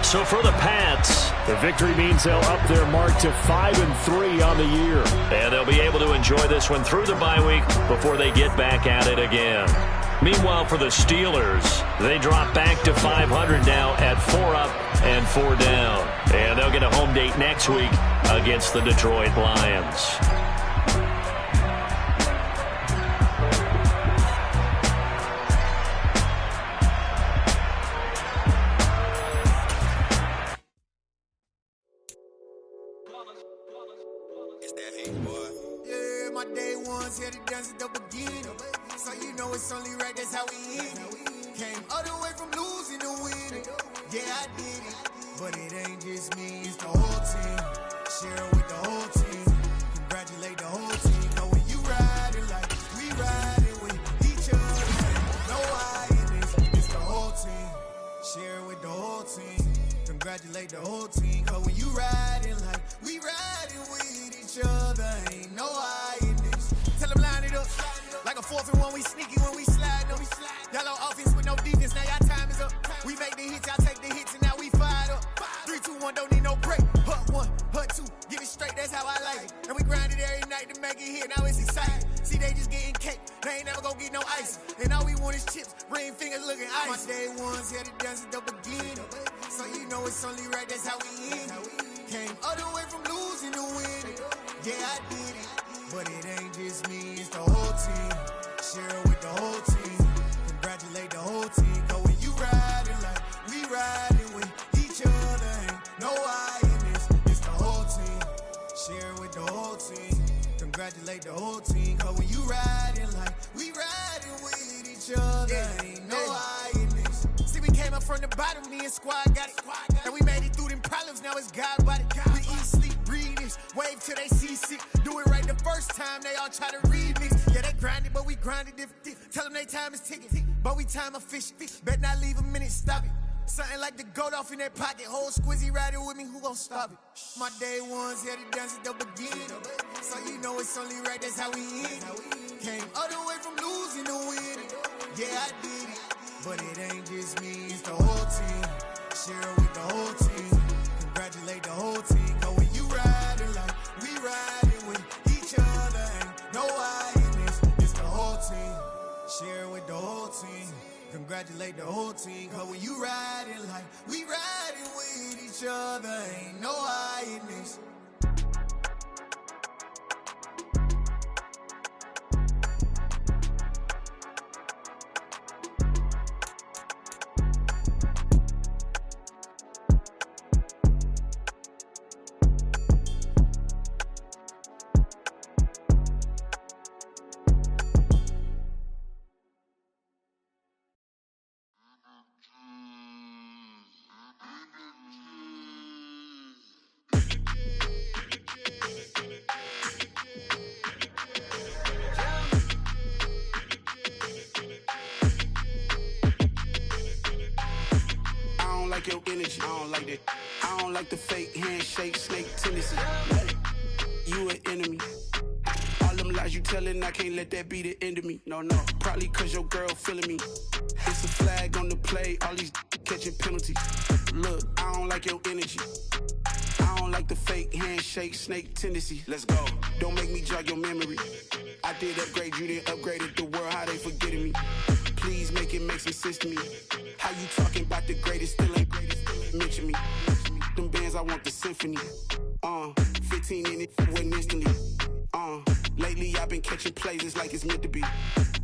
So for the Pats, the victory means they'll up their mark to 5-3 on the year. And they'll be able to enjoy this one through the bye week before they get back at it again. Meanwhile, for the Steelers, they drop back to 500 now at 4 up and 4 down. And they'll get a home date next week against the Detroit Lions. Yeah, my day ones here to dance at the beginning. So you know it's only right, that's how we end it. Came all the way from losing to winning. Yeah, I did it. But it ain't just me, it's the whole team. Share it with the whole team. Congratulate the whole team. Know when you riding like we riding with each other. No I in this, it's the whole team. Share it with the whole team. Congratulate the whole team. Cause when you riding like we riding with each other. Ain't no I in this. Tell them line it up. Like a 4th and 1, we sneaky when we slide them. Yellow offense with no defense, now y'all time is up. We make the hits, y'all take the hits, and now we fired up. 3, 2, 1, don't need no break. Hut 1, hut 2, get it straight, that's how I like it. And we grind it every night to make it hit, now it's exciting. See, they just getting cake, they ain't never gonna get no ice. And all we want is chips, ring fingers looking ice. My day ones here to dance at the beginning. So you know it's only right, that's how we end it. Came all the way from losing to winning. Yeah, I did it. But it ain't just me, it's the whole team. Share it with the whole team. Congratulate the whole team. Cause when you riding like we riding with each other. Ain't no I in this, it's the whole team. Share it with the whole team. Congratulate the whole team. Cause when you riding like we riding with each other. Ain't no I in this. See, we came up from the bottom, me and squad got it. And we made it through them problems, now it's God body. We eat, sleep, breathe this. Wave till they see sick. Do it right the first time, they all try to remix. Yeah, they grinded, but we grinded different. Tell them they time is ticking, but we time a fish. Bet not leave a minute, stop it. Something like the goat off in their pocket. Whole squizzy riding with me, who gon' stop it? My day ones here to dance at the beginning. So you know it's only right, that's how we end it. Came all the way from losing to winning. Yeah, I did it. But it ain't just me, it's the whole team. Share it with the whole team. Congratulate the whole team. Cause when you riding like we riding with each other. Ain't no I in this, it's the whole team. Share it with the whole team. Congratulate the whole team. Cause when you riding like we riding with each other. Ain't no I in this. Like your energy, I don't like that. I don't like the fake handshake, snake tendency. You an enemy. All them lies you telling, I can't let that be the end of me. No, probably cause your girl feeling me. It's a flag on the play, all these catching penalties. Look, I don't like your energy. I don't like the fake handshake, snake tendency. Let's go. Don't make me jog your memory. I did upgrade, you didn't upgrade it. The world, how they forgetting me. Please make it make some sense to me. How you talking about the greatest, still ain't greatest, mention me. Them bands, I want the symphony. 15 in it, wasn't instantly. Lately I've been catching plays, it's like it's meant to be.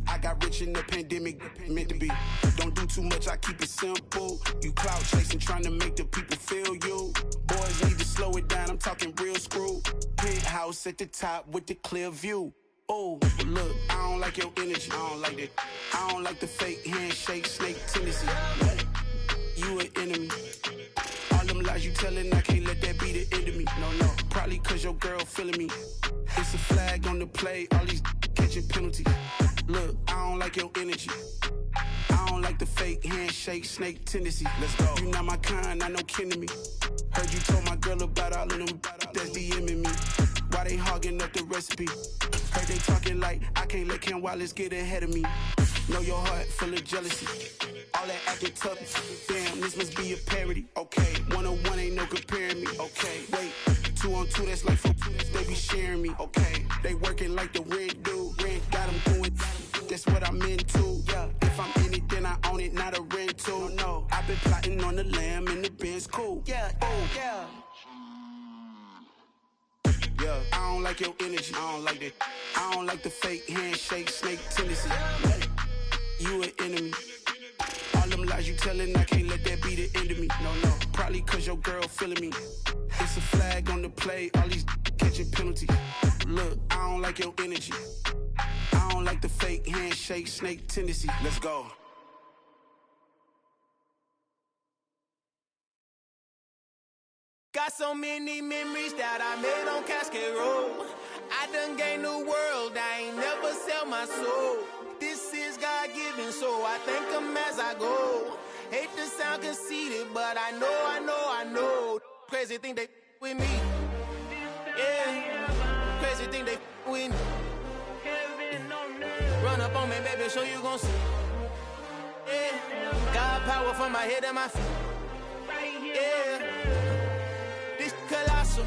I got rich in the pandemic, meant to be. Don't do too much, I keep it simple. You clout chasing, trying to make the people feel you. Boys need to slow it down, I'm talking real screw. Penthouse at the top with the clear view. Oh, look, I don't like your energy. I don't like that. I don't like the fake handshake, snake tendency. You an enemy. All them them lies you telling, I can't let that be the end of me. No, probably cause your girl feeling me. It's a flag on the play, all these catching penalties. Look, I don't like your energy. I don't like the fake handshake, snake tendency. Let's go. You not my kind, not no kin to me. Heard you told my girl about all of them that's DMing me. Why they hogging up the recipe? Heard they talking like I can't let Ken Wallace get ahead of me. Know your heart full of jealousy. All that acting tough. Damn, this must be a parody. Okay, 1-on-1 ain't no comparing me. Okay, wait, 2-on-2 that's like 4-2. They be sharing me. Okay, they working like the rent dude. Rent got them going. That's what I'm into. Yeah, if I'm in it, then I own it, not a rental. No, I've been plotting on the lamb and the Benz cool. Yeah, yeah. Yeah, I don't like your energy. I don't like that. I don't like the fake handshake, snake tendency. You an enemy. All them lies you telling, I can't let that be the end of me. No, probably cause your girl feeling me. It's a flag on the play, all these catching penalties. Look, I don't like your energy. I don't like the fake handshake, snake tendency. Let's go. Got so many memories that I made on Cascade Road. I done gained the world, I ain't never sell my soul. This is God-given, so I thank him as I go. Hate to sound conceited, but I know. Crazy thing they with me. Yeah, crazy thing they with me. Run up on me, baby, show you gon' see. Yeah, God power from my head and my feet. Yeah. Colossal.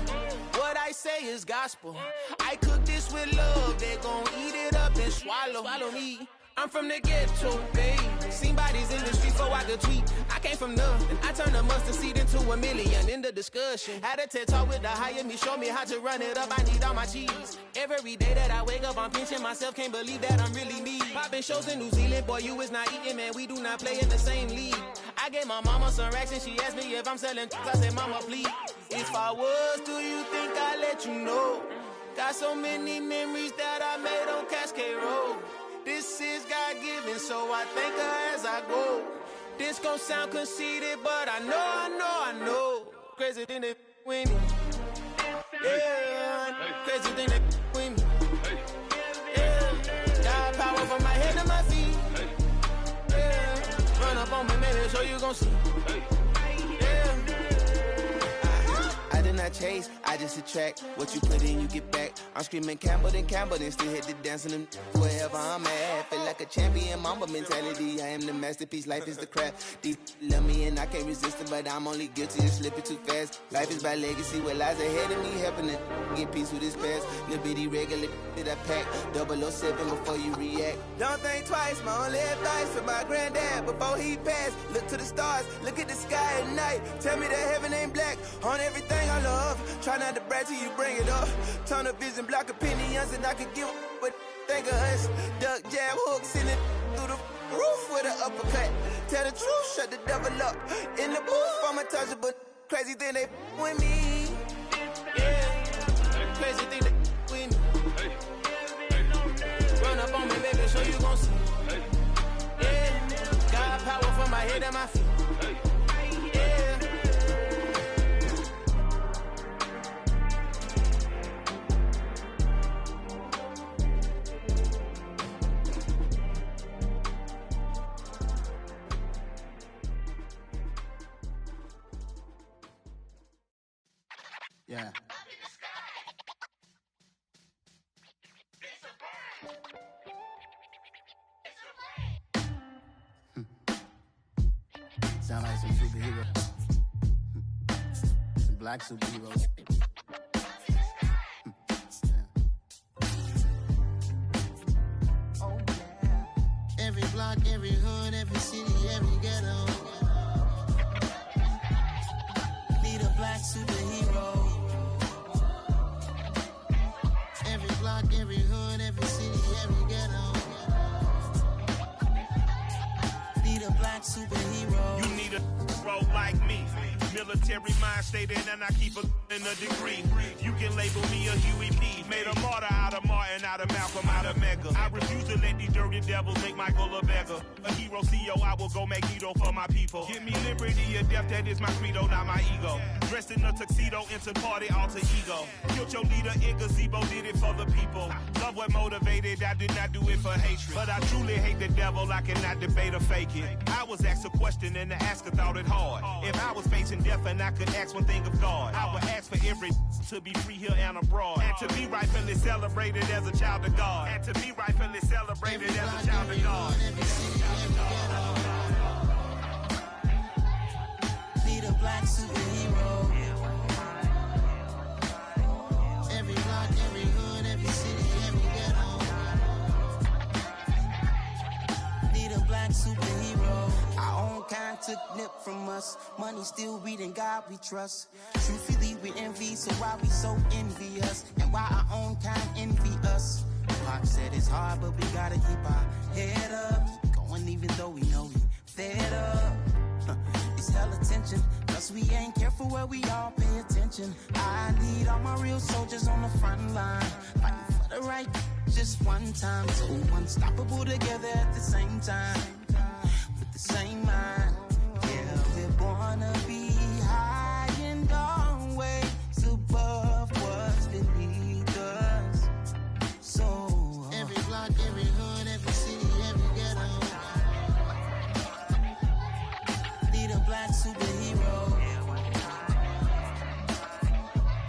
What I say is gospel. I cook this with love. They gon' eat it up and swallow me. I'm from the ghetto, babe. Seen bodies in the street before I could tweet. I came from nothing. I turned a mustard seed into $1 million in the discussion. Had a TED talk with the higher me, show me how to run it up. I need all my cheese. Every day that I wake up, I'm pinching myself. Can't believe that I'm really me. Popping shows in New Zealand, boy, you is not eating, man. We do not play in the same league. I gave my mama some racks and she asked me if I'm selling. I said, mama, please. If I was, do you think I'd let you know? Got so many memories that I made on Cascade Road. This is God-given, so I thank her as I go. This gon' sound conceited, but I know. Crazy thing they with me. Yeah, crazy thing they with me. Yeah, got power from my head to my feet. Yeah, run up on me, maybe so you gon' see. Not chase, I just attract what you put in, you get back. I'm screaming Campbell, then still hit the dance and wherever I'm at. Feel like a champion, mamba mentality. I am the masterpiece, life is the crap. Deep love me and I can't resist it, but I'm only guilty of slipping too fast. Life is by legacy, what lies ahead of me, helping to get peace with this past. Little bitty regular that I pack, 007 before you react. Don't think twice, my only advice for my granddad before he passed. Look to the stars, look at the sky at night. Tell me that heaven ain't black on everything I love. Try not to brag till you bring it up. Tunnel vision, block opinions, and I could give what think of us. Duck jab hooks in it through the roof with an uppercut. Tell the truth, shut the devil up. In the booth, I'm untouchable. Crazy thing they with me. Yeah, crazy thing they with me. Run up on me, baby, so you gon' see. Yeah, got power from my head and my feet. Yeah. Yeah. Sound like some superheroes. Some black superheroes. Oh, yeah. Every block, every hood, every city, every ghetto. Need a black superhero. Every block, every hood, every city, every ghetto. Need a black superhero. You need a role like me. Military mind stated, and I keep in a degree. You can label me a Huey P. Made a martyr out of Martin, out of Malcolm, out of Mega. I refuse to let these arrogant devils make Michael a beggar. A hero CEO, I will go Magneto for my people. Give me liberty or death, that is my credo, not my ego. Dressed in a tuxedo, into party alter ego. Killed your leader in gazebo, did it for the people. Love what motivated, I did not do it for hatred. But I truly hate the devil, I cannot debate or fake it. I was asked a question and the asker thought it hard. If I was facing death and I could ask one thing of God, I would ask for every to be free here and abroad. And to be rightfully celebrated as a child of God. And to be rightfully celebrated as a child of God. Need a black superhero. Every block, every hood, every city, every ghetto. Need a black superhero. Our own kind took nip from us. Money still reading God we trust. Truthfully we envy, so why we so envious? And why our own kind envy us? Pop said it's hard, but we gotta keep our head up. Going even though we know we fed up. It's hella tension, plus we ain't careful where we all pay attention. I need all my real soldiers on the front line, fighting for the right just one time. So unstoppable together at the same time, with the same mind. Yeah, we're born to be high and always above what's beneath us. So every block, every hood, every city, every ghetto. Need a black superhero.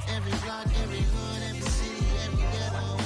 Every block, every hood, every city, every ghetto.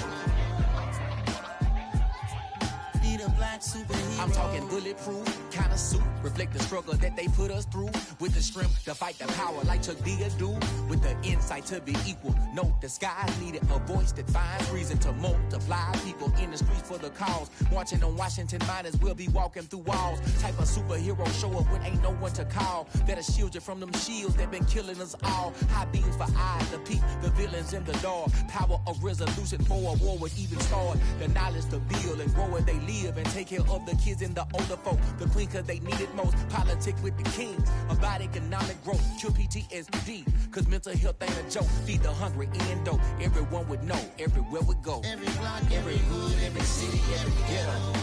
Need a black superhero. I'm talking bulletproof kind of suit, reflect the struggle that they put us through. With the strength to fight the power like Chuck D do. With the insight to be equal. No disguise needed, a voice that finds reason to multiply. People in the streets for the cause. Marching on Washington miners will be walking through walls. Type of superhero show up when ain't no one to call. That'll shield you from them shields that been killing us all. High beams for eyes to peep the villains in the dark. Power of resolution for a war would even start. The knowledge to build and grow where they live and take care of the kids and the older folk. The queen cause they need it most. Politic with the kings. About economic growth. Cure PTSD. Cause mental health ain't a joke. Feed the hungry and dope. Everyone would know. Everywhere we go. Every block, every hood, every city, every ghetto.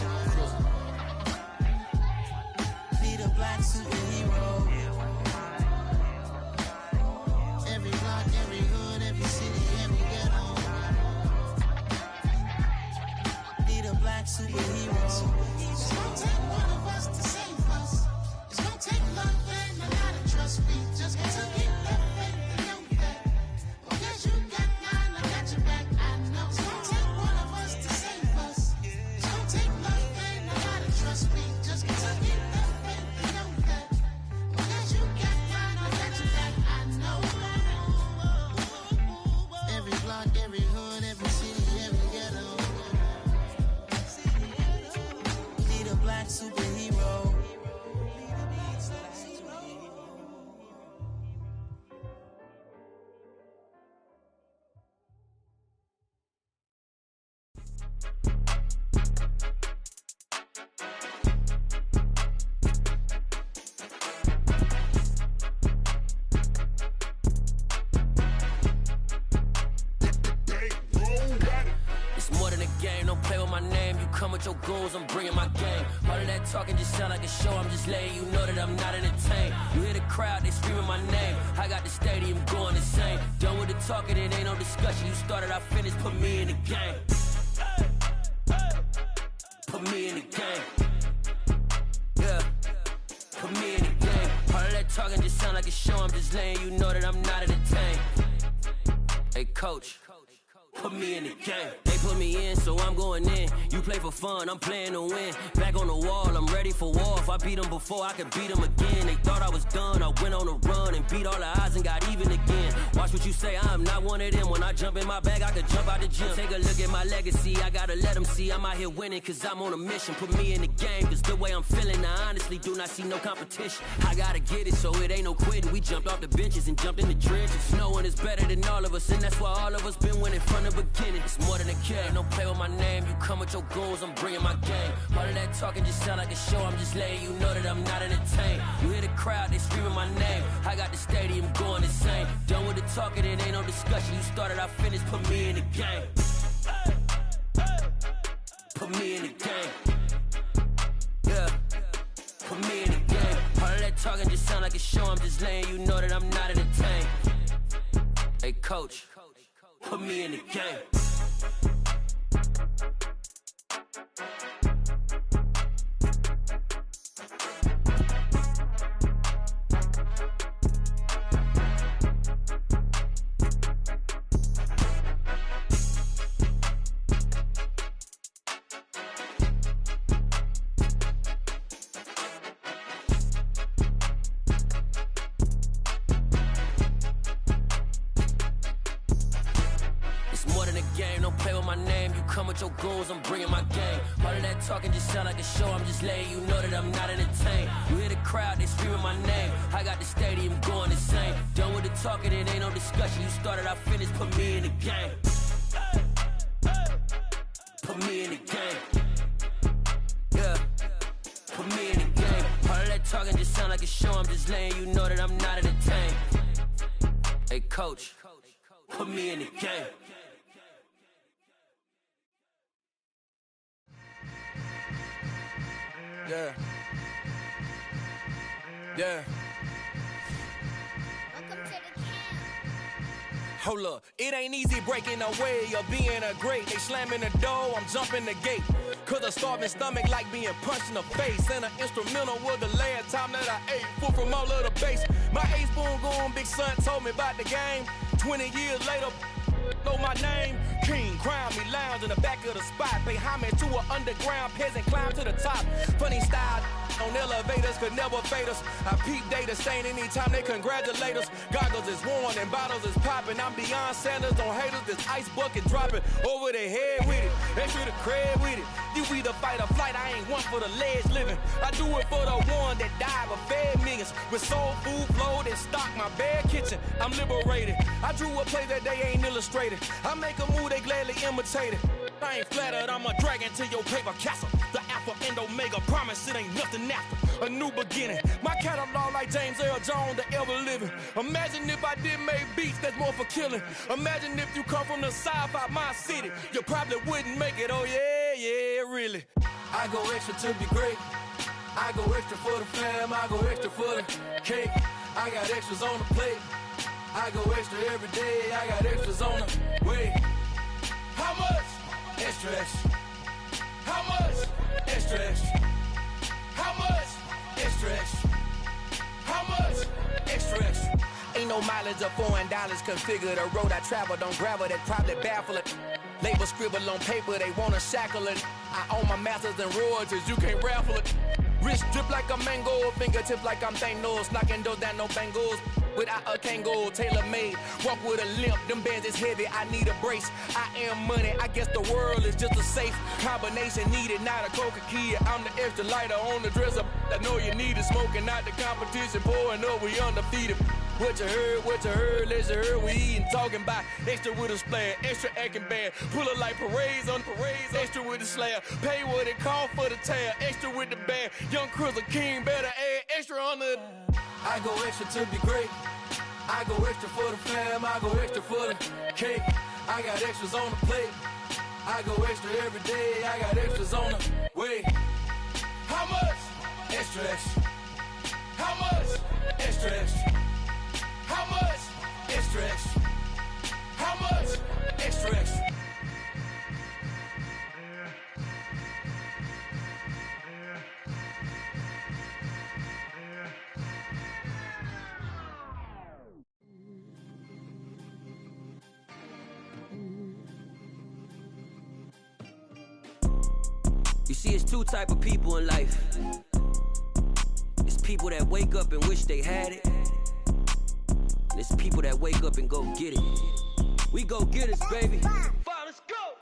Need a black superhero. Every block, every hood, every city, every ghetto. Need a black superhero. It's gonna take one of us to save us. It's gonna take love and a lot of trust. We just got to keep that faith and know that. Because you got mine, I got your back. I know it's gonna take one of us to save us. It's gonna take love and a lot of trust. We just got to keep that faith and know that. Because you got mine, I got your back. I know. Every block, every hood, every city, every ghetto. Need a black superhero. It's more than a game, don't play with my name. You come with your goons, I'm bringing my game. All of that talking just sound like a show, I'm just letting you know that I'm not entertained. You hear the crowd, they screaming my name. I got the stadium going insane. Done with the talking, it ain't no discussion. You started, I finished, put me in the game. Put me in the game. Yeah, put me in the game. All of that talking just sound like a show, I'm just letting you know that I'm not entertained. Hey coach, put me in the game. They put me in, so I'm going in. You play for fun, I'm playing to win. Back on the wall, I'm ready for war. If I beat them before, I could beat them again. They thought I was done, I went on a run and beat all the odds and got even again. Watch what you say, I'm not one of them. When I jump in my bag, I could jump out the gym. Take a look at my legacy, I gotta let them see I'm out here winning, cause I'm on a mission. Put me in the game, cause the way I'm feeling, I honestly do not see no competition. I gotta get it, so it ain't no quitting. We jumped off the benches and jumped in the trenches. No one is better than all of us, and that's why all of us been winning from the beginning. It's more than a game, don't play with my name. You come with your goons, I'm bringing my game. All of that talking just sound like a show, I'm just letting you know that I'm not entertained. You hear the crowd, they screaming my name. I got the stadium going insane. Done with the talking, it ain't no discussion. You started, I finished, put me in the game. Put me in the game. sound like a show, I'm just letting you know that I'm not entertained. Hey, coach, put me in the game. Your goals, I'm bringing my game. All of that talking just sound like a show. I'm just letting you know that I'm not entertained. You hear the crowd, they screaming my name. I got the stadium going insane. Done with the talking, it ain't no discussion. You started, I finished, put me in the game. Put me in the game. Yeah, put me in the game. All of that talking just sound like a show. I'm just letting you know that I'm not entertained. Hey, coach, put me in the game. Yeah. Yeah. Hold up, it ain't easy breaking away or being a great. They slamming the door, I'm jumping the gate. Cause a starving stomach like being punched in the face. And an instrumental was the last time that I ate. Full from all of the bass. My ace boom going big son told me about the game. 20 years later, know my name. King, crown me, lounge in the back of the spot. Pay homage to an underground peasant, climb to the top. Funny style on elevators could never fade us. I peep data stain anytime they congratulate us. Goggles is worn and bottles is popping. I'm beyond Sanders on haters. This ice bucket dropping over their head with it. Extra the cred with it. You either fight or flight. I ain't one for the ledge living. I do it for the one that died but fed millions. With soul food flowed and stock my bad kitchen. I'm liberated. I drew a play that they ain't illustrated. I make a move they gladly imitate it. I ain't flattered, I'm a dragon to your paper castle. The Alpha and Omega, promise it ain't nothing after. A new beginning. My catalog like James Earl Jones, the ever living. Imagine if I did make beats that's more for killing. Imagine if you come from the south out my city. You probably wouldn't make it, oh yeah, really. I go extra to be great. I go extra for the fam, I go extra for the cake. I got extras on the plate. I go extra every day, I got extras on the way. How much? Extra, extra. How much? Extra, extra. How much? Extra, extra. How much? Extra, extra. Ain't no mileage of $4 configure the road I travel. Don't gravel that probably baffle it. Label scribble on paper, they wanna shackle it. I own my masters and royalties, you can't raffle it. Wrist drip like a mango, fingertip like I'm Thanos. Knocking doors down, no bangles. Without a Kango, tailor-made. Walk with a limp, them bands is heavy, I need a brace. I am money, I guess the world is just a safe combination needed, not a coca key. I'm the extra lighter on the dresser. I know you need it, smoking out the competition, pouring up, we undefeated. What you heard, let's hear we eatin', talking about extra with a splash, extra acting bad. Pull it like parades on parades, extra with the slab. Pay what it cost for the tab, extra with the bag. Young Chris a king, better add extra on the. I go extra to be great. I go extra for the fam, I go extra for the cake. I got extras on the plate. I go extra every day, I got extras on the way. How much? Extra, extra. How much? Extra, extra. How much? Extra, extra. How much? Extra, extra. You see, it's two type of people in life. It's people that wake up and wish they had it. And it's people that wake up and go get it. We go get it, baby.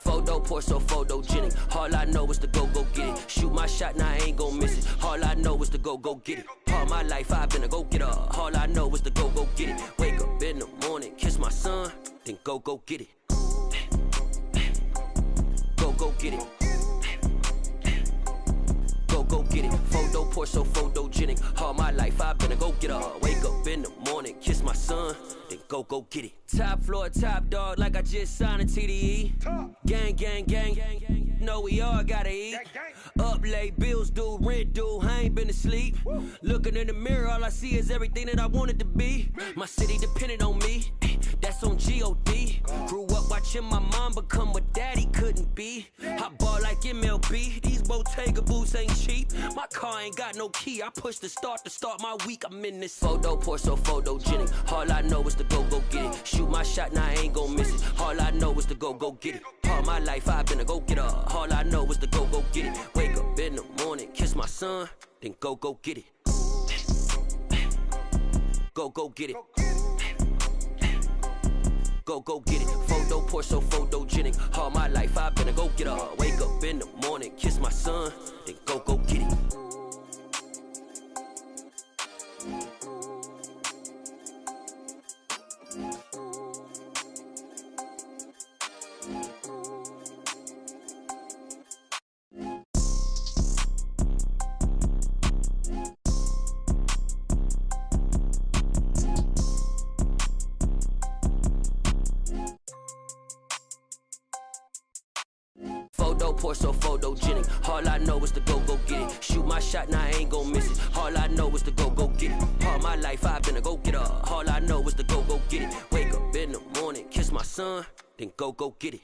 Photo, Porso, photogenic. All I know is to go get it. Shoot my shot, now I ain't gon' miss it. All I know is to go get it. All my life I've been a go-getter. All I know is to go get it. Wake up in the morning, kiss my son, then go get it. Go get it. Go get it. Photo, Porso, photogenic. All my life I've been a go-getter. Wake up in the morning, kiss my son, then go get it. Top floor, top dog, like I just signed a TDE. Gang. Know we all gotta eat. Up late, bills due, rent due. I ain't been been asleep. Looking in the mirror, all I see is everything that I wanted to be. My city depended on me, that's on G.O.D. Grew up watching my mom become what daddy couldn't be. I ball like MLB, these Bottega boots ain't cheap. My car ain't got no key, I push the start to start my week. I'm in this photo, pour so photogenic. All I know is to go get it. Shoot my shot, now I ain't gon' miss it. All I know is to go get it. All my life I've been a go-getter. All I know is to go get it. Wake up in the morning, kiss my son, then go get it. Go get it. Go get it. Photo, pour so photogenic. All my life I've been a go-getter. Wake up in the morning, kiss my son, then go get it. Pour so photogenic. All I know is to go get it. Shoot my shot, now I ain't gon' miss it. All I know is to go get it. All my life I've been a go-getter. All I know is to go get it. Wake up in the morning, kiss my son, then go get it.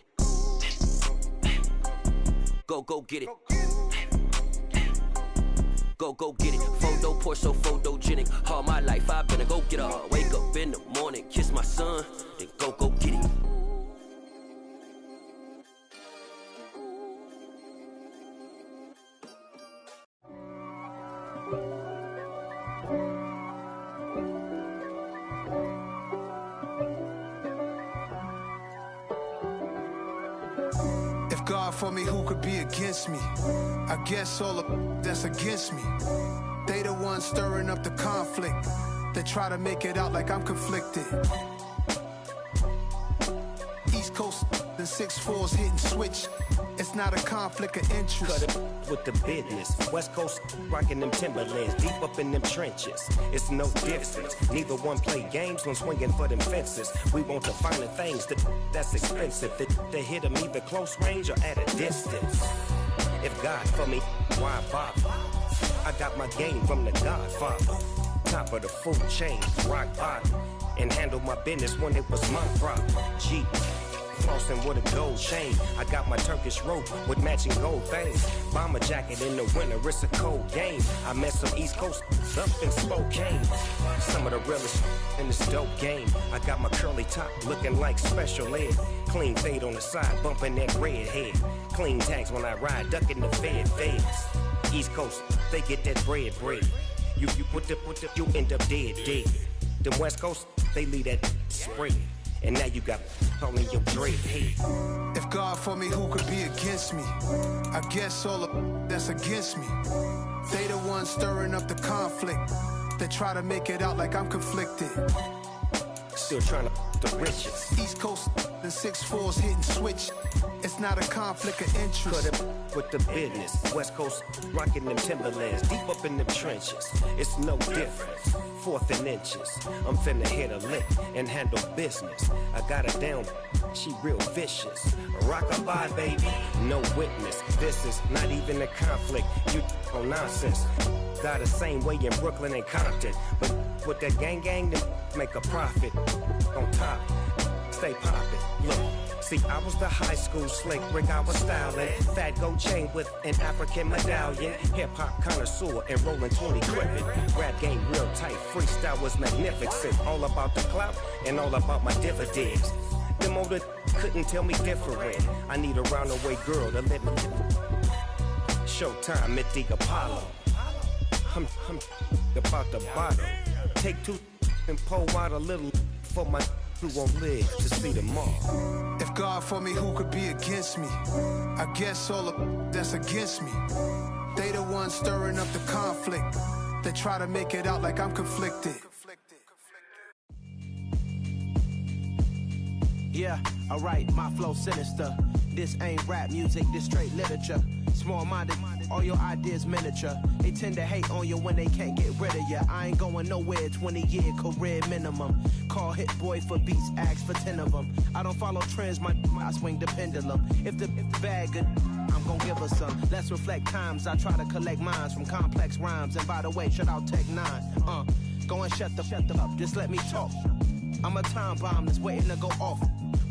Go get it. Go get it. Photo, pour so photogenic. All my life I've been a go-getter. Wake up in the morning, kiss my son, then go get it. God for me, who could be against me? I guess all of that's against me. They the ones stirring up the conflict. They try to make it out like I'm conflicted. East Coast, the 6'4s hitting switch. It's not a conflict of interest. Cut it with the business. West Coast rocking them Timberlands, deep up in them trenches. It's no difference. Neither one play games when swinging for them fences. We want the finer things that's expensive. They hit them either close range or at a distance. If God for me, why bother? I got my game from the Godfather. Top of the food chain, rock bottom. And handle my business when it was my problem. G. Flossing with a gold chain. I got my Turkish rope with matching gold things. Bomber jacket in the winter, it's a cold game. I met some East Coast up in Spokane. Some of the realest in this dope game. I got my curly top looking like special ed. Clean fade on the side, bumping that red head. Clean tags when I ride, ducking the feds. East Coast, they get that bread. You put you end up dead. The West Coast, they leave that spread. And now you got all in your dread head. If God for me, who could be against me? I guess all of that's against me. They the ones stirring up the conflict. They try to make it out like I'm conflicted. Still trying to the riches. East Coast, the 6'4s hitting switch. It's not a conflict of interest. Cut it with the business. West Coast rocking them Timberlands, deep up in them trenches. It's no difference. 4th and inches. I'm finna hit a lick and handle business. I got her down, she real vicious. Rock-a-bye, baby, no witness. This is not even a conflict. You on nonsense. Got the same way in Brooklyn and Compton. But with that gang, then make a profit. On top, stay poppin'. Look. See, I was the high school slick Rick, I was styling. Fat gold chain with an African medallion. Hip-hop connoisseur and rolling 20 gripping. Rap game real tight, freestyle was magnificent. All about the clout and all about my dividends. Them older couldn't tell me different. I need a roundaway girl to let me. Showtime at the Apollo. I'm about the bottom. Take 2 and pull out a little for my who won't live to see tomorrow. If God for me, who could be against me? I guess all of that's against me. They the ones stirring up the conflict. They try to make it out like I'm conflicted. Yeah, alright, my flow sinister. This ain't rap music, this straight literature. Small-minded, all your ideas miniature. They tend to hate on you when they can't get rid of you. I ain't going nowhere, 20-year career minimum. Call Hit Boy for beats, ask for 10 of them. I don't follow trends, I swing the pendulum. If the bag good, I'm gon' give her some. Let's reflect times, I try to collect minds from complex rhymes. And by the way, shout out Tech 9. Go and shut the up, just let me talk. I'm a time bomb that's waiting to go off.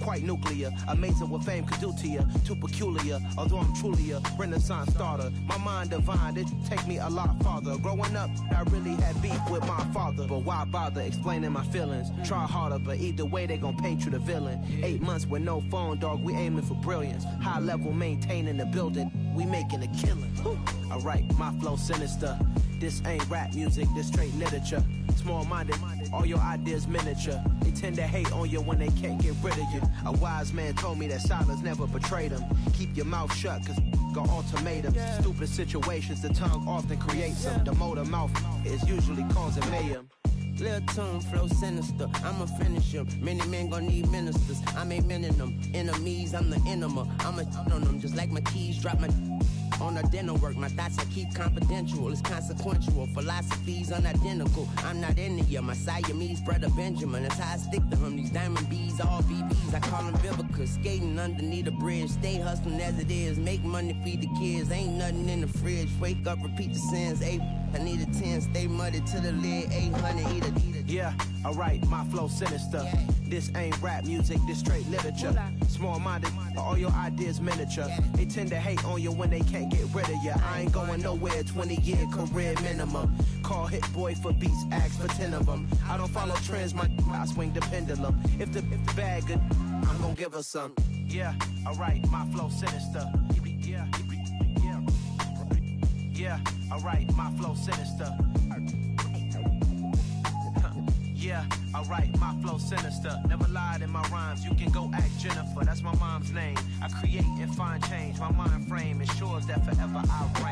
Quite nuclear, amazing what fame could do to you. Too peculiar, although I'm truly a renaissance starter. My mind divine, it take me a lot farther. Growing up, I really had beef with my father. But why bother explaining my feelings? Try harder, but either way they gon' paint you the villain. 8 months with no phone, dog, we aiming for brilliance. High level maintaining the building, we making a killing. Alright, my flow sinister. This ain't rap music, this straight literature. Small-minded, all your ideas miniature. They tend to hate on you when they can't get rid of you. A wise man told me that silence never betrayed him. Keep your mouth shut, cause got ultimatums. Stupid situations, the tongue often creates them. The motor mouth is usually causing mayhem. Lil' tune, flow sinister, I'ma finish him. Many men gon' need ministers, I'm aiming them. Enemies, I'm the enema. I'ma on them, just like my keys, drop my on a dinner work. My thoughts I keep confidential, it's consequential. Philosophies unidentical, I'm not into you. My Siamese brother Benjamin, that's how I stick to him. These diamond bees, all BBs, I call them Vivica. Skating underneath a bridge, stay hustling as it is. Make money, feed the kids, ain't nothing in the fridge. Wake up, repeat the sins, I need a 10, stay muddy to the lid, 800, eat a. Yeah, alright, my flow sinister. This ain't rap music, this straight literature. Small-minded, all your ideas miniature. They tend to hate on you when they can't get rid of you. I ain't going nowhere, 20-year career minimum. Call Hit Boy for beats, ask for 10 of them. I don't follow trends, I swing the pendulum. If the bag good, I'm gon' give her some. Yeah, alright, my flow sinister. Yeah, alright, my flow sinister. Yeah, alright, my flow sinister. Never lied in my rhymes, you can go ask Jennifer. That's my mom's name. I create and find change. My mind frame ensures that forever I write.